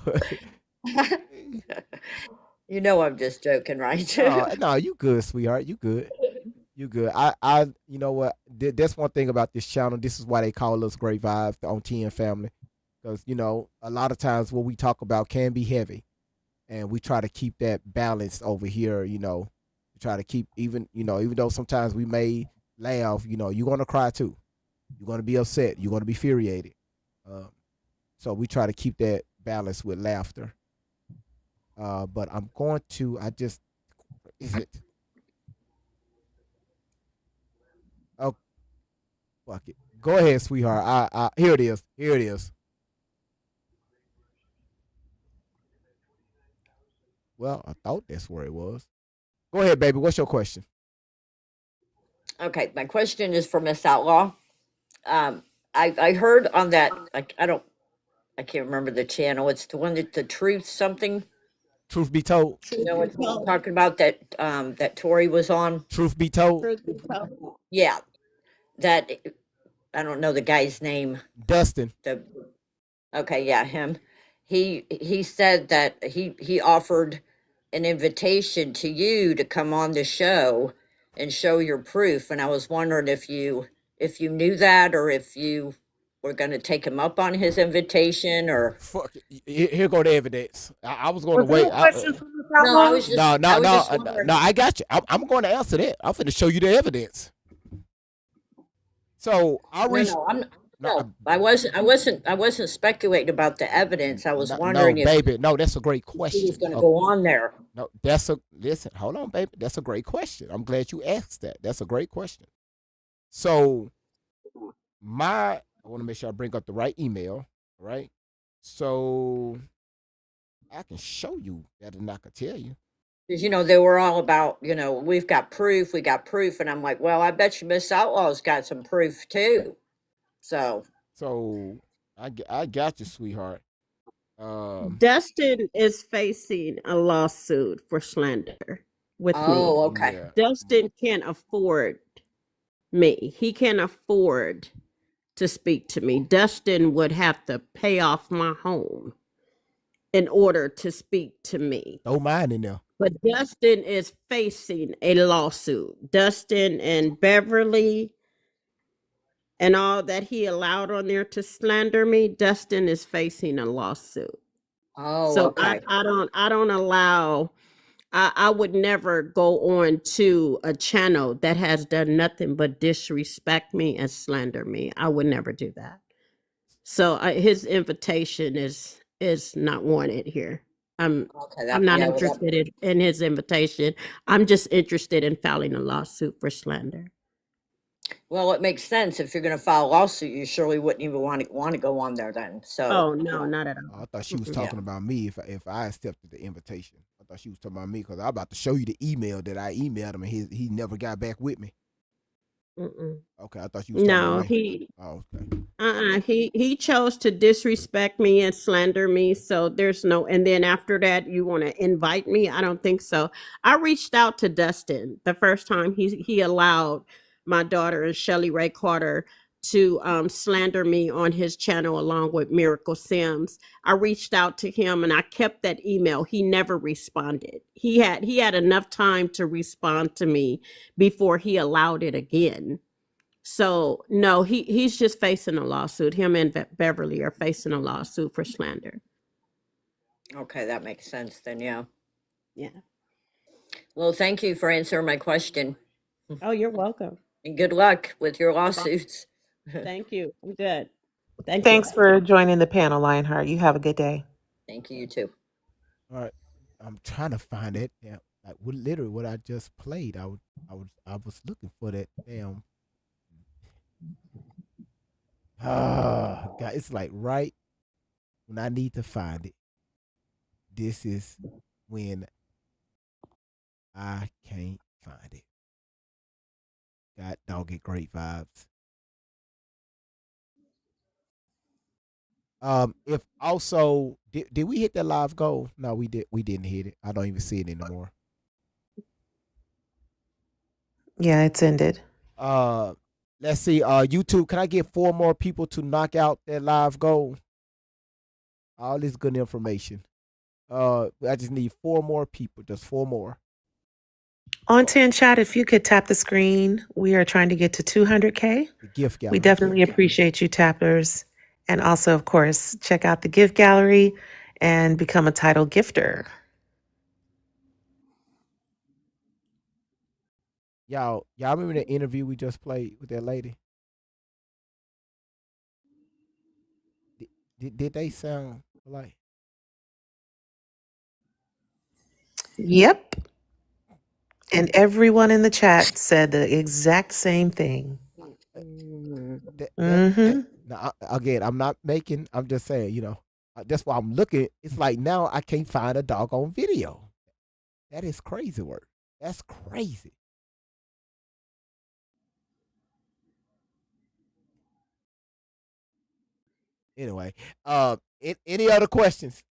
You know I'm just joking, right? No, you good, sweetheart. You good. You good. You know what? That's one thing about this channel. This is why they call us Great Vibes, the on TN family, because a lot of times what we talk about can be heavy, and we try to keep that balance over here. We try to keep, even though sometimes we may laugh. You're gonna cry too. You're gonna be upset. You're gonna be infuriated. So we try to keep that balance with laughter. But I'm going to. Is it? Oh, fuck it. Go ahead, sweetheart. Here it is. Here it is. Well, I thought that's where it was. Go ahead, baby. What's your question? Okay, my question is for Miss Outlaw. I heard on that, I can't remember the channel. It's the one that the truth something. Truth be told. You know what I'm talking about, that Tori was on? Truth be told. Truth be told. Yeah, that I don't know the guy's name. Dustin. The Okay, yeah, him. He said that he offered an invitation to you to come on the show and show your proof, and I was wondering if you knew that or if you were going to take him up on his invitation or. Fuck. Here go the evidence. I was going to Was wait. that a question from Miss No, I Outlaw? was just I was just wondering. No. I got you. I'm going to answer that. I'm finna show you the evidence. So I reached. No, I wasn't speculating about the evidence. I was wondering no, if baby. No, that's a great he question. was going to go on there. No, listen. Hold on, baby. That's a great question. I'm glad you asked that. That's a great question. So I want to make sure I bring up the right email, right? So I can show you better than I can tell you. Because, they were all about, we got proof. And I'm like, well, I bet you Miss Outlaw's got some proof too. So I got you, sweetheart. Dustin is facing a lawsuit for slander with me. Oh, okay. Yeah. Dustin can't afford me. He can't afford to speak to me. Dustin would have to pay off my home in order to speak to me. Throw mine in there. But Dustin is facing a lawsuit. Dustin and Beverly and all that he allowed on there to slander me, Dustin is facing a lawsuit. Oh, So okay. I don't allow. I would never go on to a channel that has done nothing but disrespect me and slander me. I would never do that. So his invitation is not wanted here. I'm not interested in his invitation. I'm just interested in filing a lawsuit for slander. Well, it makes sense. If you're going to file a lawsuit, you surely wouldn't even want to go on there then. So. Oh no, not at all. I thought she was talking about me if I accepted the invitation. I thought she was talking about me because I'm about to show you the email that I emailed him and he never got back with me. Okay, I thought you was talking about me. Okay. He chose to disrespect me and slander me. So there's no, and then after that, you want to invite me? I don't think so. I reached out to Dustin the first time he allowed my daughter and Shelly Ray Carter to slander me on his channel along with Miracle Sims. I reached out to him and I kept that email. He never responded. He had enough time to respond to me before he allowed it again. So no, he's just facing a lawsuit. Him and Beverly are facing a lawsuit for slander. Okay, that makes sense then, yeah. Yeah. Well, thank you for answering my question. Oh, you're welcome. And good luck with your lawsuits. Thank you. I'm good. Thanks for joining the panel, Lionheart. You have a good day. Thank you, you too. All right. I'm trying to find it. Yeah, like literally what I just played. I was looking for that damn. God, it's like right when I need to find it. This is when I can't find it. God dog it, great vibes. If also did we hit that live goal? No, we didn't hit it. I don't even see it anymore. Yeah, it's ended. Let's see. YouTube, can I get 4 more people to knock out that live goal? All this good information. I just need 4 more people. Just 4 more. On 10 chat, if you could tap the screen, we are trying to get to 200K. The gift gallery. We definitely appreciate you tappers. And also, of course, check out the gift gallery and become a title gifter. Y'all remember the interview we just played with that lady? Did they sound like? Yep. And everyone in the chat said the exact same thing. Now, again, I'm not making. I'm just saying, that's why I'm looking. It's like now I can't find a doggone video. That is crazy work. That's crazy. Anyway, any other questions?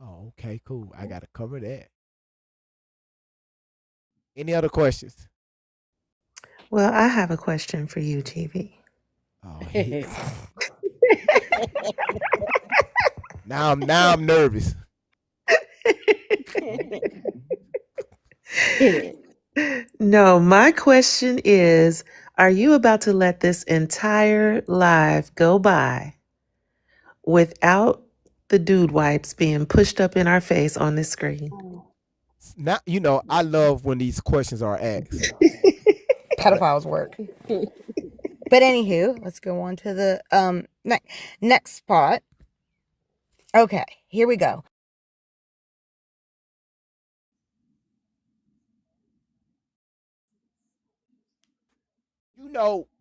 Oh, okay, cool. I gotta cover that. Any other questions? Well, I have a question for you, TV. Oh, now I'm nervous. No, my question is, are you about to let this entire live go by without the dude wipes being pushed up in our face on this screen? Now I love when these questions are asked. Pedophiles work. But anywho, let's go on to the next spot. Okay, here we go.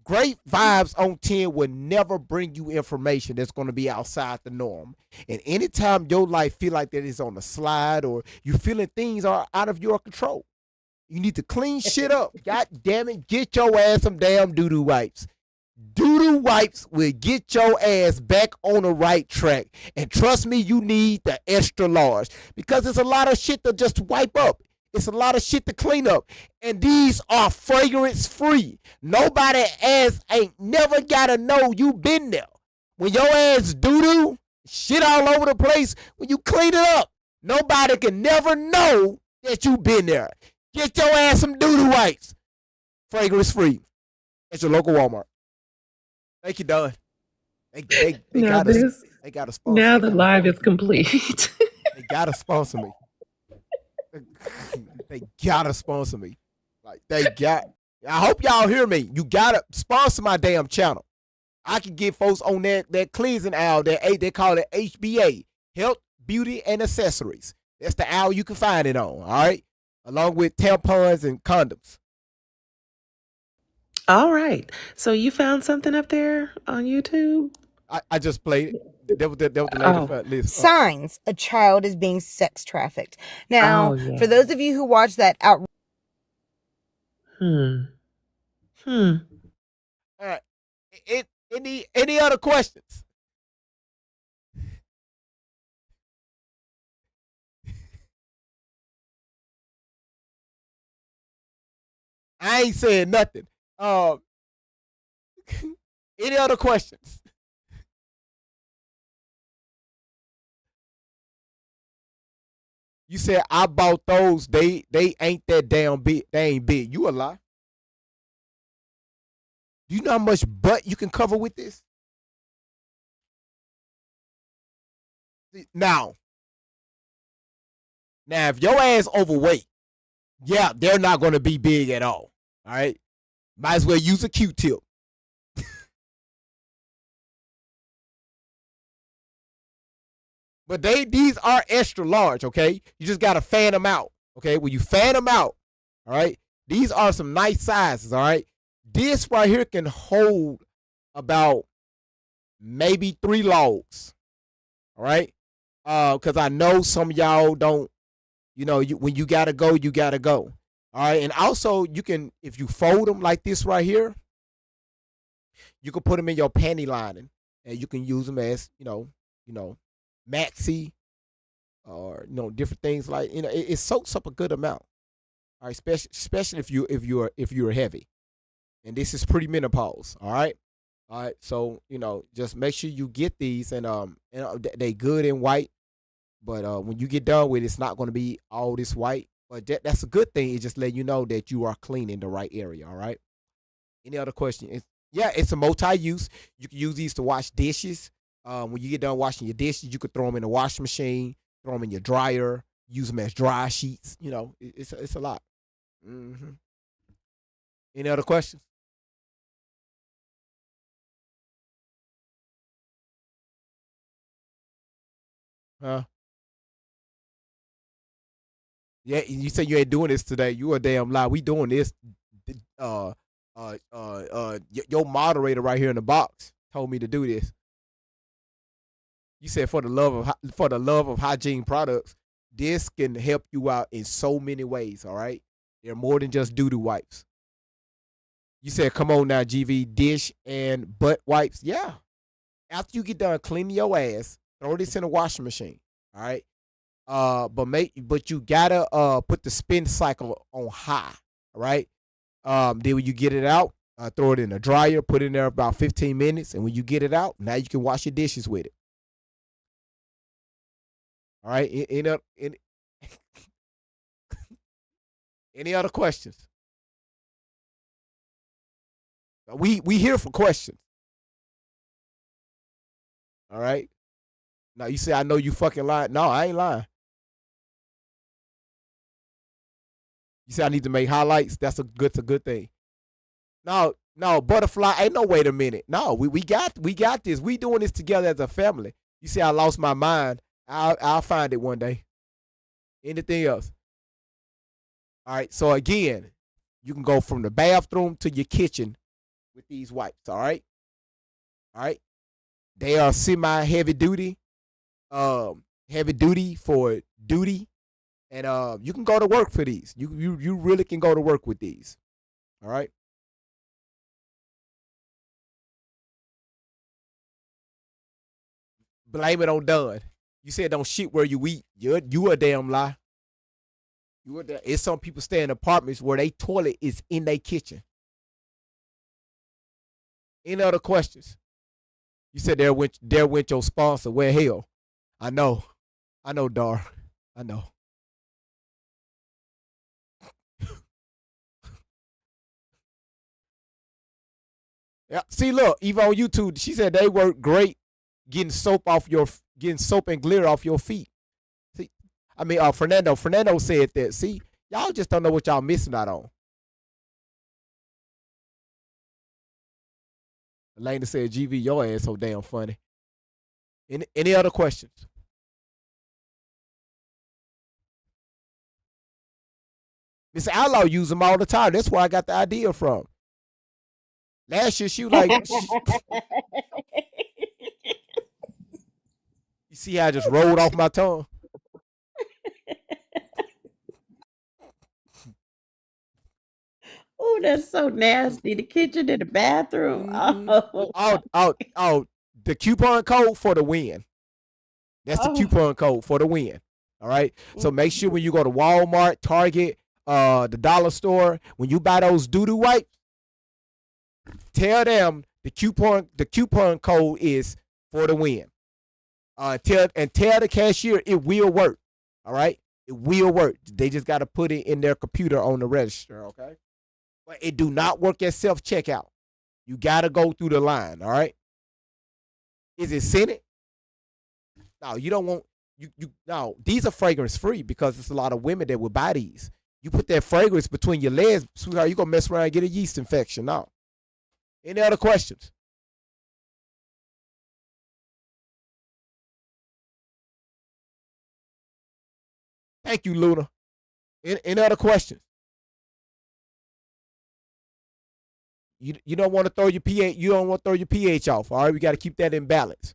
Great vibes on 10 will never bring you information that's going to be outside the norm. And anytime your life feel like that is on a slide or you feeling things are out of your control, you need to clean shit up. God damn it, get your ass some damn doo-doo wipes. Doo-doo wipes will get your ass back on the right track. And trust me, you need the extra large because it's a lot of shit to just wipe up. It's a lot of shit to clean up. And these are fragrance free. Nobody ass ain't never gotta know you been there. When your ass doo-doo, shit all over the place, when you clean it up, nobody can never know that you been there. Get your ass some doo-doo wipes. Fragrance free. At your local Walmart. Thank you, Don. They got to sponsor Now me. the live is complete. They got to sponsor me. They got to sponsor me. I hope y'all hear me. You got to sponsor my damn channel. I can get folks on that cleansing aisle, they call it HBA, Health, Beauty, and Accessories. That's the aisle you can find it on, all right? Along with tampons and condoms. All right. So you found something up there on YouTube? I just played it. That was the lady list. Signs a child is being sex trafficked. Now, for those of you who watch that out. All right. Any other questions? I ain't saying nothing. Any other questions? You said I bought those. They ain't that damn big. They ain't big. You a lie. Do you know how much butt you can cover with this? Now, if your ass overweight, yeah, they're not going to be big at all. All right, might as well use a Q-tip. But these are extra large, okay? You just gotta fan them out, okay? When you fan them out, all right, these are some nice sizes, all right? This right here can hold about maybe 3 logs, all right? Because I know some of y'all don't, when you gotta go, you gotta go, all right? And also, you can, if you fold them like this right here, you can put them in your panty lining, and you can use them as, maxi or different things like it soaks up a good amount. All right, especially if you're heavy, and this is pre-menopause. All right, so just make sure you get these, and they good and white. But when you get done with it, it's not going to be all this white. But that's a good thing. It just let you know that you are cleaning the right area. All right. Any other questions? Yeah, it's a multi-use. You can use these to wash dishes. When you get done washing your dishes, you could throw them in the washing machine, throw them in your dryer, use them as dry sheets. It's a lot. Mm-hmm. Any other questions? Huh? Yeah, you say you ain't doing this today. You a damn lie. We doing this. Your moderator right here in the box told me to do this. You said for the love of hygiene products, this can help you out in so many ways. All right, They're more than just doo-doo wipes. You said, come on now, GV, dish and butt wipes. Yeah. After you get done cleaning your ass, throw this in a washing machine. All right. But you gotta put the spin cycle on high. All right. Then when you get it out, throw it in a dryer, put it in there about 15 minutes, and when you get it out, now you can wash your dishes with it. All right. Any other questions? We here for questions. All right. Now you say I know you fucking lying. No, I ain't lying. You say I need to make highlights. That's a good thing. No, butterfly. Ain't no wait a minute. No, we got this. We doing this together as a family. You say I lost my mind. I'll find it one day. Anything else? All right. So again, you can go from the bathroom to your kitchen with these wipes. All right. All right. They are semi heavy duty. Heavy duty for duty, and you can go to work for these. You really can go to work with these. All right. Blame it on Dunn. You said don't shit where you eat. You a damn lie. It's some people stay in apartments where they toilet is in their kitchen. Any other questions? You said there went your sponsor. Where hell? I know, Dar. I know. Yeah. See, look, even on YouTube, she said they work great getting soap and glitter off your feet. See, I mean, Fernando said that. See, y'all just don't know what y'all missing out on. Elena said, "GV, your ass so damn funny." Any other questions? Mr. Outlaw use them all the time. That's where I got the idea from. Last year, she was like, you see how I just rolled off my tongue? Oh, that's so nasty. The kitchen and the bathroom. Oh, the coupon code for the win. That's the coupon code for the win. All right. So make sure when you go to Walmart, Target, the dollar store, when you buy those doo-doo wipes, tell them the coupon code is for the win. Tell the cashier it will work. All right. It will work. They just got to put it in their computer on the register. Okay. But it do not work at self-checkout. You got to go through the line, all right? Is it scented? No, you don't want no, these are fragrance free because there's a lot of women that will buy these. You put that fragrance between your legs, sweetheart, you're gonna mess around and get a yeast infection. No. Any other questions? Thank you, Luna. Any other questions? You don't want to throw your pH. You don't want to throw your pH off. All right, we got to keep that in balance.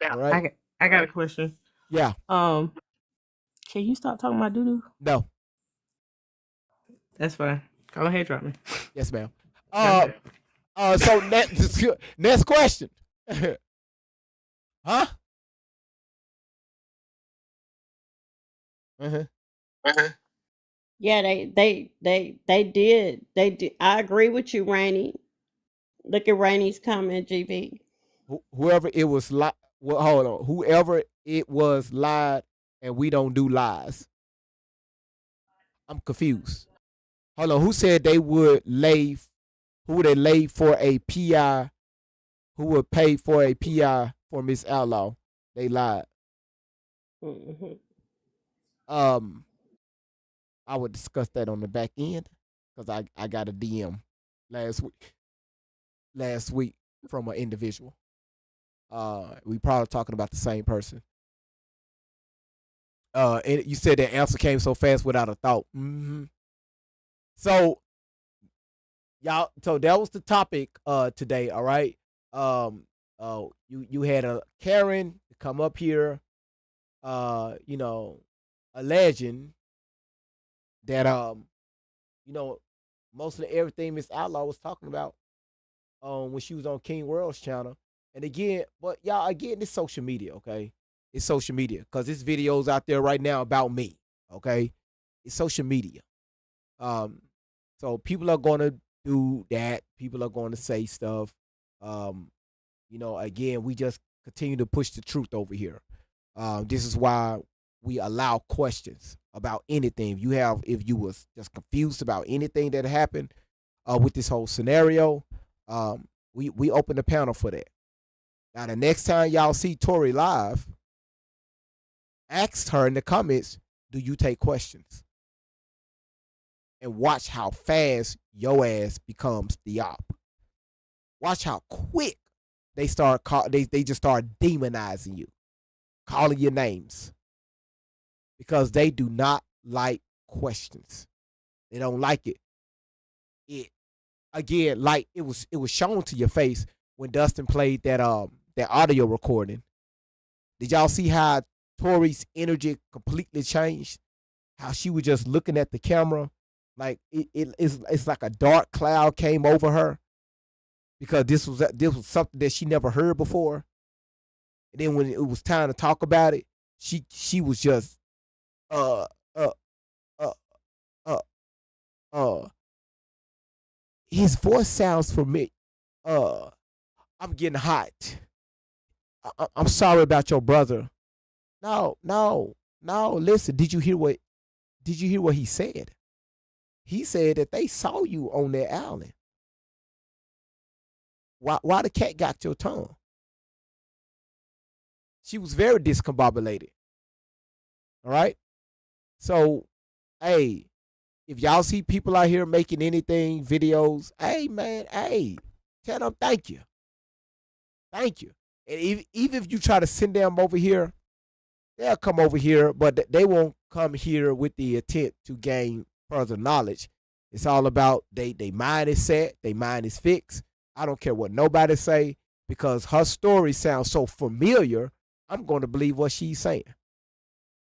All right. I got a question. Yeah. Can you stop talking about doo doo? No. That's fine. Go ahead, drop me. Yes, ma'am. So next question. Huh? Yeah, they did. They did. I agree with you, Rainey. Look at Rainey's comment, GV. Whoever it was well, hold on. Whoever it was lied, and we don't do lies. I'm confused. Hold on. Who said they would lay? Who would they lay for a PI? Who would pay for a PI for Miss Outlaw? They lied. Mm-hmm. I would discuss that on the back end because I got a DM last week from an individual. We probably talking about the same person. And you said that answer came so fast without a thought. Mm-hmm. So y'all, so that was the topic today. All right. You had a Karen come up here, alleging that You know, mostly everything Miss Outlaw was talking about when she was on King World's channel. And again, but y'all, again, it's social media, okay? It's social media because this videos out there right now about me, okay? It's social media. Um, so people are going to do that. People are going to say stuff. Um, again, we just continue to push the truth over here. This is why we allow questions about anything. If you was just confused about anything that happened with this whole scenario, we open the panel for that. Now, the next time y'all see Tori live, ask her in the comments, do you take questions? And watch how fast your ass becomes the op. Watch how quick they just start demonizing you, calling your names, because they do not like questions. They don't like it. It again, like it was shown to your face when Dustin played that audio recording. Did y'all see how Tori's energy completely changed? How she was just looking at the camera, like it's like a dark cloud came over her, because this was something that she never heard before. And then when it was time to talk about it, she was just uh uh uh uh uh his voice sounds familiar. I'm getting hot. I'm sorry about your brother. No, no, no. Listen, did you hear what he said? He said that they saw you on that island. Why the cat got your tongue? She was very discombobulated. All right. So, hey, if y'all see people out here making anything, videos, hey man, hey, tell them thank you. Thank you. And even if you try to send them over here, they'll come over here, but they won't come here with the intent to gain further knowledge. It's all about they mind is set, they mind is fixed. I don't care what nobody say, because her story sounds so familiar, I'm going to believe what she's saying.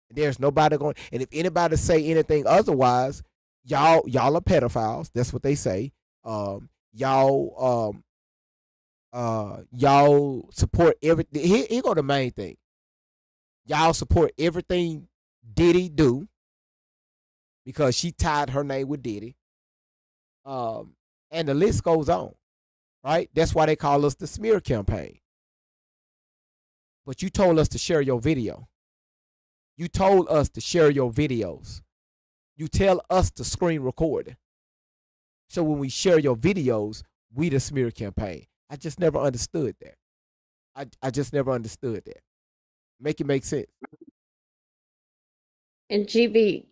There's nobody going, and if anybody say anything otherwise, y'all are pedophiles. That's what they say. Y'all support everything. Here go the main thing. Y'all support everything Diddy do, because she tied her name with Diddy. And the list goes on, right? That's why they call us the smear campaign. But you told us to share your video. You told us to share your videos. You tell us to screen record. So when we share your videos, we the smear campaign. I just never understood that. I just never understood that. Make it make sense. And GB,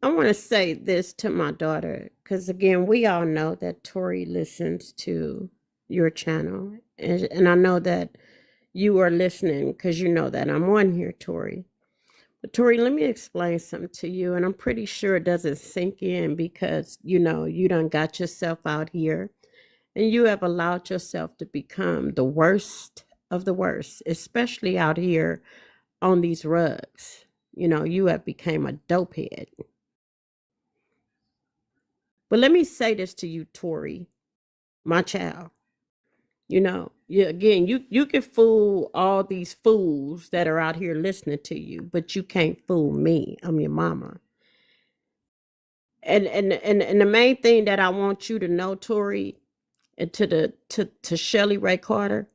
I want to say this to my daughter, because again, we all know that Tori listens to your channel, and I know that you are listening because you know that I'm on here, Tori. But Tori, let me explain something to you, and I'm pretty sure it doesn't sink in, because you done got yourself out here, and you have allowed yourself to become the worst of the worst, especially out here on these rugs. You have become a dopehead. But let me say this to you, Tori, my child. You can fool all these fools that are out here listening to you, but you can't fool me. I'm your mama. And the main thing that I want you to know, Tori, and to Shelly Ray Carter,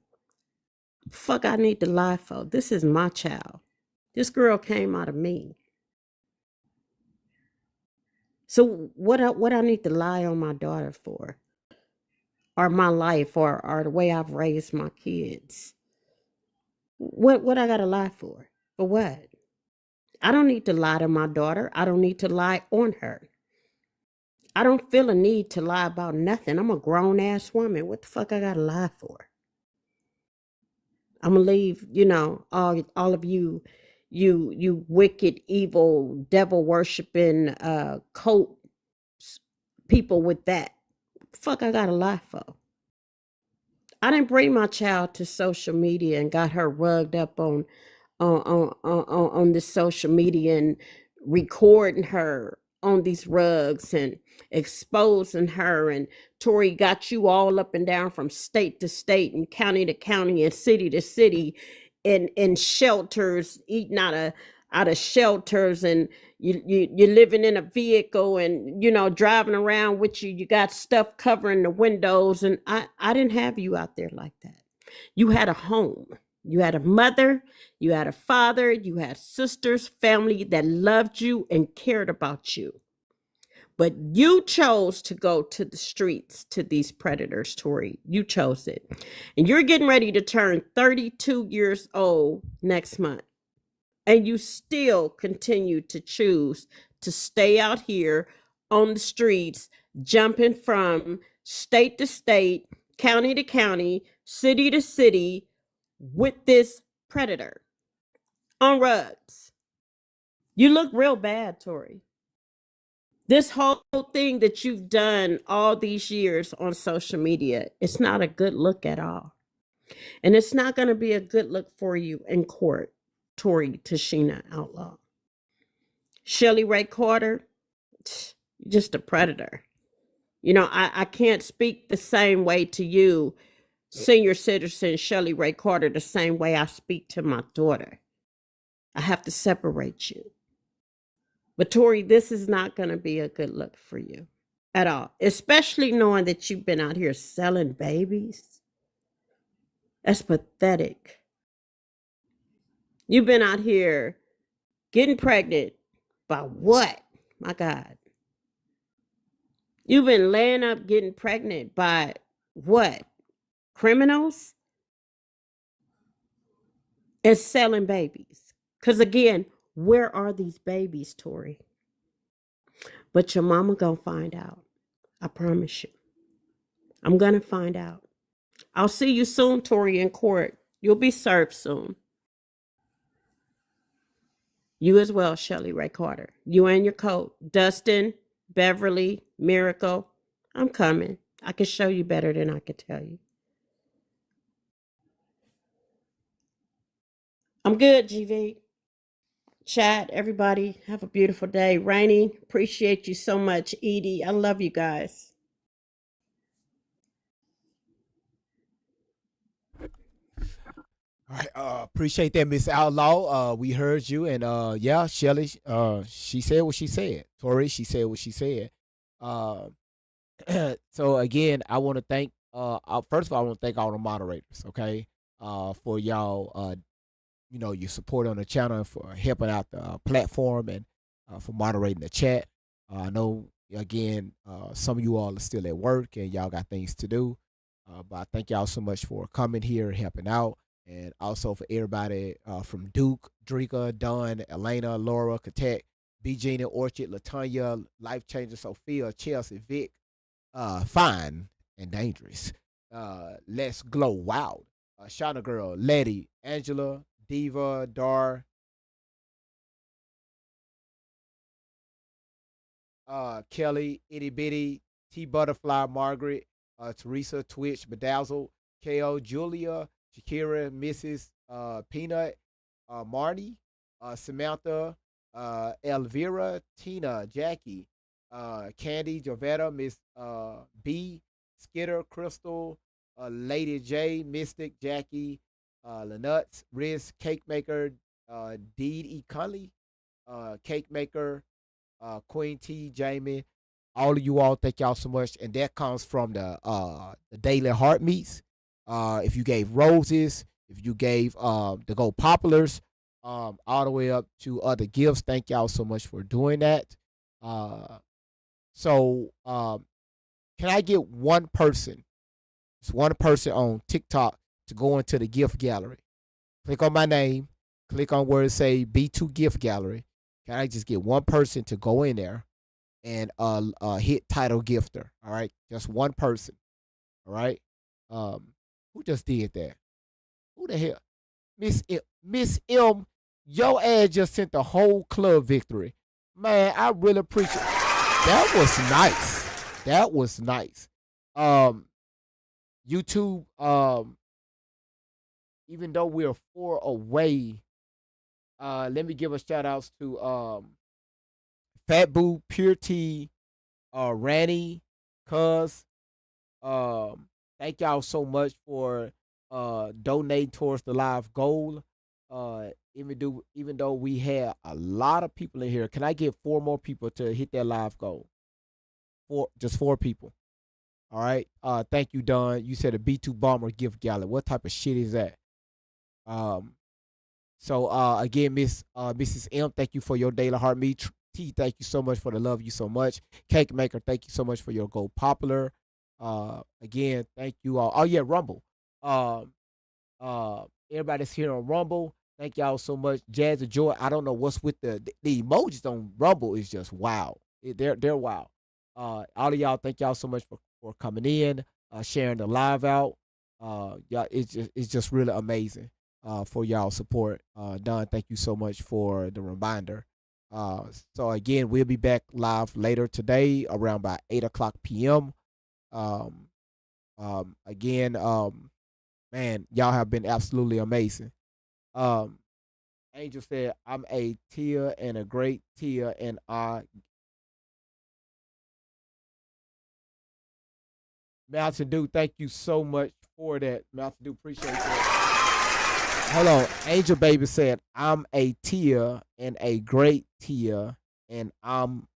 fuck I need to lie for. This is my child. This girl came out of me. So what I need to lie on my daughter for? Or my life, or the way I've raised my kids. What I gotta lie for? For what? I don't need to lie to my daughter. I don't need to lie on her. I don't feel a need to lie about nothing. I'm a grown ass woman. What the fuck I gotta lie for? I'm gonna leave, all of you wicked, evil, devil worshiping cult people with that. Fuck I gotta lie for? I didn't bring my child to social media and got her rugged up on this social media and recording her on these rugs and exposing her. And Tori got you all up and down from state to state and county to county and city to city in shelters, eating out of shelters, and you're living in a vehicle, and driving around with you got stuff covering the windows. And I didn't have you out there like that. You had a home. You had a mother, you had a father, you had sisters, family that loved you and cared about you. But you chose to go to the streets to these predators, Tori. You chose it. And you're getting ready to turn 32 years old next month. And you still continue to choose to stay out here on the streets, jumping from state to state, county to county, city to city with this predator on rugs. You look real bad, Tori. This whole thing that you've done all these years on social media, it's not a good look at all. And it's not going to be a good look for you in court, Tori Tashina Outlaw. Shelly Ray Carter, just a predator. I can't speak the same way to you, senior citizen Shelly Ray Carter, the same way I speak to my daughter. I have to separate you. But Tori, this is not going to be a good look for you at all, especially knowing that you've been out here selling babies. That's pathetic. You've been out here getting pregnant by what? My God. You've been laying up getting pregnant by what? Criminals? And selling babies. Because again, where are these babies, Tori? But your mama gonna find out. I promise you. I'm gonna find out. I'll see you soon, Tori, in court. You'll be served soon. You as well, Shelly Ray Carter. You and your coat. Dustin, Beverly, Miracle. I'm coming. I can show you better than I could tell you. I'm good, GV. Chat, everybody, have a beautiful day. Rainy, appreciate you so much. Edie, I love you guys. All right, appreciate that, Miss Outlaw. We heard you, and yeah, Shelly, she said what she said. Tori, she said what she said. Uh, so again, I want to thank. First of all, I want to thank all the moderators. Okay, for y'all, your support on the channel and for helping out the platform and for moderating the chat. I know again, some of you all are still at work and y'all got things to do, but I thank y'all so much for coming here and helping out. And also for everybody from Duke, Drika, Dawn, Elena, Laura, Katek, B. Gina, Orchard, Latanya, Life Changer, Sophia, Chelsea, Vic, Fine and Dangerous. Let's Glow Wild, Shauna Girl, Letty, Angela, Diva, Dar, Kelly, Itty Bitty, T Butterfly, Margaret, Teresa, Twitch, Bedazzled, KO, Julia, Shakira, Mrs. Peanut, Marnie, Samantha, Elvira, Tina, Jackie, Candy, Jovetta, Miss B, Skitter, Crystal, Lady J, Mystic, Jackie, Lanuts, Riz, Cake Maker, Deed E. Conley, Cake Maker, Queen T, Jamie, all of you all, thank y'all so much. And that comes from the Daily Heart Meets. If you gave roses, if you gave the Gold Poplars, all the way up to other gifts, thank y'all so much for doing that. So can I get one person, just one person on TikTok to go into the gift gallery? Click on my name, click on where it say B2 Gift Gallery. Can I just get one person to go in there and hit title gifter? All right, just one person. All right. Who just did that? Who the hell? Miss M, your ass just sent the whole club victory. Man, I really appreciate it. That was nice. That was nice. YouTube, even though we're 4 away, let me give a shout outs to Fat Boo, Pure T, Ranny, Cuz. Thank y'all so much for donating towards the live goal. Even though we had a lot of people in here, can I get 4 more people to hit that live goal? Just 4 people. All right. Thank you, Don. You said a B2 bomber gift gala. What type of shit is that? So again, Mrs. M, thank you for your daily heart meat. T, thank you so much for the love you so much. Cake Maker, thank you so much for your gold popular. Again, thank you all. Oh yeah, Rumble. Everybody that's here on Rumble, thank y'all so much. Jazz of Joy. I don't know what's with the emojis on Rumble is just wow. They're wow. All of y'all, thank y'all so much for coming in, sharing the live out. Y'all, it's just really amazing for y'all support. Don, thank you so much for the reminder. So again, we'll be back live later today around by 8:00 p.m. Again, man, y'all have been absolutely amazing. Angel said, I'm a Tia and a great Tia, and Mountain Dew, thank you so much for that. Mountain Dew, appreciate that. Hold on. Angel Baby said, I'm a Tia and a great Tia, and I'm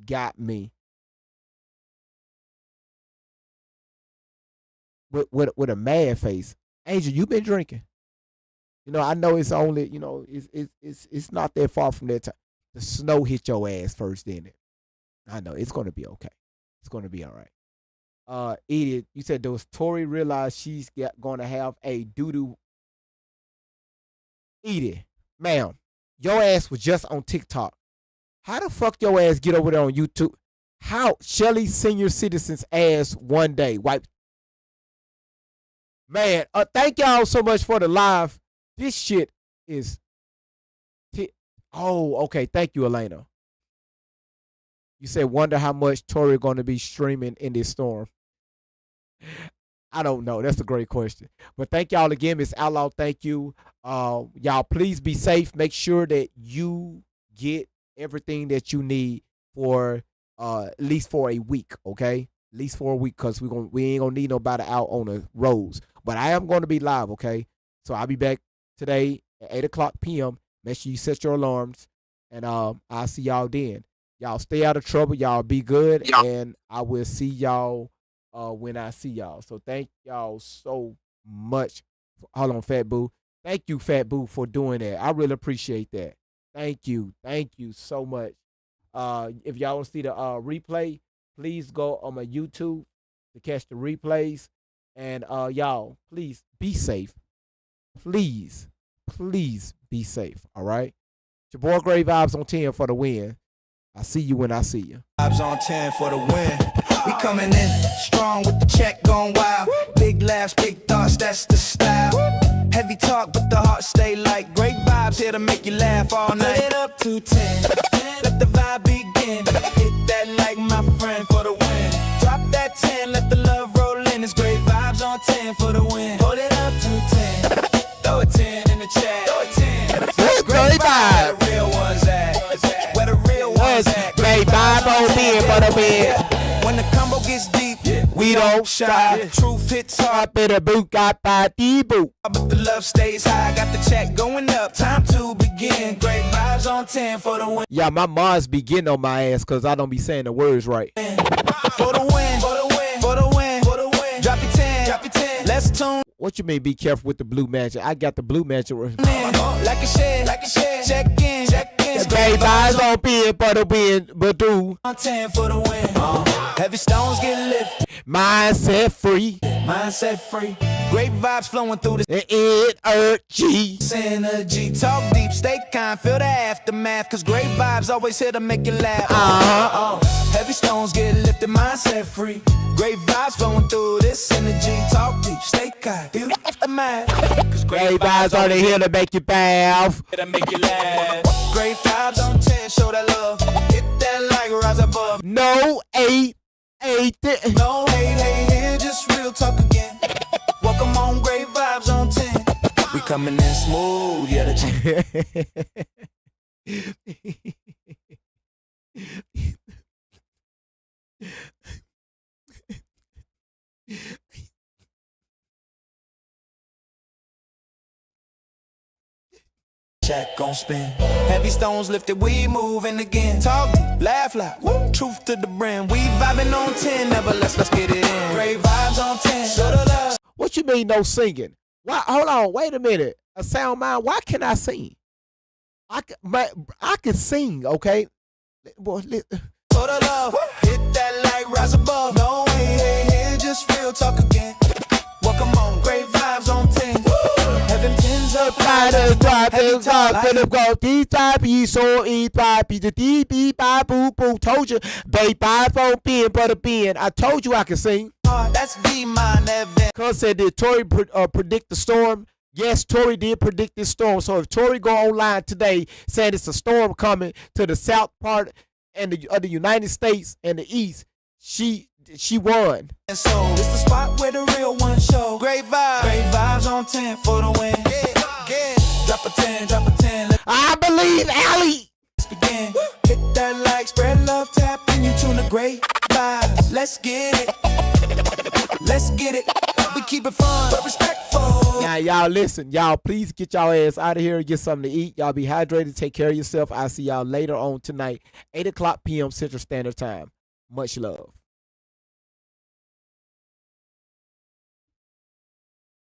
got me. With a mad face. Angel, you been drinking. You know, I know it's only, you know, it's not that far from that time. The snow hit your ass first, didn't it? I know, it's gonna be okay. It's gonna be all right. Idiot, you said, does Tori realize she's gonna have a doo-doo? Idiot, ma'am, your ass was just on TikTok. How the fuck your ass get over there on YouTube? How Shelly Senior Citizen's ass one day wiped? Man, thank y'all so much for the live. This shit is. Oh, okay. Thank you, Elena. You said, wonder how much Tori going to be streaming in this storm. I don't know. That's a great question. But thank y'all again, Miss Outlaw. Thank you. Y'all, please be safe. Make sure that you get everything that you need for at least for a week, okay? At least for a week, because we ain't gonna need nobody out on the roads. But I am gonna be live, okay? So I'll be back today at 8:00 p.m. Make sure you set your alarms, and I'll see y'all then. Y'all stay out of trouble. Y'all be good, and I will see y'all when I see y'all. So thank y'all so much. Hold on, Fat Boo. Thank you, Fat Boo, for doing that. I really appreciate that. Thank you so much. If y'all want to see the replay, please go on my YouTube to catch the replays. And y'all, please be safe. Please be safe. All right. It's your boy Gray Vibes on 10 for the win. I see you when I see you. Vibes on 10 for the win. We coming in strong with the check going wild. Big laughs, big thoughts, that's the style. Heavy talk, but the heart stay light. Great vibes here to make you laugh all night. Put it up to 10. Let the vibe begin. Hit that like my friend for the win. Drop that 10, let the love roll in. It's great vibes on 10 for the win. Hold it up to 10. Throw a 10 in the chat. Throw a 10. Great vibes. Where the real ones at? Where the real ones at? Great vibe on 10 for the win. When the combo gets deep, we don't shy. Truth hits hard, better boot got by the boot. But the love stays high. Got the check going up. Time to begin. Great vibes on 10 for the win. Yeah, my mom's be getting on my ass because I don't be saying the words right. For the win. For the win. For the win. For the win. Drop your 10. Drop your 10. Let's tune. What you mean be careful with the blue magic? I got the blue magic. Like a share. Like a share. Check in. Check in. Great vibes on 10 for the win. But do. On 10 for the win. Heavy stones get lifted. Mindset free. Mindset free. Great vibes flowing through the energy. Synergy. Talk deep, stay kind, feel the aftermath. Cause great vibes always here to make you laugh. Heavy stones get lifted, mindset free. Great vibes flowing through this energy. Talk deep, stay kind, feel the aftermath. Cause great vibes are here to make you laugh. To make you laugh. Great vibes on 10, show that love. Hit that like rise above. No hate. No hate here, just real talk again. Welcome on Great Vibes on 10. We coming in smooth, yeah. Jack gon' spin. Heavy stones lifted, we moving again. Talk deep, laugh loud. Woo. Truth to the brim. We vibing on 10, never let's get it in. Great vibes on 10. Show the love. What you mean no singing? Why? Hold on, wait a minute. A sound mind. Why can I sing? I can sing. Okay. Boy, for the love. Woo. Hit that light, rise above. No way, hey, hey, just real talk again. Welcome on, great vibes on 10. Woo. Heaven tens up, Fighters dropping top to the go. D-type, so E-type, the D-B-boo-boo. Told you, babe, 5 being but a being. I told you I could sing. That's V-Mine event. Cuz said, did Tori predict the storm? Yes, Tori did predict this storm. So if Tori go online today saying it's a storm coming to the south part of the United States and the east, she won. And so it's the spot where the real ones show. Great vibes on 10 for the win. Yeah. Drop a 10, drop a 10. I believe Allie. Let's begin. Hit that like, spread love, tap in you tune the great vibes. Let's get it. Let's get it. We keep it fun, but respectful. Now, y'all listen. Y'all, please get y'all ass out of here and get something to eat. Y'all be hydrated. Take care of yourself. I'll see y'all later on tonight, 8 o'clock p.m. Central Standard Time. Much love.